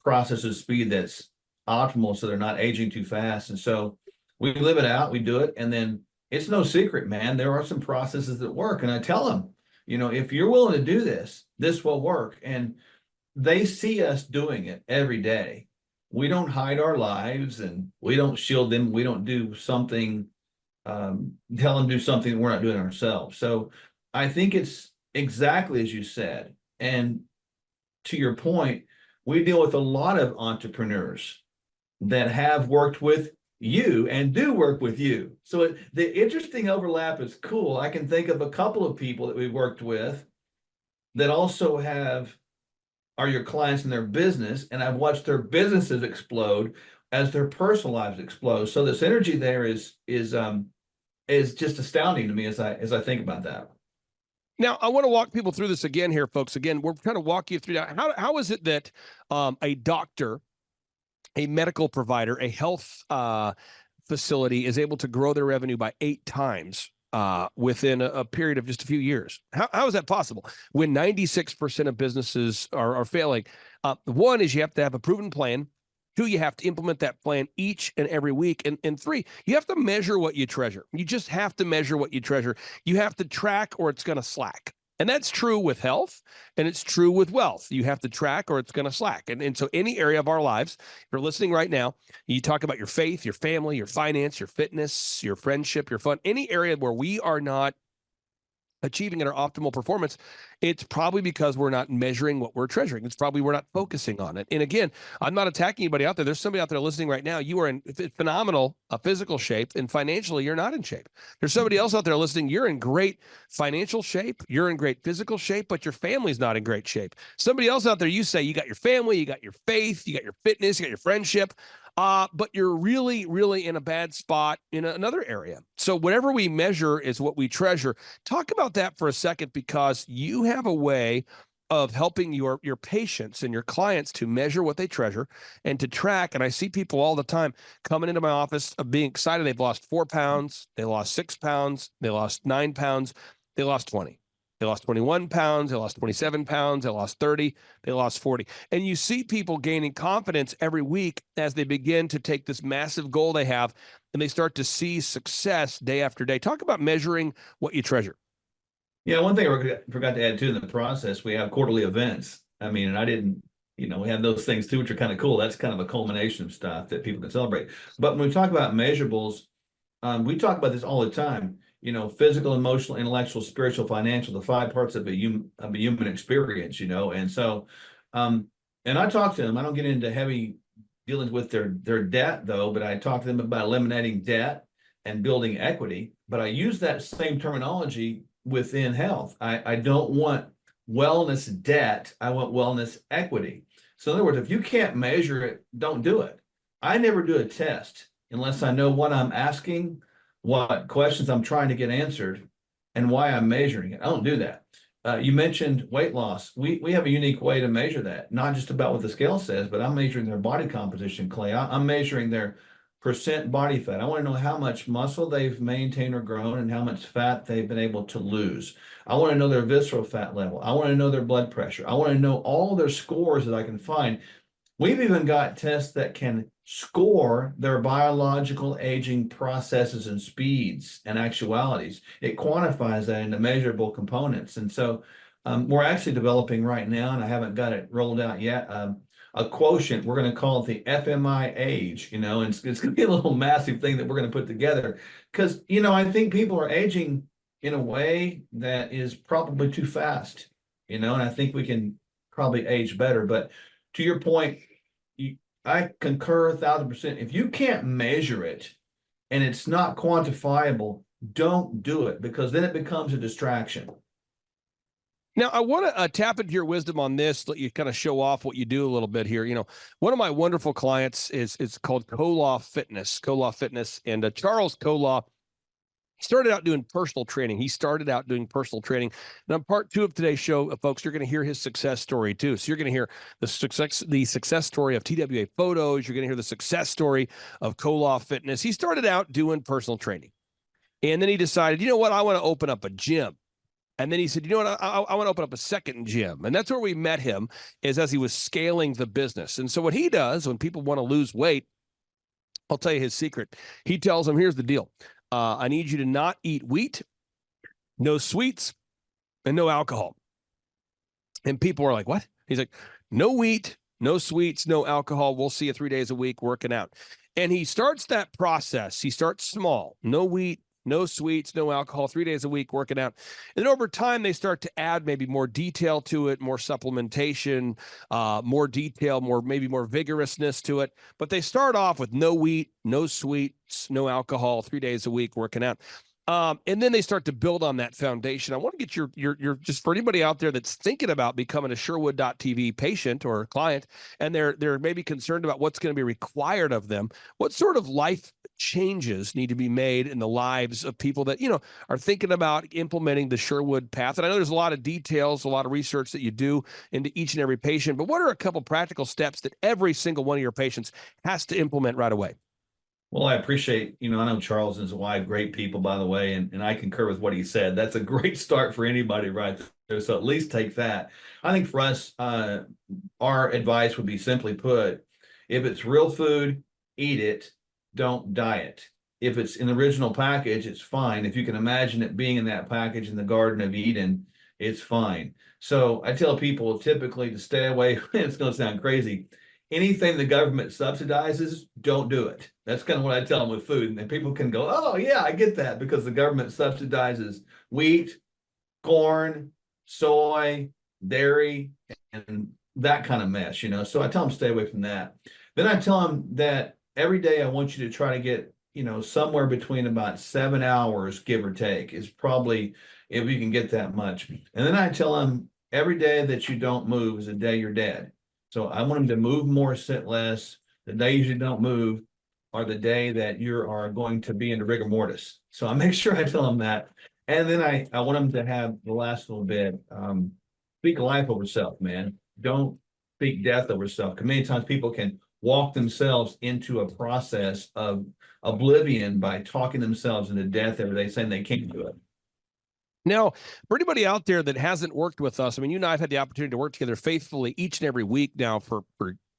process of speed that's optimal so they're not aging too fast. And so we live it out, we do it. And then it's no secret, man. There are some processes that work. And I tell them, if you're willing to do this, this will work. And they see us doing it every day. We don't hide our lives and we don't shield them. We don't do something, tell them do something we're not doing ourselves. So I think it's exactly as you said. And to your point, we deal with a lot of entrepreneurs that have worked with you and do work with you. So the interesting overlap is cool. I can think of a couple of people that we've worked with that also are your clients in their business, and I've watched their businesses explode as their personal lives explode. So the synergy there is just astounding to me as I think about that. Now, I want to walk people through this again here, folks. Again, we're trying to walk you through that. How is it that a doctor, a medical provider, a health facility is able to grow their revenue by 8 times within a period of just a few years? How is that possible when 96% of businesses are failing? One is you have to have a proven plan. 2, you have to implement that plan each and every week. And 3, you have to measure what you treasure. You just have to measure what you treasure. You have to track or it's going to slack. And that's true with health, and it's true with wealth. You have to track or it's going to slack. And so any area of our lives, if you're listening right now, you talk about your faith, your family, your finance, your fitness, your friendship, your fun, any area where we are not achieving at our optimal performance, it's probably because we're not measuring what we're treasuring. It's probably we're not focusing on it. And again, I'm not attacking anybody out there. There's somebody out there listening right now. You are in phenomenal physical shape, and financially, you're not in shape. There's somebody else out there listening. You're in great financial shape. You're in great physical shape, but your family's not in great shape. Somebody else out there, you say you got your family, you got your faith, you got your fitness, you got your friendship, but you're really, really in a bad spot in another area. So whatever we measure is what we treasure. Talk about that for a second, because you have a way of helping your patients and your clients to measure what they treasure and to track. And I see people all the time coming into my office of being excited. They've lost 4 pounds. They lost 6 pounds. They lost 9 pounds. They lost 20. They lost 21 pounds. They lost 27 pounds. They lost 30. They lost 40. And you see people gaining confidence every week as they begin to take this massive goal they have and they start to see success day after day. Talk about measuring what you treasure. Yeah, one thing I forgot to add too in the process, we have quarterly events. I mean, and I didn't, we have those things too, which are kind of cool. That's kind of a culmination of stuff that people can celebrate. But when we talk about measurables, we talk about this all the time. physical, emotional, intellectual, spiritual, financial, the 5 parts of a human experience, and so, and I talk to them. I don't get into heavy dealings with their debt though, but I talk to them about eliminating debt and building equity. But I use that same terminology within health. I don't want wellness debt. I want wellness equity. So in other words, if you can't measure it, don't do it. I never do a test unless I know what I'm asking, what questions I'm trying to get answered, and why I'm measuring it. I don't do that. You mentioned weight loss. We have a unique way to measure that, not just about what the scale says, but I'm measuring their body composition, Clay. I'm measuring their percent body fat. I want to know how much muscle they've maintained or grown and how much fat they've been able to lose. I want to know their visceral fat level. I want to know their blood pressure. I want to know all their scores that I can find. We've even got tests that can score their biological aging processes and speeds and actualities. It quantifies that into measurable components. And so we're actually developing right now, and I haven't got it rolled out yet, a quotient. We're going to call it the FMI age, and it's going to be a little massive thing that we're going to put together. Because, I think people are aging in a way that is probably too fast, and I think we can probably age better. But to your point, I concur 1,000%. If you can't measure it and it's not quantifiable, don't do it, because then it becomes a distraction. Now, I want to tap into your wisdom on this, let you kind of show off what you do a little bit here. One of my wonderful clients is called Kolaw Fitness, and Charles Kolaw started out doing personal training. And on part 2 of today's show, folks, you're going to hear his success story too. So you're going to hear the success story of TWA Photos. You're going to hear the success story of Kolaw Fitness. He started out doing personal training, and then he decided, you know what, I want to open up a gym. And then he said, you know what, I want to open up a second gym. And that's where we met him, is as he was scaling the business. And so what he does when people want to lose weight, I'll tell you his secret. He tells them, here's the deal. I need you to not eat wheat, no sweets, and no alcohol. And people are like, what? He's like, no wheat, no sweets, no alcohol. We'll see you 3 days a week working out. And he starts that process. He starts small, no wheat, no sweets, no alcohol, 3 days a week working out. And then over time, they start to add maybe more detail to it, more supplementation, more detail, maybe more vigorousness to it. But they start off with no wheat, no sweets, no alcohol, 3 days a week working out. And then they start to build on that foundation. I want to get your just for anybody out there that's thinking about becoming a Sherwood.tv patient or client, and they're maybe concerned about what's going to be required of them. What sort of life changes need to be made in the lives of people that, are thinking about implementing the Sherwood path? And I know there's a lot of details, a lot of research that you do into each and every patient, but what are a couple practical steps that every single one of your patients has to implement right away? Well, I appreciate, I know Charles and his wife, great people, by the way, and I concur with what he said. That's a great start for anybody right there. So at least take that. I think for us, our advice would be simply put, if it's real food, eat it, don't diet. If it's in the original package, it's fine. If you can imagine it being in that package in the Garden of Eden, it's fine. So I tell people typically to stay away, it's going to sound crazy, anything the government subsidizes, don't do it. That's kind of what I tell them with food. And then people can go, oh, yeah, I get that, because the government subsidizes wheat, corn, soy, dairy, and that kind of mess, So I tell them stay away from that. Then I tell them that every day I want you to try to get, somewhere between about 7 hours, give or take, is probably if you can get that much. And then I tell them every day that you don't move is a day you're dead. So I want them to move more, sit less. The days you don't move are the day that you are going to be into rigor mortis. So I make sure I tell them that. And then I want them to have the last little bit, speak life over self, man. Don't speak death over self. Because many times people can walk themselves into a process of oblivion by talking themselves into death every day, saying they can't do it. Now, for anybody out there that hasn't worked with us, I mean, you and I have had the opportunity to work together faithfully each and every week now for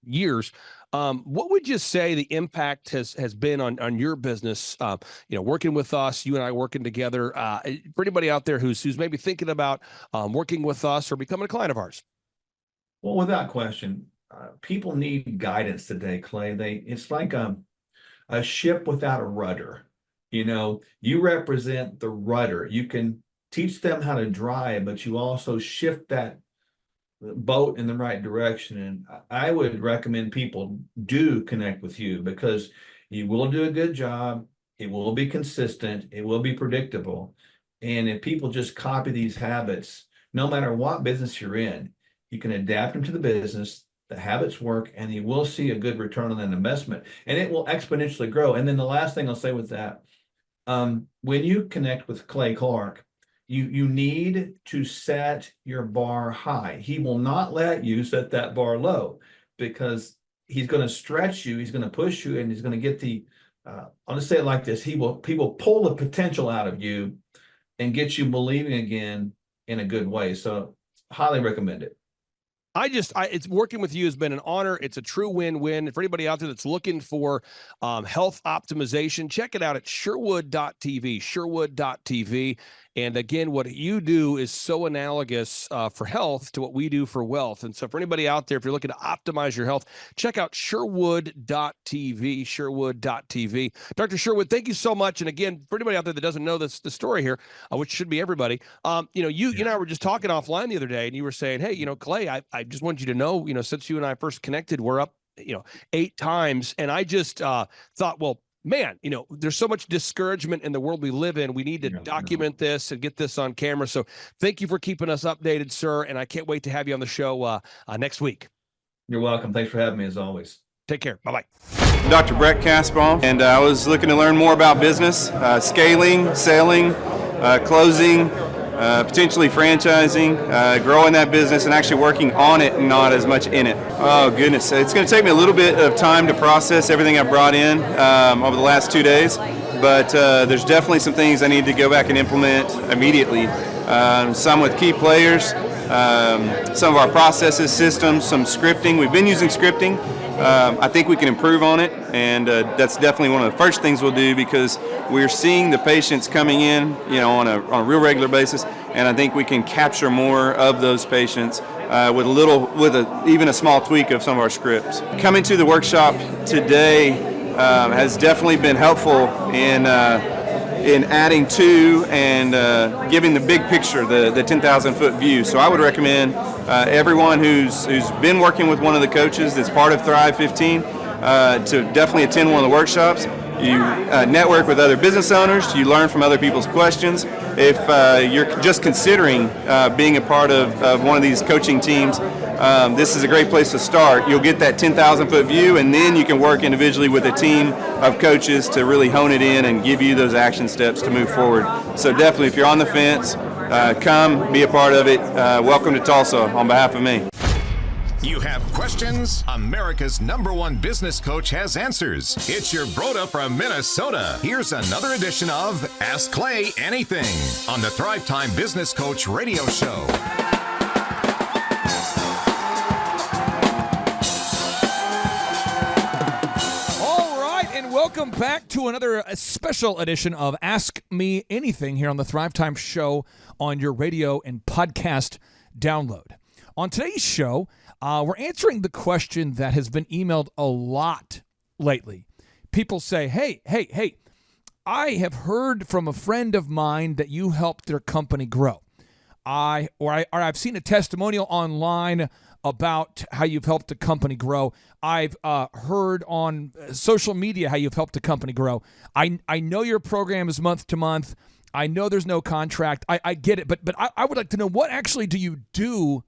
years. What would you say the impact has been on your business, working with us, you and I working together, for anybody out there who's maybe thinking about working with us or becoming a client of ours? Well, without question, people need guidance today, Clay. It's like a ship without a rudder. You represent the rudder. You can teach them how to drive, but you also shift that boat in the right direction. And I would recommend people do connect with you, because you will do a good job. It will be consistent. It will be predictable. And if people just copy these habits, no matter what business you're in, you can adapt them to the business. The habits work, and you will see a good return on that investment, and it will exponentially grow. And then the last thing I'll say with that, when you connect with Clay Clark, you need to set your bar high. He will not let you set that bar low, because he's going to stretch you, he's going to push you, and he's going to get I'll just say it like this: he will pull the potential out of you and get you believing again in a good way. So highly recommend it. It's working with you has been an honor. It's a true win-win. For anybody out there that's looking for health optimization, check it out at Sherwood.tv. And again, what you do is so analogous for health to what we do for wealth. And so for anybody out there, if you're looking to optimize your health, check out Sherwood.tv. Dr. Sherwood, thank you so much. And again, for anybody out there that doesn't know the story here, which should be everybody, you and I were just talking offline the other day, and you were saying, hey, Clay, I just want you to know, since you and I first connected, we're up, 8 times. And I just thought, well, man, there's so much discouragement in the world we live in. We need to document this and get this on camera. So thank you for keeping us updated, sir. And I can't wait to have you on the show next week. You're welcome. Thanks for having me, as always. Take care. Bye-bye. Dr. Brett Kasparov, and I was looking to learn more about business, scaling, selling, closing, potentially franchising, growing that business, and actually working on it and not as much in it. Oh, goodness. It's going to take me a little bit of time to process everything I brought in over the last 2 days, but there's definitely some things I need to go back and implement immediately. Some with key players, some of our processes, systems, some scripting. We've been using scripting. I think we can improve on it, and that's definitely one of the first things we'll do, because we're seeing the patients coming in, on a real regular basis, and I think we can capture more of those patients with even a small tweak of some of our scripts. Coming to the workshop today has definitely been helpful in adding to and giving the big picture, the 10,000-foot view. So I would recommend everyone who's been working with one of the coaches that's part of Thrive 15 to definitely attend one of the workshops. You network with other business owners. You learn from other people's questions. If you're just considering being a part of one of these coaching teams, this is a great place to start. You'll get that 10,000-foot view, and then you can work individually with a team of coaches to really hone it in and give you those action steps to move forward. So definitely, if you're on the fence, come be a part of it. Welcome to Tulsa on behalf of me. You have questions? America's #1 business coach has answers. It's your Broda from Minnesota. Here's another edition of Ask Clay Anything on the Thrivetime Business Coach Radio Show. Welcome back to another special edition of Ask Me Anything here on the Thrivetime Show on your radio and podcast download. On today's show, we're answering the question that has been emailed a lot lately. People say, hey, I have heard from a friend of mine that you helped their company grow. I've seen a testimonial online about how you've helped a company grow. I've heard on social media how you've helped a company grow. I know your program is month to month. I know there's no contract. I get it, but I would like to know, what actually do you do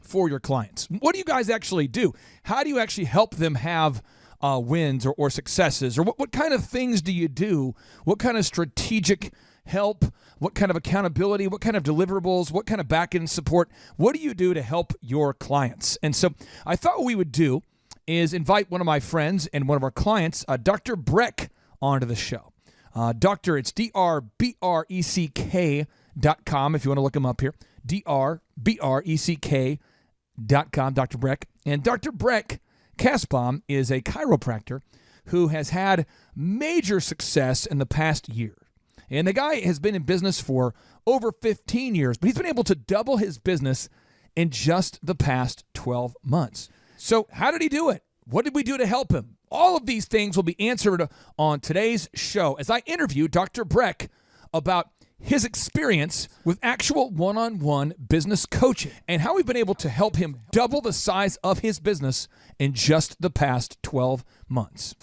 for your clients? What do you guys actually do? How do you actually help them have wins or successes? Or what kind of things do you do? What kind of strategic help? What kind of accountability? What kind of deliverables? What kind of back-end support? What do you do to help your clients? And so I thought what we would do is invite one of my friends and one of our clients, Dr. Breck, onto the show. It's DRBRECK.com if you want to look him up here. DRBRECK.com, Dr. Breck. And Dr. Breck Kasparov is a chiropractor who has had major success in the past year. And the guy has been in business for over 15 years, but he's been able to double his business in just the past 12 months. So how did he do it? What did we do to help him? All of these things will be answered on today's show as I interview Dr. Breck about his experience with actual one-on-one business coaching and how we've been able to help him double the size of his business in just the past 12 months.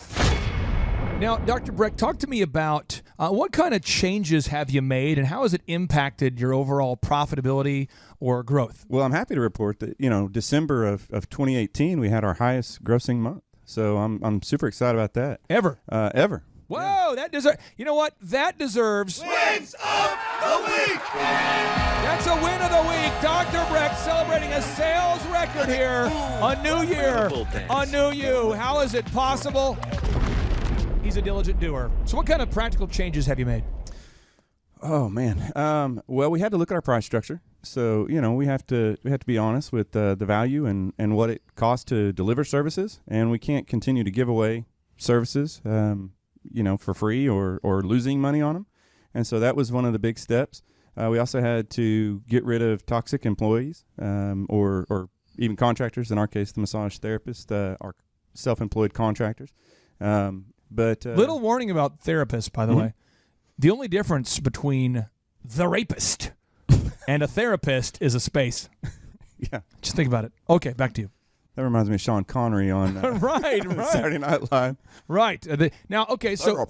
Now, Dr. Breck, talk to me about what kind of changes have you made and how has it impacted your overall profitability or growth? Well, I'm happy to report that, December of 2018, we had our highest grossing month. So I'm super excited about that. Ever? Ever. Whoa, that deserves, you know what? That deserves Wins of the Week. That's a win of the week. Dr. Breck celebrating a sales record here. A new year, a new you. How is it possible? He's a diligent doer. So what kind of practical changes have you made? Oh, man. Well, we had to look at our price structure. So, we have to be honest with the value and what it costs to deliver services. And we can't continue to give away services for free or losing money on them. And so that was one of the big steps. We also had to get rid of toxic employees or even contractors, in our case, the massage therapists, our self-employed contractors. But little warning about therapists, by the way. The only difference between the rapist and a therapist is a space. Yeah. Just think about it. Okay, back to you. That reminds me of Sean Connery on right. Saturday Night Live. Right. Now, okay, so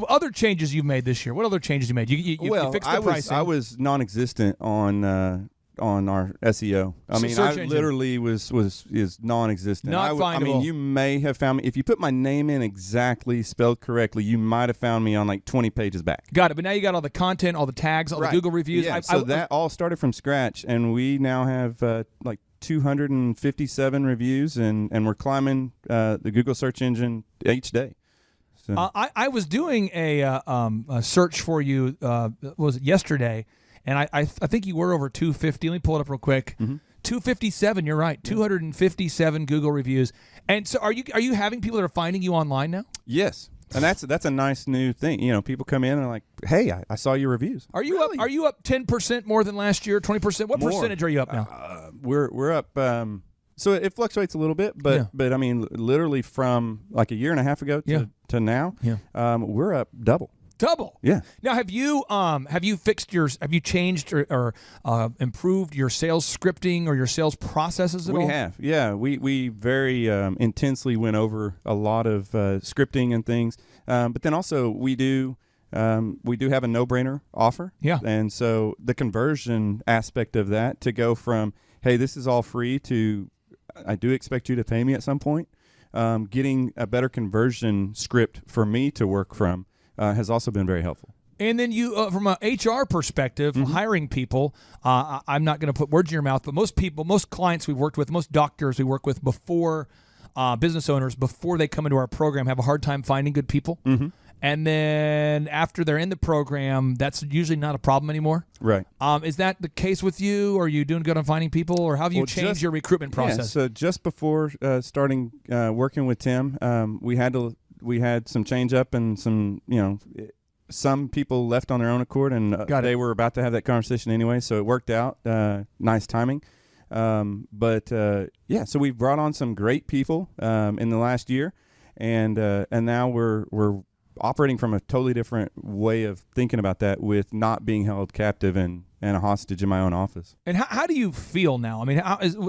other changes you've made this year. What other changes you made? You fixed the pricing. I was non-existent on our SEO. I mean, search I engine. literally is non-existent. Not findable. I mean, you may have found me if you put my name in exactly spelled correctly. You might have found me on like 20 pages back. Got it. But now you got all the content, all the tags, all the Google reviews. Yeah, that all started from scratch, and we now have like 257 reviews, and we're climbing the Google search engine each day. So. I was doing a search for you. Was it yesterday? And I think you were over 250. Let me pull it up real quick. 257. You're right. 257 Google reviews. And so, are you having people that are finding you online now? Yes. And that's a nice new thing. People come in and are like, "Hey, I saw your reviews." Are you up? Are you up 10% more than last year? 20%? What percentage are you up now? We're up. So it fluctuates a little bit, but I mean, literally from like a year and a half ago to now, we're up double. Double. Yeah. Now, have you changed or improved your sales scripting or your sales processes at all? We have. Yeah. We very intensely went over a lot of scripting and things. But then also we do have a no-brainer offer. Yeah. And so the conversion aspect of that to go from, hey, this is all free to, I do expect you to pay me at some point. Getting a better conversion script for me to work from has also been very helpful. And then you, from an HR perspective, hiring people, I'm not going to put words in your mouth, but most clients we've worked with, most doctors we work with before, business owners, before they come into our program, have a hard time finding good people. And then after they're in the program, that's usually not a problem anymore. Right. Is that the case with you? Are you doing good on finding people, or how have you changed your recruitment process? Yeah, so just before starting working with Tim, we had some change up and some people left on their own accord, and they were about to have that conversation anyway, so it worked out. Nice timing. So we've brought on some great people in the last year, and now we're operating from a totally different way of thinking about that, with not being held captive and a hostage in my own office. And how do you feel now? I mean,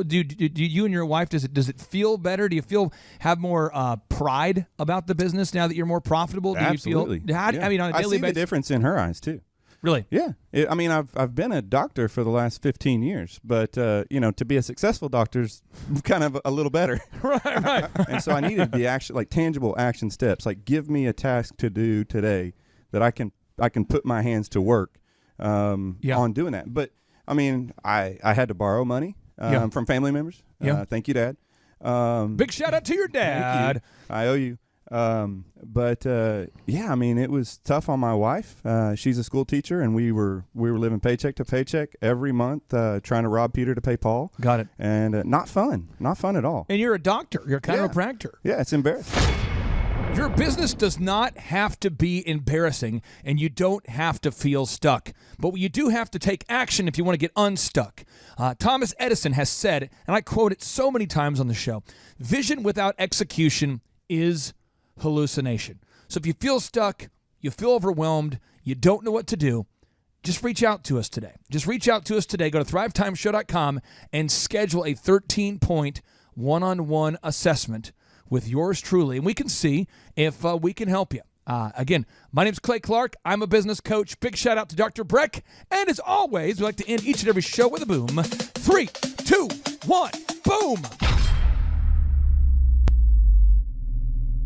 do you and your wife, does it feel better? Do you have more pride about the business now that you're more profitable? Do Absolutely. You feel? I mean, on a daily I see basis, the difference in her eyes too. Really? Yeah. I mean, I've been a doctor for the last 15 years, but to be a successful doctor's kind of a little better. Right. And so I needed the action, like tangible action steps, like give me a task to do today that I can put my hands to work on doing that. But I mean, I had to borrow money from family members. Thank you, Dad. Big shout out to your dad. Thank you. I owe you. I mean, it was tough on my wife. She's a school teacher, and we were living paycheck to paycheck every month, trying to rob Peter to pay Paul. Got it. And not fun at all. And you're a doctor. You're a chiropractor. Yeah, it's embarrassing. Your business does not have to be embarrassing, and you don't have to feel stuck. But you do have to take action if you want to get unstuck. Thomas Edison has said, and I quote it so many times on the show, vision without execution is hallucination. So if you feel stuck, you feel overwhelmed, you don't know what to do, just reach out to us today. Just reach out to us today. Go to thrivetimeshow.com and schedule a 13-point one-on-one assessment with yours truly, and we can see if we can help you. Again, my name's Clay Clark. I'm a business coach. Big shout out to Dr. Breck. And as always, we like to end each and every show with a boom. 3, 2, 1, boom.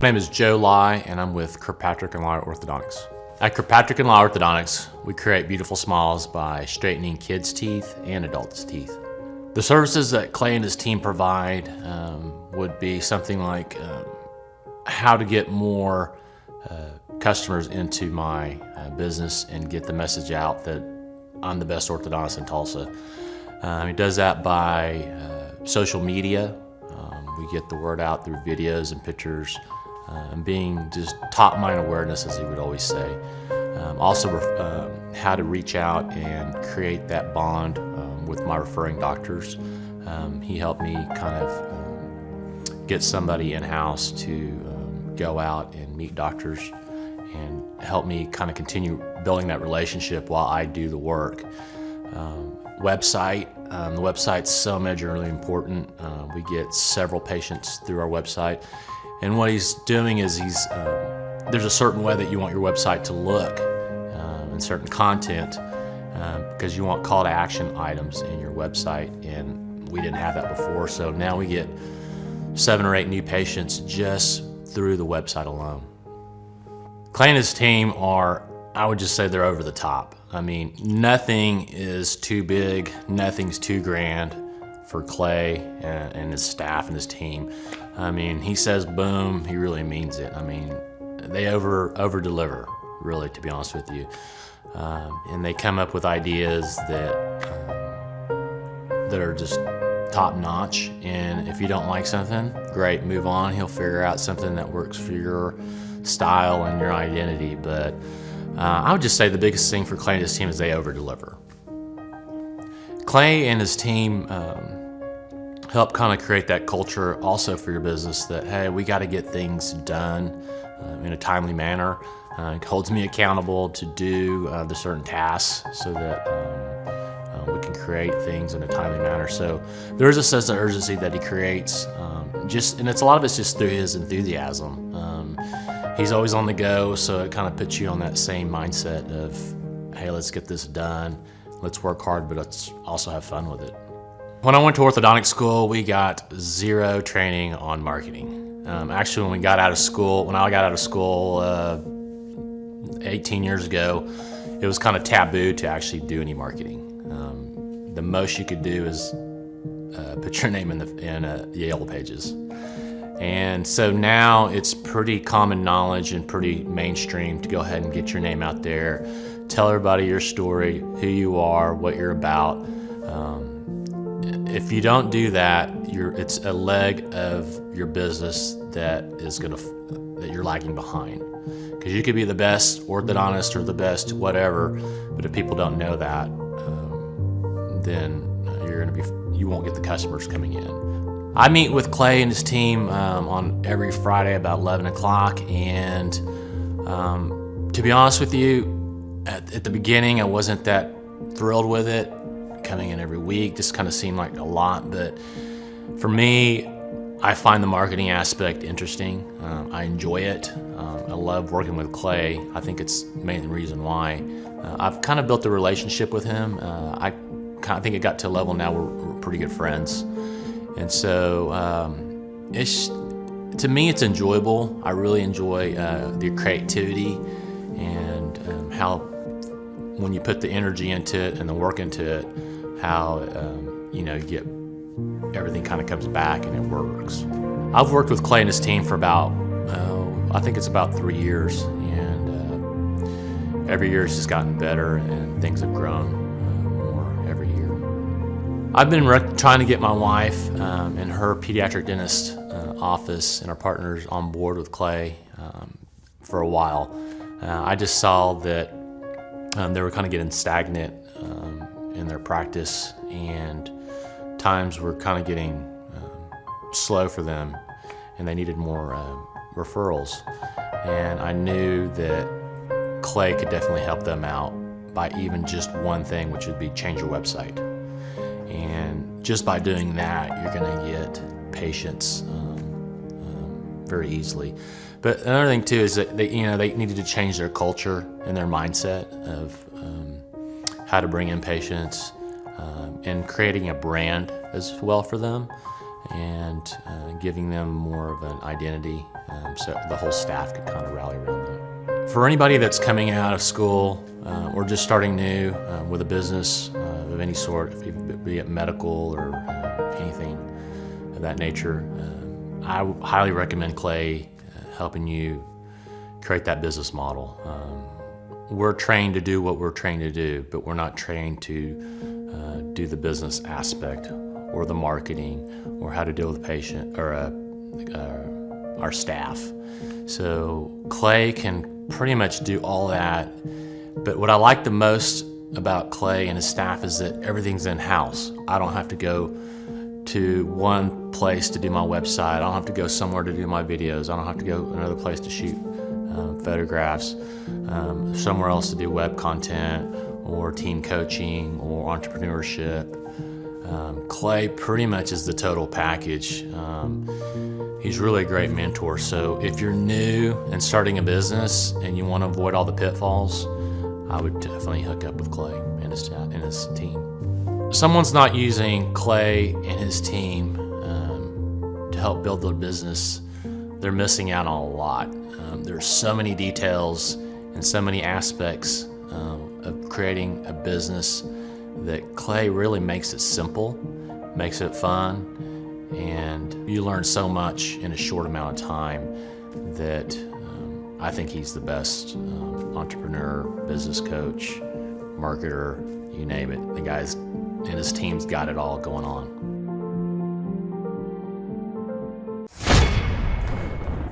My name is Joe Lai, and I'm with Kirkpatrick & Lai Orthodontics. At Kirkpatrick & Lai Orthodontics, we create beautiful smiles by straightening kids' teeth and adults' teeth. The services that Clay and his team provide would be something like how to get more customers into my business and get the message out that I'm the best orthodontist in Tulsa. He does that by social media. We get the word out through videos and pictures, and being just top mind awareness, as he would always say. Also, how to reach out and create that bond with my referring doctors. He helped me kind of get somebody in-house to go out and meet doctors and help me kind of continue building that relationship while I do the work. Website. The website's so majorly important. We get several patients through our website. And what he's doing is there's a certain way that you want your website to look and certain content because you want call to action items in your website, and we didn't have that before. So now we get 7 or 8 new patients just through the website alone. Clay and his team are, I would just say they're over the top. I mean, nothing is too big, nothing's too grand for Clay and his staff and his team. I mean, he says boom, he really means it. I mean, they over deliver, really, to be honest with you. And they come up with ideas that are just top notch. And if you don't like something, great, move on. He'll figure out something that works for your style and your identity. But I would just say the biggest thing for Clay and his team is they over deliver. Clay and his team help kind of create that culture also for your business that, hey, we got to get things done in a timely manner. It holds me accountable to do the certain tasks so that we can create things in a timely manner. So there is a sense of urgency that he creates, and it's a lot of it's just through his enthusiasm. He's always on the go, so it kind of puts you on that same mindset of, hey, let's get this done, let's work hard, but let's also have fun with it. When I went to orthodontic school, we got 0 training on marketing. Actually, when I got out of school 18 years ago, it was kind of taboo to actually do any marketing. The most you could do is put your name in the Yellow Pages. And so now it's pretty common knowledge and pretty mainstream to go ahead and get your name out there, tell everybody your story, who you are, what you're about. If you don't do that, it's a leg of your business that you're lagging behind. Because you could be the best orthodontist or the best whatever, but if people don't know that, then you won't get the customers coming in. I meet with Clay and his team on every Friday about 11 o'clock, and to be honest with you, at the beginning I wasn't that thrilled with it. Coming in every week just kind of seemed like a lot, but for me, I find the marketing aspect interesting. I enjoy it. I love working with Clay. I think it's the main reason why. I've kind of built a relationship with him. I think it got to a level now where we're pretty good friends. And so to me, it's enjoyable. I really enjoy the creativity and how when you put the energy into it and the work into it, how you get everything kind of comes back and it works. I've worked with Clay and his team for about, I think it's about 3 years, and every year it's just gotten better and things have grown more every year. I've been trying to get my wife and her pediatric dentist office and our partners on board with Clay for a while. I just saw that they were kind of getting stagnant in their practice, and times were kind of getting slow for them, and they needed more referrals. And I knew that Clay could definitely help them out by even just one thing, which would be change your website. And just by doing that, you're going to get patients very easily. But another thing too is that they needed to change their culture and their mindset of how to bring in patients and creating a brand as well for them, and giving them more of an identity so the whole staff could kind of rally around that. For anybody that's coming out of school or just starting new with a business of any sort, be it medical or anything of that nature, I highly recommend Clay helping you create that business model. We're trained to do what we're trained to do, but we're not trained to do the business aspect or the marketing or how to deal with the patient or our staff. So Clay can pretty much do all that. But what I like the most about Clay and his staff is that everything's in-house. I don't have to go to one place to do my website. I don't have to go somewhere to do my videos. I don't have to go another place to shoot photographs, somewhere else to do web content or team coaching or entrepreneurship. Clay pretty much is the total package. He's really a great mentor. So if you're new and starting a business and you want to avoid all the pitfalls, I would definitely hook up with Clay and his team. If someone's not using Clay and his team to help build their business, they're missing out on a lot. There's so many details and so many aspects of creating a business that Clay really makes it simple, makes it fun, and you learn so much in a short amount of time that I think he's the best entrepreneur, business coach, marketer, you name it. The guy's and his team's got it all going on.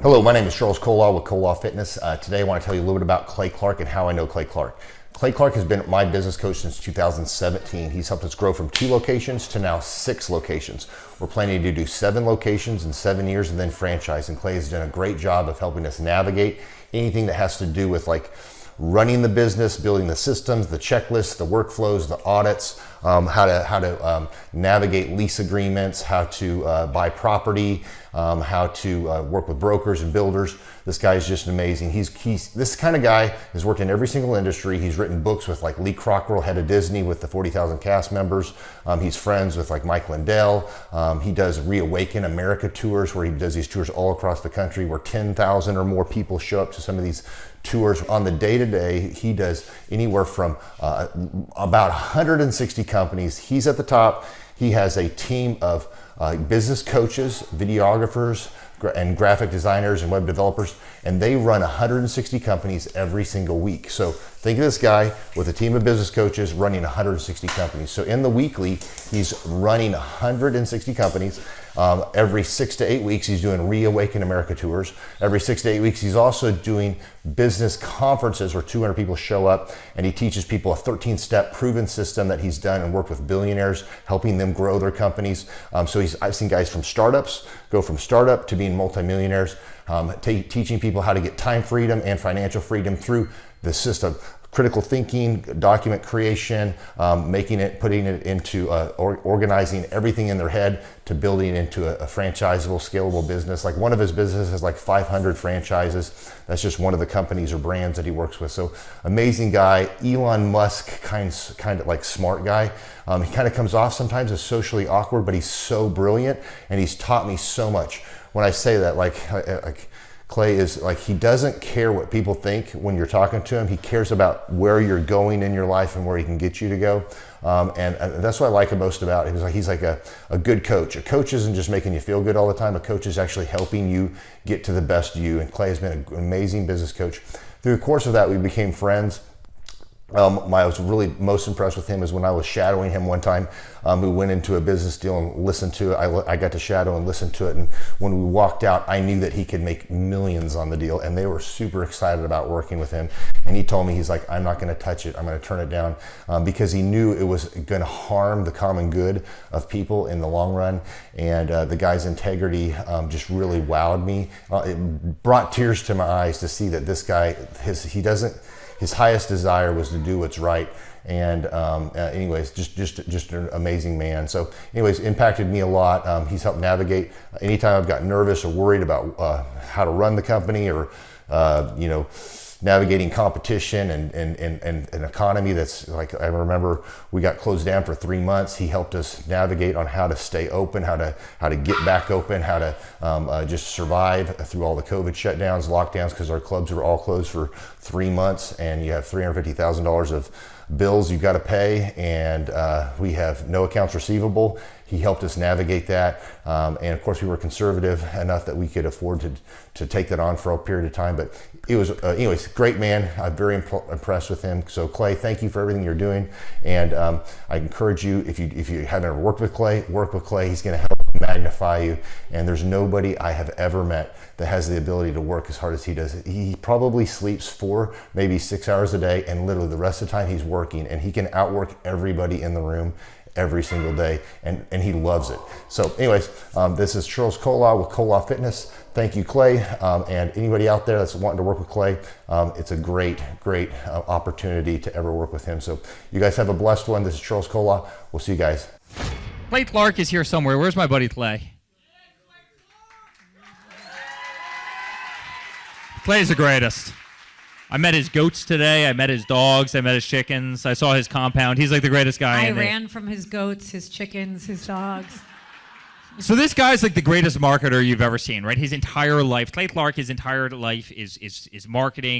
Hello, my name is Charles Kolaw with Kolaw Fitness. Today I want to tell you a little bit about Clay Clark and how I know Clay Clark. Clay Clark has been my business coach since 2017. He's helped us grow from 2 locations to now 6 locations. We're planning to do 7 locations in 7 years and then franchise. And Clay has done a great job of helping us navigate anything that has to do with like running the business, building the systems, the checklists, the workflows, the audits, how to navigate lease agreements, how to buy property, how to work with brokers and builders. This guy is just amazing. He's this kind of guy has worked in every single industry. He's written books with like Lee Crockrell, head of Disney, with the 40,000 cast members. He's friends with like Mike Lindell. He does Reawaken America tours, where he does these tours all across the country where 10,000 or more people show up to some of these tours. On the day-to-day, he does anywhere from about 160 companies. He's at the top. He has a team of business coaches, videographers, and graphic designers and web developers, and they run 160 companies every single week. So think of this guy with a team of business coaches running 160 companies. So in the weekly, he's running 160 companies. Every 6 to 8 weeks, he's doing Reawaken America tours. Every 6 to 8 weeks, he's also doing business conferences where 200 people show up, and he teaches people a 13-step proven system that he's done and worked with billionaires, helping them grow their companies. So I've seen guys from startups go from startup to being multimillionaires, teaching people how to get time freedom and financial freedom through the system. Critical thinking, document creation, putting it into organizing everything in their head to building it into a franchisable, scalable business. Like one of his businesses has like 500 franchises. That's just one of the companies or brands that he works with. So amazing guy. Elon Musk kind of like smart guy. He kind of comes off sometimes as socially awkward, but he's so brilliant and he's taught me so much. When I say that, like Clay is like, he doesn't care what people think when you're talking to him. He cares about where you're going in your life and where he can get you to go. And that's what I like most about him. He's like a good coach. A coach isn't just making you feel good all the time. A coach is actually helping you get to the best you. And Clay has been an amazing business coach. Through the course of that, we became friends. I was really most impressed with him is when I was shadowing him one time. We went into a business deal and listened to it. I got to shadow and listen to it. And when we walked out, I knew that he could make millions on the deal. And they were super excited about working with him. And he told me, he's like, I'm not going to touch it. I'm going to turn it down, because he knew it was going to harm the common good of people in the long run. And the guy's integrity just really wowed me. It brought tears to my eyes to see that this guy, his highest desire was to do what's right. And anyways, just an amazing man. So anyways, impacted me a lot. He's helped navigate anytime I've got nervous or worried about how to run the company, or navigating competition and an economy that's like, I remember we got closed down for 3 months. He helped us navigate on how to stay open, how to get back open, how to just survive through all the COVID shutdowns, lockdowns, because our clubs were all closed for 3 months, and you have $350,000 of bills you've got to pay, and we have no accounts receivable. He helped us navigate that, and of course we were conservative enough that we could afford to take that on for a period of time. But it was anyways, great man. I'm very impressed with him. So Clay, thank you for everything you're doing, and I encourage you, if you haven't ever worked with Clay, work with Clay. He's going to help magnify you, and there's nobody I have ever met that has the ability to work as hard as he does. He probably sleeps 4, maybe 6 hours a day, and literally the rest of the time he's working, and he can outwork everybody in the room every single day, and he loves it. So anyways, this is Charles Kola with Kola Fitness. Thank you, Clay, and anybody out there that's wanting to work with Clay, it's a great opportunity to ever work with him. So you guys have a blessed one. This is Charles Kola. We'll see you guys. Clay Clark is here somewhere. Where's my buddy Clay? Clay's the greatest. I met his goats today. I met his dogs. I met his chickens. I saw his compound. He's like the greatest guy. I ran from his goats, his chickens, his dogs. So this guy's like the greatest marketer you've ever seen, right? His entire life, Clay Clark, his entire life is marketing.